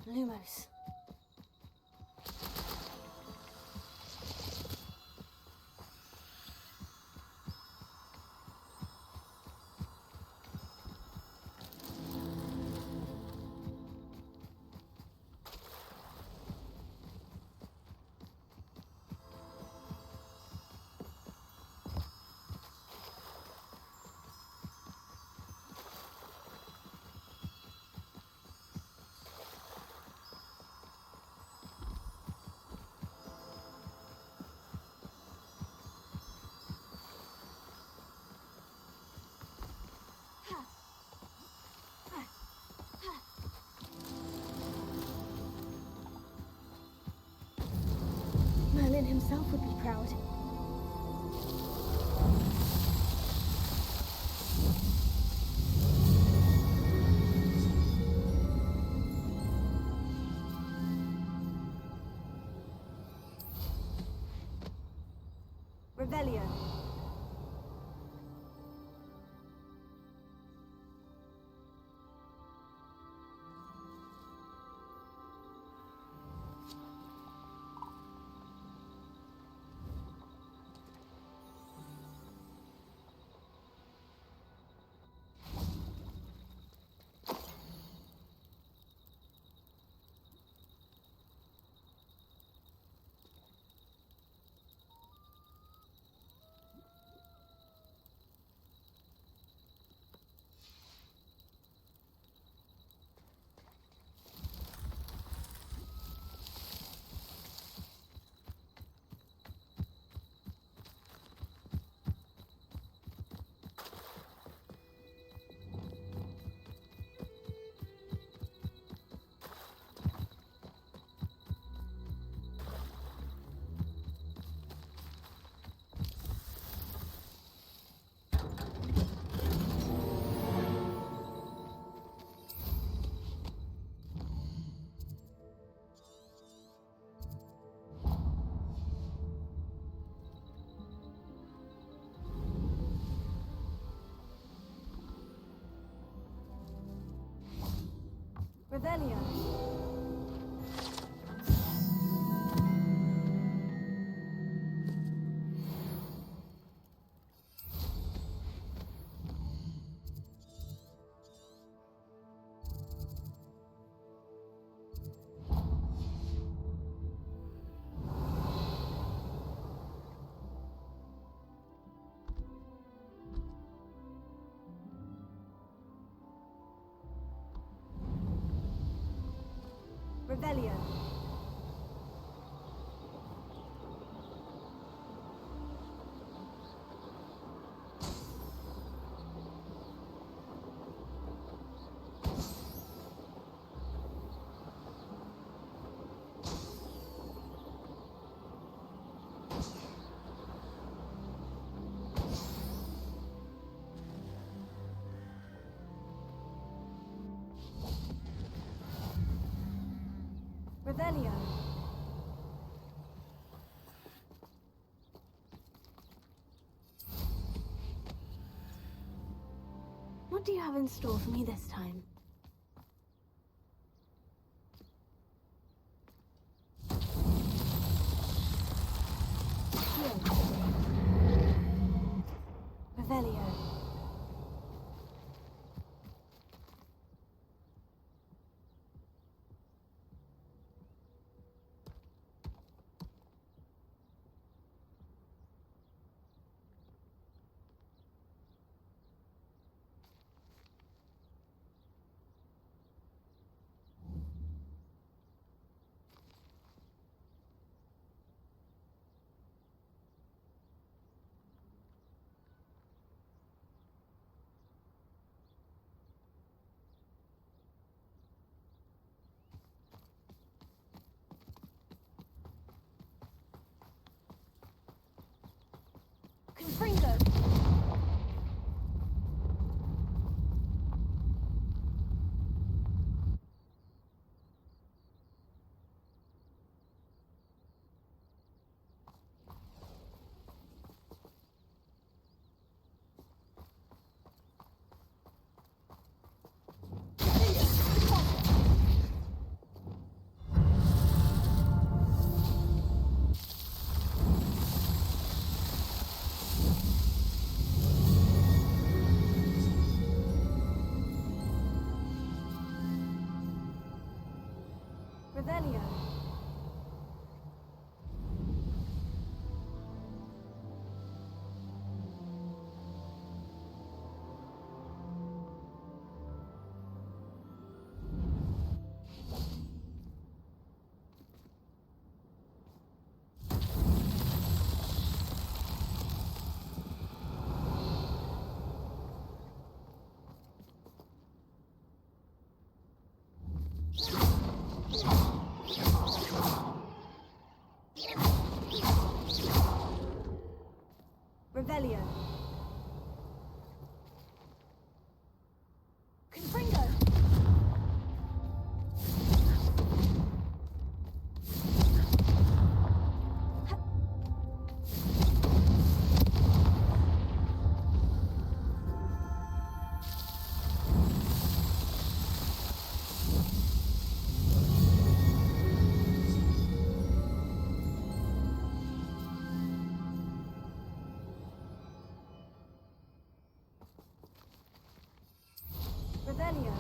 Lumos. Merlin himself would be proud. Revelio. Revelio. Revelio. Revelio. What do you have in store for me this time? Revelio. Revelio. Revelio. Confringo. Revelio.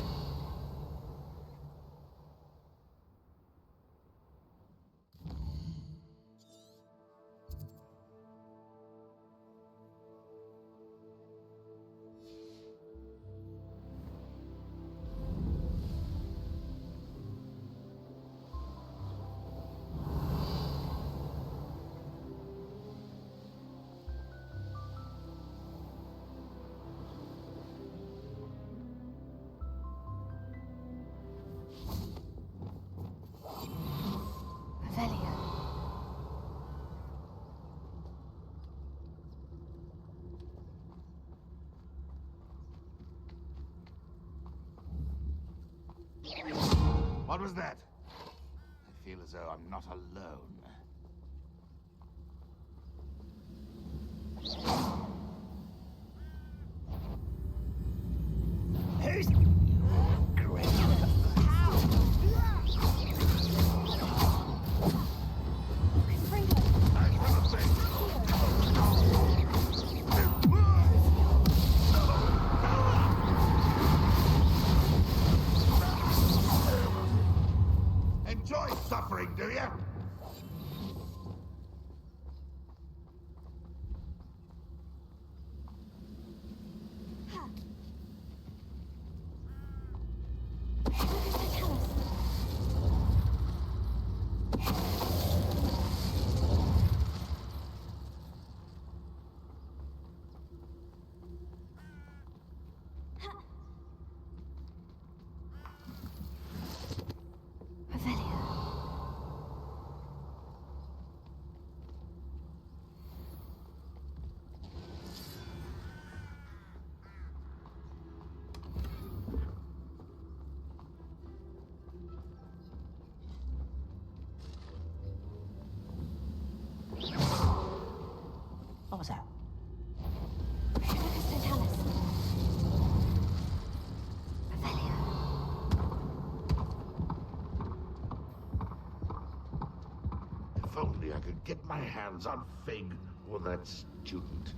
Revelio. What was that? I feel as though I'm not alone. Who's... Enjoy suffering, do you? What was that? If only I could get my hands on Fig or that student.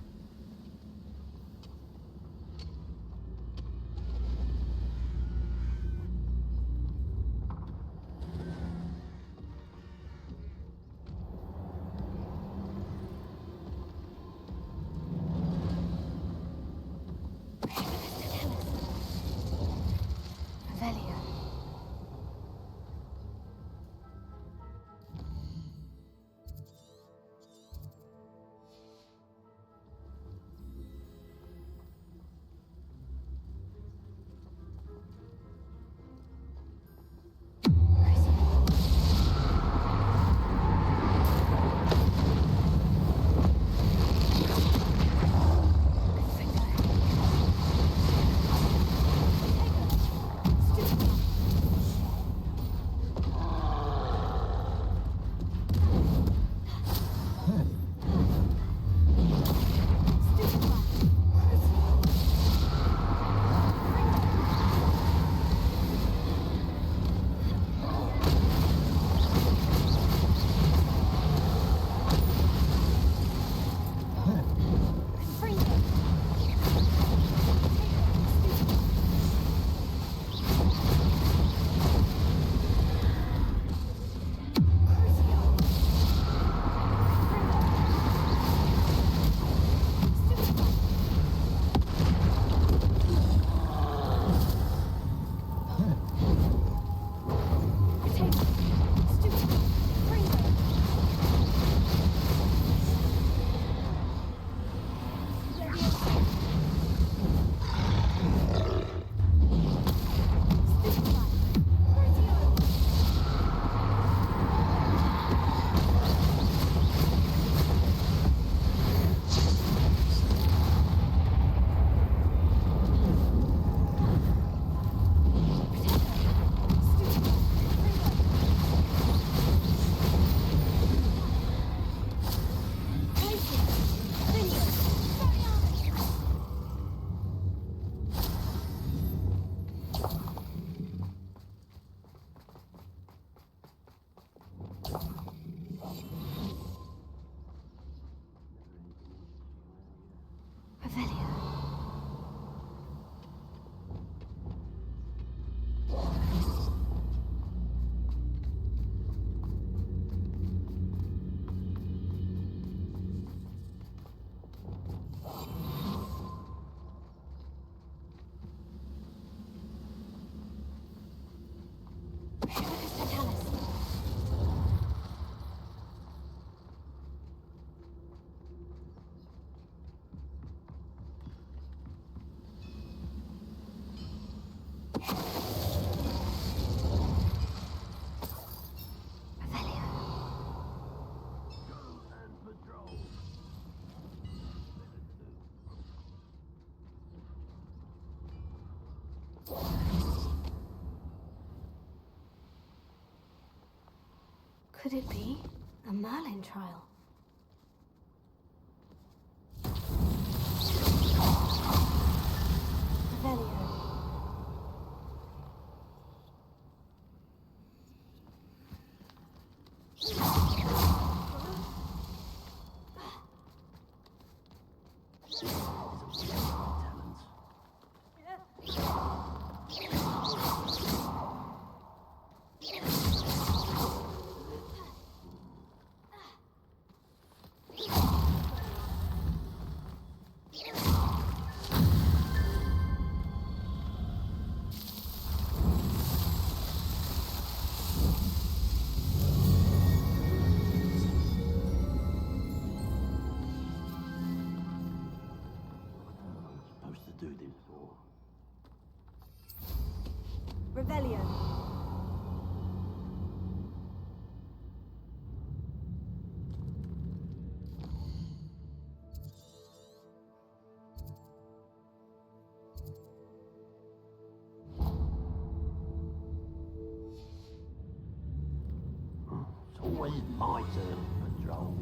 Revelio. Could it be a Merlin trial? Revelio. Revelio. It's always my turn to patrol.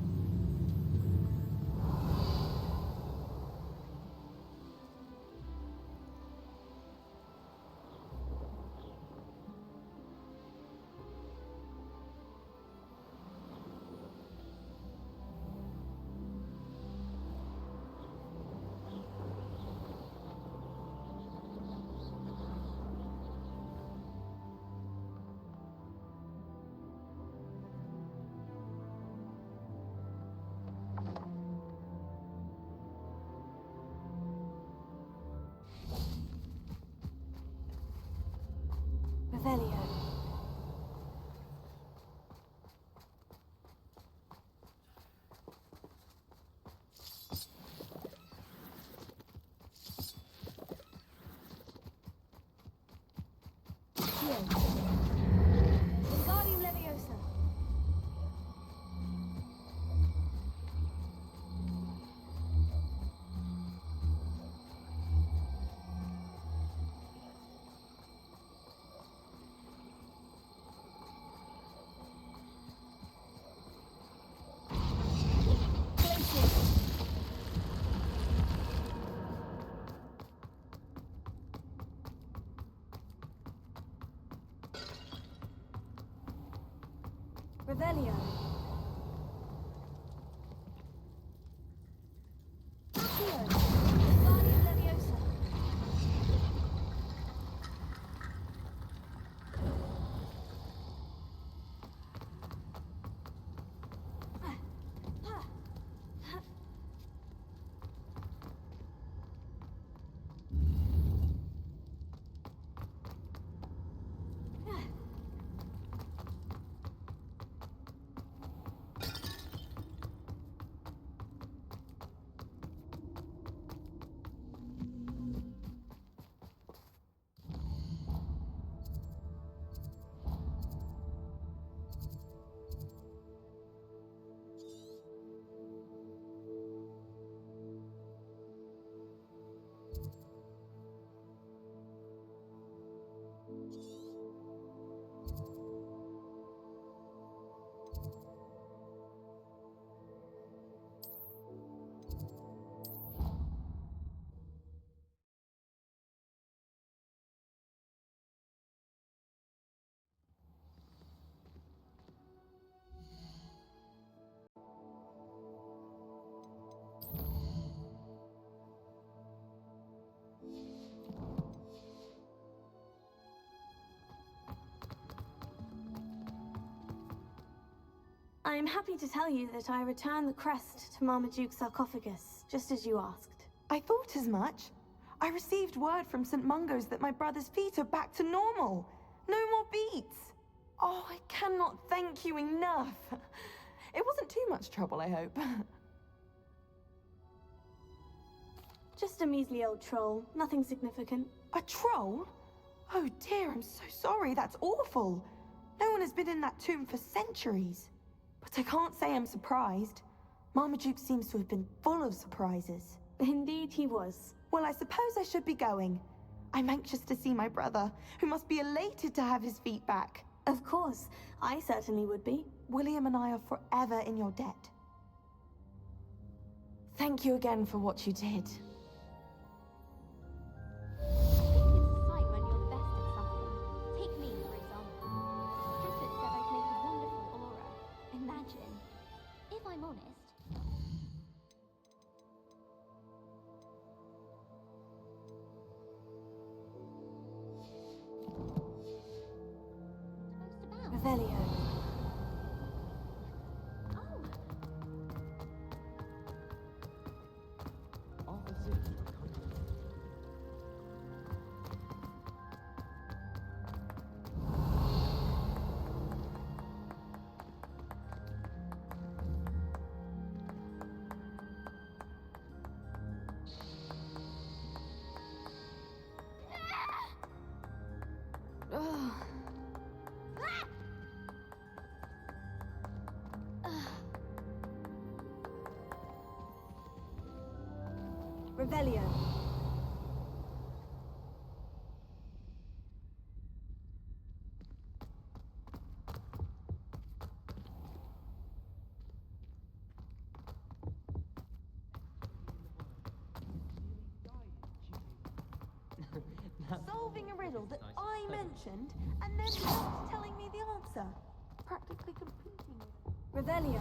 Revelio. Wingardium Leviosa. Revelio. Accio. Wingardium Leviosa. I'm happy to tell you that I returned the crest to Marmaduke's sarcophagus, just as you asked. I thought as much. I received word from St. Mungo's that my brother's feet are back to normal. No more beets. Oh, I cannot thank you enough. It wasn't too much trouble, I hope. Just a measly old troll, nothing significant. A troll? Oh dear, I'm so sorry, that's awful. No one has been in that tomb for centuries. But I can't say I'm surprised. Marmaduke seems to have been full of surprises. Indeed he was. Well, I suppose I should be going. I'm anxious to see my brother, who must be elated to have his feet back. Of course, I certainly would be. William and I are forever in your debt. Thank you again for what you did. Revelio. Revelio. Solving a riddle that I mentioned, and then just telling me the answer. Practically competing with... Revelio.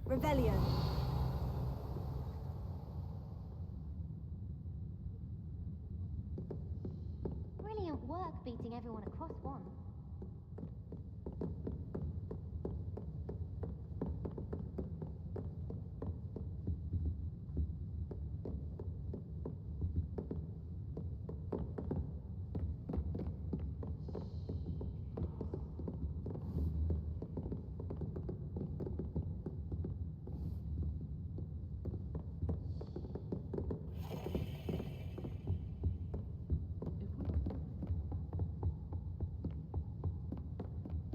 Revelio. Brilliant work beating everyone across one.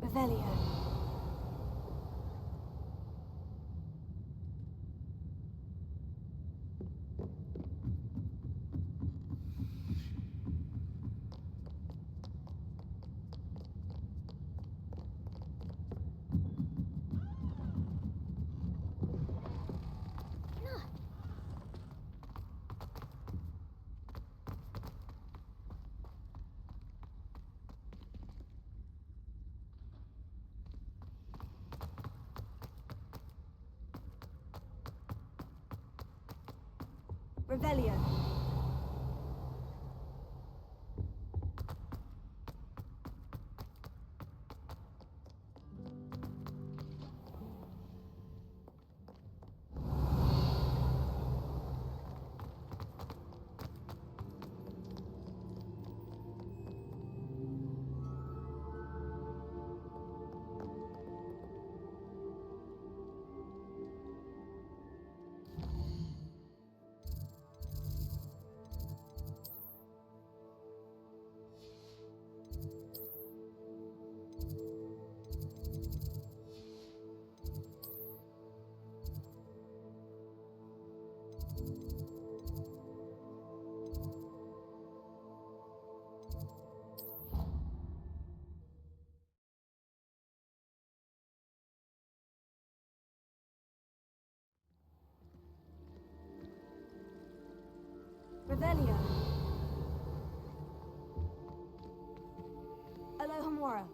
Revelio. Revelio. Revelio. Alohomora.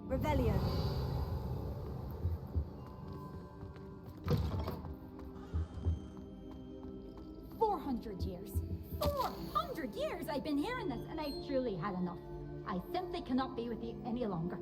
Revelio. 400 years. 400 years I've been hearing this, and I've truly had enough. I simply cannot be with you any longer.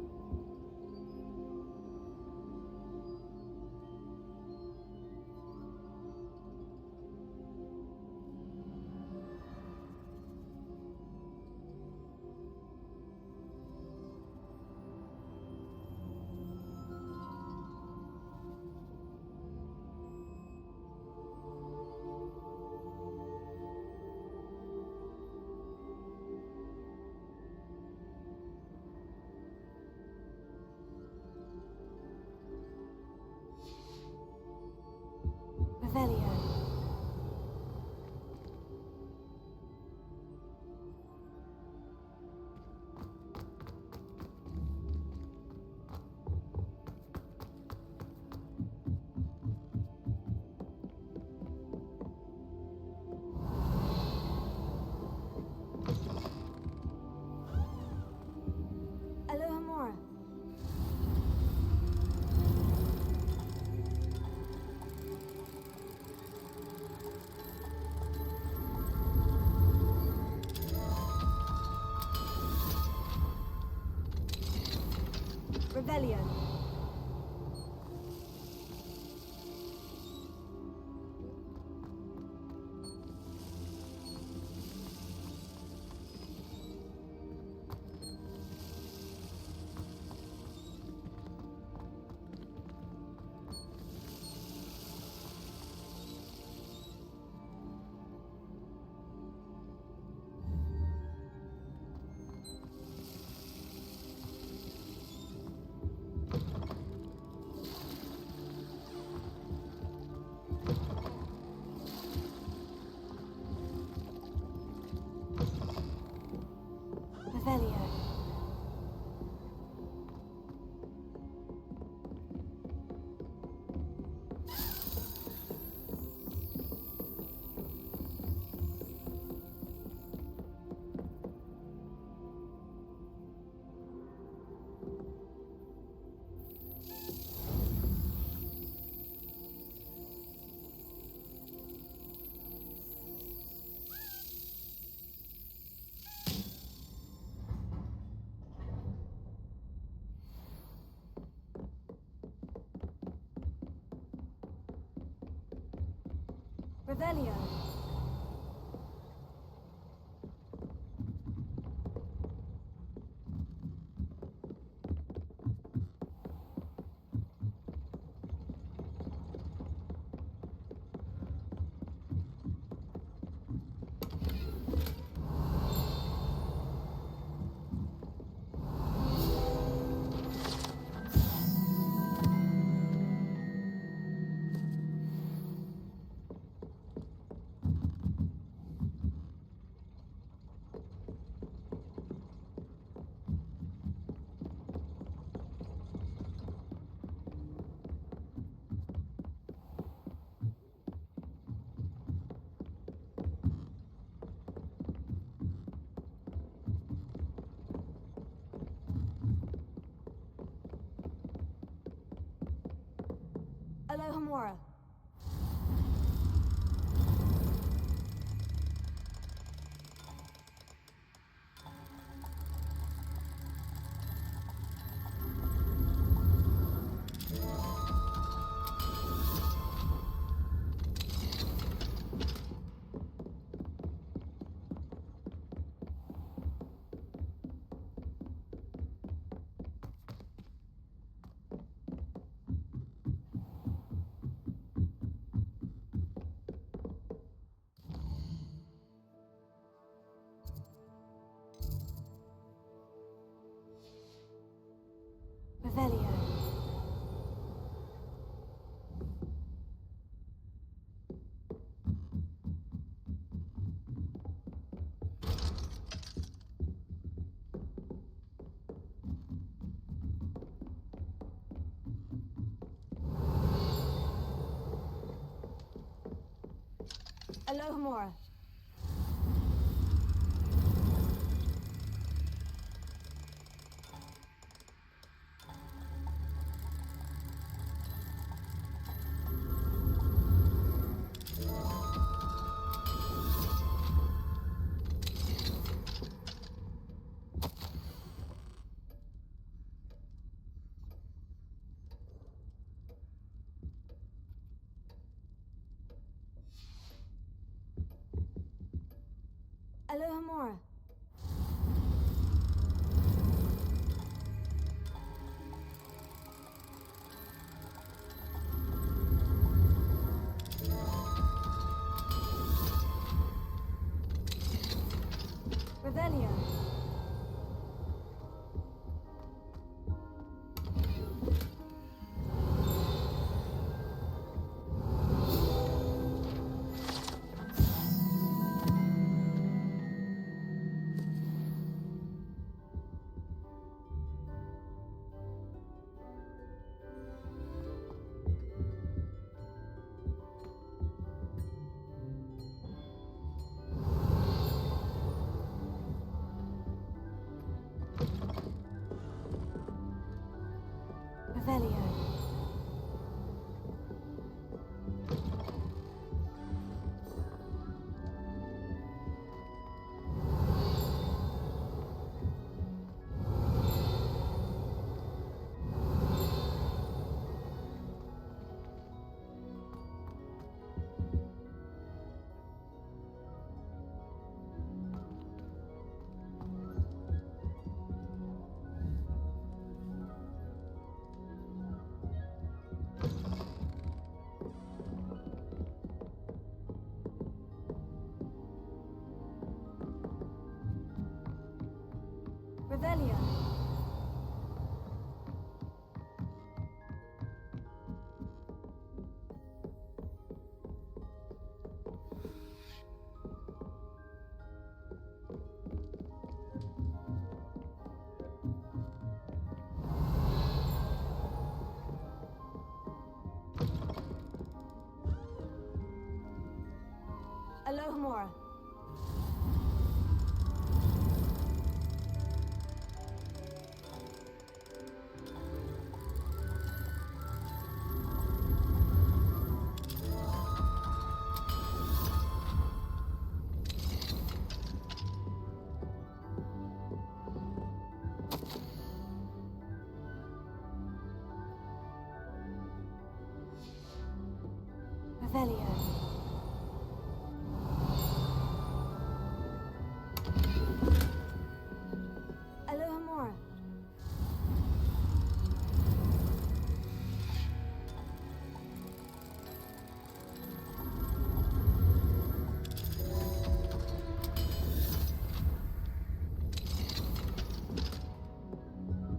Revelio. Alohomora. Revelio. Revelio. Revelio. Alohomora. Alohomora. Alohomora. Revelio. Revelio. Revelio. Alohomora. Revelio. Alohomora.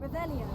Revelio.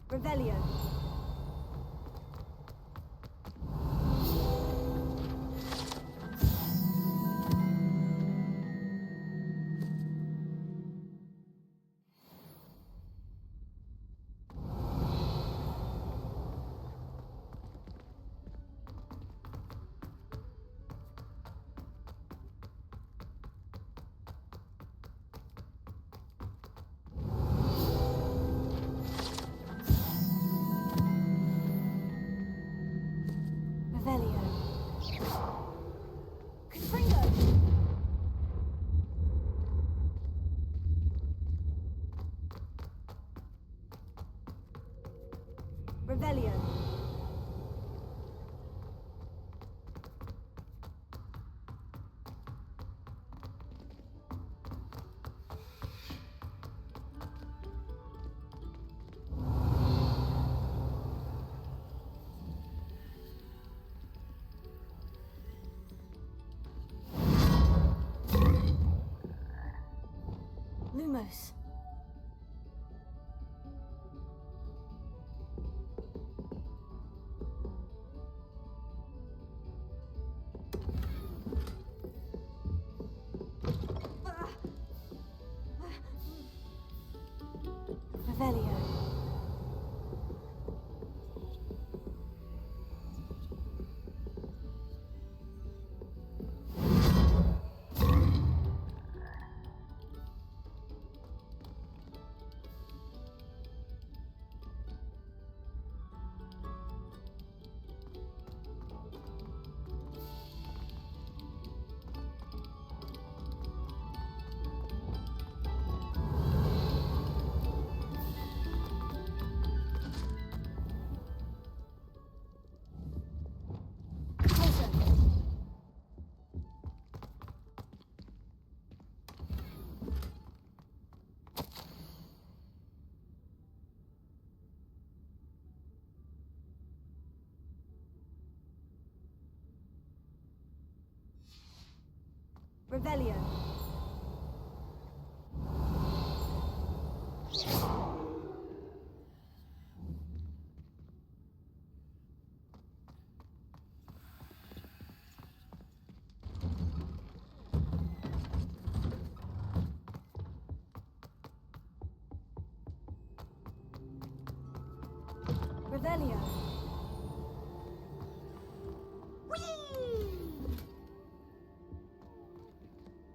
Revelio. Revelio. Lumos. Revelio. Revelio. Revelio.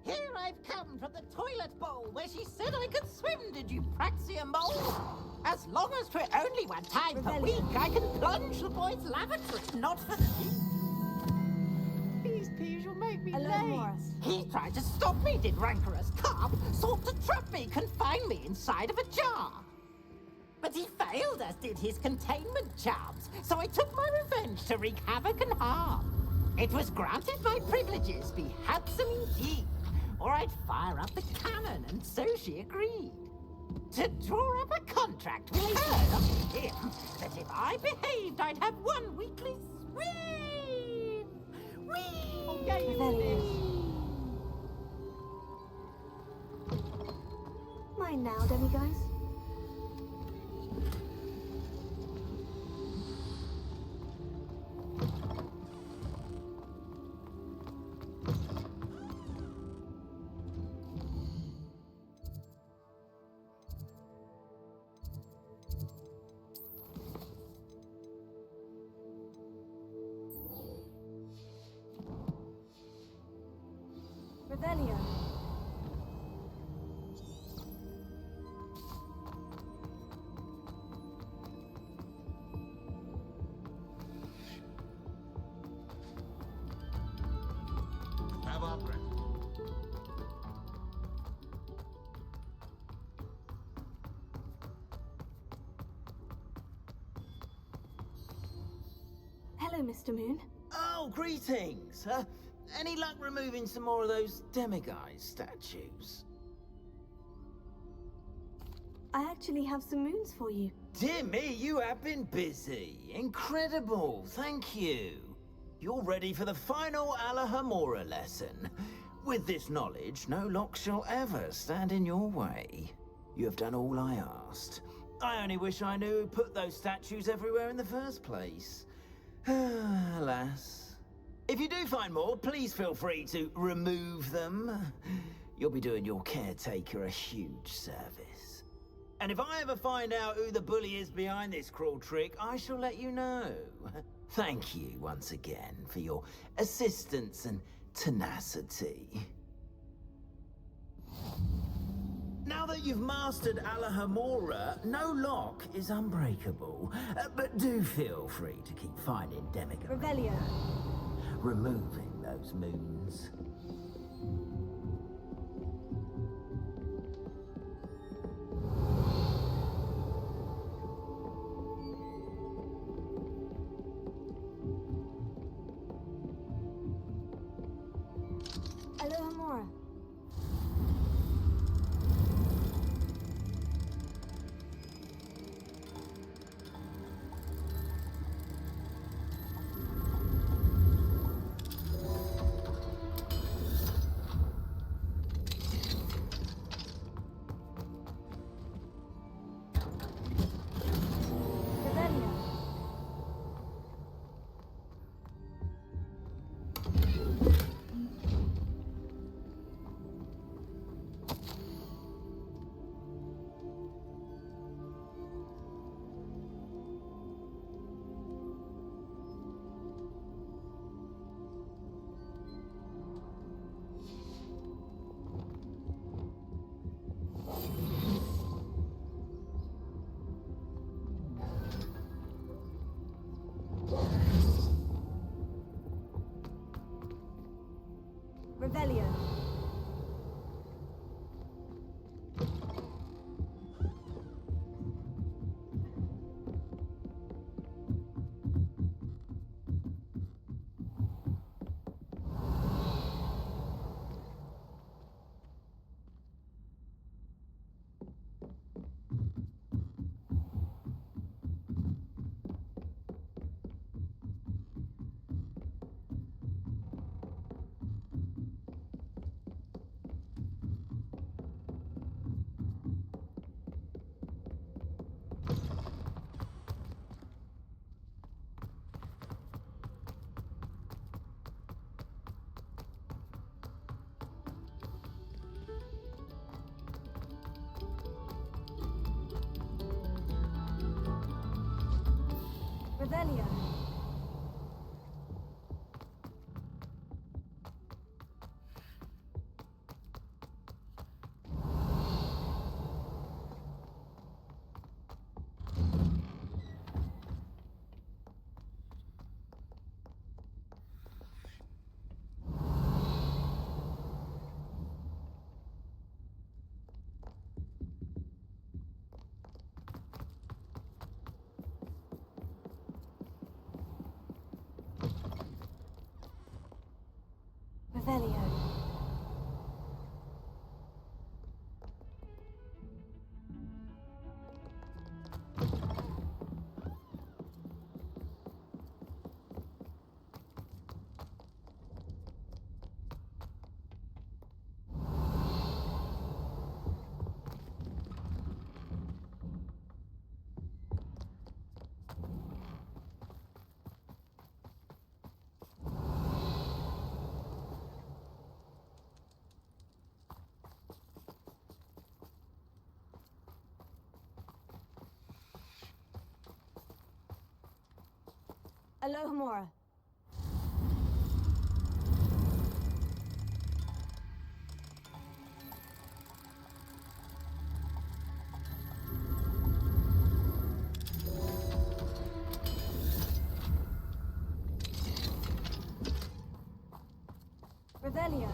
Here I've come from the toilet bowl where she said I could swim, did you praxia mole? As long as for only one time per week, I can plunge the boys' lavatory, not for the... These peas will make me late. He tried to stop me, did rancorous carp, sought to trap me, confine me inside of a jar. But he failed, as did his containment charms, so I took my revenge to wreak havoc and harm. It was granted my privileges be handsome indeed, or I'd fire up the cannon, and so she agreed. To draw up a contract with her, not with him, that if I behaved, I'd have one weekly swim! Whee! Okay. Mine now, demiguise. Revelio. Have our breath. Hello, Mr. Moon. Oh, greetings. Any luck removing some more of those demiguise statues? I actually have some moons for you. Dear me, you have been busy. Incredible, thank you. You're ready for the final Alahomora lesson. With this knowledge, no lock shall ever stand in your way. You have done all I asked. I only wish I knew who put those statues everywhere in the first place. Alas. If you do find more, please feel free to remove them. You'll be doing your caretaker a huge service. And if I ever find out who the bully is behind this cruel trick, I shall let you know. Thank you once again for your assistance and tenacity. Now that you've mastered Alahomora, no lock is unbreakable. But do feel free to keep finding demiguise. Revelio. Removing those moons. Alahomora. Revelio. Revelio. Revelio. Alohomora. Revelio.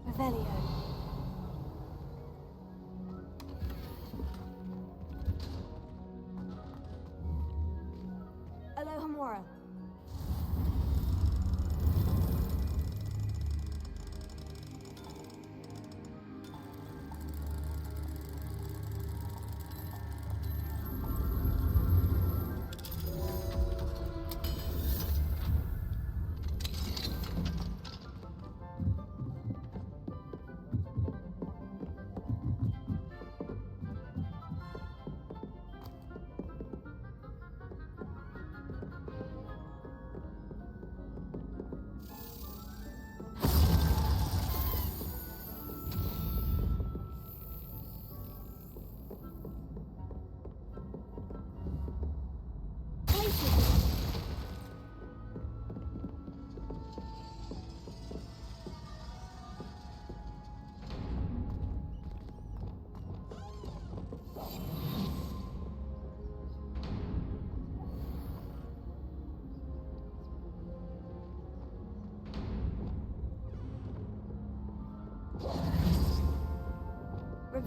Revelio. Alohomora.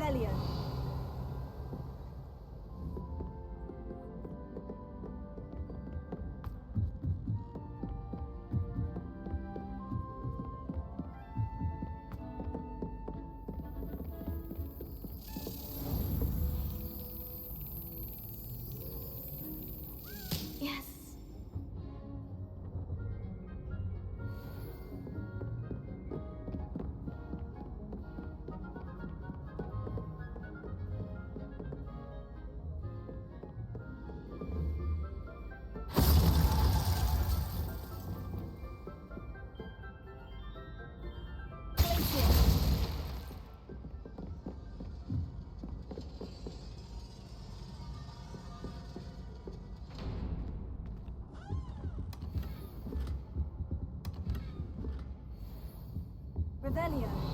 Revelio. Yes. Revelio.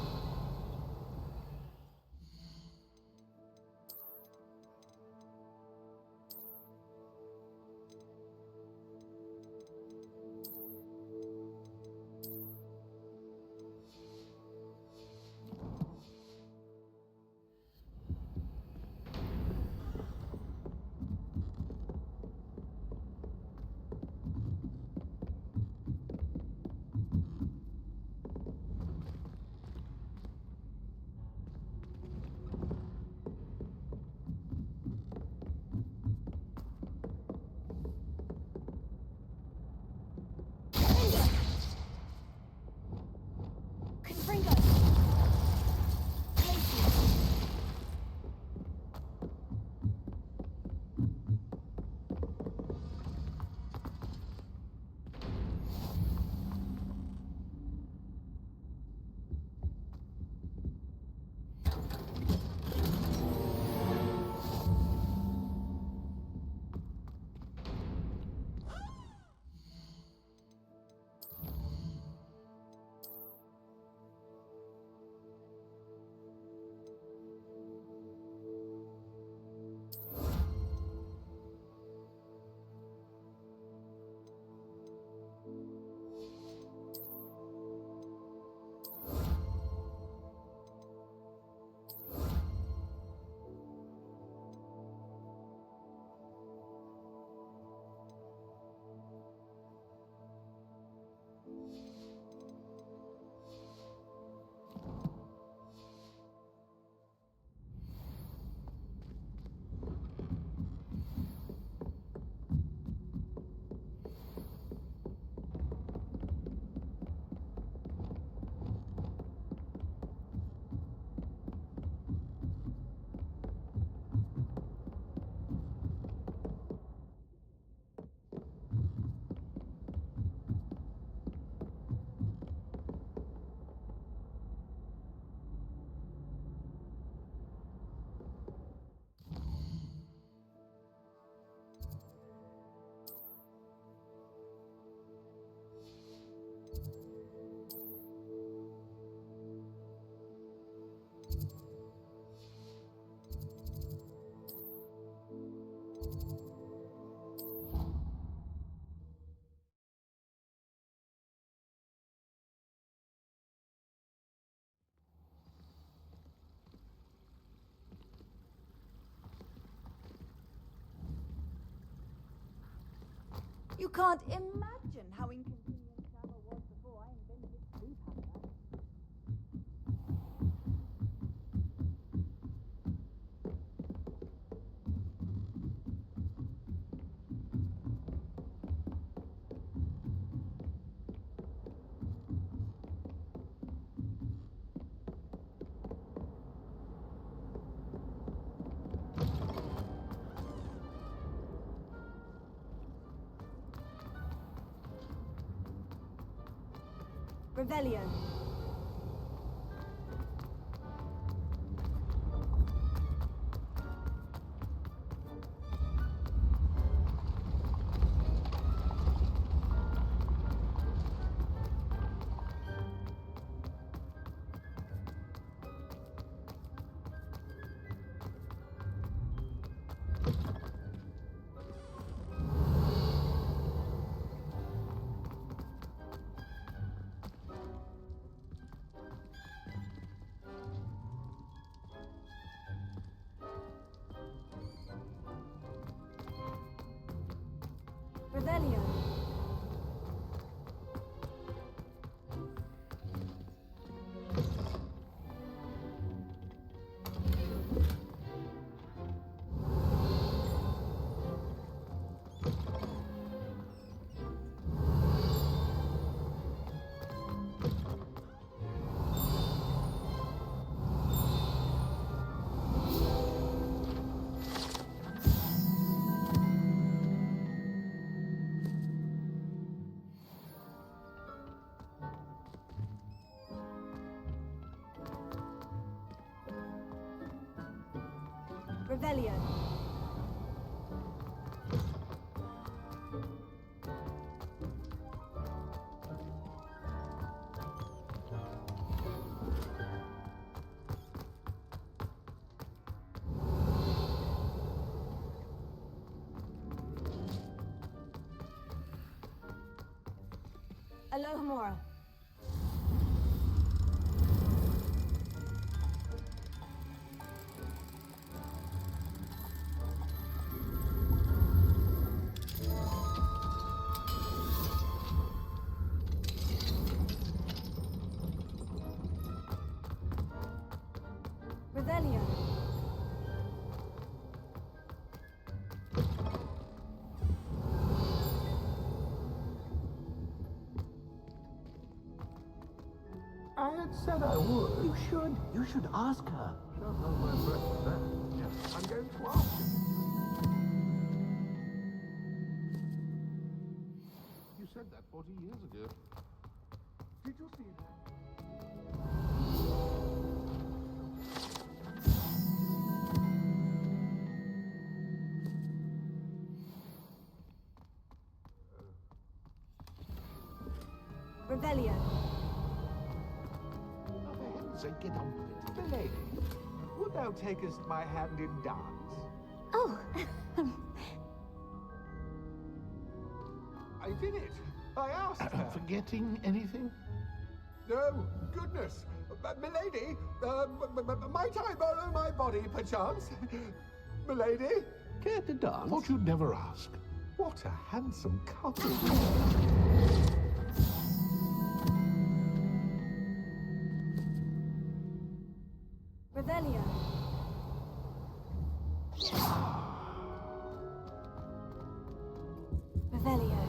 You can't imagine how inconvenient travel was before I invented sleep apnea. Revelio. Revelio. Revelio. Alohomora. Revelio. I had said I would. You should. You should ask her. Don't hold my breath for that. Yes, I'm going to ask her. You said that 40 years ago. Did you see that? Revelio. For heaven's sake, get on with it. Milady, would thou takest my hand in dance? Oh, I did it. I asked her. Forgetting anything? No, goodness. Milady, might I borrow my body, perchance? Milady? Care to dance? Thought you'd never ask. What a handsome couple. Revelio. Revelio.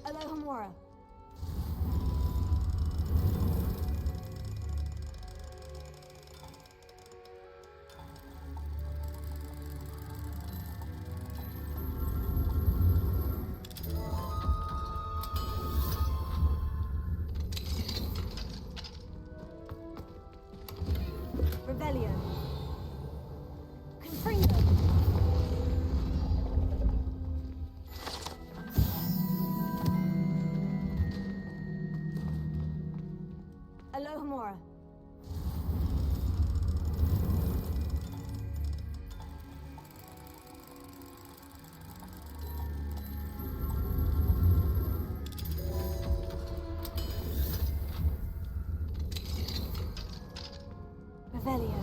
Alohomora. Revelio. Confringo. Alohomora. Revelio.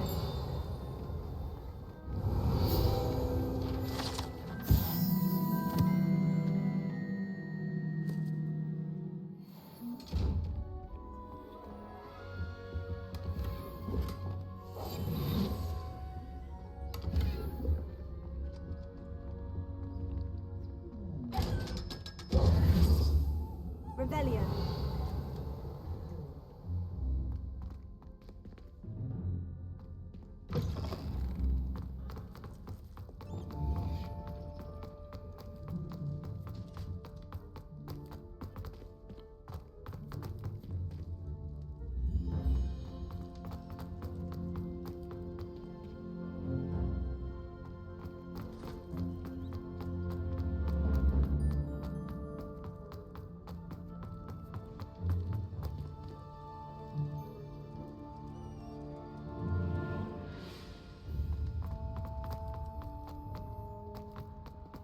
Revelio.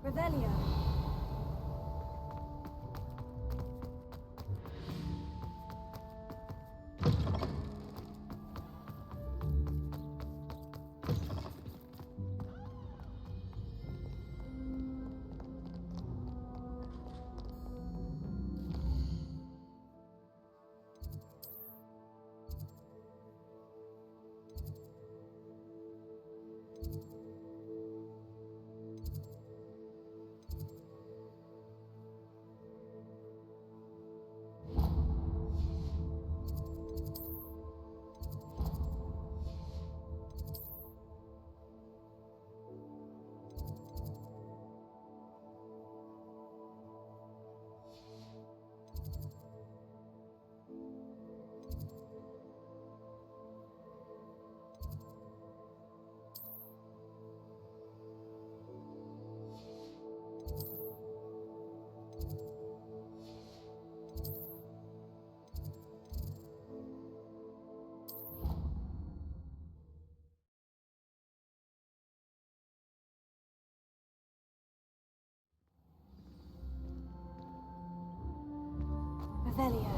Revelio. Revelio.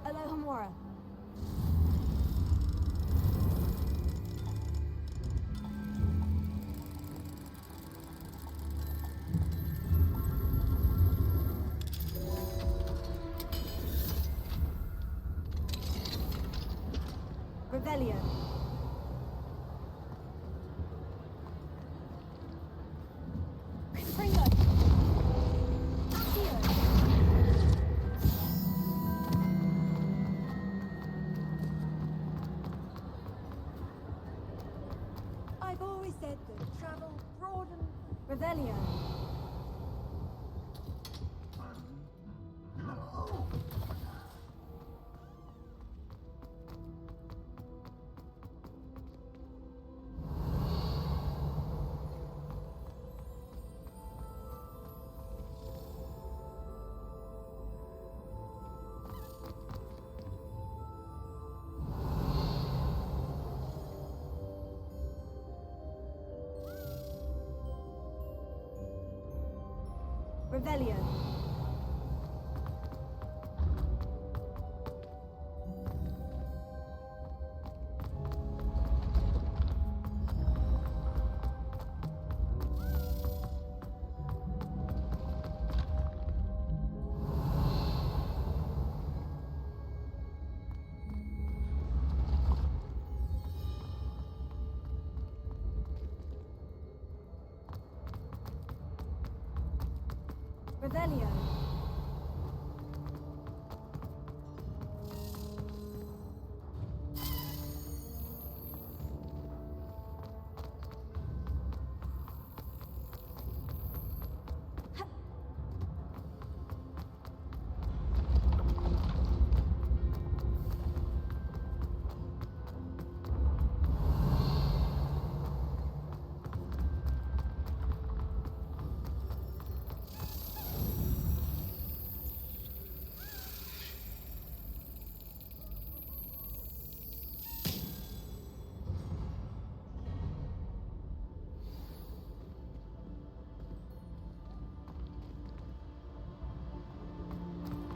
Alohomora. Revelio. Confringo. Accio. I've always said that travel broadens. Revelio. Revelio. Revelio.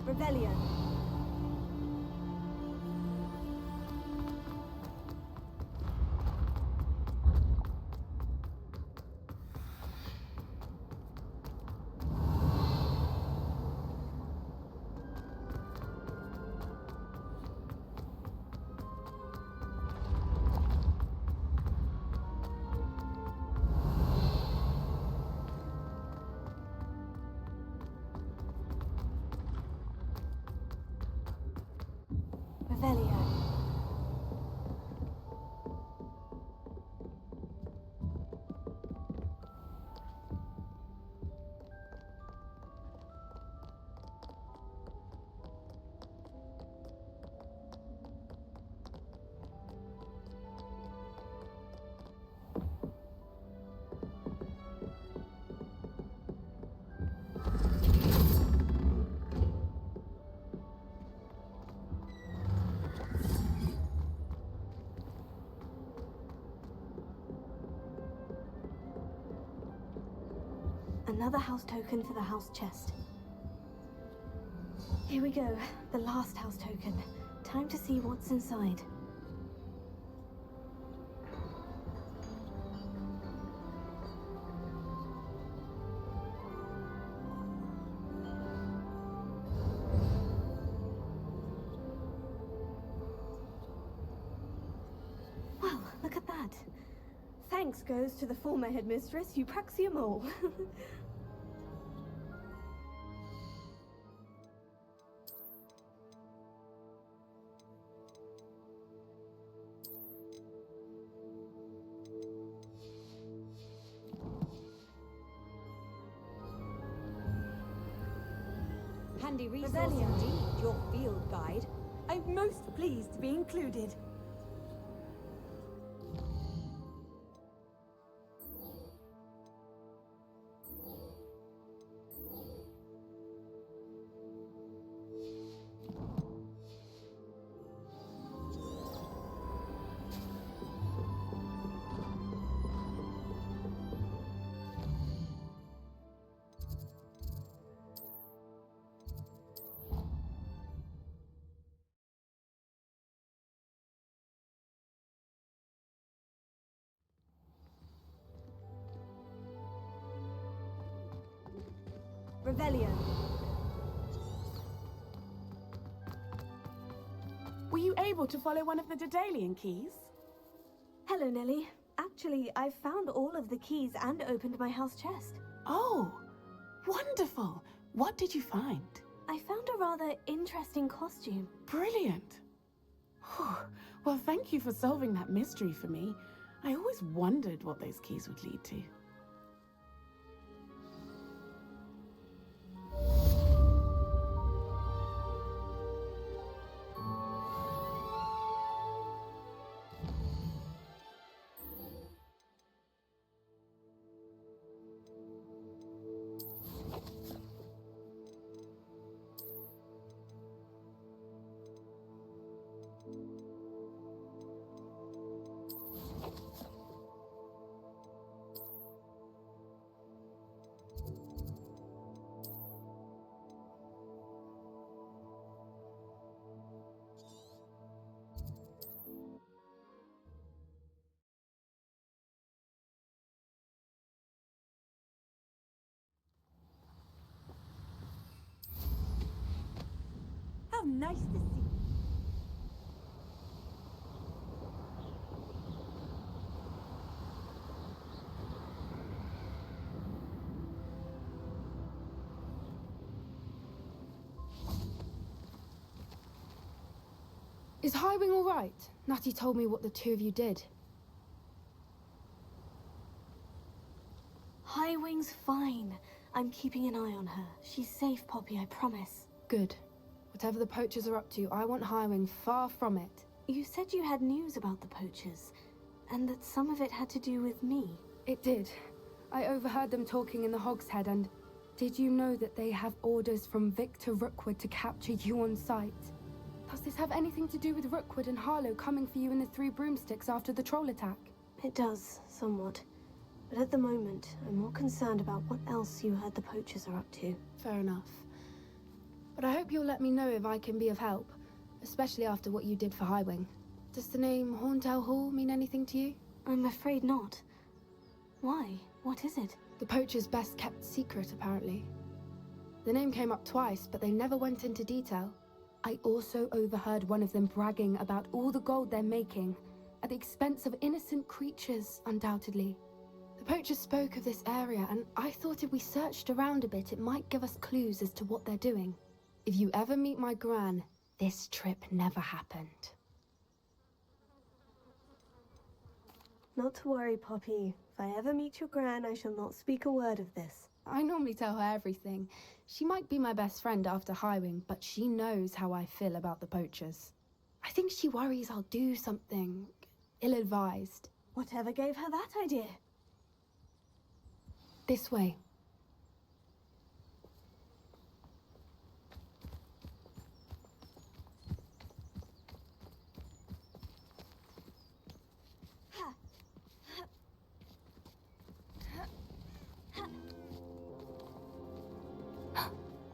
Revelio. Revelio. Another house token for the house chest. Here we go, the last house token. Time to see what's inside. Well, look at that. Thanks goes to the former headmistress, Eupraxia Mole. Handy resource indeed, your field guide. I'm most pleased to be included. Revelio. Were you able to follow one of the Daedalian keys? Hello, Nelly. Actually, I've found all of the keys and opened my house chest. Oh, wonderful. What did you find? I found a rather interesting costume. Brilliant. Whew. Well, thank you for solving that mystery for me. I always wondered what those keys would lead to. How nice to see. Is Highwing all right? Natty told me what the two of you did. Highwing's fine. I'm keeping an eye on her. She's safe, Poppy, I promise. Good. Whatever the poachers are up to, I want Highwing far from it. You said you had news about the poachers, and that some of it had to do with me. It did. I overheard them talking in the Hogshead, and did you know that they have orders from Victor Rookwood to capture you on sight? Does this have anything to do with Rookwood and Harlow coming for you in the Three Broomsticks after the troll attack? It does, somewhat. But at the moment, I'm more concerned about what else you heard the poachers are up to. Fair enough. But I hope you'll let me know if I can be of help, especially after what you did for Highwing. Does the name Horntail Hall mean anything to you? I'm afraid not. Why? What is it? The poacher's best kept secret, apparently. The name came up twice, but they never went into detail. I also overheard one of them bragging about all the gold they're making, at the expense of innocent creatures, undoubtedly. The poachers spoke of this area, and I thought if we searched around a bit, it might give us clues as to what they're doing. If you ever meet my gran, this trip never happened. Not to worry, Poppy. If I ever meet your gran, I shall not speak a word of this. I normally tell her everything. She might be my best friend after Highwing, but she knows how I feel about the poachers. I think she worries I'll do something ill-advised. Whatever gave her that idea? This way.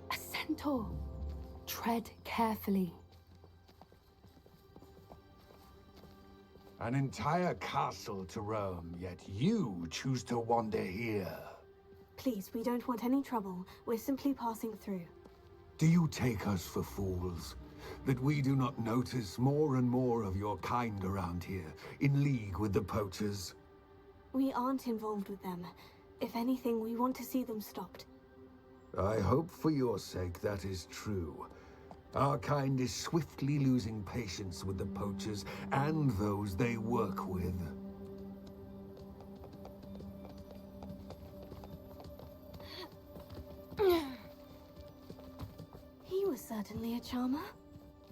A centaur. Tread carefully. An entire castle to roam, yet you choose to wander here. Please, we don't want any trouble. We're simply passing through. Do you take us for fools? That we do not notice more and more of your kind around here, in league with the poachers? We aren't involved with them. If anything, we want to see them stopped. I hope for your sake that is true. Our kind is swiftly losing patience with the poachers and those they work with. He was certainly a charmer.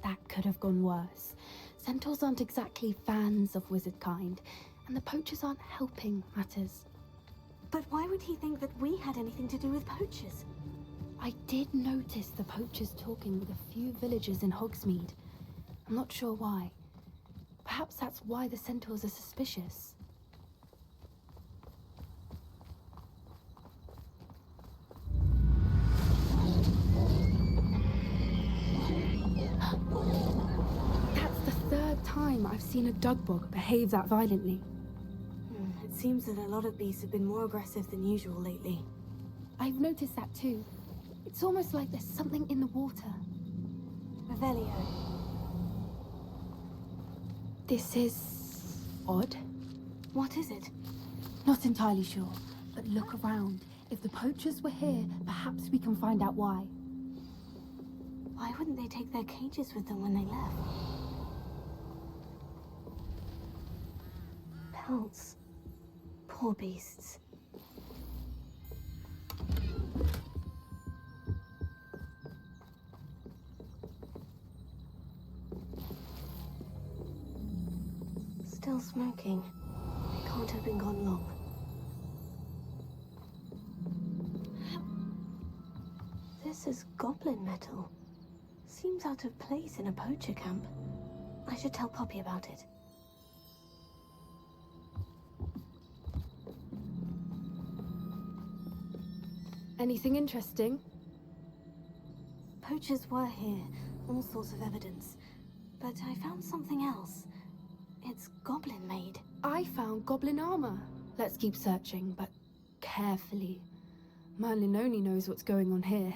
That could have gone worse. Centaurs aren't exactly fans of wizard kind, and the poachers aren't helping matters. But why would he think that we had anything to do with poachers? I did notice the poachers talking with a few villagers in Hogsmeade. I'm not sure why. Perhaps that's why the centaurs are suspicious. That's the third time I've seen a dugbog behave that violently. It seems that a lot of beasts have been more aggressive than usual lately. I've noticed that too. It's almost like there's something in the water. Revelio. This is odd. What is it? Not entirely sure, but look around. If the poachers were here, perhaps we can find out why. Why wouldn't they take their cages with them when they left? Pelts. Poor beasts. Still smoking. They can't have been gone long. This is goblin metal. Seems out of place in a poacher camp. I should tell Poppy about it. Anything interesting? Poachers were here, all sorts of evidence. But I found something else. It's goblin made. I found goblin armor. Let's keep searching, but carefully. Merlin only knows what's going on here.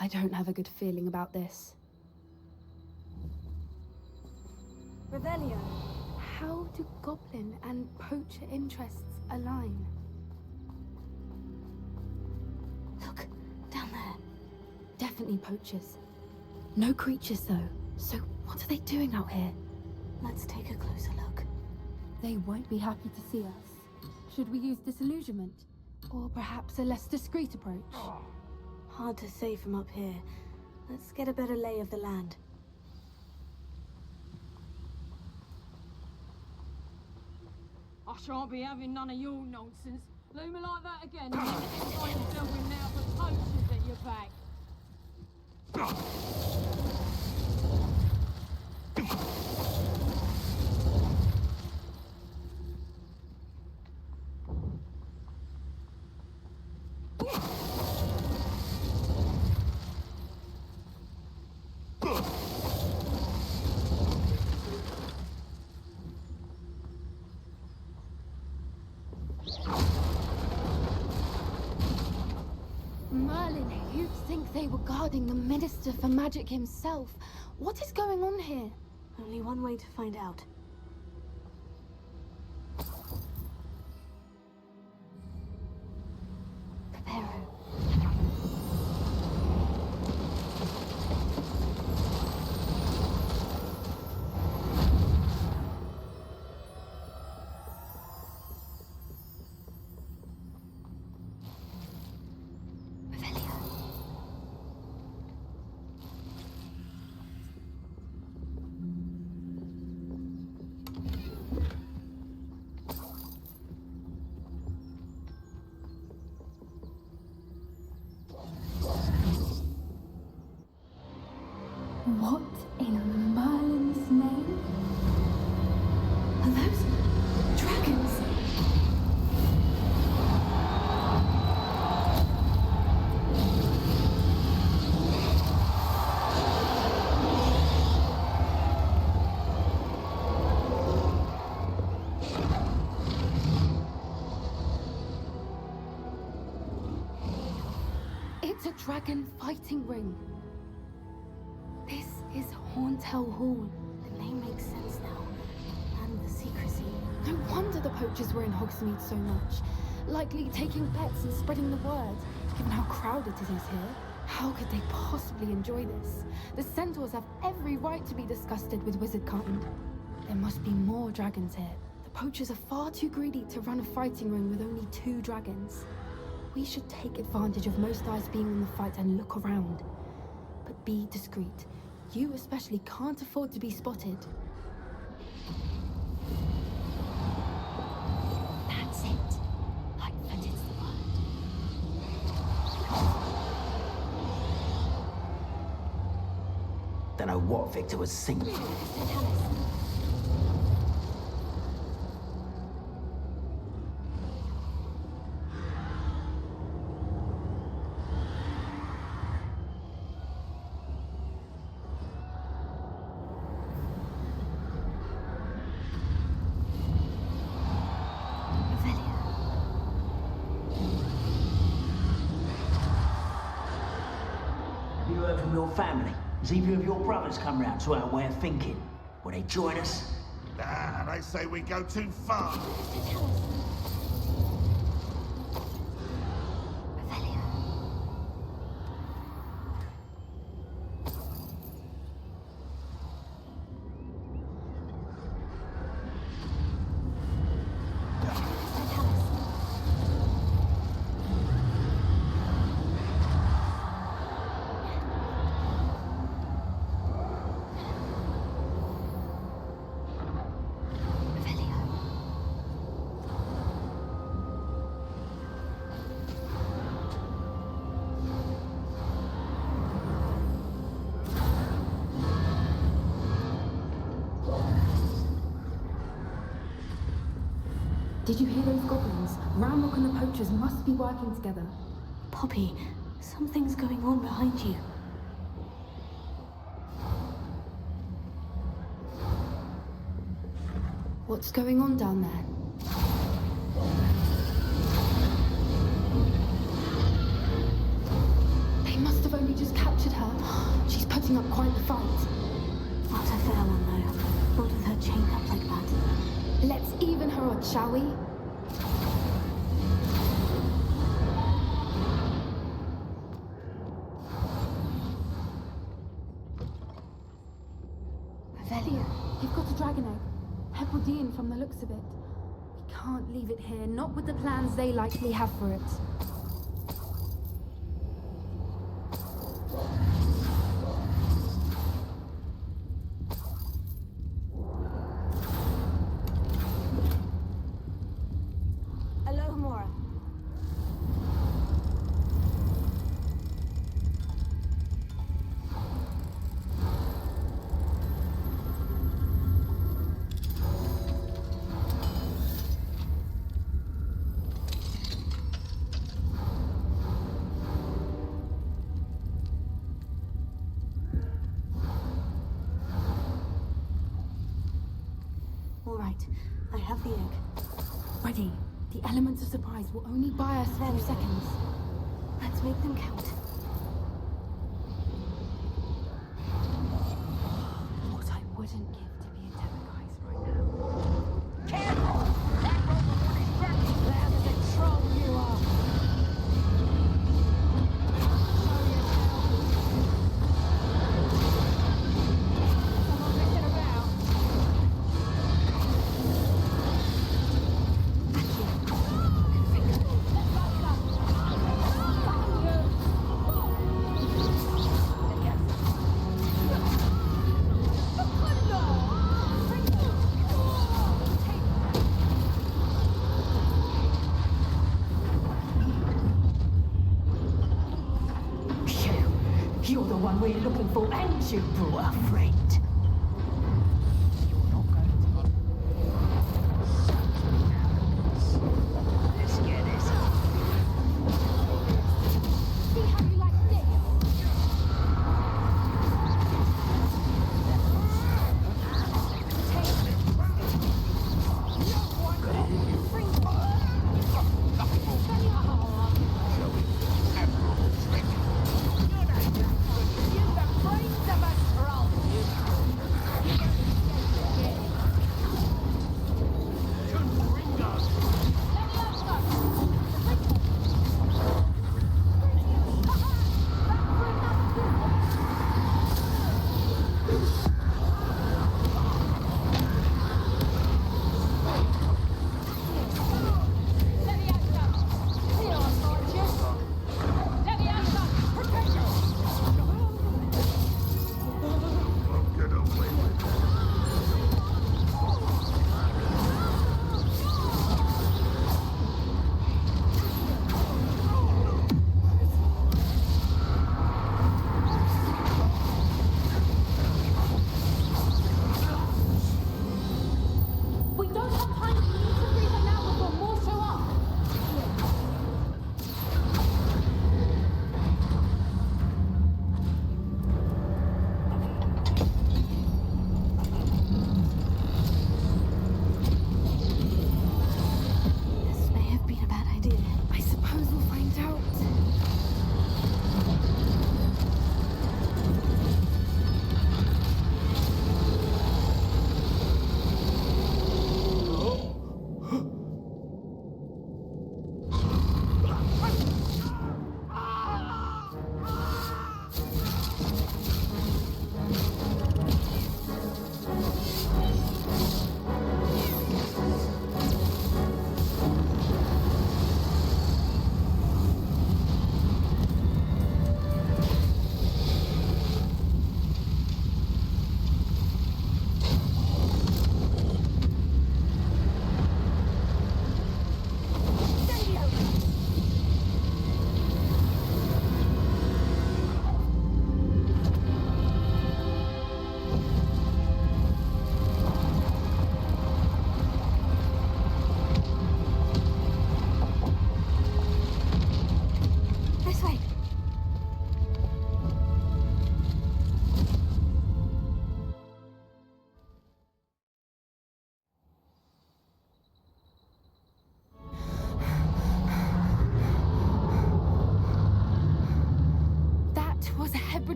I don't have a good feeling about this. Revelio. How do goblin and poacher interests align? Look, down there. Definitely poachers. No creatures though, so what are they doing out here? Let's take a closer look. They won't be happy to see us. Should we use disillusionment? Or perhaps a less discreet approach? Hard to say from up here. Let's get a better lay of the land. I shan't be having none of your nonsense. Leave me like that again, and then next time you deal with now for poachers at your back. Merlin, you'd think they were guarding the Minister for Magic himself. What is going on here? Only one way to find out. Preparo. What in Merlin's name? Are those dragons? It's a dragon fighting ring. This is Horntail Hall. The name makes sense now. And the secrecy. No wonder the poachers were in Hogsmeade so much. Likely taking bets and spreading the word. Given how crowded it is here, how could they possibly enjoy this? The centaurs have every right to be disgusted with wizard kind. There must be more dragons here. The poachers are far too greedy to run a fighting ring with only 2 dragons. We should take advantage of most eyes being on the fight and look around. but be discreet. You especially can't afford to be spotted. That's it. Like that is the word. Don't know what Victor was singing. You heard from your family? Has either of your brothers come round to our way of thinking? Will they join us? Nah, they say we go too far. Did you hear those goblins? Ramrock and the poachers must be working together. Poppy, something's going on behind you. What's going on down there? They must have only just captured her. She's putting up quite the fight. Not a fair one, though. Not with her chained up like that. Let's even her odds, shall we? Velia, you've got a dragon egg. Hebridean from the looks of it. We can't leave it here, not with the plans they likely have for it. I have the egg. Ready. The elements of surprise will only buy us a few seconds. Let's make them count. What I wouldn't give to be a Demiguise right now. Careful! That robot is burning loud as a troll you are! You're the one we're looking for, and you brought a friend. You're not going to... Let's get this. See how you like this? Use the brains of a troll, you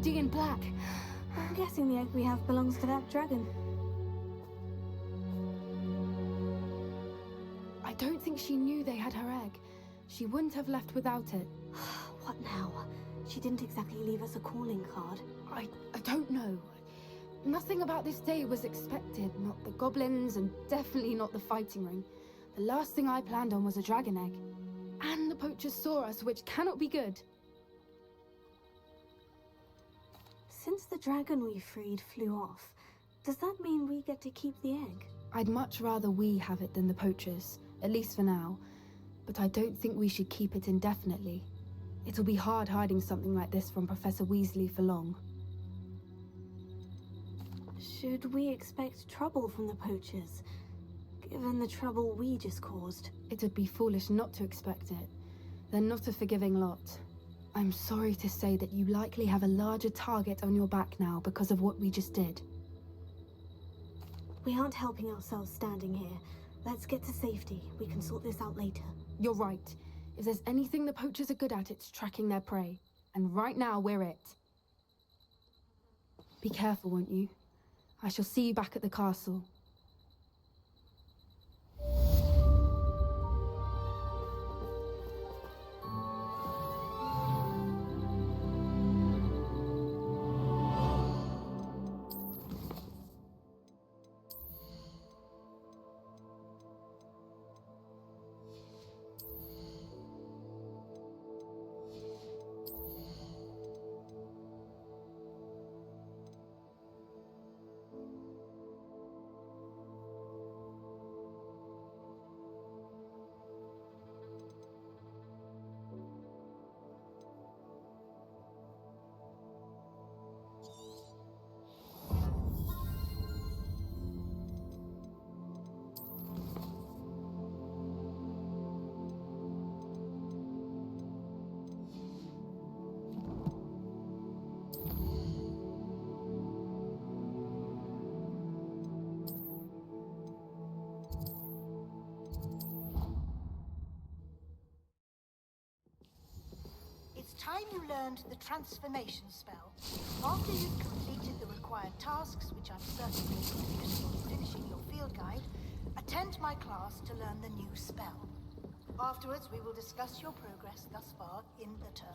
Herodean black. I'm guessing the egg we have belongs to that dragon. I don't think she knew they had her egg. She wouldn't have left without it. What now? She didn't exactly leave us a calling card. I don't know. Nothing about this day was expected. Not the goblins, and definitely not the fighting ring. The last thing I planned on was a dragon egg. And the poachers saw us, which cannot be good. Since the dragon we freed flew off, does that mean we get to keep the egg? I'd much rather we have it than the poachers, at least for now. But I don't think we should keep it indefinitely. It'll be hard hiding something like this from Professor Weasley for long. Should we expect trouble from the poachers, given the trouble we just caused? It would be foolish not to expect it. They're not a forgiving lot. I'm sorry to say that you likely have a larger target on your back now because of what we just did. We aren't helping ourselves standing here. Let's get to safety. We can sort this out later. You're right. If there's anything the poachers are good at, it's tracking their prey. And right now, we're it. Be careful, won't you? I shall see you back at the castle. It's time you learned the transformation spell. After you've completed the required tasks, which I'm certain will be useful in finishing your field guide, attend my class to learn the new spell. Afterwards, we will discuss your progress thus far in the term.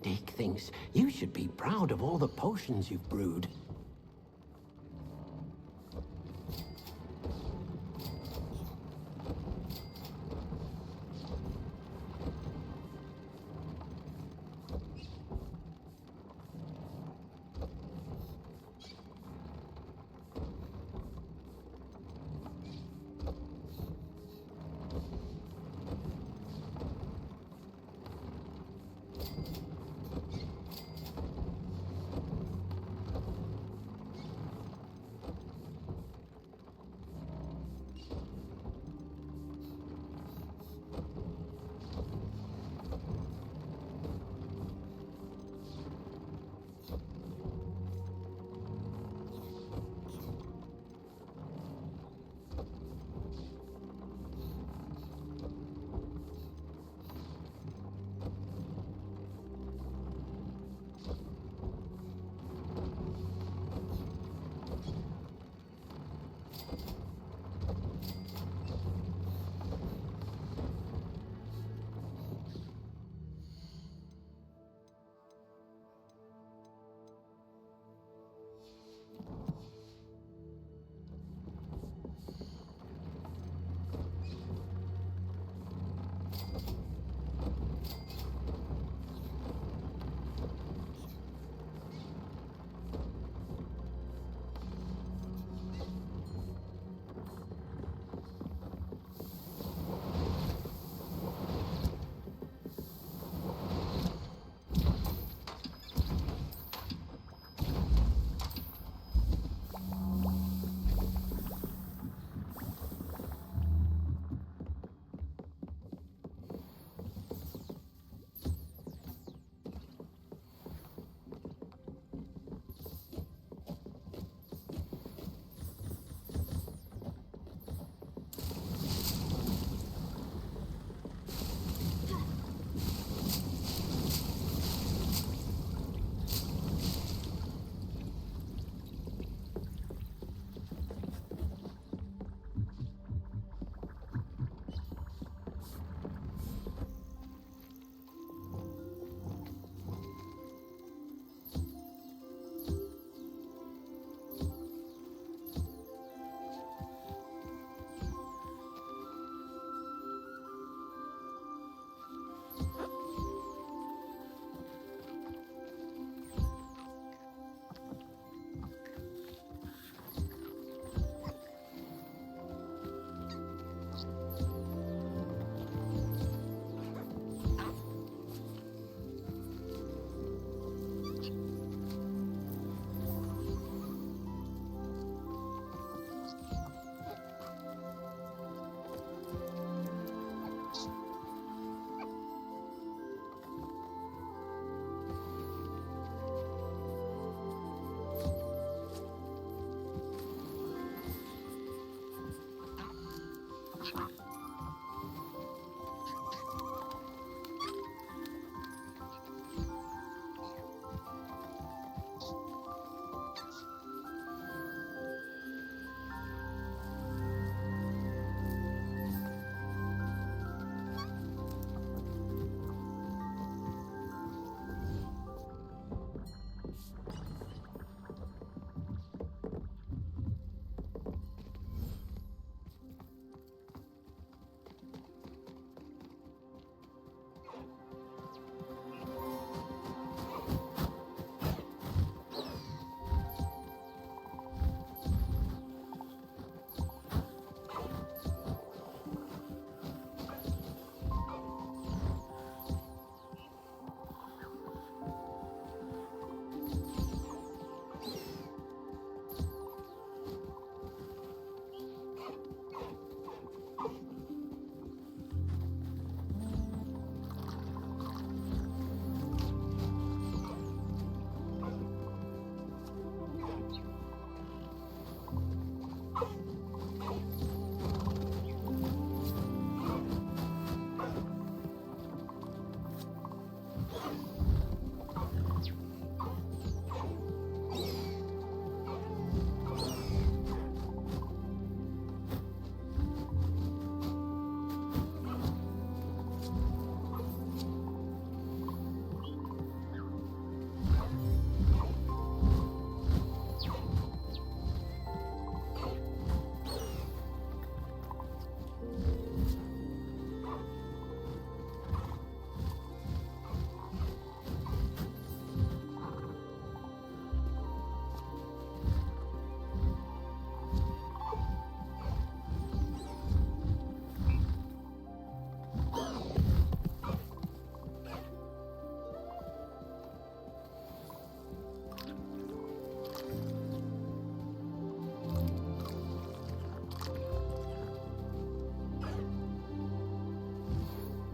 Dick thinks you should be proud of all the potions you've brewed.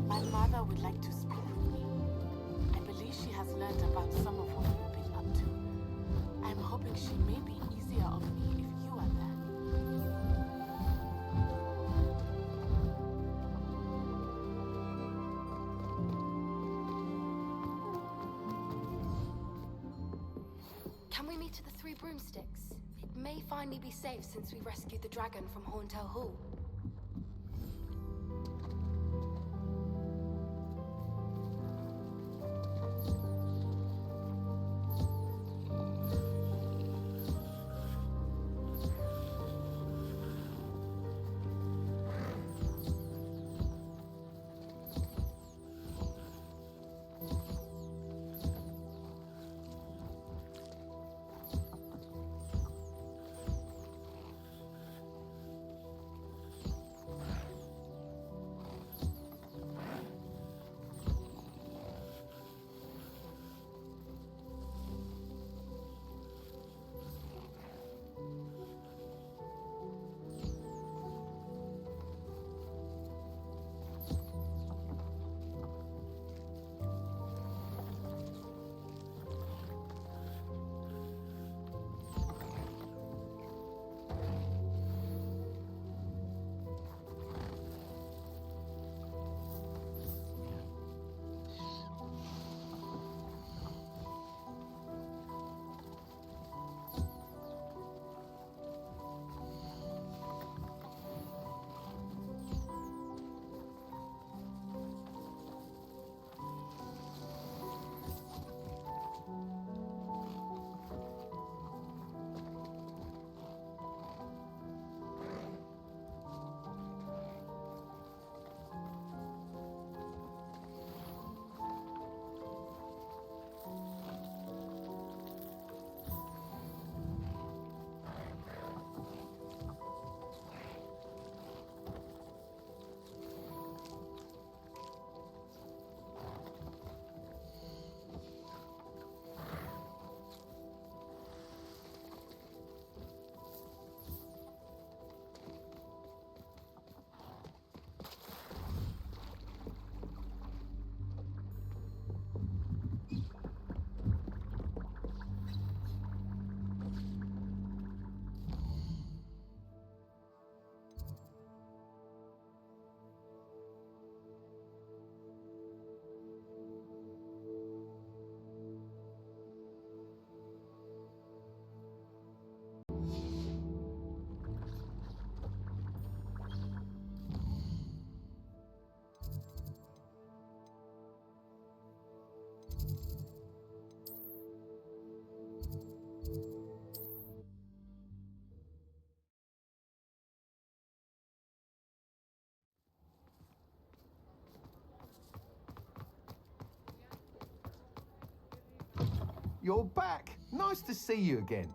My mother would like to speak with me. I believe she has learned about some of what you've been up to. I'm hoping she may be easier on me if you are there. Can we meet at the Three Broomsticks? It may finally be safe since we rescued the dragon from Horntail Hall. you're back. Nice to see you again.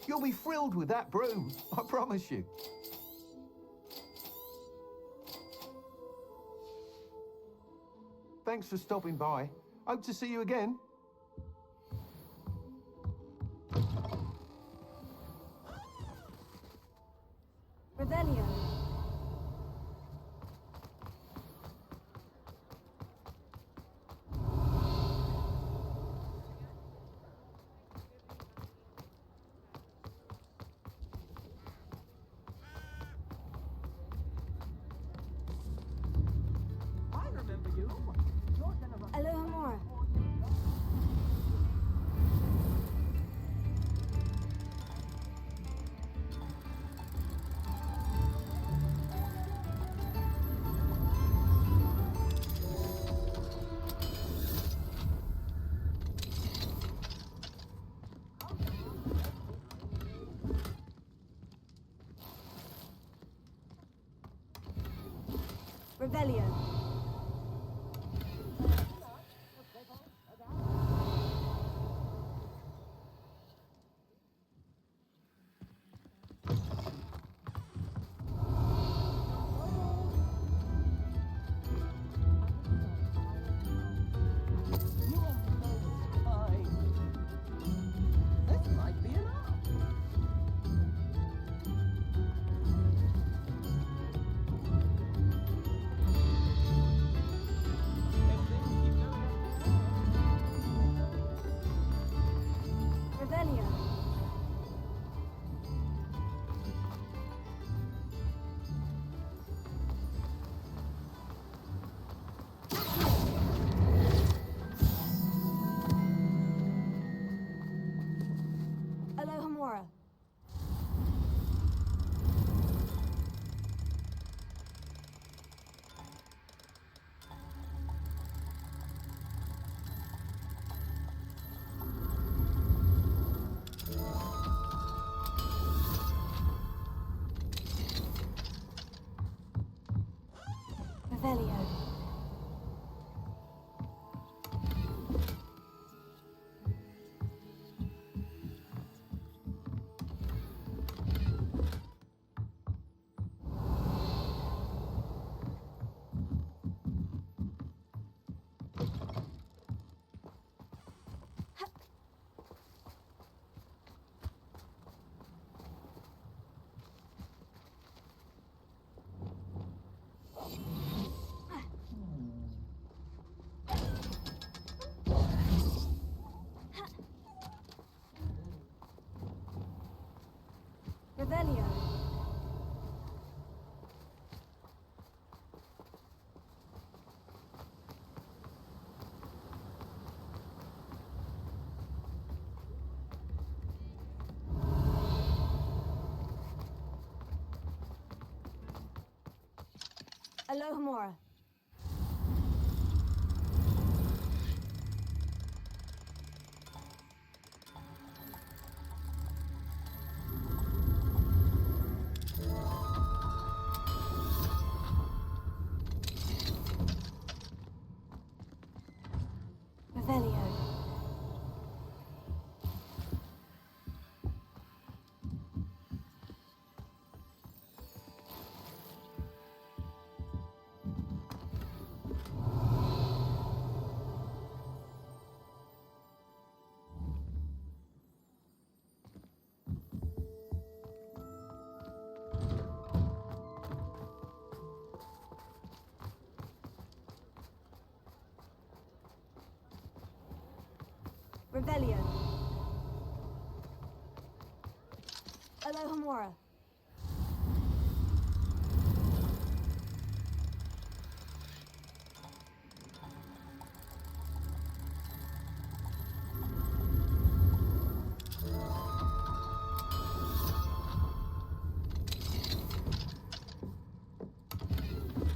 You'll be thrilled with that broom, I promise you. Thanks for stopping by. Hope to see you again. Revelio. Alohomora. Revelio. Alohomora. Revelio. Revelio. Alohomora. Revelio. Revelio. Alohomora.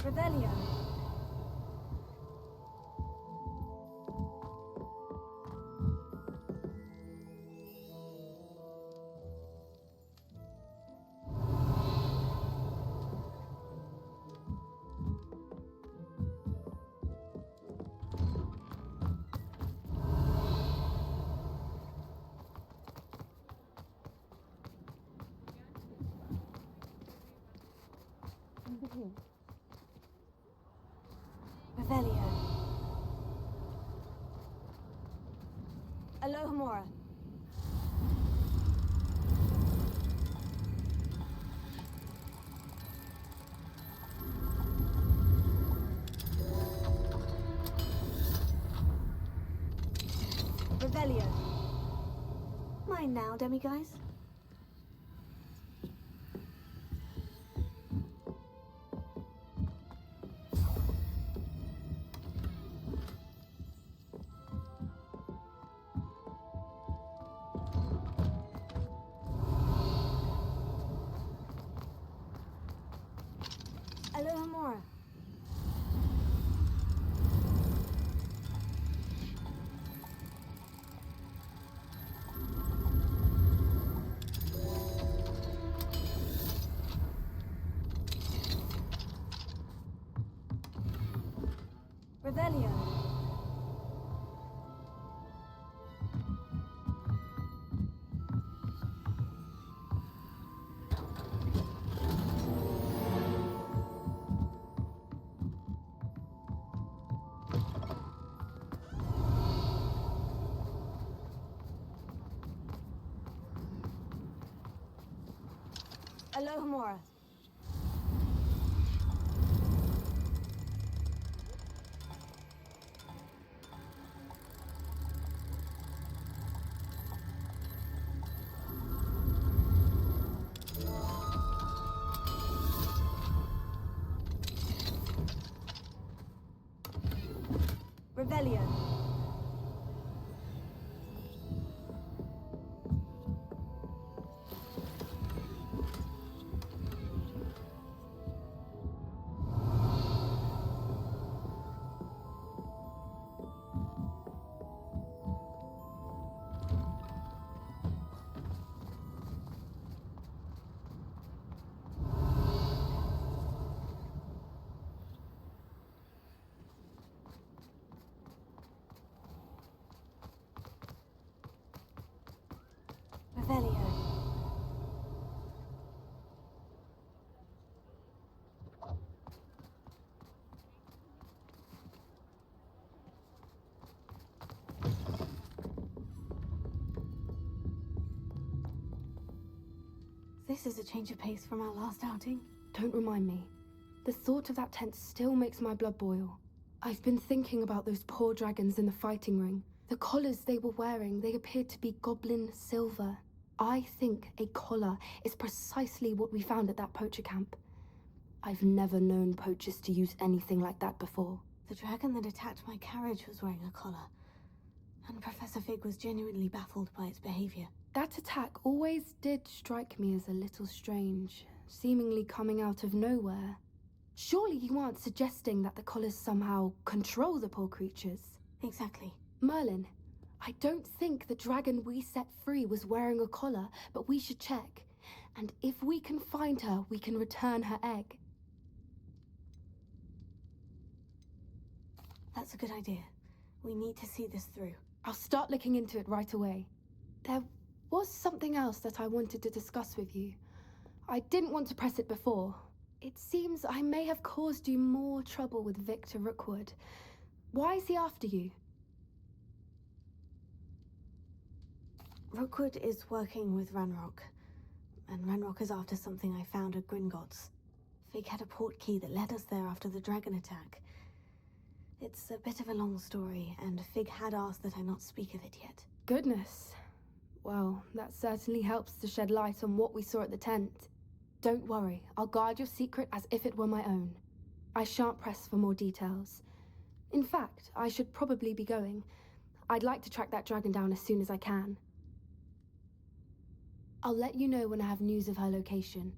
Revelio. Revelio. Alohomora. Revelio. Mine now, demiguise. Alohomora. Revelio. Alohomora. Revelio. Revelio. This is a change of pace from our last outing. Don't remind me. The thought of that tent still makes my blood boil. I've been thinking about those poor dragons in the fighting ring. The collars they were wearing, they appeared to be goblin silver. I think a collar is precisely what we found at that poacher camp. I've never known poachers to use anything like that before. The dragon that attacked my carriage was wearing a collar, and Professor Fig was genuinely baffled by its behavior. That attack always did strike me as a little strange, seemingly coming out of nowhere. Surely you aren't suggesting that the collars somehow control the poor creatures? Exactly. Merlin, I don't think the dragon we set free was wearing a collar, but we should check. And if we can find her, we can return her egg. That's a good idea. We need to see this through. I'll start looking into it right away. There was something else that I wanted to discuss with you. I didn't want to press it before. It seems I may have caused you more trouble with Victor Rookwood. Why is he after you? Rookwood is working with Ranrock, and Ranrock is after something I found at Gringotts. Fig had a port key that led us there after the dragon attack. It's a bit of a long story, and Fig had asked that I not speak of it yet. Goodness. Well, that certainly helps to shed light on what we saw at the tent. Don't worry, I'll guard your secret as if it were my own. I shan't press for more details. In fact, I should probably be going. I'd like to track that dragon down as soon as I can. I'll let you know when I have news of her location.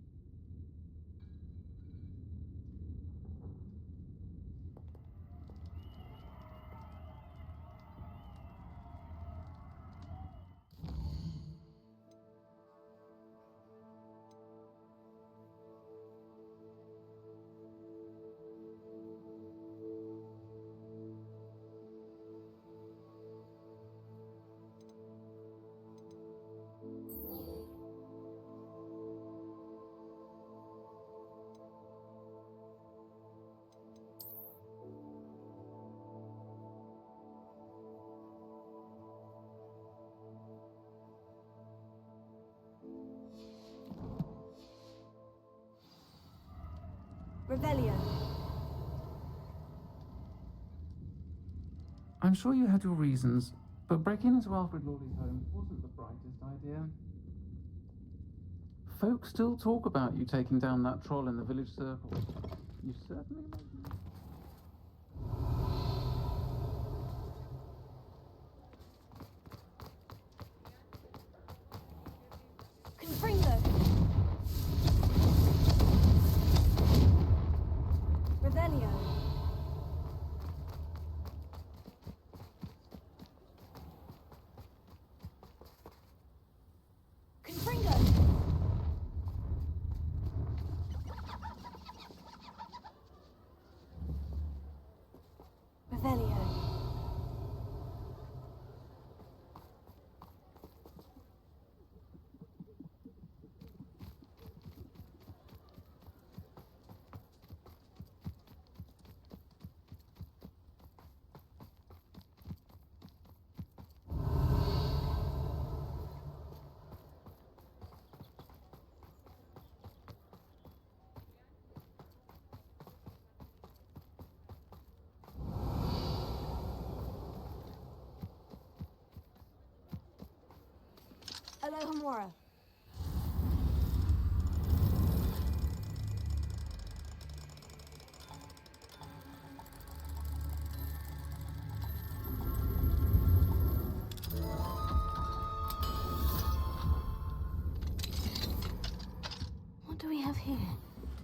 Revelio. I'm sure you had your reasons, but breaking into Alfred Lawley's home wasn't the brightest idea. Folks still talk about you taking down that troll in the village circle. You certainly made me. Confringo. Revelio. Confringo. Revelio. Alohomora. What do we have here?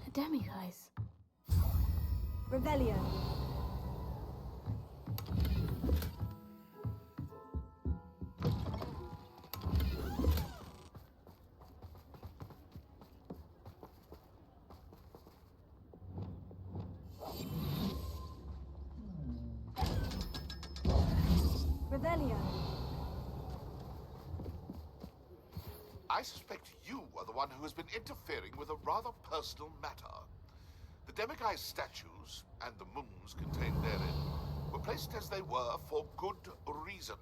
A demiguise. Revelio. Revelio. I suspect you are the one who has been interfering with a rather personal matter. The demiguise statues and the moons contained therein were placed as they were for good reason.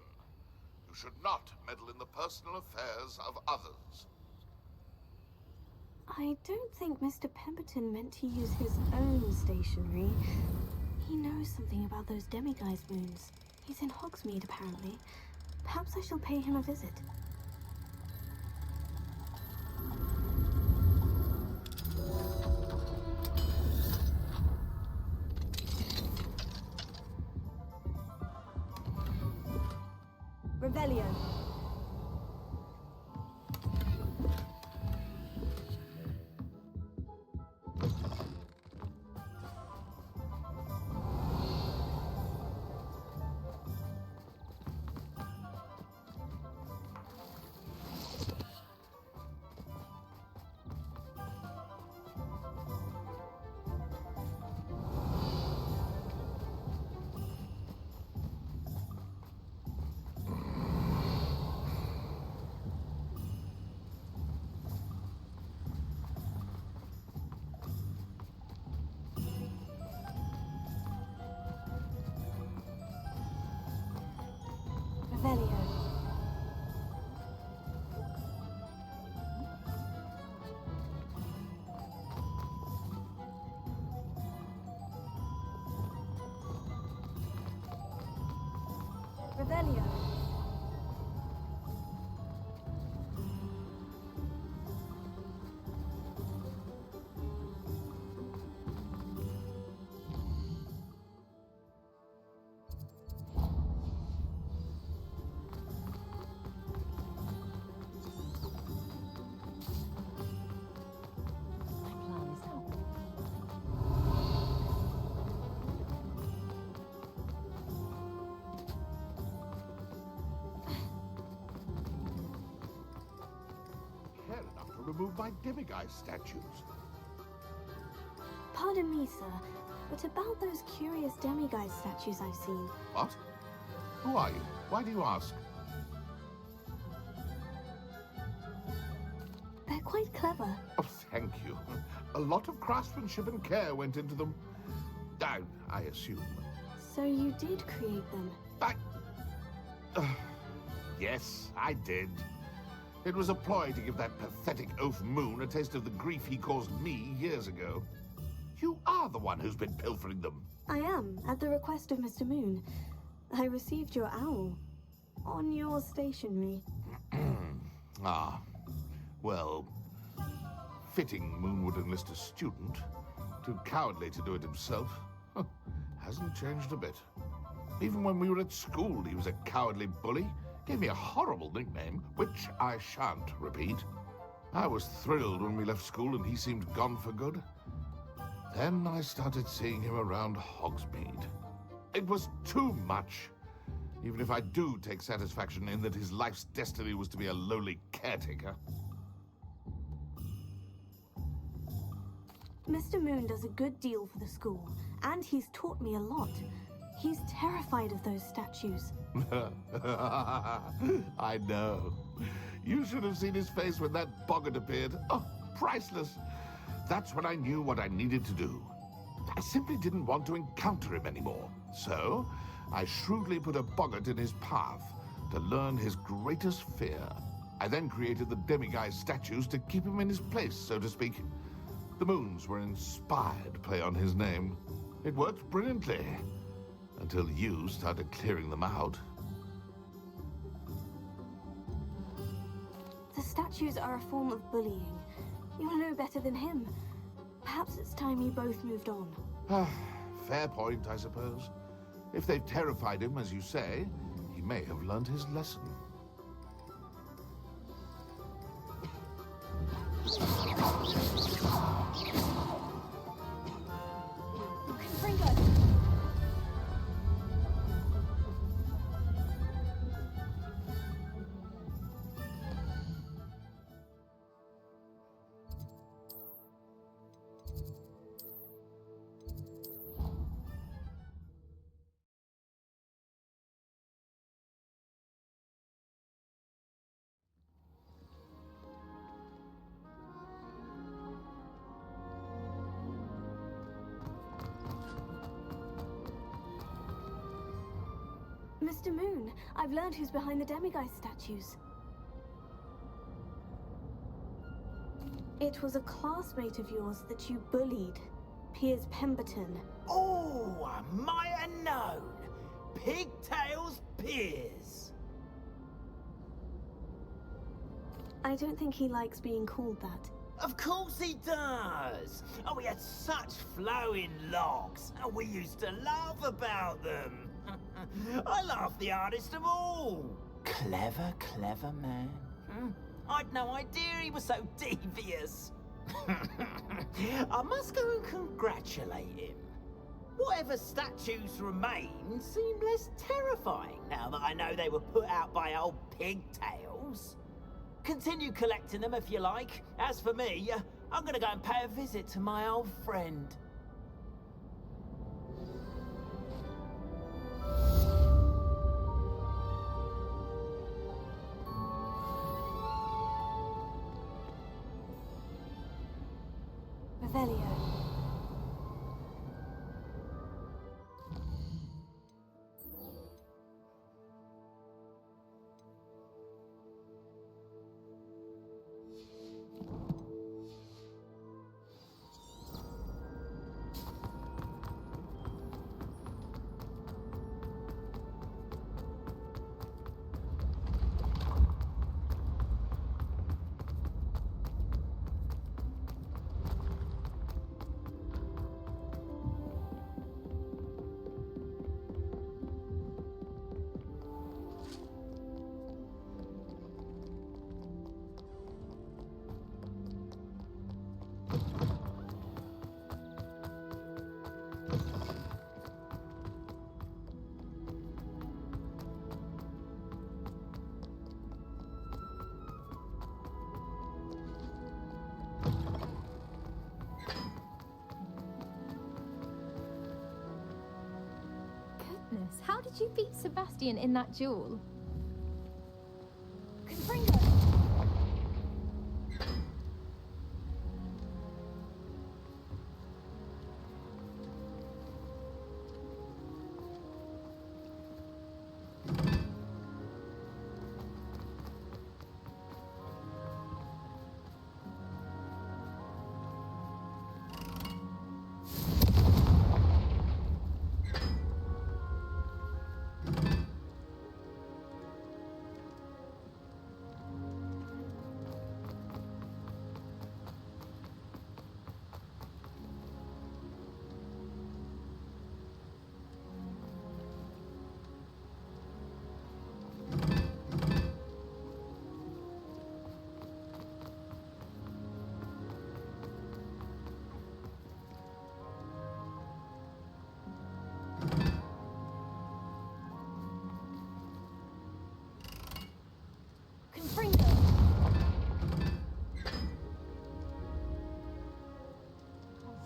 You should not meddle in the personal affairs of others. I don't think Mr. Pemberton meant to use his own stationery. He knows something about those demiguise moons. He's in Hogsmeade, apparently. Perhaps I shall pay him a visit. Revelio. to remove my demiguise statues. Pardon me, sir, but about those curious demiguise statues I've seen. What? Who are you? Why do you ask? They're quite clever. Oh, thank you. A lot of craftsmanship and care went into them. I assume. So you did create them? Yes, I did. It was a ploy to give that pathetic oaf Moon a taste of the grief he caused me years ago. You are the one who's been pilfering them. I am, at the request of Mr. Moon. I received your owl on your stationery. Ah, well, fitting Moon would enlist a student. Too cowardly to do it himself. Hasn't changed a bit. Even when we were at school, he was a cowardly bully. Gave me a horrible nickname, which I shan't repeat. I was thrilled when we left school and he seemed gone for good. Then I started seeing him around Hogsmeade. It was too much. Even if I do take satisfaction in that his life's destiny was to be a lowly caretaker. Mr. Moon does a good deal for the school, and he's taught me a lot. He's terrified of those statues. I know. You should have seen his face when that boggart appeared. Oh, priceless. That's when I knew what I needed to do. I simply didn't want to encounter him anymore. So, I shrewdly put a boggart in his path to learn his greatest fear. I then created the demiguise statues to keep him in his place, so to speak. The Moons were inspired play on his name. It worked brilliantly. Until you started clearing them out. The statues are a form of bullying. You'll know better than him. Perhaps it's time you both moved on. Fair point, I suppose. If they've terrified him, as you say, he may have learned his lesson. Mr. Moon, I've learned who's behind the demiguise statues. It was a classmate of yours that you bullied, Piers Pemberton. Oh, I might have known. Pigtails Piers. I don't think he likes being called that. Of course he does. Oh, he had such flowing locks, and we used to laugh about them. I laughed the hardest of all. Clever, clever man. I'd no idea he was so devious. I must go and congratulate him. Whatever statues remain seem less terrifying now that I know they were put out by old pigtails. Continue collecting them if you like. As for me, I'm gonna go and pay a visit to my old friend. Revelio. How did you beat Sebastian in that duel? Confringo!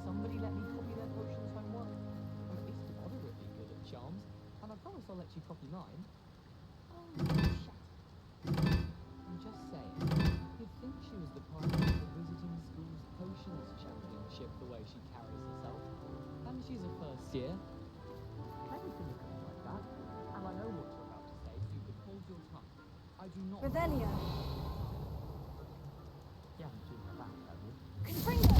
Somebody let me copy their potions homework. I'm at least moderately good at charms, and I promise I'll let you copy mine. Oh, shut. I'm just saying, you'd think she was the pioneer of the Wizarding School's Potions Championship the way she carries herself. And she's a first year. Everything looks like that, and I know what you're about to say, so you can hold your tongue. I do not... Revelio. You haven't chewed her back, have you? Confringo!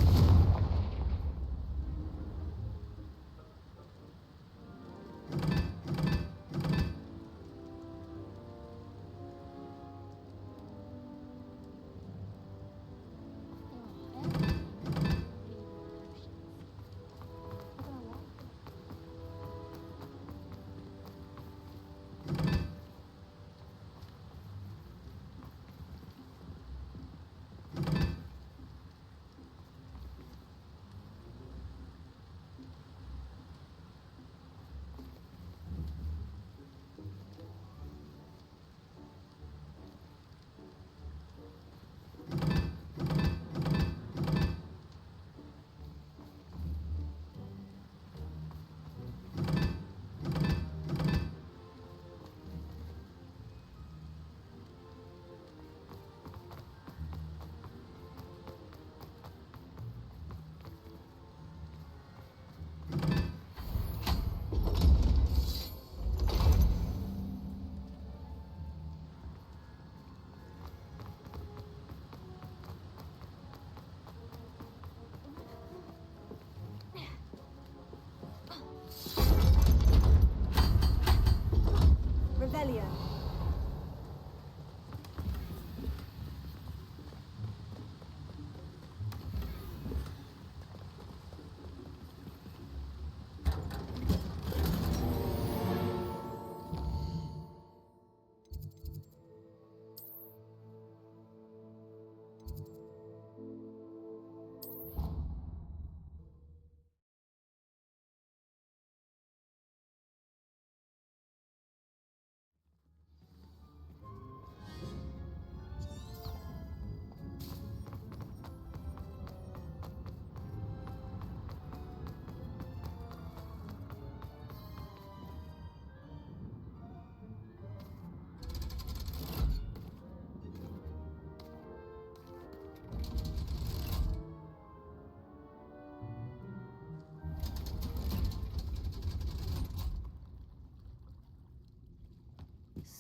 Revelio.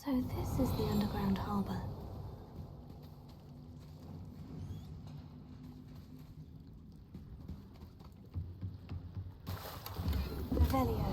So this is the underground harbor. Revelio.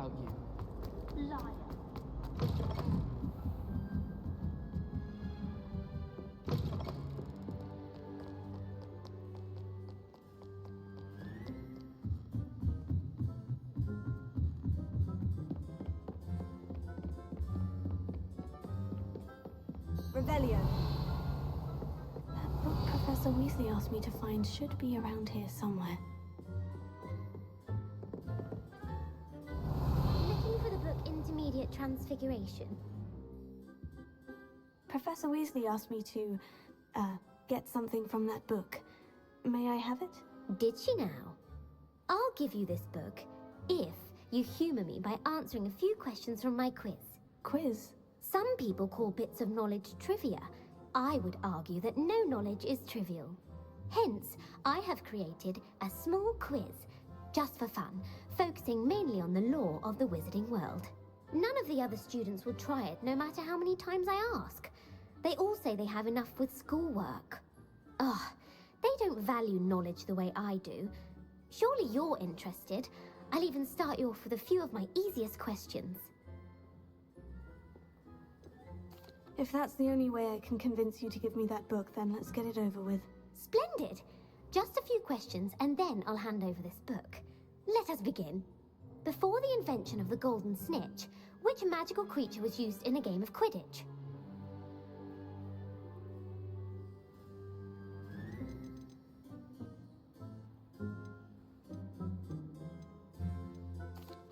about you. Liar. Revelio. That book Professor Weasley asked me to find should be around here somewhere. Looking for the book Intermediate Transfiguration. Professor Weasley asked me to, get something from that book. May I have it? Did she now? I'll give you this book if you humour me by answering a few questions from my quiz. Quiz? Some people call bits of knowledge trivia. I would argue that no knowledge is trivial. Hence, I have created a small quiz, just for fun, focusing mainly on the lore of the wizarding world. None of the other students will try it, no matter how many times I ask. They all say they have enough with schoolwork. Ugh, they don't value knowledge the way I do. Surely you're interested. I'll even start you off with a few of my easiest questions. If that's the only way I can convince you to give me that book, then let's get it over with. Splendid! Just a few questions, and then I'll hand over this book. Let us begin. Before the invention of the golden snitch, which magical creature was used in a game of Quidditch?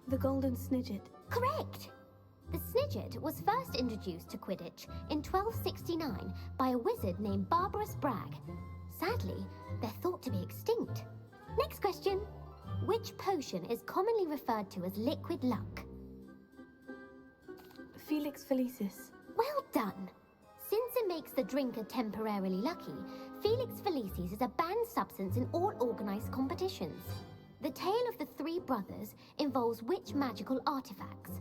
The golden snidget. Correct! The snidget was first introduced to Quidditch in 1269 by a wizard named Barbarous Bragg. Sadly, they're thought to be extinct. Next question. Which potion is commonly referred to as liquid luck? Felix Felicis. Well done! Since it makes the drinker temporarily lucky, Felix Felicis is a banned substance in all organized competitions. The tale of the three brothers involves which magical artifacts?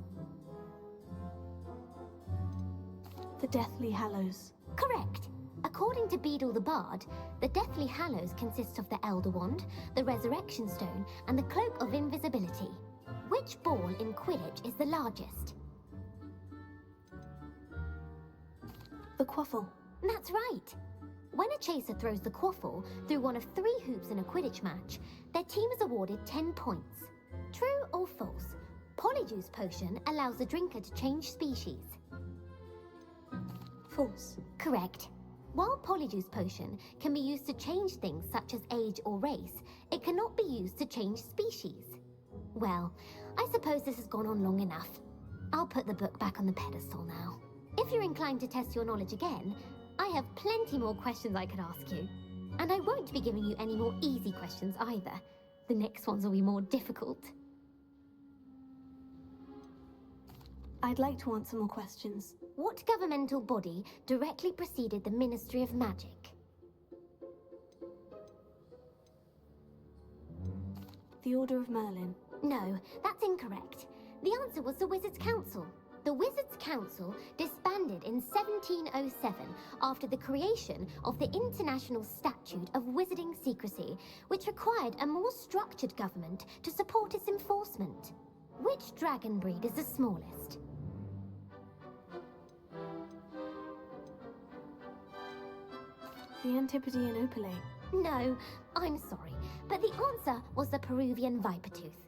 The Deathly Hallows. Correct. According to Beedle the Bard, the Deathly Hallows consists of the Elder Wand, the Resurrection Stone, and the Cloak of Invisibility. Which ball in Quidditch is the largest? The Quaffle. That's right. When a chaser throws the quaffle through one of 3 hoops in a Quidditch match, their team is awarded 10 points. True or false? Polyjuice Potion allows the drinker to change species. False. Correct. While Polyjuice Potion can be used to change things such as age or race, it cannot be used to change species. Well, I suppose this has gone on long enough. I'll put the book back on the pedestal now. If you're inclined to test your knowledge again, I have plenty more questions I could ask you. And I won't be giving you any more easy questions either. The next ones will be more difficult. I'd like to answer more questions. What governmental body directly preceded the Ministry of Magic? The Order of Merlin. No, that's incorrect. The answer was the Wizards' Council. The Wizards' Council disbanded in 1707 after the creation of the International Statute of Wizarding Secrecy, which required a more structured government to support its enforcement. Which dragon breed is the smallest? The Antipodean Opale. No, I'm sorry, but the answer was the Peruvian Vipertooth.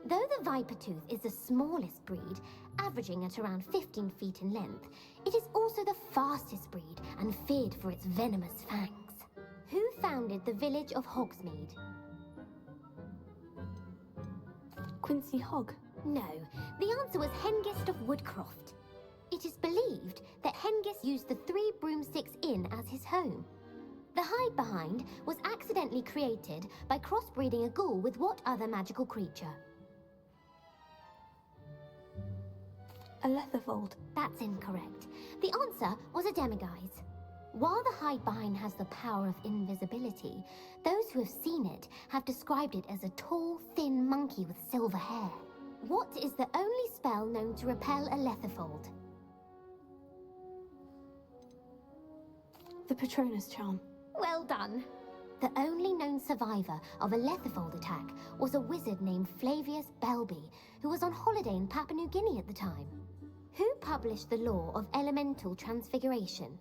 Though the Vipertooth is the smallest breed, averaging at around 15 feet in length, it is also the fastest breed and feared for its venomous fangs. Who founded the village of Hogsmeade? Quincy Hogg. No, the answer was Hengist of Woodcroft. It is believed that Hengist used the 3 Broomsticks Inn as his home. The hide-behind was accidentally created by crossbreeding a ghoul with what other magical creature? A Letherfold. That's incorrect. The answer was a demiguise. While the hide-behind has the power of invisibility, those who have seen it have described it as a tall, thin monkey with silver hair. What is the only spell known to repel a Letherfold? The Patronus Charm. Well done. The only known survivor of a Letherfold attack was a wizard named Flavius Belby, who was on holiday in Papua New Guinea at the time. Who published the law of elemental transfiguration?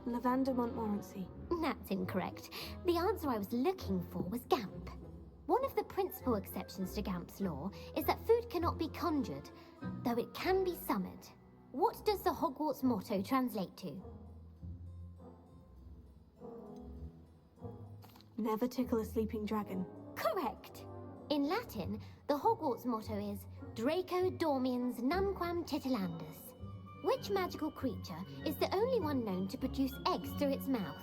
Lavender Montmorency. That's incorrect. The answer I was looking for was Gamp. One of the principal exceptions to Gamp's law is that food cannot be conjured, though it can be summoned. What does the Hogwarts motto translate to? Never tickle a sleeping dragon. Correct. In Latin, the Hogwarts motto is Draco Dormiens Numquam Titilandus. Which magical creature is the only one known to produce eggs through its mouth?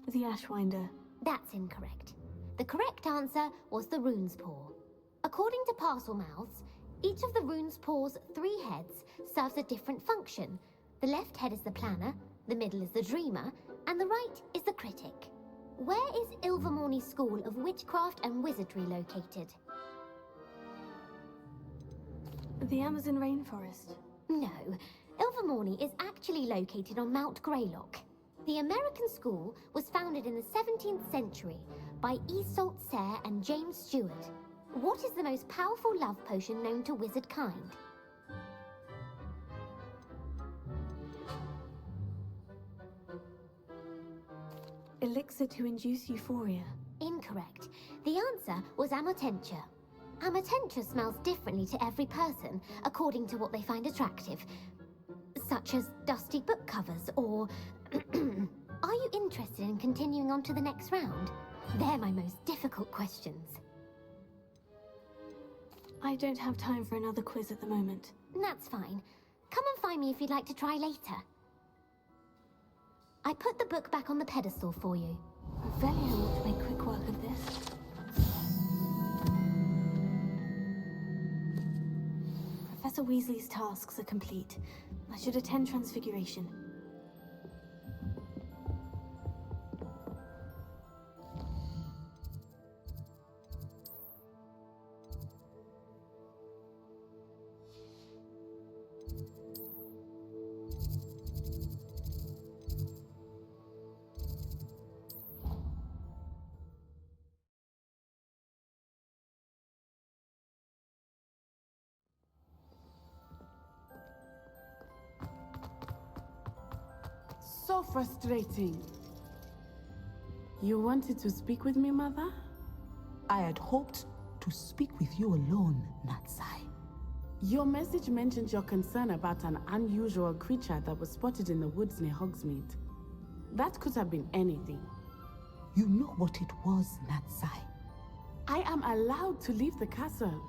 The Ashwinder. That's incorrect. The correct answer was the Rune's Paw. According to Parcel Mouths, each of the Rune's Paw's 3 heads serves a different function. The left head is the planner, the middle is the dreamer, and the right is the critic. Where is Ilvermorny School of Witchcraft and Wizardry located? The Amazon rainforest. No, Ilvermorny is actually located on Mount Greylock. The American school was founded in the 17th century by Isolde Sayre and James Stewart. What is the most powerful love potion known to wizard kind? Elixir to induce euphoria. Incorrect. The answer was Amotentia. Amotentia smells differently to every person, according to what they find attractive, such as dusty book covers or... Are you interested in continuing on to the next round? They're my most difficult questions. I don't have time for another quiz at the moment. That's fine. Come and find me if you'd like to try later. I put the book back on the pedestal for you. Revelio ought to make quick work of this. Professor Weasley's tasks are complete. I should attend Transfiguration. So frustrating. You wanted to speak with me, Mother? I had hoped to speak with you alone, Natsai. Your message mentioned your concern about an unusual creature that was spotted in the woods near Hogsmeade. That could have been anything. You know what it was, Natsai. I am allowed to leave the castle.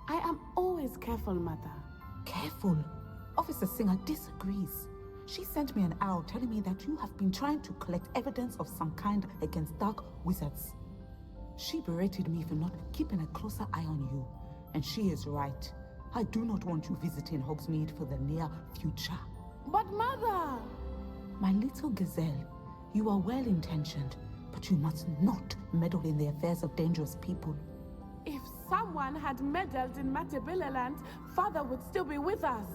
I am always careful, Mother. Careful? Officer Singer disagrees. She sent me an arrow telling me that you have been trying to collect evidence of some kind against dark wizards. She berated me for not keeping a closer eye on you, and she is right. I do not want you visiting Hogsmeade for the near future. But Mother! My little gazelle, you are well-intentioned, but you must not meddle in the affairs of dangerous people. If someone had meddled in Matabeleland, Father would still be with us.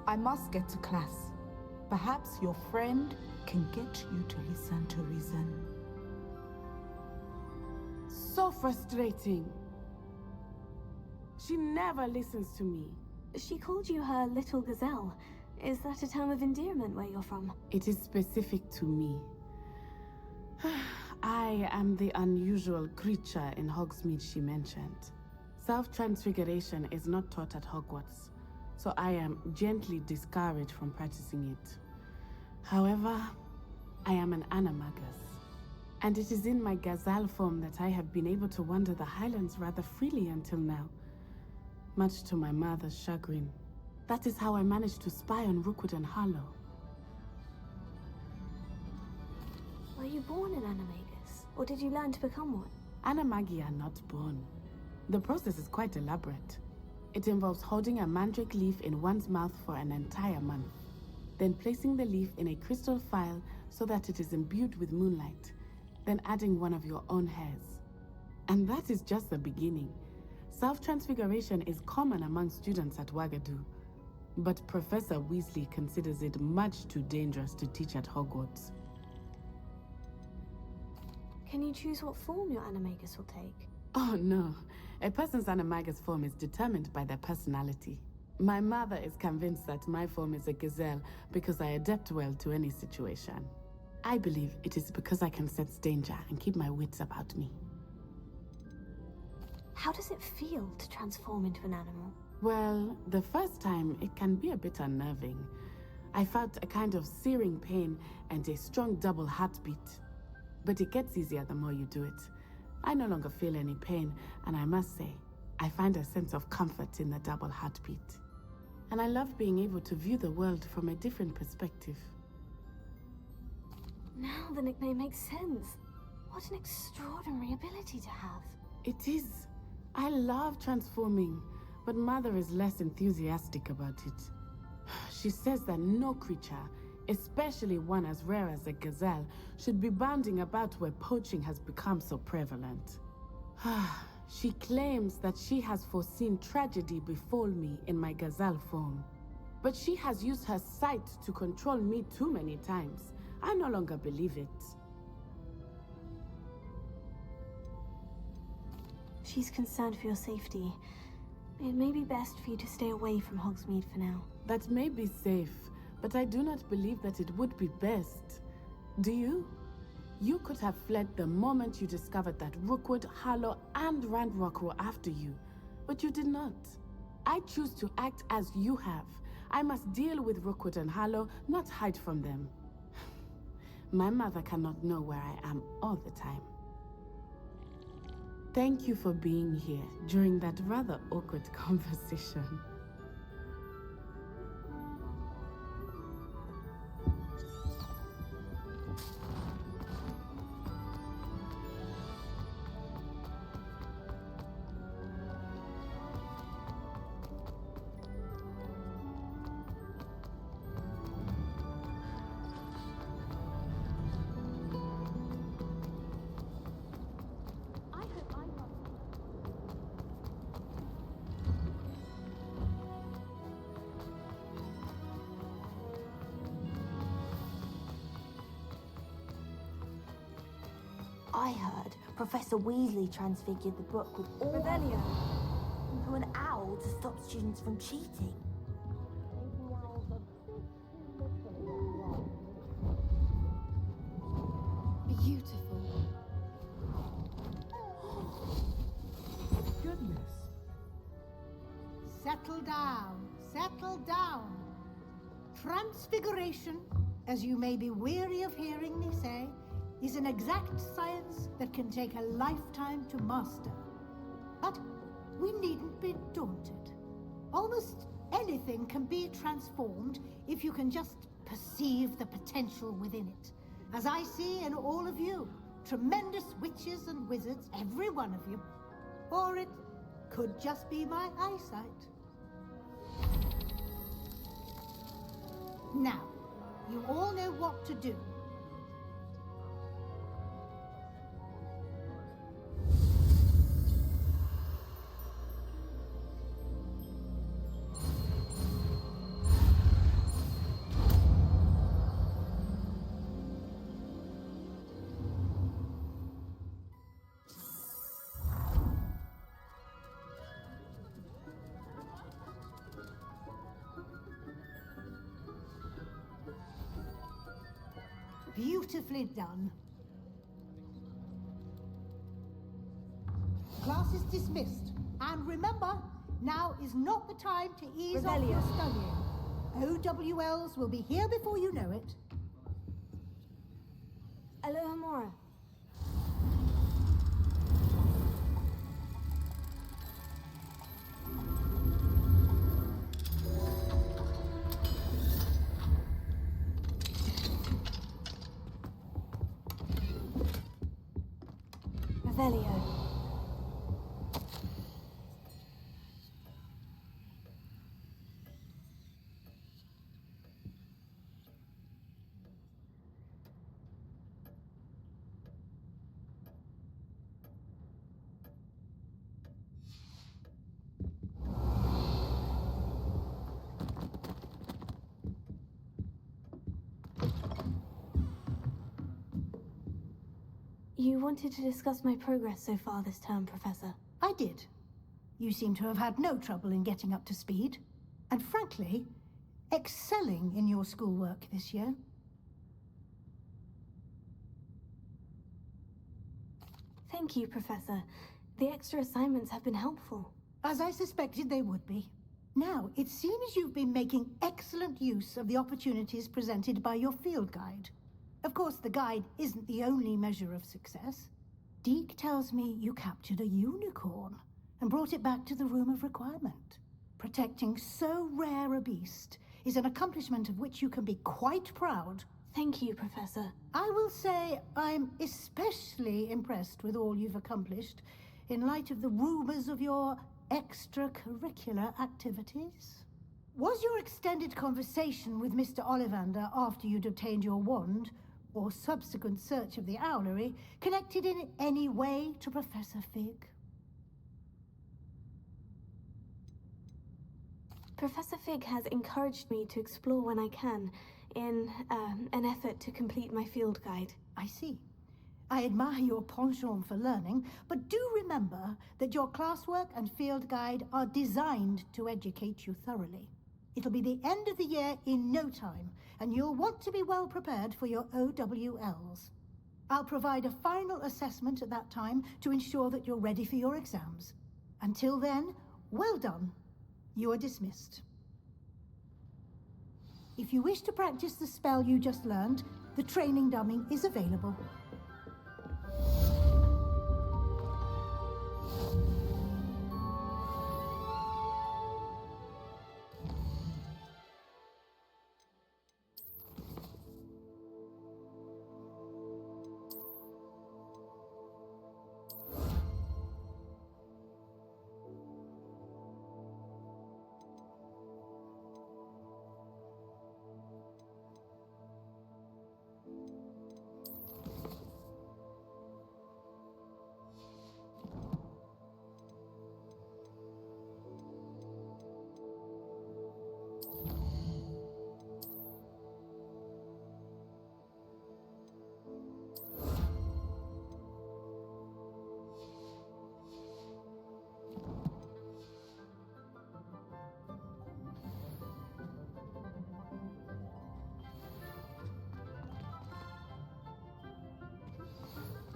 I must get to class. Perhaps your friend can get you to listen to reason. So frustrating. She never listens to me. She called you her little gazelle. Is that a term of endearment where you're from? It is specific to me. I am the unusual creature in Hogsmeade she mentioned. Self-transfiguration is not taught at Hogwarts, so I am gently discouraged from practicing it. However, I am an animagus, and it is in my gazelle form that I have been able to wander the Highlands rather freely until now, much to my mother's chagrin. That is how I managed to spy on Rookwood and Harlow. Were you born an animagus, or did you learn to become one? Animagi are not born. The process is quite elaborate. It involves holding a mandrake leaf in one's mouth for an entire month, then placing the leaf in a crystal phial so that it is imbued with moonlight, then adding one of your own hairs. And that is just the beginning. Self-transfiguration is common among students at Wagadu. but Professor Weasley considers it much too dangerous to teach at Hogwarts. Can you choose what form your animagus will take? Oh no, a person's animagus form is determined by their personality. My mother is convinced that my form is a gazelle because I adapt well to any situation. I believe it is because I can sense danger and keep my wits about me. How does it feel to transform into an animal? Well, the first time it can be a bit unnerving. I felt a kind of searing pain and a strong double heartbeat. But it gets easier the more you do it. I no longer feel any pain, and I must say, I find a sense of comfort in the double heartbeat. And I love being able to view the world from a different perspective. Now the nickname makes sense. What an extraordinary ability to have. It is. I love transforming, but Mother is less enthusiastic about it. She says that no creature, especially one as rare as a gazelle, should be bounding about where poaching has become so prevalent. She claims that she has foreseen tragedy befall me in my gazelle form. But she has used her sight to control me too many times. I no longer believe it. She's concerned for your safety. It may be best for you to stay away from Hogsmeade for now. That may be safe, but I do not believe that it would be best. Do you? You could have fled the moment you discovered that Rookwood, Harlow, and Ranrock were after you, but you did not. I choose to act as you have. I must deal with Rookwood and Harlow, not hide from them. My mother cannot know where I am all the time. Thank you for being here during that rather awkward conversation. I heard Professor Weasley transfigured the book with all Revelio into an owl to stop students from cheating. Beautiful. Goodness. Settle down, settle down. Transfiguration, as you may be weary of hearing me say, is an exact science that can take a lifetime to master. But we needn't be daunted. Almost anything can be transformed if you can just perceive the potential within it. As I see in all of you, tremendous witches and wizards, every one of you. Or it could just be my eyesight. Now, you all know what to do. Beautifully done. Class is dismissed. And remember, now is not the time to ease off your studying. OWLs will be here before you know it. Alohomora. Revelio. You wanted to discuss my progress so far this term, Professor. I did. You seem to have had no trouble in getting up to speed, and frankly, excelling in your schoolwork this year. Thank you, Professor. The extra assignments have been helpful. As I suspected they would be. Now, it seems you've been making excellent use of the opportunities presented by your field guide. Of course, the guide isn't the only measure of success. Deke tells me you captured a unicorn and brought it back to the Room of Requirement. Protecting so rare a beast is an accomplishment of which you can be quite proud. Thank you, Professor. I will say I'm especially impressed with all you've accomplished in light of the rumors of your extracurricular activities. Was your extended conversation with Mr. Ollivander after you'd obtained your wand, or subsequent search of the owlery, connected in any way to Professor Fig? Professor Fig has encouraged me to explore when I can, in an effort to complete my field guide. I see. I admire your penchant for learning, but do remember that your classwork and field guide are designed to educate you thoroughly. It'll be the end of the year in no time, and you'll want to be well prepared for your OWLs. I'll provide a final assessment at that time to ensure that you're ready for your exams. Until then, well done. You are dismissed. If you wish to practice the spell you just learned, the training dummy is available.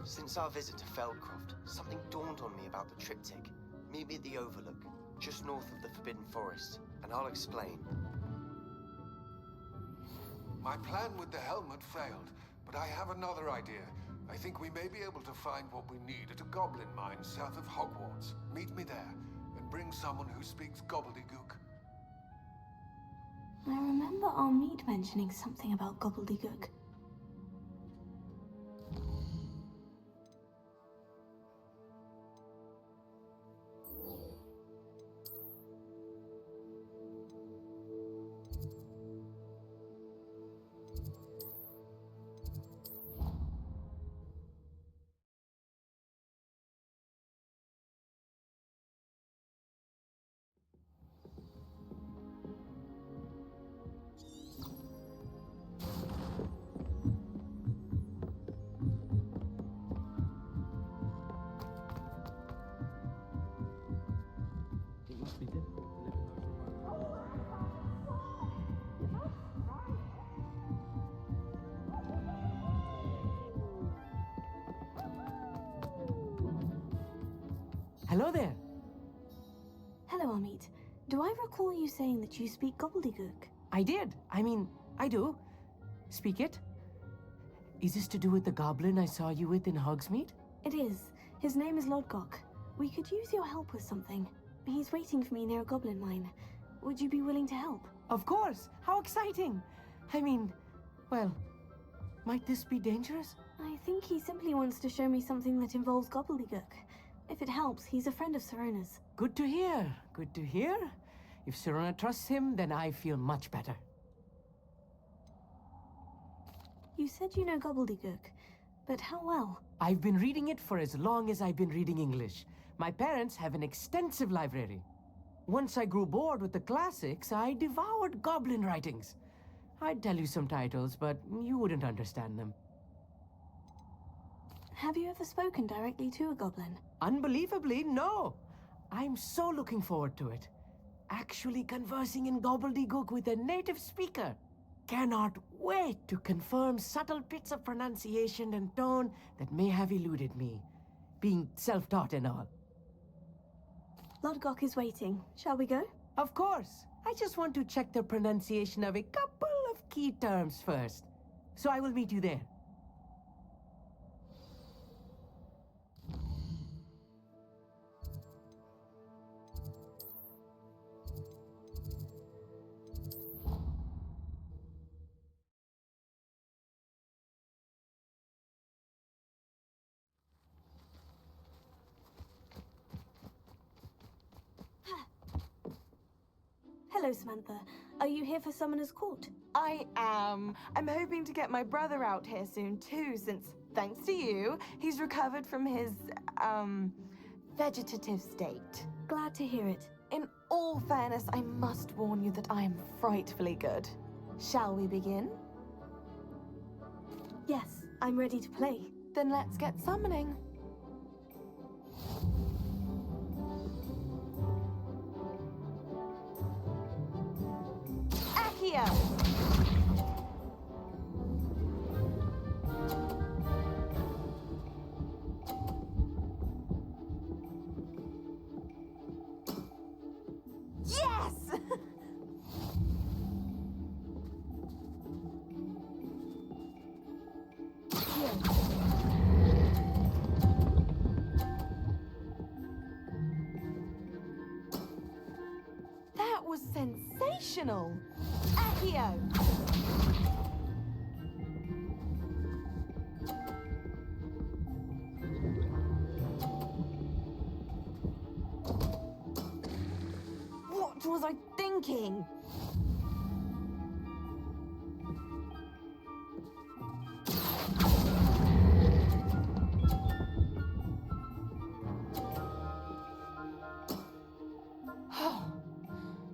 Since our visit to Feldcroft, something dawned on me about the triptych. Meet me at the Overlook, just north of the Forbidden Forest, and I'll explain. My plan with the helmet failed, but I have another idea. I think we may be able to find what we need at a goblin mine south of Hogwarts. Meet me there, and bring someone who speaks gobbledygook. I remember Armid mentioning something about gobbledygook. Hello there. Hello, Armid. Do I recall you saying that you speak gobbledygook? I did. I do. Speak it. Is this to do with the goblin I saw you with in Hogsmeade? It is. His name is Lodgok. We could use your help with something. He's waiting for me near a goblin mine. Would you be willing to help? Of course. How exciting. Well, might this be dangerous? I think he simply wants to show me something that involves gobbledygook. If it helps, he's a friend of Sirona's. Good to hear. Good to hear. If Sirona trusts him, then I feel much better. You said you know gobbledygook, but how well? I've been reading it for as long as I've been reading English. My parents have an extensive library. Once I grew bored with the classics, I devoured goblin writings. I'd tell you some titles, but you wouldn't understand them. Have you ever spoken directly to a goblin? Unbelievably, no. I'm so looking forward to it. Actually conversing in gobbledygook with a native speaker. Cannot wait to confirm subtle bits of pronunciation and tone that may have eluded me, being self-taught and all. Lodgok is waiting. Shall we go? Of course. I just want to check the pronunciation of a couple of key terms first. So I will meet you there. Hello, Samantha. Are you here for Summoner's Court? I am. I'm hoping to get my brother out here soon too, since, thanks to you, he's recovered from his, vegetative state. Glad to hear it. In all fairness, I must warn you that I am frightfully good. Shall we begin? Yes, I'm ready to play. Then let's get summoning. Accio! Yes! That was sensational! Accio! What was I thinking?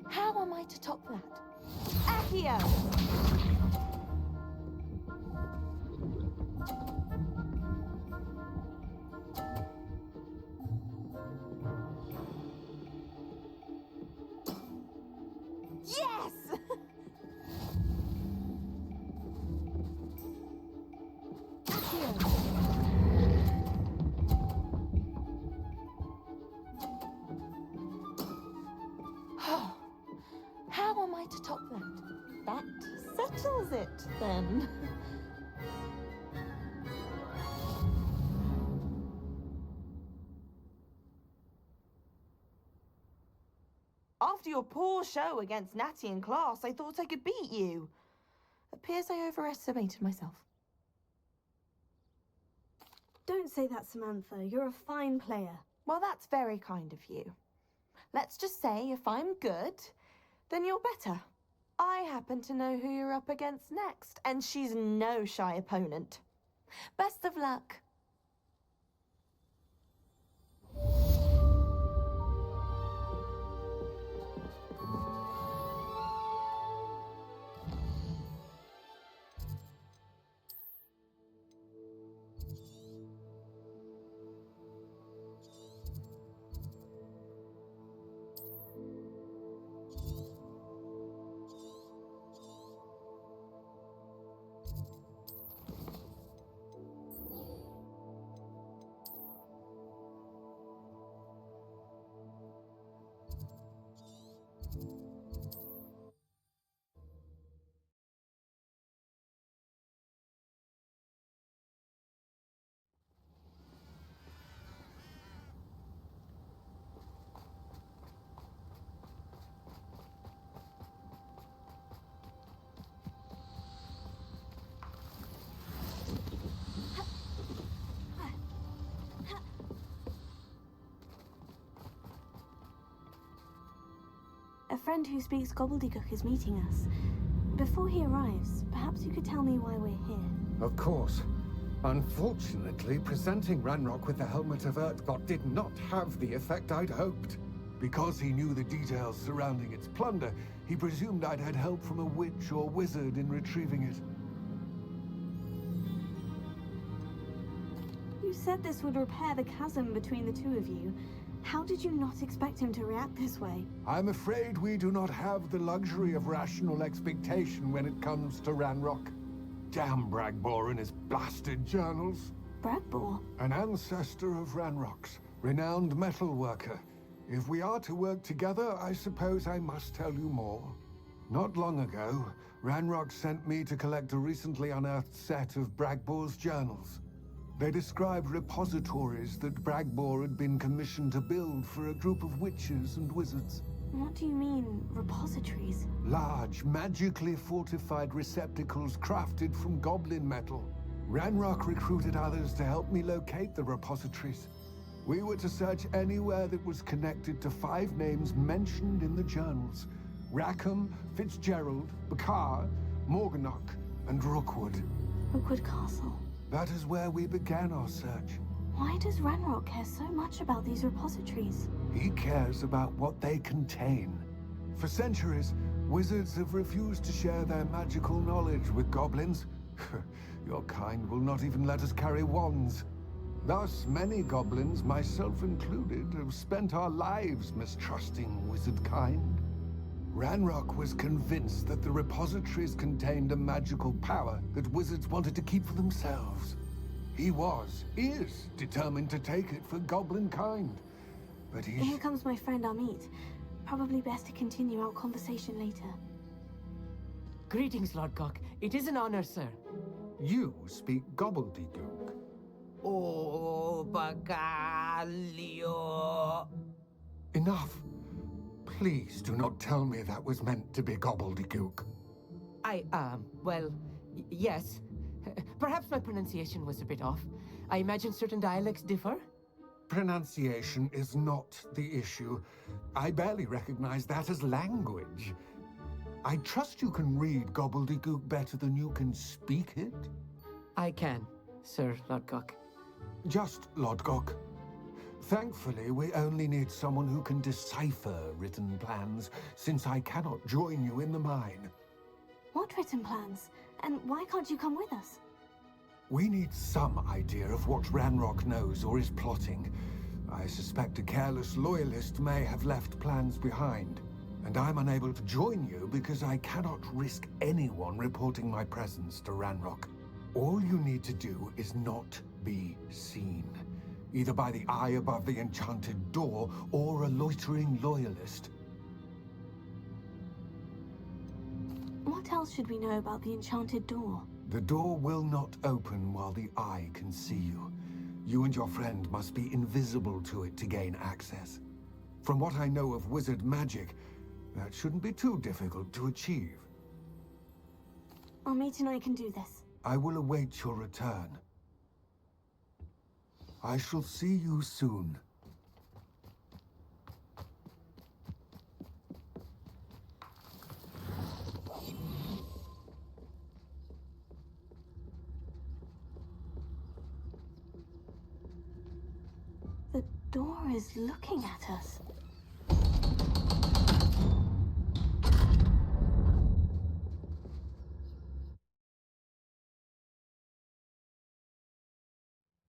How am I to top that? Accio! Yes! Accio! How am I to top that? That settles it, then. After your poor show against Natty in class, I thought I could beat you. Appears I overestimated myself. Don't say that, Samantha. You're a fine player. Well, that's very kind of you. Let's just say if I'm good, then you're better. I happen to know who you're up against next, and she's no shy opponent. Best of luck. A friend who speaks gobbledygook is meeting us. Before he arrives, perhaps you could tell me why we're here. Of course. Unfortunately, presenting Ranrock with the Helmet of Urtkot did not have the effect I'd hoped. Because he knew the details surrounding its plunder, he presumed I'd had help from a witch or wizard in retrieving it. You said this would repair the chasm between the two of you. How did you not expect him to react this way? I'm afraid we do not have the luxury of rational expectation when it comes to Ranrock. Damn Bragbor and his blasted journals. Bragbor? An ancestor of Ranrock's, renowned metal worker. If we are to work together, I suppose I must tell you more. Not long ago, Ranrock sent me to collect a recently unearthed set of Bragbor's journals. They described repositories that Bragbor had been commissioned to build for a group of witches and wizards. What do you mean, repositories? Large, magically fortified receptacles crafted from goblin metal. Ranrock recruited others to help me locate the repositories. We were to search anywhere that was connected to 5 names mentioned in the journals. Rackham, Fitzgerald, Bakar, Morganach, and Rookwood. Rookwood Castle. That is where we began our search. Why does Ranrock care so much about these repositories? He cares about what they contain. For centuries, wizards have refused to share their magical knowledge with goblins. Your kind will not even let us carry wands. Thus, many goblins, myself included, have spent our lives mistrusting wizard kind. Ranrock was convinced that the repositories contained a magical power that wizards wanted to keep for themselves. He is determined to take it for goblin kind. But Here comes my friend Amit. Probably best to continue our conversation later. Greetings, Lord Cock. It is an honor, sir. You speak gobbledygook. Oh, Bagalio. Enough. Please do not tell me that was meant to be gobbledygook. Well, yes. Perhaps my pronunciation was a bit off. I imagine certain dialects differ? Pronunciation is not the issue. I barely recognize that as language. I trust you can read gobbledygook better than you can speak it? I can, Sir Lodgok. Just Lodgok. Thankfully, we only need someone who can decipher written plans, since I cannot join you in the mine. What written plans? And why can't you come with us? We need some idea of what Ranrock knows or is plotting. I suspect a careless loyalist may have left plans behind. And I'm unable to join you because I cannot risk anyone reporting my presence to Ranrock. All you need to do is not be seen. Either by the eye above the enchanted door, or a loitering loyalist. What else should we know about the enchanted door? The door will not open while the eye can see you. You and your friend must be invisible to it to gain access. From what I know of wizard magic, that shouldn't be too difficult to achieve. Amit and I can do this. I will await your return. I shall see you soon. The door is looking at us.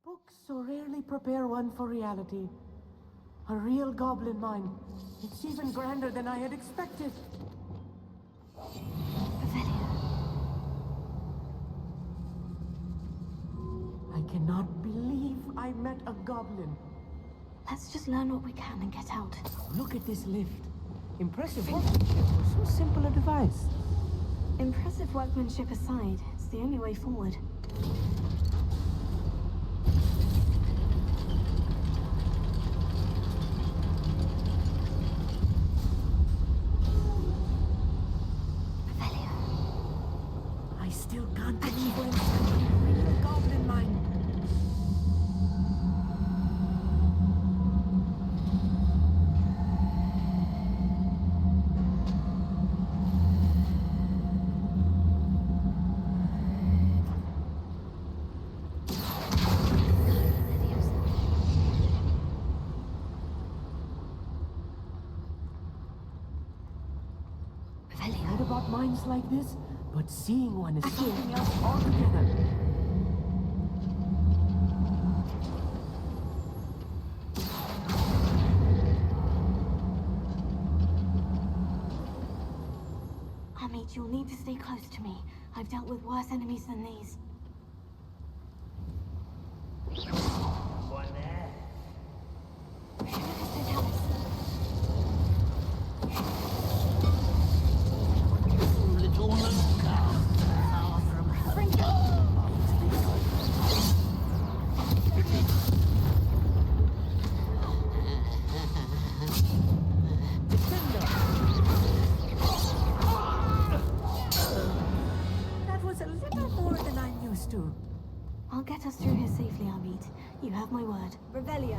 Books so rarely prepare one for reality. A real goblin mine. It's even grander than I had expected. I cannot believe I met a goblin. Let's just learn what we can and get out. Look at this lift. Impressive workmanship for so simple a device. Impressive workmanship aside, it's the only way forward. I still can't believe we're inside a real goblin mine. I've heard about mines like this, but seeing one is something else altogether. You'll need to stay close to me. I've dealt with worse enemies than these. One there. Little Mooncalf, far from That was a little more than I'm used to. I'll get us through here safely, Amit. You have my word. Revelio.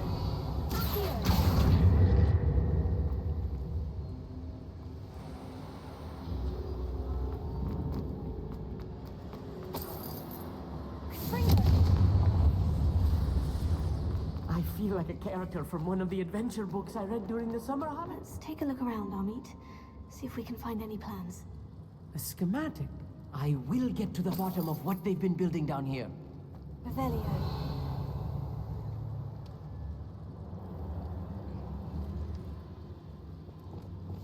I feel like a character from one of the adventure books I read during the summer holidays. Let's take a look around, Amit. See if we can find any plans. A schematic. I will get to the bottom of what they've been building down here. Revelio.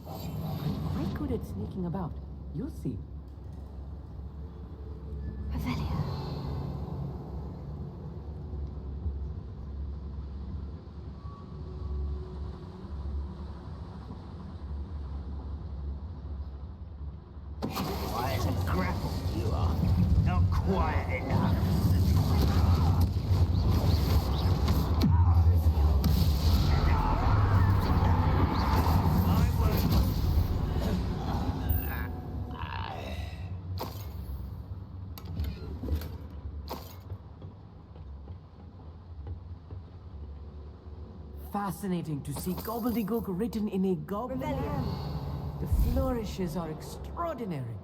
I'm quite good at sneaking about. You'll see. Revelio. Quiet and grapple, you are. Not quiet enough. Fascinating to see gobbledygook written in a goblin hand. The flourishes are extraordinary.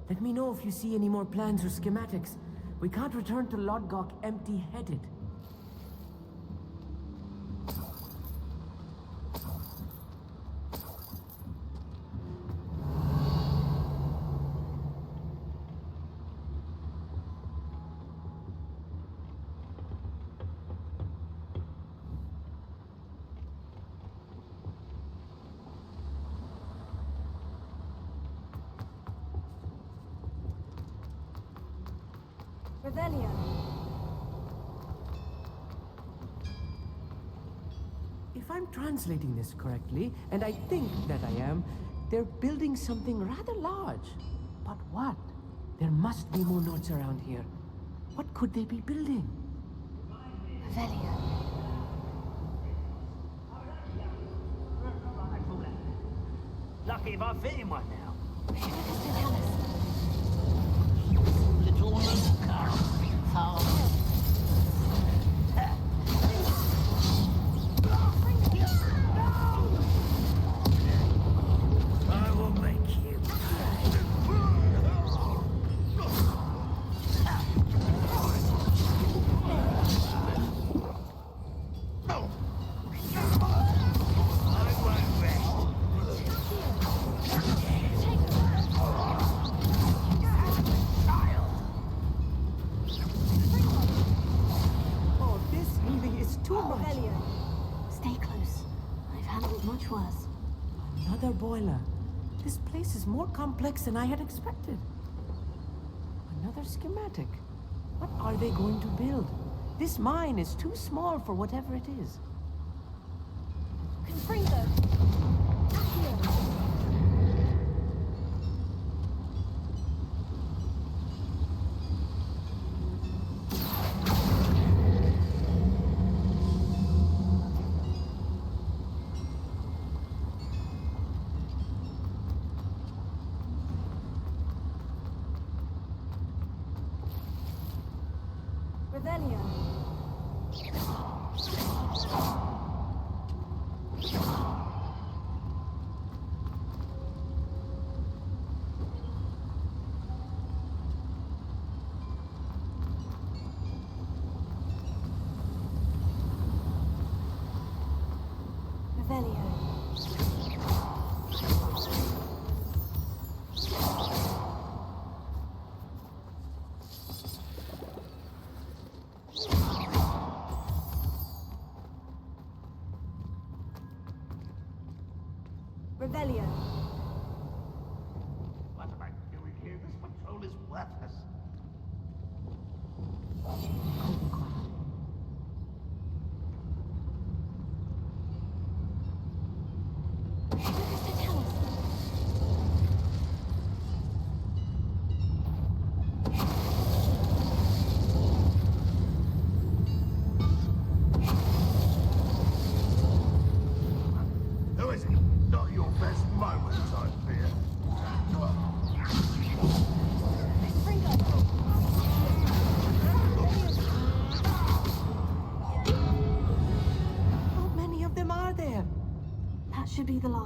Let me know if you see any more plans or schematics. We can't return to Lodgok empty-headed. Revelio. If I'm translating this correctly, and I think that I am, they're building something rather large. But what? There must be more notes around here. What could they be building? Revelio. Lucky if I fit in one now. little Mooncalf, far I will make you Stay close. I've handled much worse. Another boiler. This place is more complex than I had expected. Another schematic. What are they going to build? This mine is too small for whatever it is. Confringo.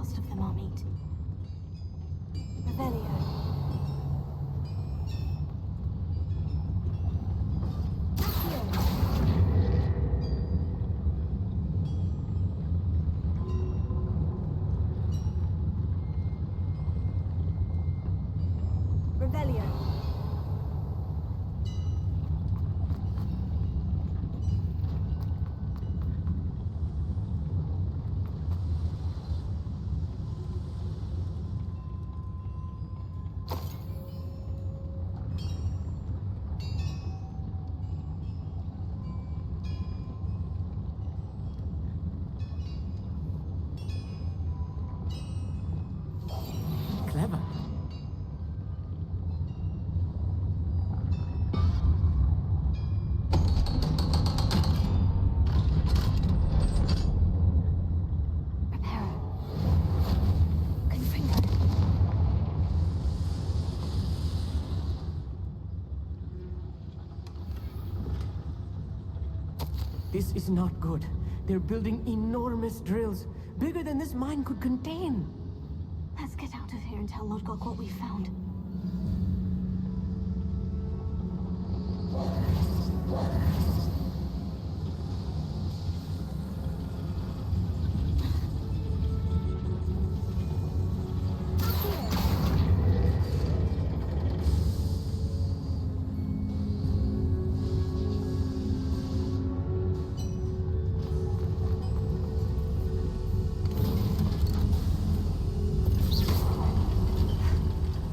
last of them, Amit. Revelio. Revelio. Clever. This is not good. They're building enormous drills, bigger than this mine could contain. Let's get out of here and tell Lodgok what we found.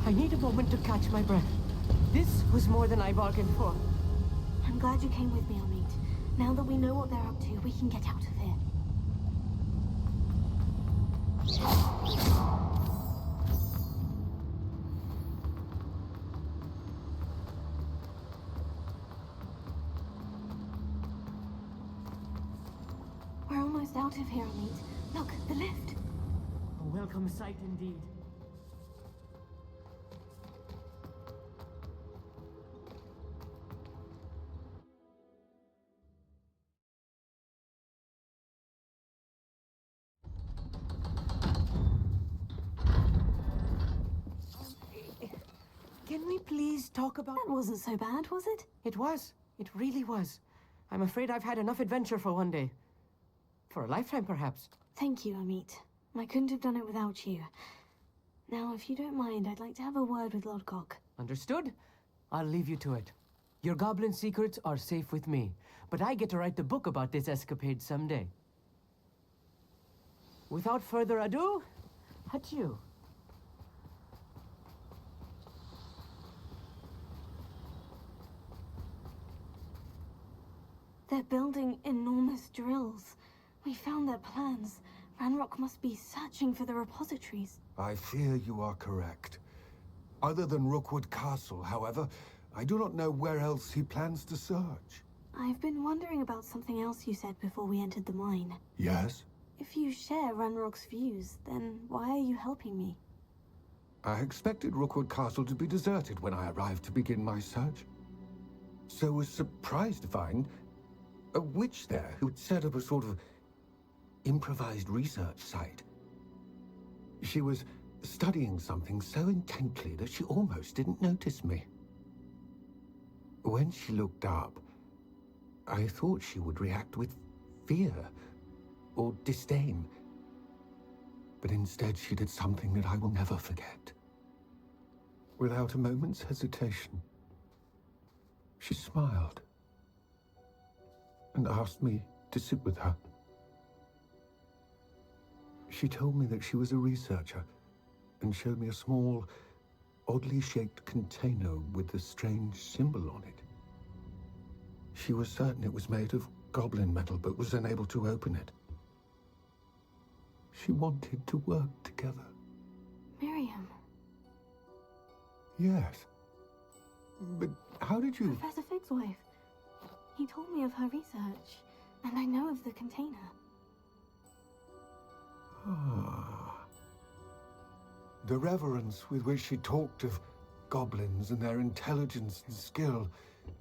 I need a moment to catch my breath. This was more than I bargained for. I'm glad you came with me, Amit. Now that we know what they're up to, we can get out of here. We're almost out of here, Amit. Look, the lift. A welcome sight indeed. Can we please talk about... That wasn't so bad, was it? It was. It really was. I'm afraid I've had enough adventure for one day. For a lifetime, perhaps. Thank you, Amit. I couldn't have done it without you. Now, if you don't mind, I'd like to have a word with Lodgok. Understood? I'll leave you to it. Your goblin secrets are safe with me, but I get to write the book about this escapade someday. Without further ado, adieu. They're building enormous drills. We found their plans. Ranrock must be searching for the repositories. I fear you are correct. Other than Rookwood Castle, however, I do not know where else he plans to search. I've been wondering about something else you said before we entered the mine. Yes? If you share Ranrock's views, then why are you helping me? I expected Rookwood Castle to be deserted when I arrived to begin my search. So was surprised to find a witch there who'd set up a sort of improvised research site. She was studying something so intently that she almost didn't notice me. When she looked up, I thought she would react with fear or disdain. But instead she did something that I will never forget. Without a moment's hesitation, she smiled and asked me to sit with her. She told me that she was a researcher and showed me a small, oddly shaped container with a strange symbol on it. She was certain it was made of goblin metal, but was unable to open it. She wanted to work together. Miriam. Yes. But how did you... Professor Fig's wife. He told me of her research, and I know of the container. Ah. The reverence with which she talked of goblins and their intelligence and skill,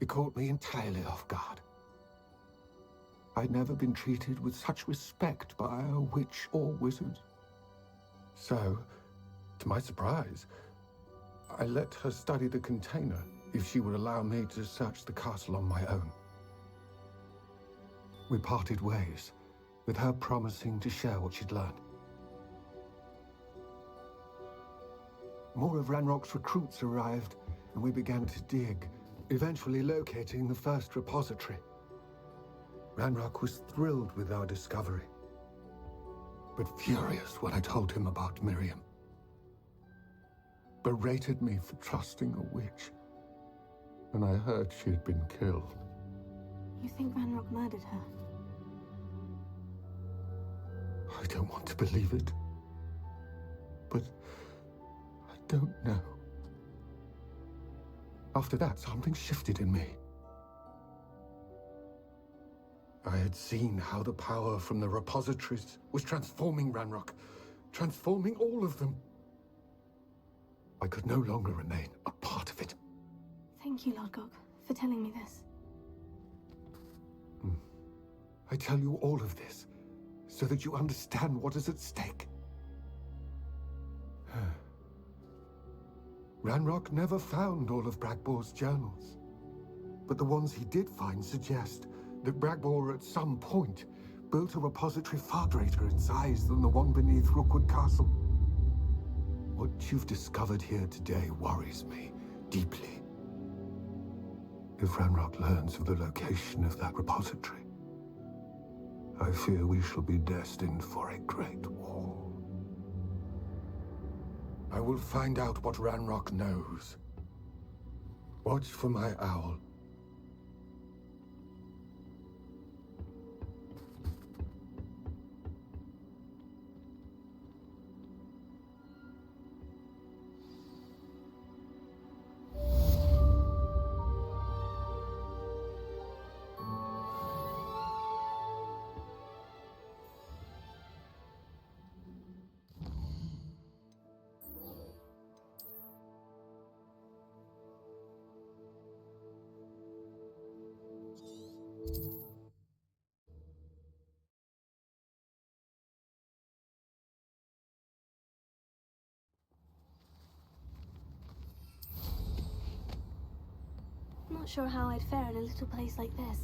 it caught me entirely off guard. I'd never been treated with such respect by a witch or wizard. So, to my surprise, I let her study the container if she would allow me to search the castle on my own. We parted ways, with her promising to share what she'd learned. More of Ranrock's recruits arrived, and we began to dig, eventually locating the first repository. Ranrock was thrilled with our discovery, but furious when I told him about Miriam. Berated me for trusting a witch, and I heard she had been killed. You think Ranrock murdered her? I don't want to believe it, but I don't know. After that, something shifted in me. I had seen how the power from the repositories was transforming Ranrock, transforming all of them. I could no longer remain a part of it. Thank you, Lord Gog, for telling me this. I tell you all of this so that you understand what is at stake. Ranrock never found all of Bragbor's journals, but the ones he did find suggest that Bragbor at some point built a repository far greater in size than the one beneath Rookwood Castle. What you've discovered here today worries me deeply. If Ranrock learns of the location of that repository, I fear we shall be destined for a great war. I will find out what Ranrock knows. Watch for my owl. Not sure how I'd fare in a little place like this.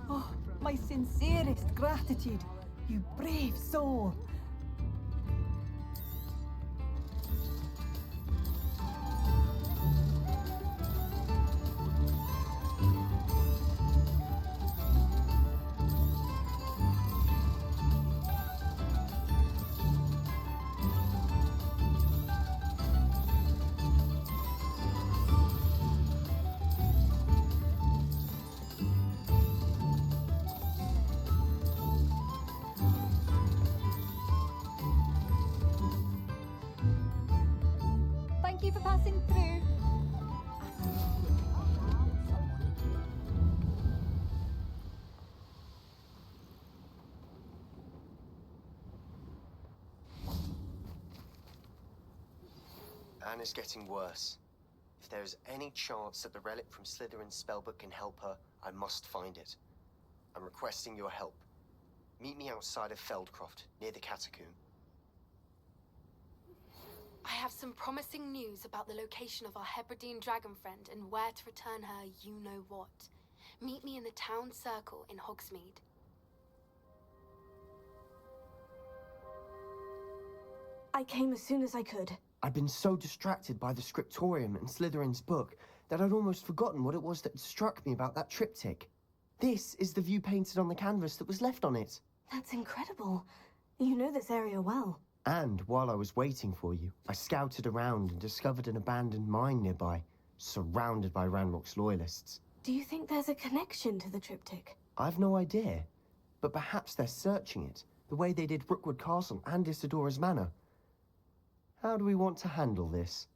Oh, my sincerest gratitude, you brave soul. Thank you for passing through. Anna's getting worse. If there is any chance that the relic from Slytherin's spellbook can help her, I must find it. I'm requesting your help. Meet me outside of Feldcroft, near the catacomb. I have some promising news about the location of our Hebridean dragon friend and where to return her you-know-what. Meet me in the town circle in Hogsmeade. I came as soon as I could. I'd been so distracted by the Scriptorium and Slytherin's book that I'd almost forgotten what it was that struck me about that triptych. This is the view painted on the canvas that was left on it. That's incredible. You know this area well. And while I was waiting for you, I scouted around and discovered an abandoned mine nearby, surrounded by Ranrock's loyalists. Do you think there's a connection to the triptych? I've no idea, but perhaps they're searching it, the way they did Rookwood Castle and Isidora's Manor. How do we want to handle this?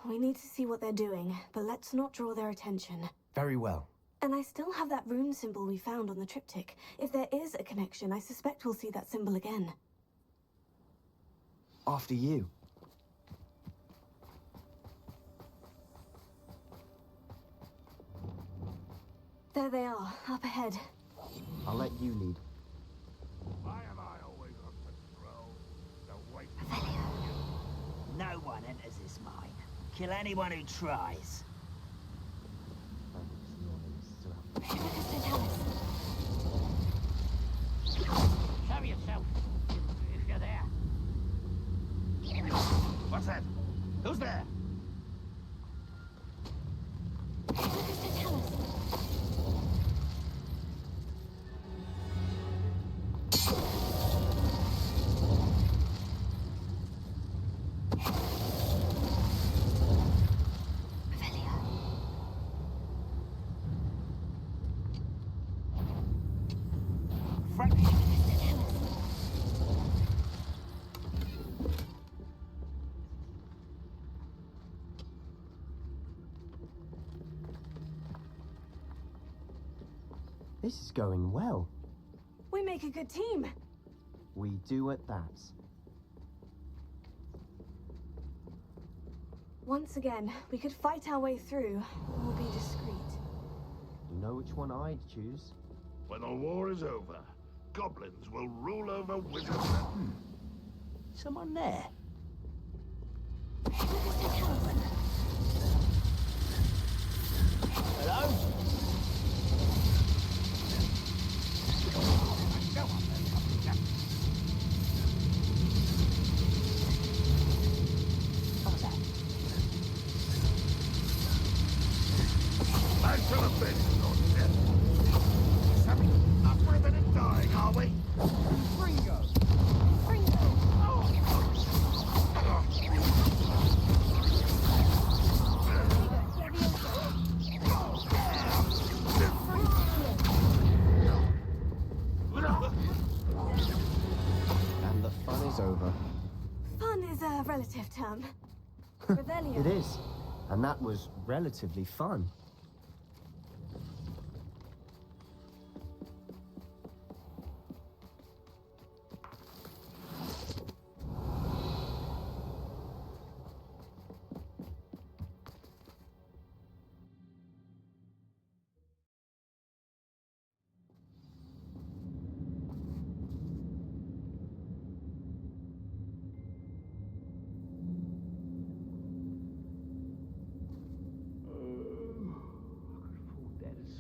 We need to see what they're doing, but let's not draw their attention. Very well. And I still have that rune symbol we found on the triptych. If there is a connection, I suspect we'll see that symbol again. After you. There they are, up ahead. I'll let you lead. Why am I always on patrol? The wait. No one enters this mine. Kill anyone who tries. Show yourself, if you're there. What's that? Who's there? This is going well. We make a good team. We do at that. Once again, we could fight our way through, or be discreet. You know which one I'd choose? When the war is over, goblins will rule over wizards. Someone there. Hello? Back to the bed, Lord. Not worth it in dying, are we? Gringo! And the fun is over. Fun is a relative term. Revelio. It is. And that was relatively fun.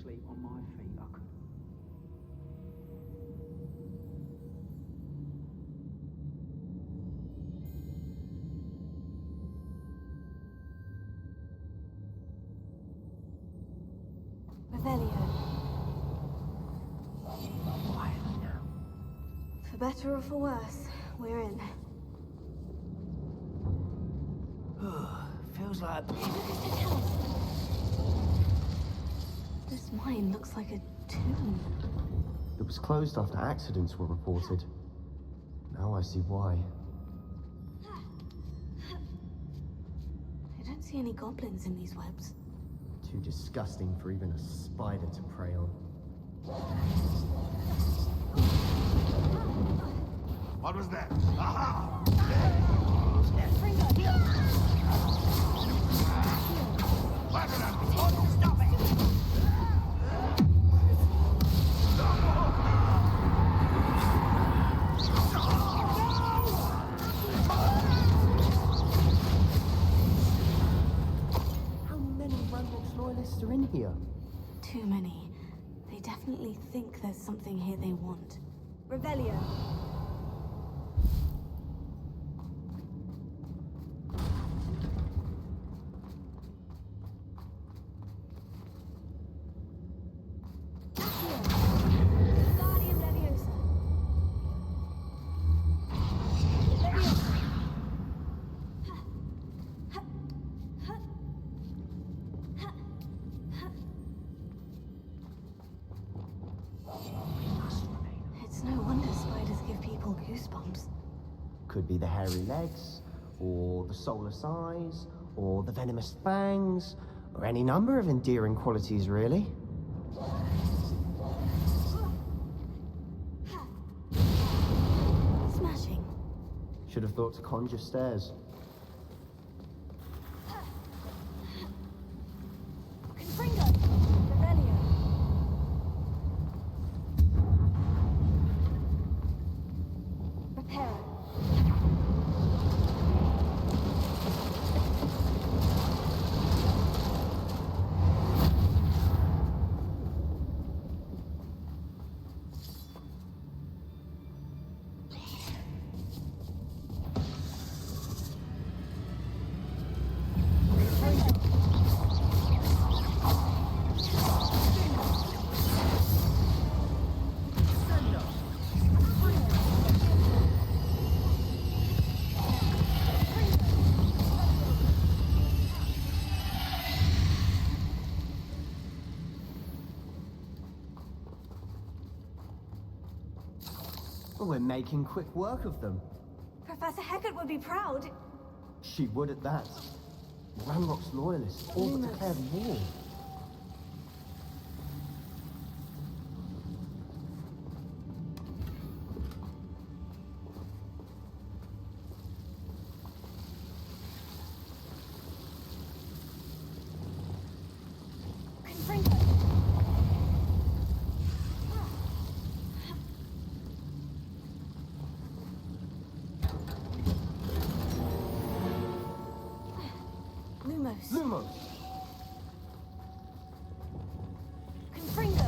Sleep on my feet, I could. Revelio. For better or for worse, we're in. Feels like This mine looks like a tomb. It was closed after accidents were reported. Now I see why. I don't see any goblins in these webs. Too disgusting for even a spider to prey on. What was that? Aha! Stop it! How many Ranrock's loyalists are in here? Too many. They definitely think there's something here they want. Revelio. Could be the hairy legs, or the soulless eyes, or the venomous fangs, or any number of endearing qualities, really. Smashing. Should have thought to conjure stairs. Confringo. Revelio. We're making quick work of them. Professor Heckert would be proud. She would at that. Ranrock's loyalists all but declared war. Lumos! Confringo!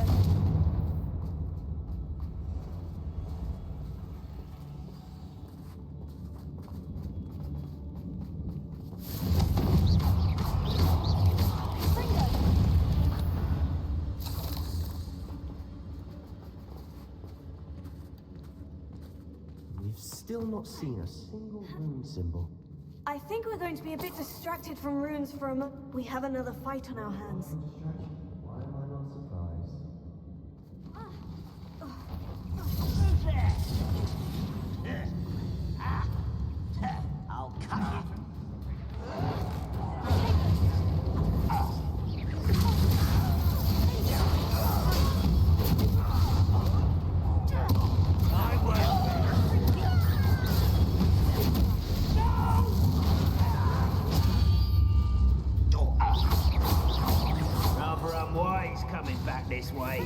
We've still not seen a single rune symbol. I think we're going to be a bit distracted from runes for a moment. We have another fight on our hands. Why am I not surprised? Who's there? I'll cut it. Coming back this way.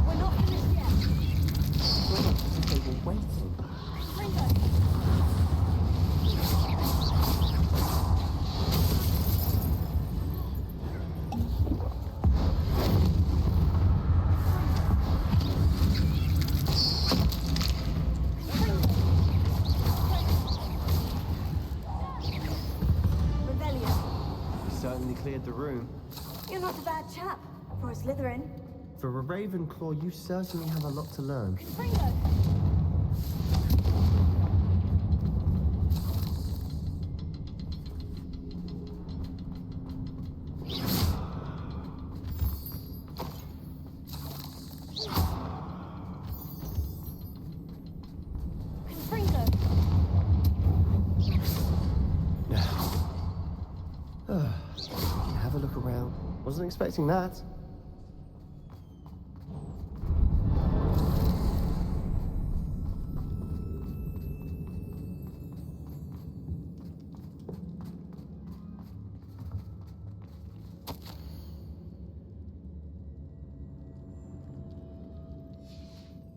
We're not finished yet. They were waiting. Cleared the room. You're not a bad chap for a Slytherin. For a Ravenclaw, you certainly have a lot to learn. Confringo! Have a look around. Wasn't expecting that.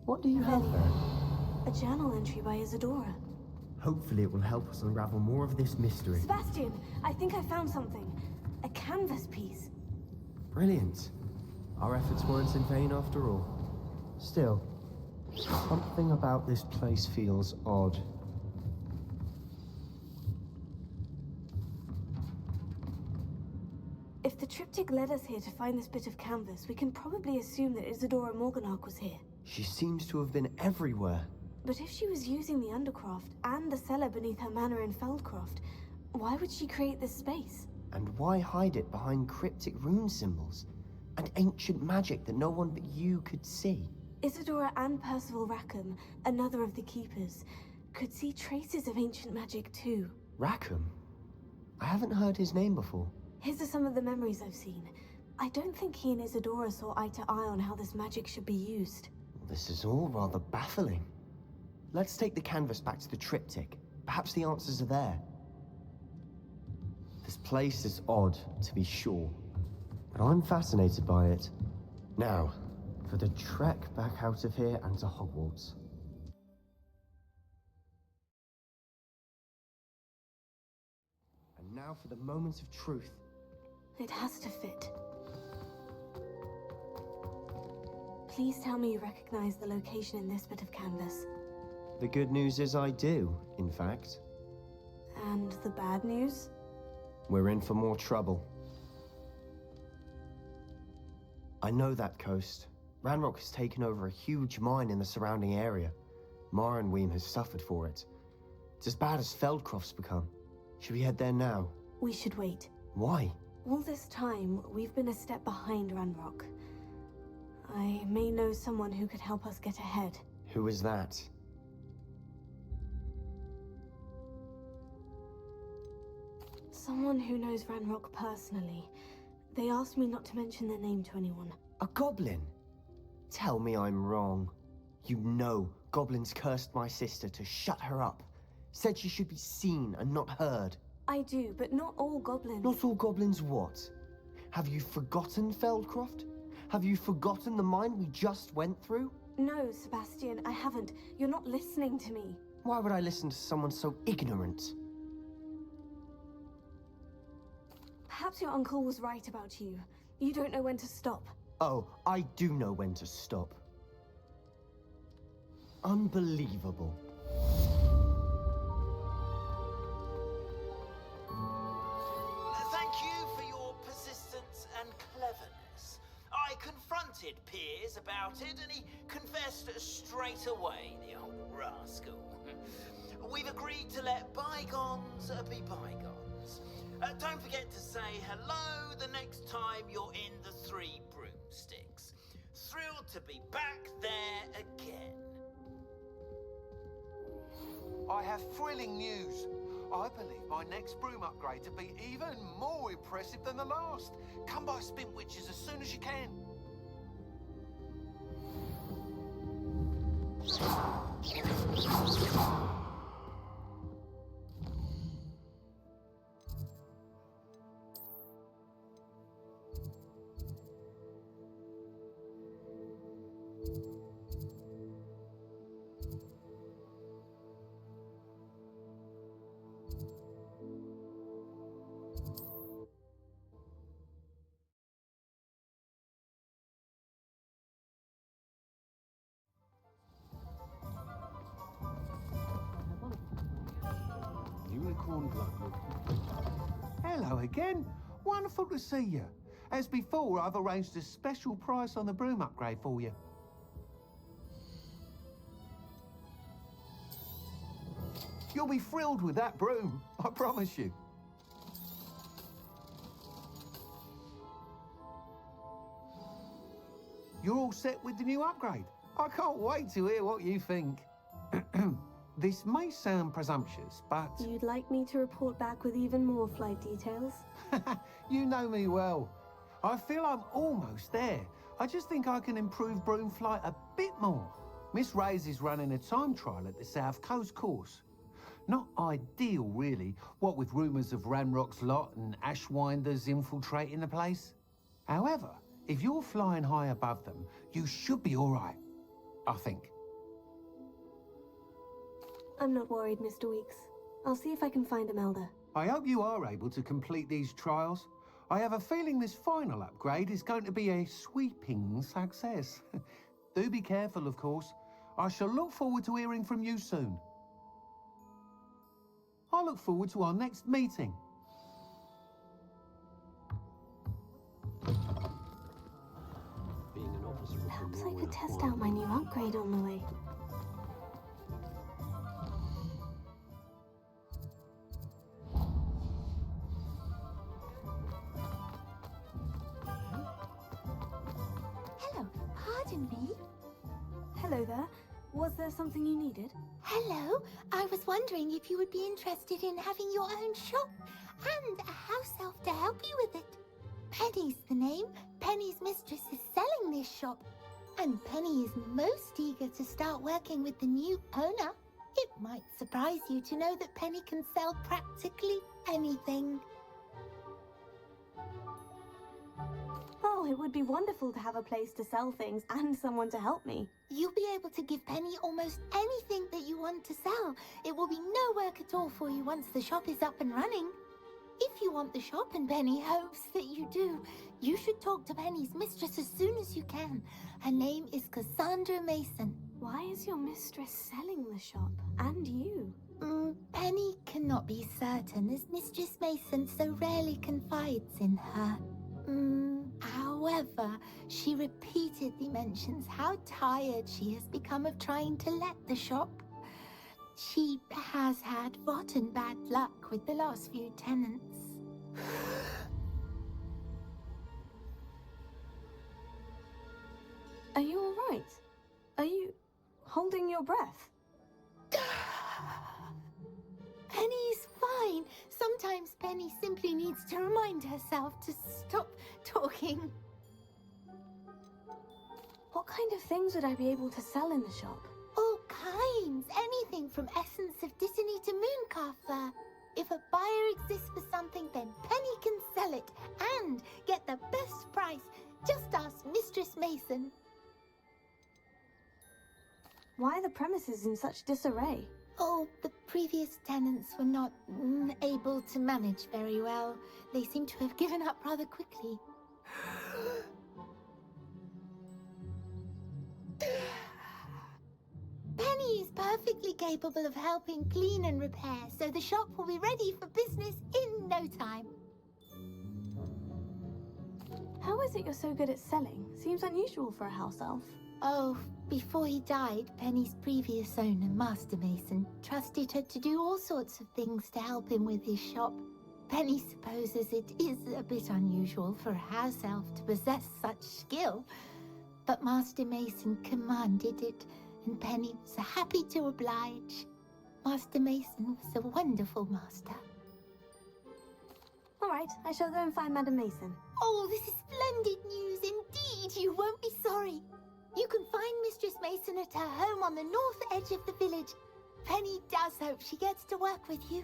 What do you have there? A journal entry by Isidora. Hopefully it will help us unravel more of this mystery. Sebastian, I think I found something. A canvas piece. Brilliant. Our efforts weren't in vain after all. Still, something about this place feels odd. If the triptych led us here to find this bit of canvas, we can probably assume that Isidora Morganach was here. She seems to have been everywhere. But if she was using the Undercroft and the cellar beneath her manor in Feldcroft, why would she create this space? And why hide it behind cryptic rune symbols? And ancient magic that no one but you could see? Isidora and Percival Rackham, another of the Keepers, could see traces of ancient magic too. Rackham? I haven't heard his name before. His are some of the memories I've seen. I don't think he and Isidora saw eye to eye on how this magic should be used. This is all rather baffling. Let's take the canvas back to the triptych. Perhaps the answers are there. This place is odd, to be sure, but I'm fascinated by it. Now, for the trek back out of here and to Hogwarts. And now for the moment of truth. It has to fit. Please tell me you recognize the location in this bit of canvas. The good news is I do, in fact. And the bad news? We're in for more trouble. I know that coast. Ranrock has taken over a huge mine in the surrounding area. Mornweem has suffered for it. It's as bad as Feldcroft's become. Should we head there now? We should wait. Why? All this time, we've been a step behind Ranrock. I may know someone who could help us get ahead. Who is that? Someone who knows Ranrock personally. They asked me not to mention their name to anyone. A goblin? Tell me I'm wrong. You know goblins cursed my sister to shut her up. Said she should be seen and not heard. I do, but not all goblins. Not all goblins what? Have you forgotten Feldcroft? Have you forgotten the mine we just went through? No, Sebastian, I haven't. You're not listening to me. Why would I listen to someone so ignorant? Perhaps your uncle was right about you. You don't know when to stop. Oh, I do know when to stop. Unbelievable. Thank you for your persistence and cleverness. I confronted Piers about it, and he confessed straight away, the old rascal. We've agreed to let bygones be bygones. Don't forget to say hello the next time you're in the Three Broomsticks. Thrilled to be back there again. I have thrilling news. I believe my next broom upgrade to be even more impressive than the last. Come by Spintwitches as soon as you can. Unicorn Bloodwood. Hello again. Wonderful to see you. As before, I've arranged a special price on the broom upgrade for you. You'll be thrilled with that broom, I promise you. You're all set with the new upgrade. I can't wait to hear what you think. This may sound presumptuous, but... You'd like me to report back with even more flight details? You know me well. I feel I'm almost there. I just think I can improve broom flight a bit more. Miss Ray's is running a time trial at the South Coast course. Not ideal, really, what with rumours of Ranrock's lot and Ashwinders infiltrating the place. However, if you're flying high above them, you should be all right, I think. I'm not worried, Mr. Weeks. I'll see if I can find Imelda. I hope you are able to complete these trials. I have a feeling this final upgrade is going to be a sweeping success. Do be careful, of course. I shall look forward to hearing from you soon. I look forward to our next meeting. Perhaps I could test out my new upgrade on the way. Hello, pardon me. Hello there. Was there something you needed? Hello, I was wondering if you would be interested in having your own shop and a house elf to help you with it. Penny's the name. Penny's mistress is selling this shop, and Penny is most eager to start working with the new owner. It might surprise you to know that Penny can sell practically anything. Oh, it would be wonderful to have a place to sell things and someone to help me. You'll be able to give Penny almost anything that you want to sell. It will be no work at all for you once the shop is up and running. If you want the shop and Penny hopes that you do, you should talk to Penny's mistress as soon as you can. Her name is Cassandra Mason. Why is your mistress selling the shop? And you? Penny cannot be certain, as Mistress Mason so rarely confides in her. However, she repeatedly mentions how tired she has become of trying to let the shop. She has had rotten bad luck with the last few tenants. Are you all right? Are you holding your breath? Penny's fine. Sometimes Penny simply needs to remind herself to stop talking. What kind of things would I be able to sell in the shop? All kinds. Anything from essence of Disney to Mooncalf fur. If a buyer exists for something, then Penny can sell it and get the best price. Just ask Mistress Mason. Why are the premises in such disarray? Oh, the previous tenants were not able to manage very well. They seem to have given up rather quickly. Penny is perfectly capable of helping clean and repair, so the shop will be ready for business in no time. How is it you're so good at selling? Seems unusual for a house elf. Oh, before he died, Penny's previous owner, Master Mason, trusted her to do all sorts of things to help him with his shop. Penny supposes it is a bit unusual for a house elf to possess such skill, but Master Mason commanded it, and Penny was happy to oblige. Master Mason was a wonderful master. All right, I shall go and find Madam Mason. Oh, this is splendid news indeed. You won't be sorry. You can find Mistress Mason at her home on the north edge of the village. Penny does hope she gets to work with you.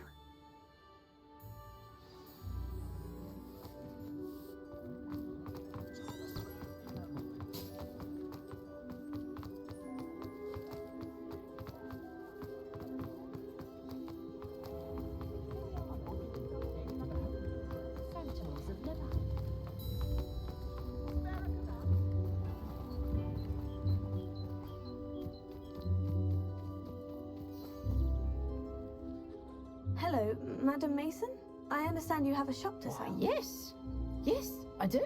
Hello, Madam Mason? I understand you have a shop to sell. Yes. Yes, I do.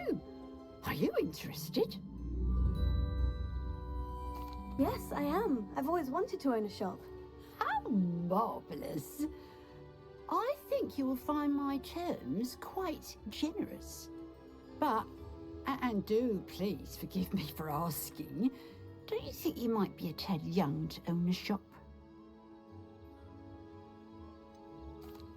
Are you interested? Yes, I am. I've always wanted to own a shop. How marvellous. I think you will find my terms quite generous. But, and do please forgive me for asking, don't you think you might be a tad young to own a shop?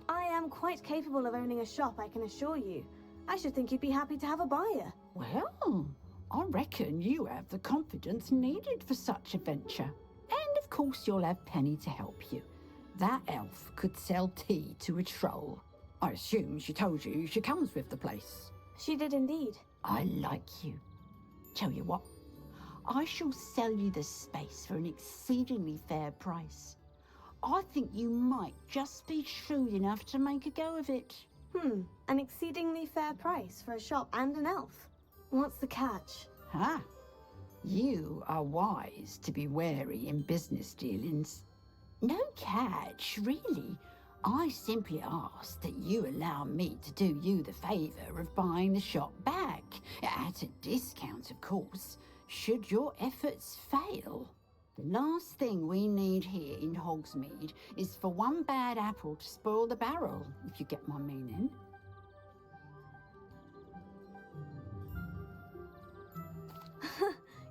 I am quite capable of owning a shop, I can assure you. I should think you'd be happy to have a buyer. Well, I reckon you have the confidence needed for such a venture. And of course you'll have Penny to help you. That elf could sell tea to a troll. I assume she told you she comes with the place. She did indeed. I like you. Tell you what, I shall sell you the space for an exceedingly fair price. I think you might just be shrewd enough to make a go of it. An exceedingly fair price for a shop and an elf. What's the catch? Ah, you are wise to be wary in business dealings. No catch, really. I simply ask that you allow me to do you the favour of buying the shop back, at a discount, of course, should your efforts fail. The last thing we need here in Hogsmeade is for one bad apple to spoil the barrel, if you get my meaning.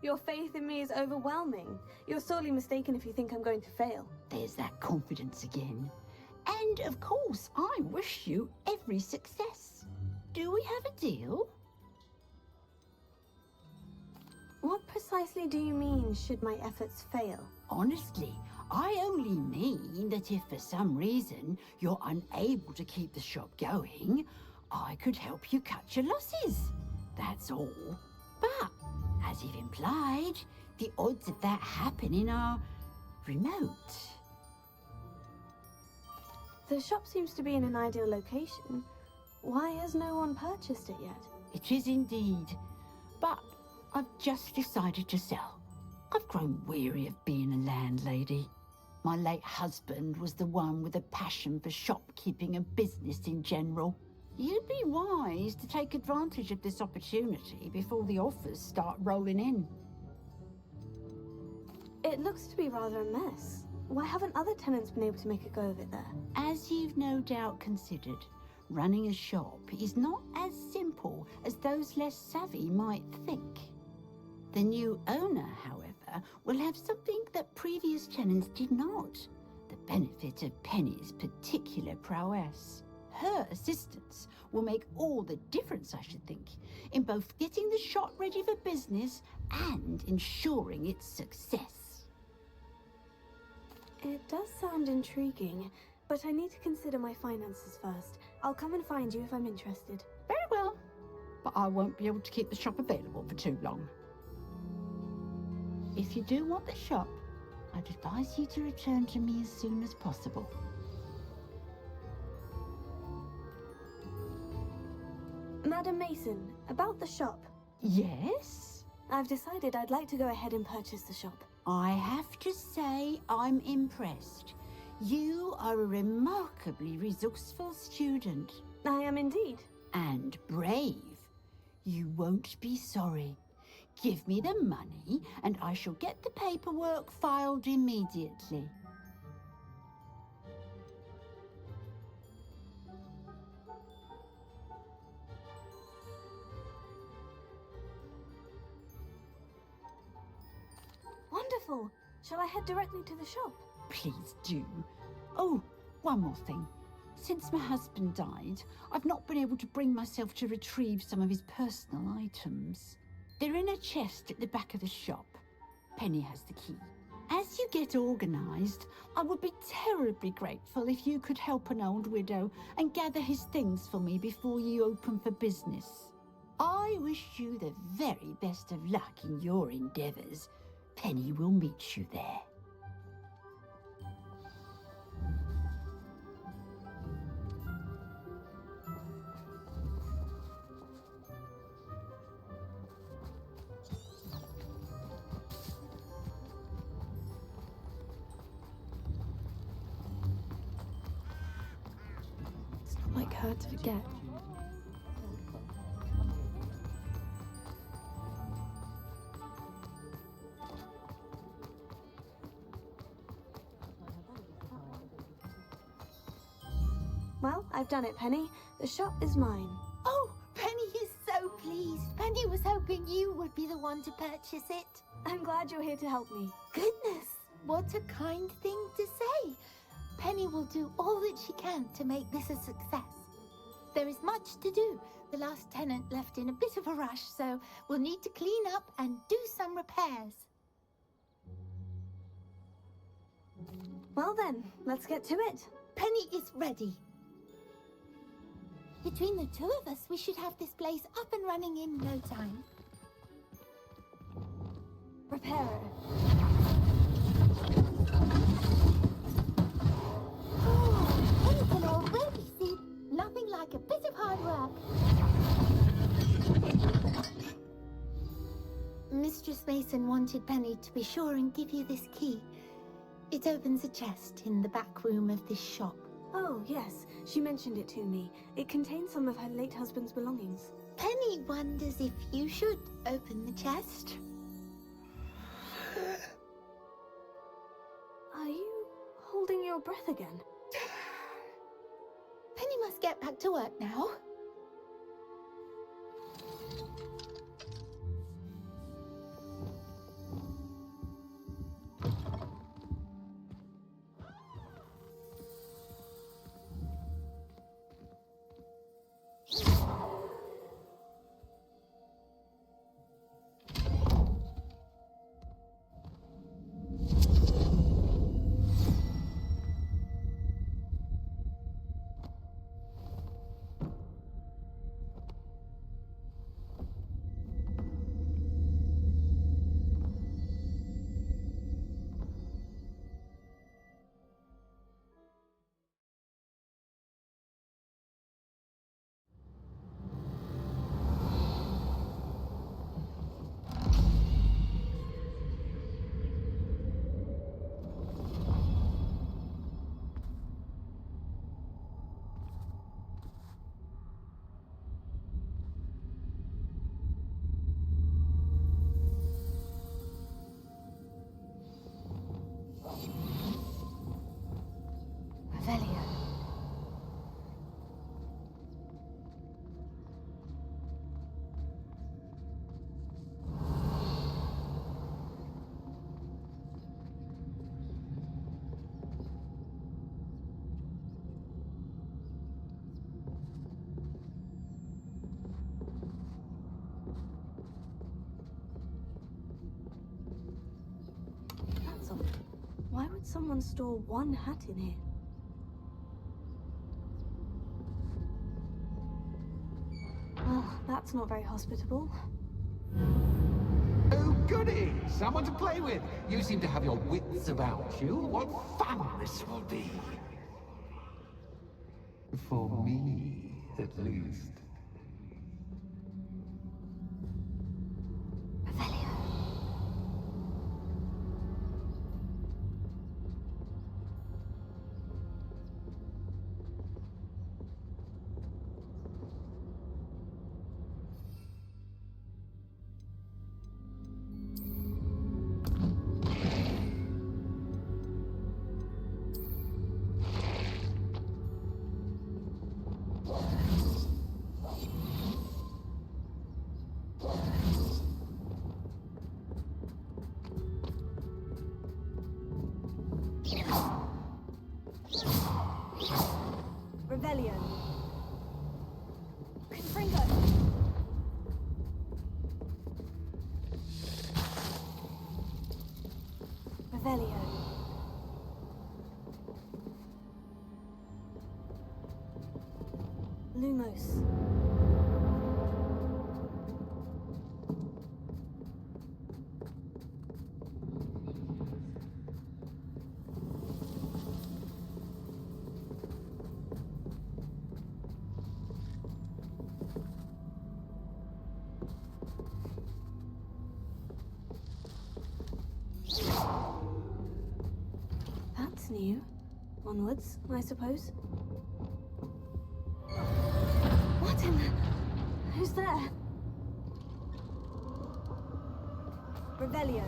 Your faith in me is overwhelming. You're sorely mistaken if you think I'm going to fail. There's that confidence again. And of course, I wish you every success. Do we have a deal? What precisely do you mean, should my efforts fail? Honestly, I only mean that if for some reason you're unable to keep the shop going, I could help you cut your losses. That's all. But, as you've implied, the odds of that happening are remote. The shop seems to be in an ideal location. Why has no one purchased it yet? It is indeed. But I've just decided to sell. I've grown weary of being a landlady. My late husband was the one with a passion for shopkeeping and business in general. You'd be wise to take advantage of this opportunity before the offers start rolling in. It looks to be rather a mess. Why haven't other tenants been able to make a go of it there? As you've no doubt considered, running a shop is not as simple as those less savvy might think. The new owner, however, will have something that previous tenants did not. The benefit of Penny's particular prowess. Her assistance will make all the difference, I should think, in both getting the shop ready for business and ensuring its success. It does sound intriguing, but I need to consider my finances first. I'll come and find you if I'm interested. Very well, but I won't be able to keep the shop available for too long. If you do want the shop, I'd advise you to return to me as soon as possible. Madam Mason, about the shop. Yes? I've decided I'd like to go ahead and purchase the shop. I have to say I'm impressed. You are a remarkably resourceful student. I am indeed. And brave. You won't be sorry. Give me the money, and I shall get the paperwork filed immediately. Wonderful! Shall I head directly to the shop? Please do. Oh, one more thing. Since my husband died, I've not been able to bring myself to retrieve some of his personal items. They're in a chest at the back of the shop. Penny has the key. As you get organised, I would be terribly grateful if you could help an old widow and gather his things for me before you open for business. I wish you the very best of luck in your endeavours. Penny will meet you there. It's not like her to forget. Well, I've done it, Penny. The shop is mine. Oh, Penny is so pleased. Penny was hoping you would be the one to purchase it. I'm glad you're here to help me. Goodness, what a kind thing to say. Penny will do all that she can to make this a success. There is much to do. The last tenant left in a bit of a rush, so we'll need to clean up and do some repairs. Well then, let's get to it. Penny is ready. Between the two of us, we should have this place up and running in no time. Repairer. Oh, Penny can already see nothing like a bit of hard work. Mistress Mason wanted Penny to be sure and give you this key. It opens a chest in the back room of this shop. Oh, yes. She mentioned it to me. It contains some of her late husband's belongings. Penny wonders if you should open the chest. Are you holding your breath again? Penny must get back to work now. someone store one hat in here? Well, that's not very hospitable. Oh, goody! Someone to play with! You seem to have your wits about you. What fun this will be! For me, at least. Revelio. Confringo. Revelio. Lumos. That's new. Onwards, I suppose. What in the... Who's there? Revelio.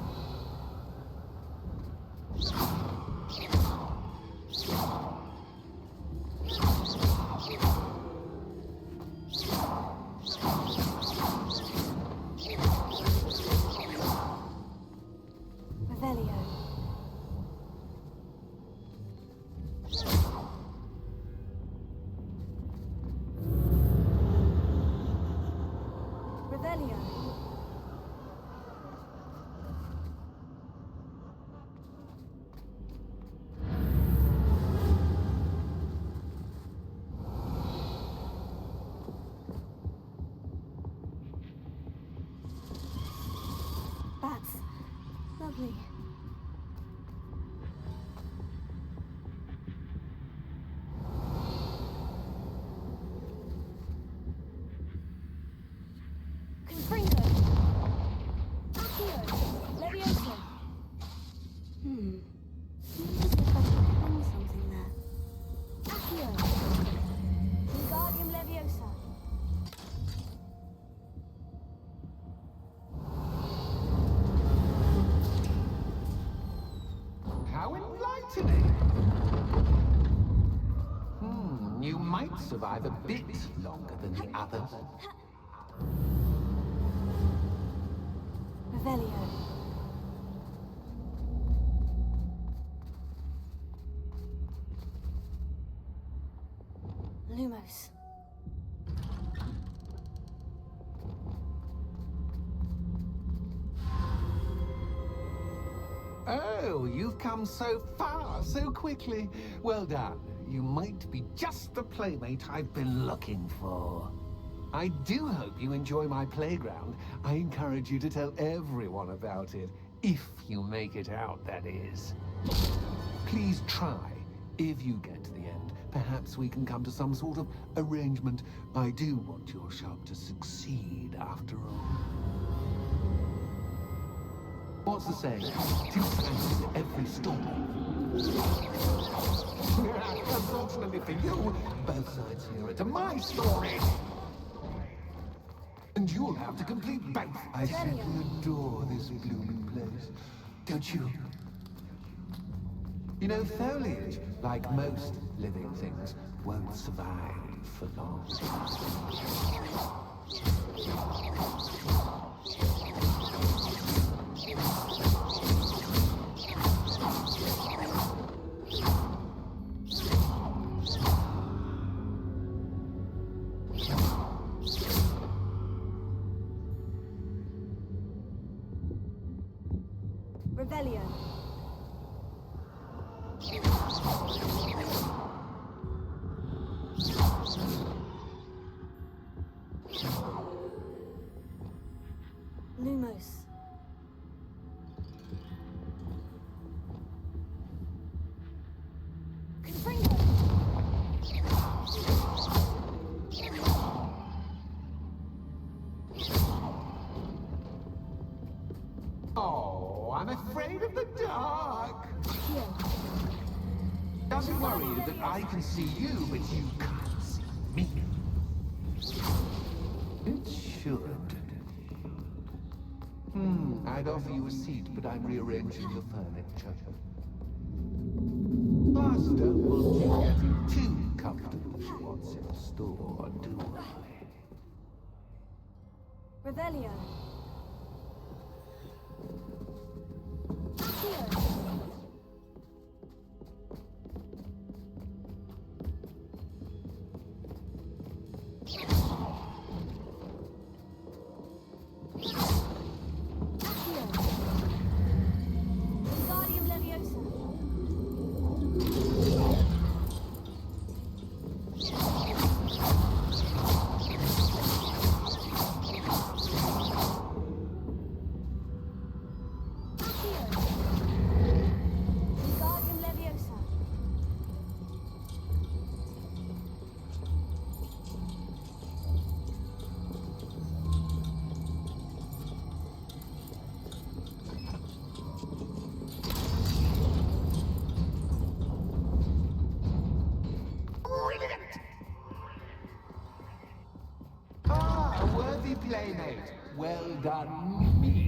Revelio. Revelio. Bats. Lovely. Confringo. Accio. Leviosa. Seems as if I can hang something there. Accio. Wingardium Leviosa. How enlightening! You might survive a bit longer than the others. Revelio. Lumos. Oh, you've come so far so quickly. Well done. You might be just the playmate I've been looking for. I do hope you enjoy my playground. I encourage you to tell everyone about it. If you make it out, that is. Please try. If you get to the end, perhaps we can come to some sort of arrangement. I do want your shop to succeed, after all. What's the saying? Two sides to every story. Unfortunately for you, both sides here are to my story. And you'll have to complete both. I simply adore this blooming place. Don't you? You know, foliage, like most living things, won't survive for long. Revelio. Lumos. Oh, I'm afraid of the dark. Doesn't worry you that I can see you, but you can't see me. It should. I'd offer you a seat, but I'm rearranging the furniture. Plus, don't want you getting too comfortable for what's in store, do I? Revelio. Playmate. Well done, me.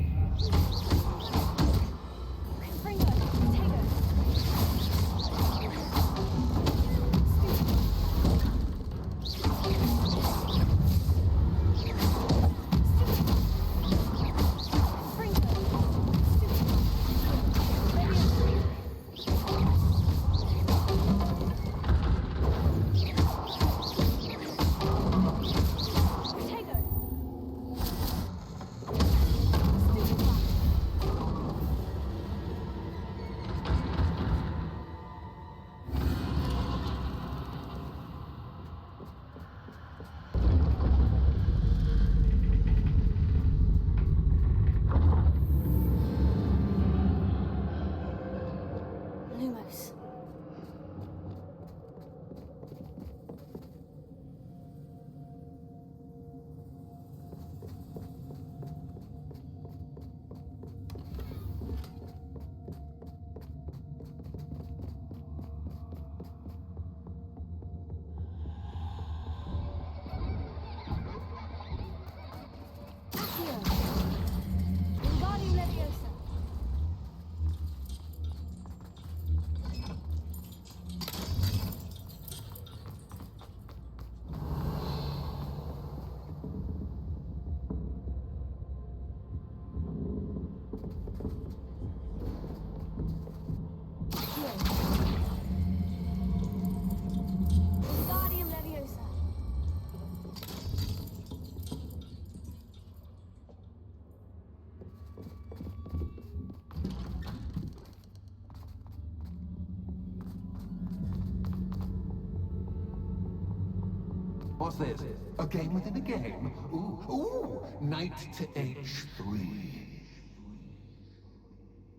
What's this? A game within a game? Ooh, knight to H3.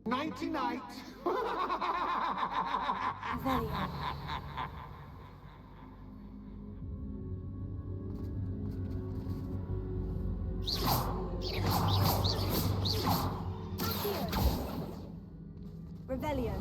Nighty-night! Revelio.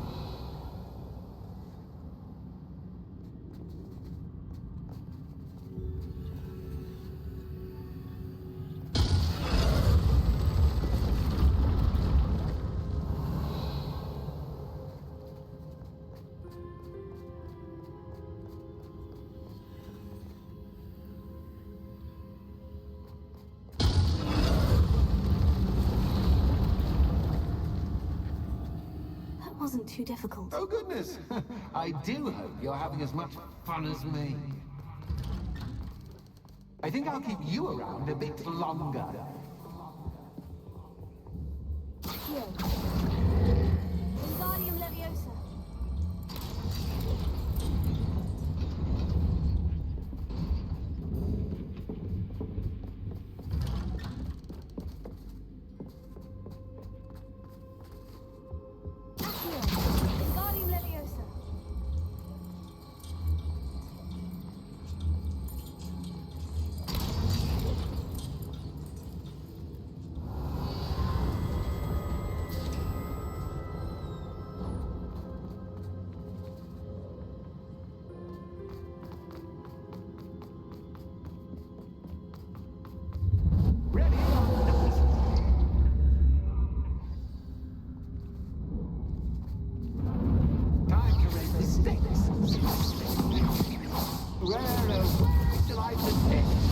Wasn't too difficult. Oh goodness! I do hope you're having as much fun as me. I think I'll keep you around a bit longer. Wingardium Leviosa. where shall I suggest?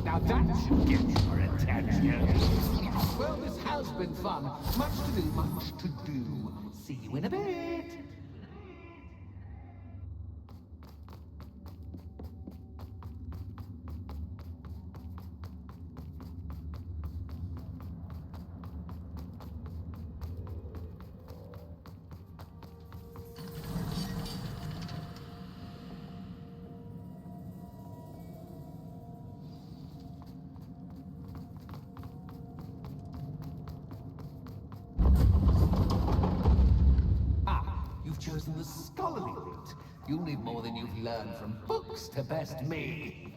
Now that should get your attention. Well, this has been fun. Much to do, much to do. See you in a bit. You've chosen the scholarly route. You'll need more than you've learned from books to best me.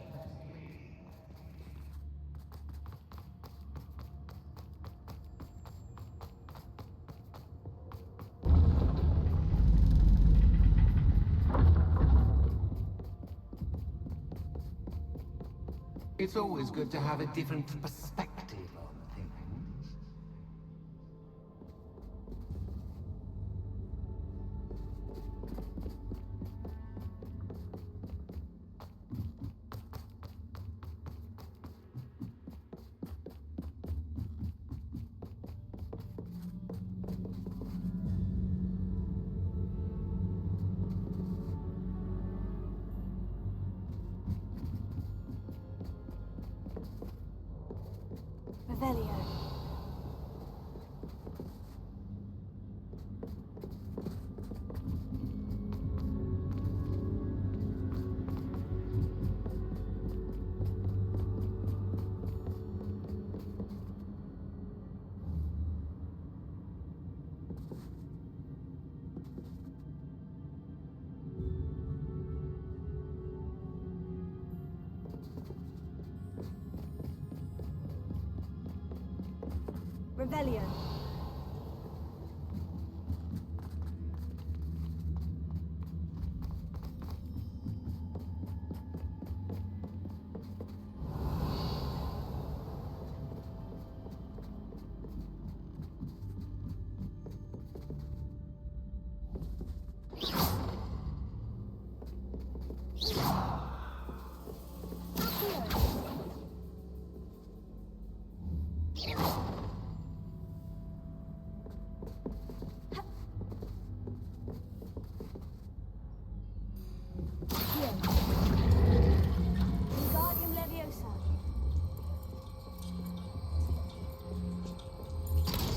It's always good to have a different perspective on things. Revelio. Revelio.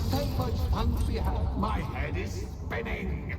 So much fun to be had. My head is spinning.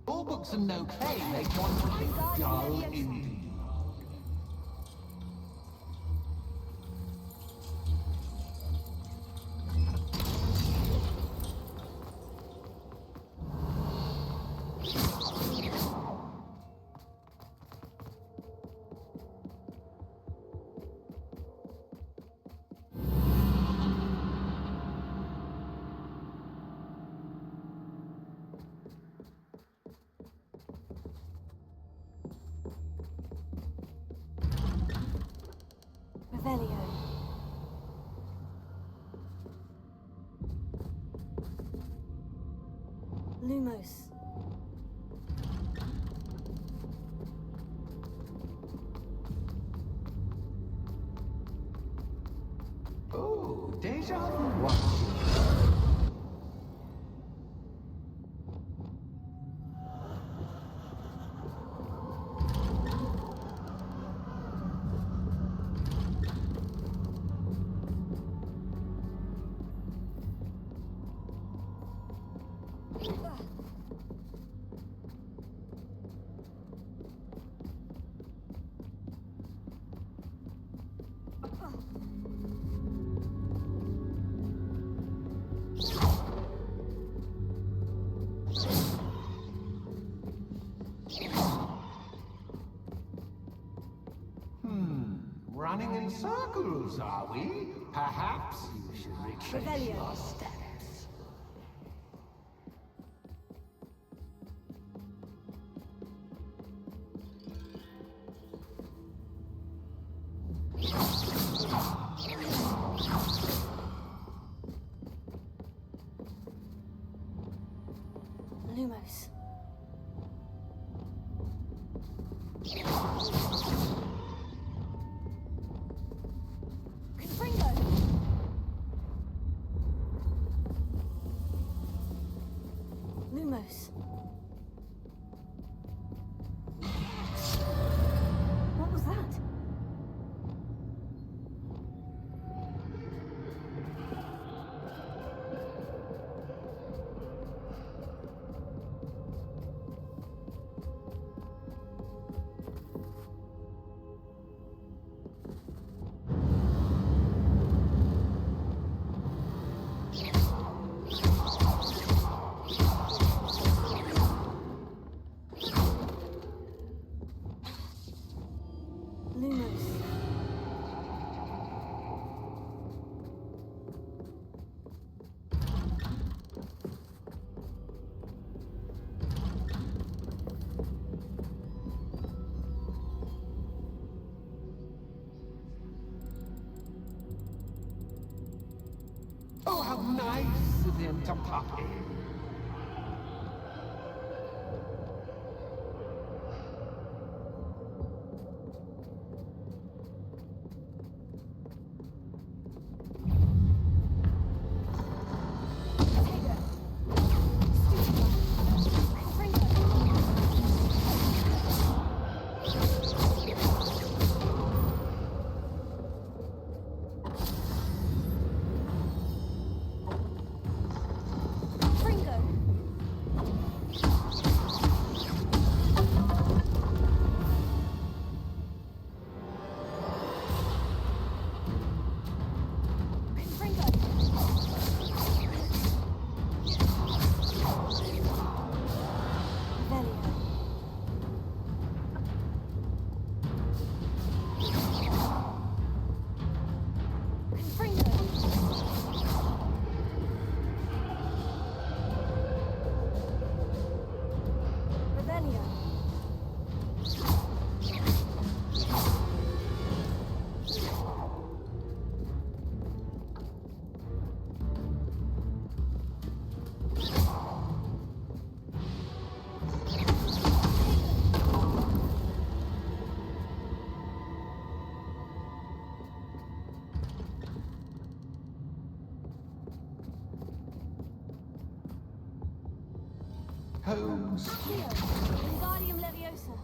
All books and no play make one quite dull indeed. Revelio. Lumos. Oh, deja vu watching. Running in circles, are we? Perhaps you should retrace Revelio. your steps. Lumos. Lumos. What was that? Lumos. Oh, how nice of him to pop in. Holmes. Wingardium Leviosa.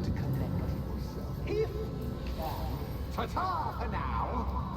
to collect yourself, if you can. Ta-ta for now!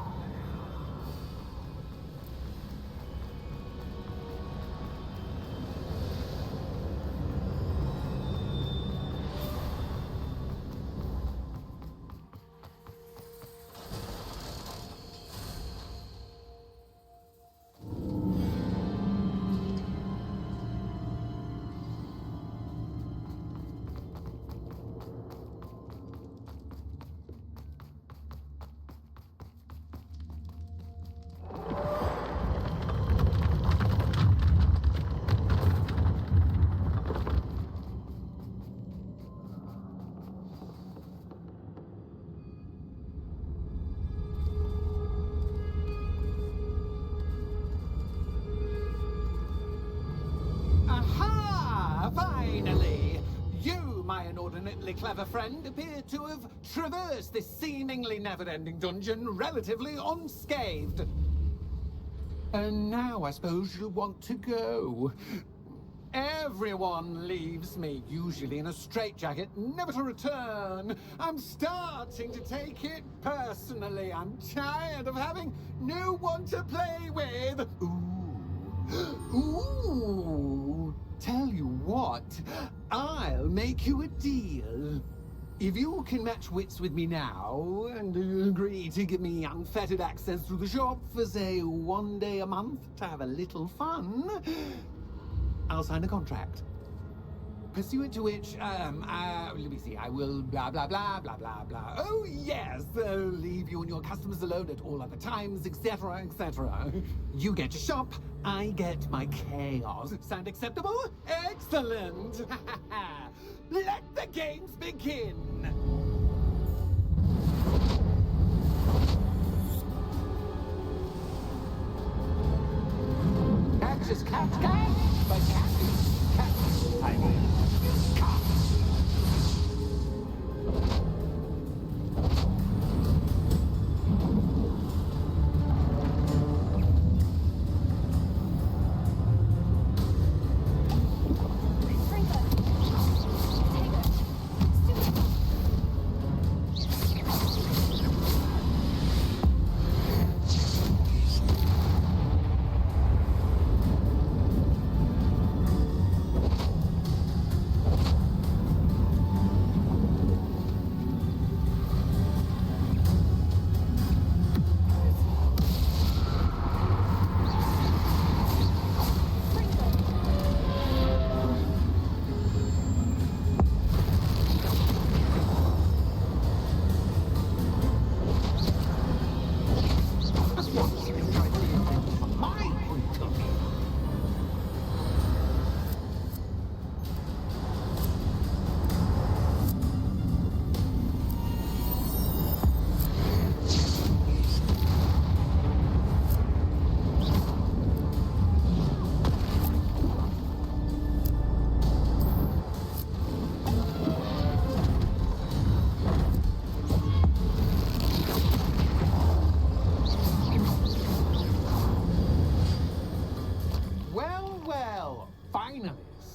Aha! Finally! You, my inordinately clever friend, appear to have traversed this seemingly never-ending dungeon relatively unscathed. And now I suppose you'll want to go. Everyone leaves me, usually in a straitjacket, never to return. I'm starting to take it personally. I'm tired of having no one to play with. Ooh, tell you what, I'll make you a deal. If you can match wits with me now, and agree to give me unfettered access to the shop for, say, 1 day a month to have a little fun, I'll sign a contract. Pursuant to which, let me see, I will blah, blah, blah, blah, blah, blah. Oh, yes, leave you and your customers alone at all other times, etc., etc. You get your shop, I get my chaos. Sound acceptable? Excellent! Let the games begin! Catch is catch, but catch is catch. I mean, catch.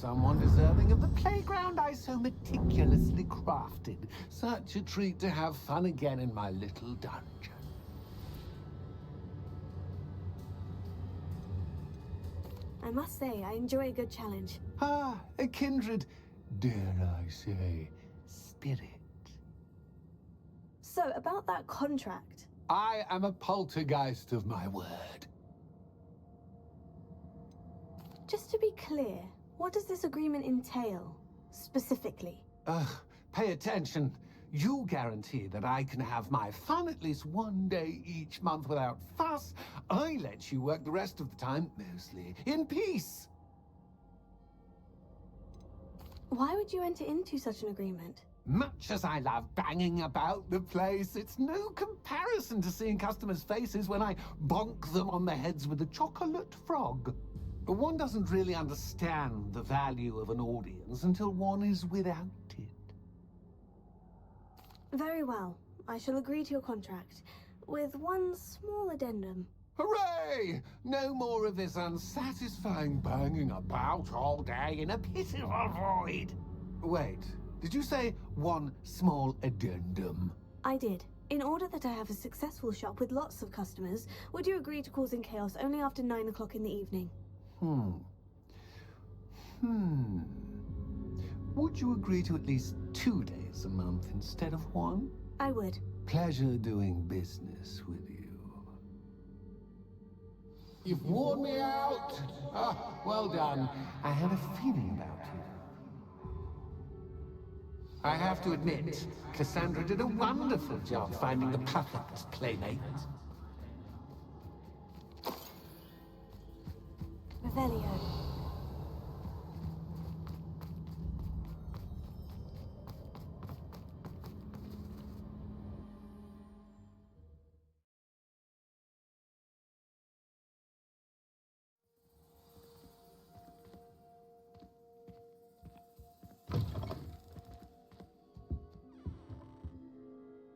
Someone deserving of the playground I so meticulously crafted. Such a treat to have fun again in my little dungeon. I must say, I enjoy a good challenge. Ah, a kindred, dare I say, spirit. So, about that contract. I am a poltergeist of my word. Just to be clear, what does this agreement entail, specifically? Pay attention. You guarantee that I can have my fun at least 1 day each month without fuss. I let you work the rest of the time, mostly in peace. Why would you enter into such an agreement? Much as I love banging about the place, it's no comparison to seeing customers' faces when I bonk them on the heads with a chocolate frog. One doesn't really understand the value of an audience until one is without it. Very well. I shall agree to your contract, with one small addendum. Hooray! No more of this unsatisfying banging about all day in a pitiful void. Wait, did you say one small addendum. I did. In order that I have a successful shop with lots of customers, would you agree to causing chaos only after 9 o'clock in the evening? Would you agree to at least 2 days a month instead of 1? I would. Pleasure doing business with you. You've worn me out. Ah, well done. I had a feeling about you. I have to admit, Cassandra did a wonderful job finding the perfect playmate. Revelio.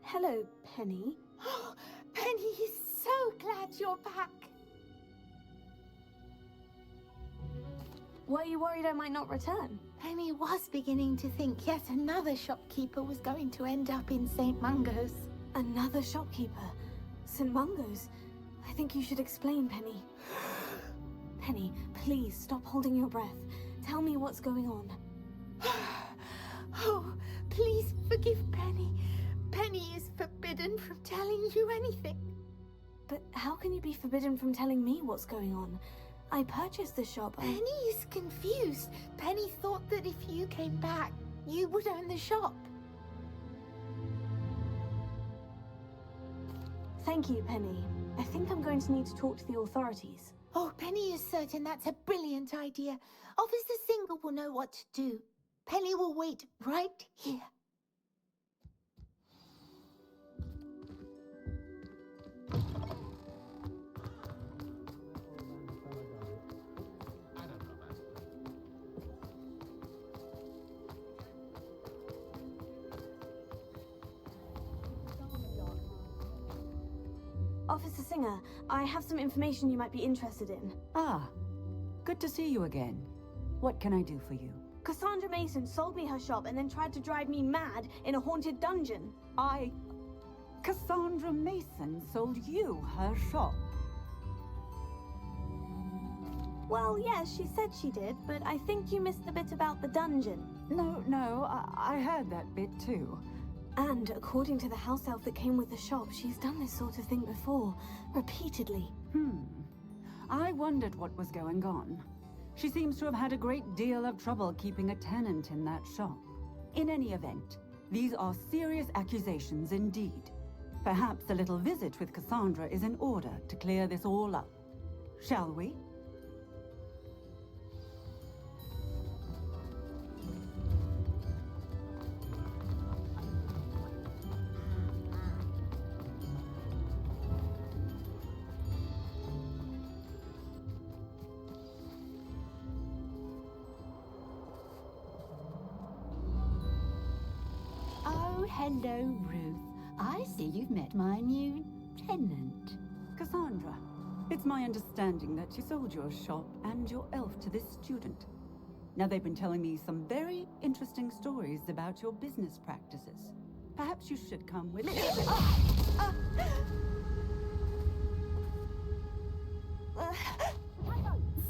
Hello, Penny. Penny is so glad you're back. Were you worried I might not return? Penny was beginning to think yet another shopkeeper was going to end up in St. Mungo's. Another shopkeeper? St. Mungo's? I think you should explain, Penny. Penny, please stop holding your breath. Tell me what's going on. Oh, please forgive Penny. Penny is forbidden from telling you anything. But how can you be forbidden from telling me what's going on? I purchased the shop. Penny is confused. Penny thought that if you came back, you would own the shop. Thank you, Penny. I think I'm going to need to talk to the authorities. Oh, Penny is certain that's a brilliant idea. Officer Singer will know what to do. Penny will wait right here. Officer Singer, I have some information you might be interested in. Ah, good to see you again. What can I do for you? Cassandra Mason sold me her shop and then tried to drive me mad in a haunted dungeon. Cassandra Mason sold you her shop? Well, yes, she said she did, but I think you missed the bit about the dungeon. No, I heard that bit too. And according to the house elf that came with the shop, she's done this sort of thing before, repeatedly. I wondered what was going on. She seems to have had a great deal of trouble keeping a tenant in that shop. In any event, these are serious accusations indeed. Perhaps a little visit with Cassandra is in order to clear this all up. Shall we? Hello, Ruth. I see you've met my new tenant. Cassandra, it's my understanding that you sold your shop and your elf to this student. Now, they've been telling me some very interesting stories about your business practices. Perhaps you should come with me.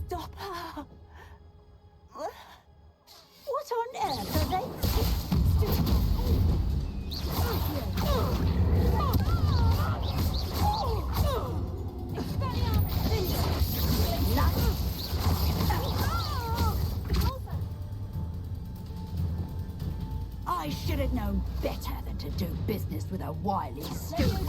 Stop her! What on earth are they? I should have known better than to do business with a wily student.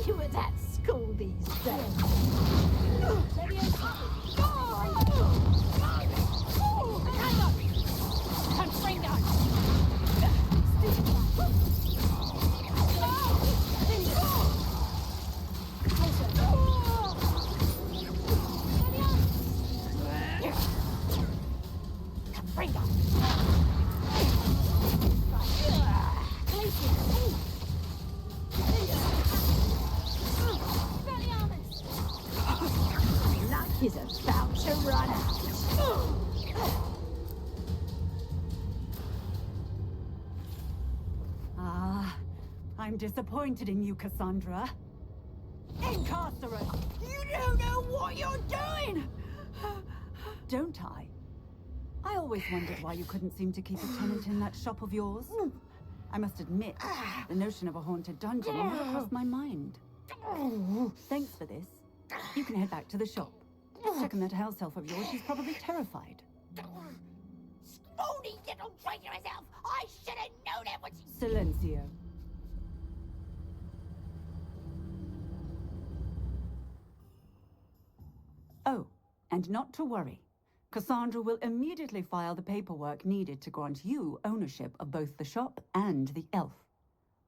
you at that school these days. Luck is about to run out. Ah, I'm disappointed in you, Cassandra. Incarcerate! You don't know what you're doing! Don't I? I always wondered why you couldn't seem to keep a tenant in that shop of yours. I must admit, the notion of a haunted dungeon never crossed my mind. Thanks for this. You can head back to the shop. Checking that house elf of yours, she's probably terrified. Spoony little traitorous elf! I should have known it was... Silencio. Oh, and not to worry. Cassandra will immediately file the paperwork needed to grant you ownership of both the shop and the elf.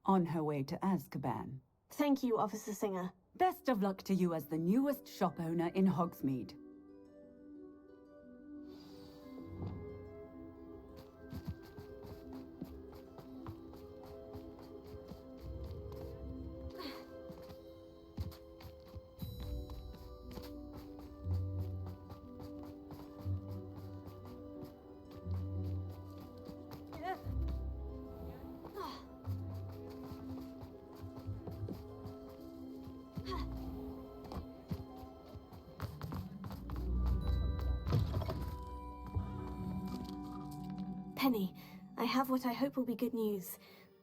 On her way to Azkaban. Thank you, Officer Singer. Best of luck to you as the newest shop owner in Hogsmeade. Penny, I have what I hope will be good news.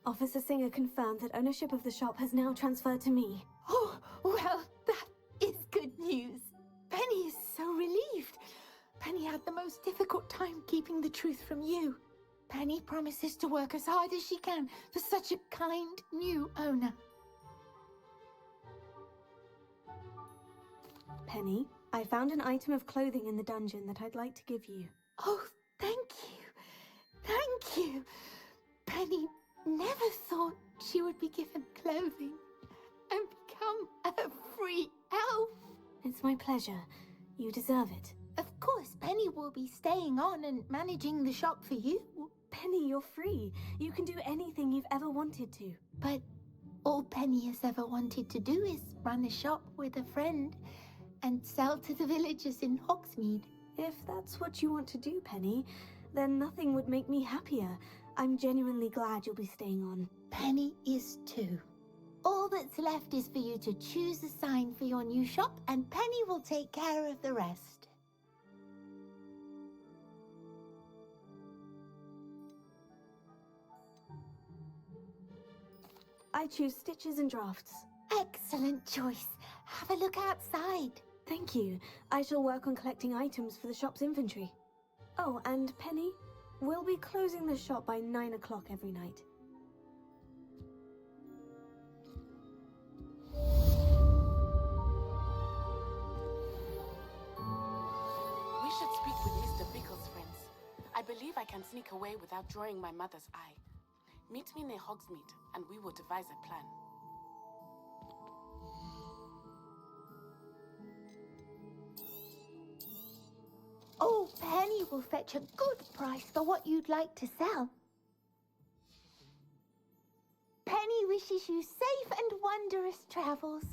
Officer Singer confirmed that ownership of the shop has now transferred to me. Oh, well, that is good news. Penny is so relieved. Penny had the most difficult time keeping the truth from you. Penny promises to work as hard as she can for such a kind new owner. Penny, I found an item of clothing in the dungeon that I'd like to give you. Oh, thank you. Thank you. Penny never thought she would be given clothing and become a free elf. It's my pleasure. You deserve it. Of course, Penny will be staying on and managing the shop for you. Penny, you're free. You can do anything you've ever wanted to. But all Penny has ever wanted to do is run a shop with a friend and sell to the villagers in Hogsmeade. If that's what you want to do, Penny, then nothing would make me happier. I'm genuinely glad you'll be staying on. Penny is too. All that's left is for you to choose a sign for your new shop, and Penny will take care of the rest. I choose stitches and drafts. Excellent choice. Have a look outside. Thank you. I shall work on collecting items for the shop's inventory. Oh, and Penny, we'll be closing the shop by 9 o'clock every night. We should speak with Mr. Bickle's friends. I believe I can sneak away without drawing my mother's eye. Meet me near Hogsmeade, and we will devise a plan. Oh, Penny will fetch a good price for what you'd like to sell. Penny wishes you safe and wondrous travels.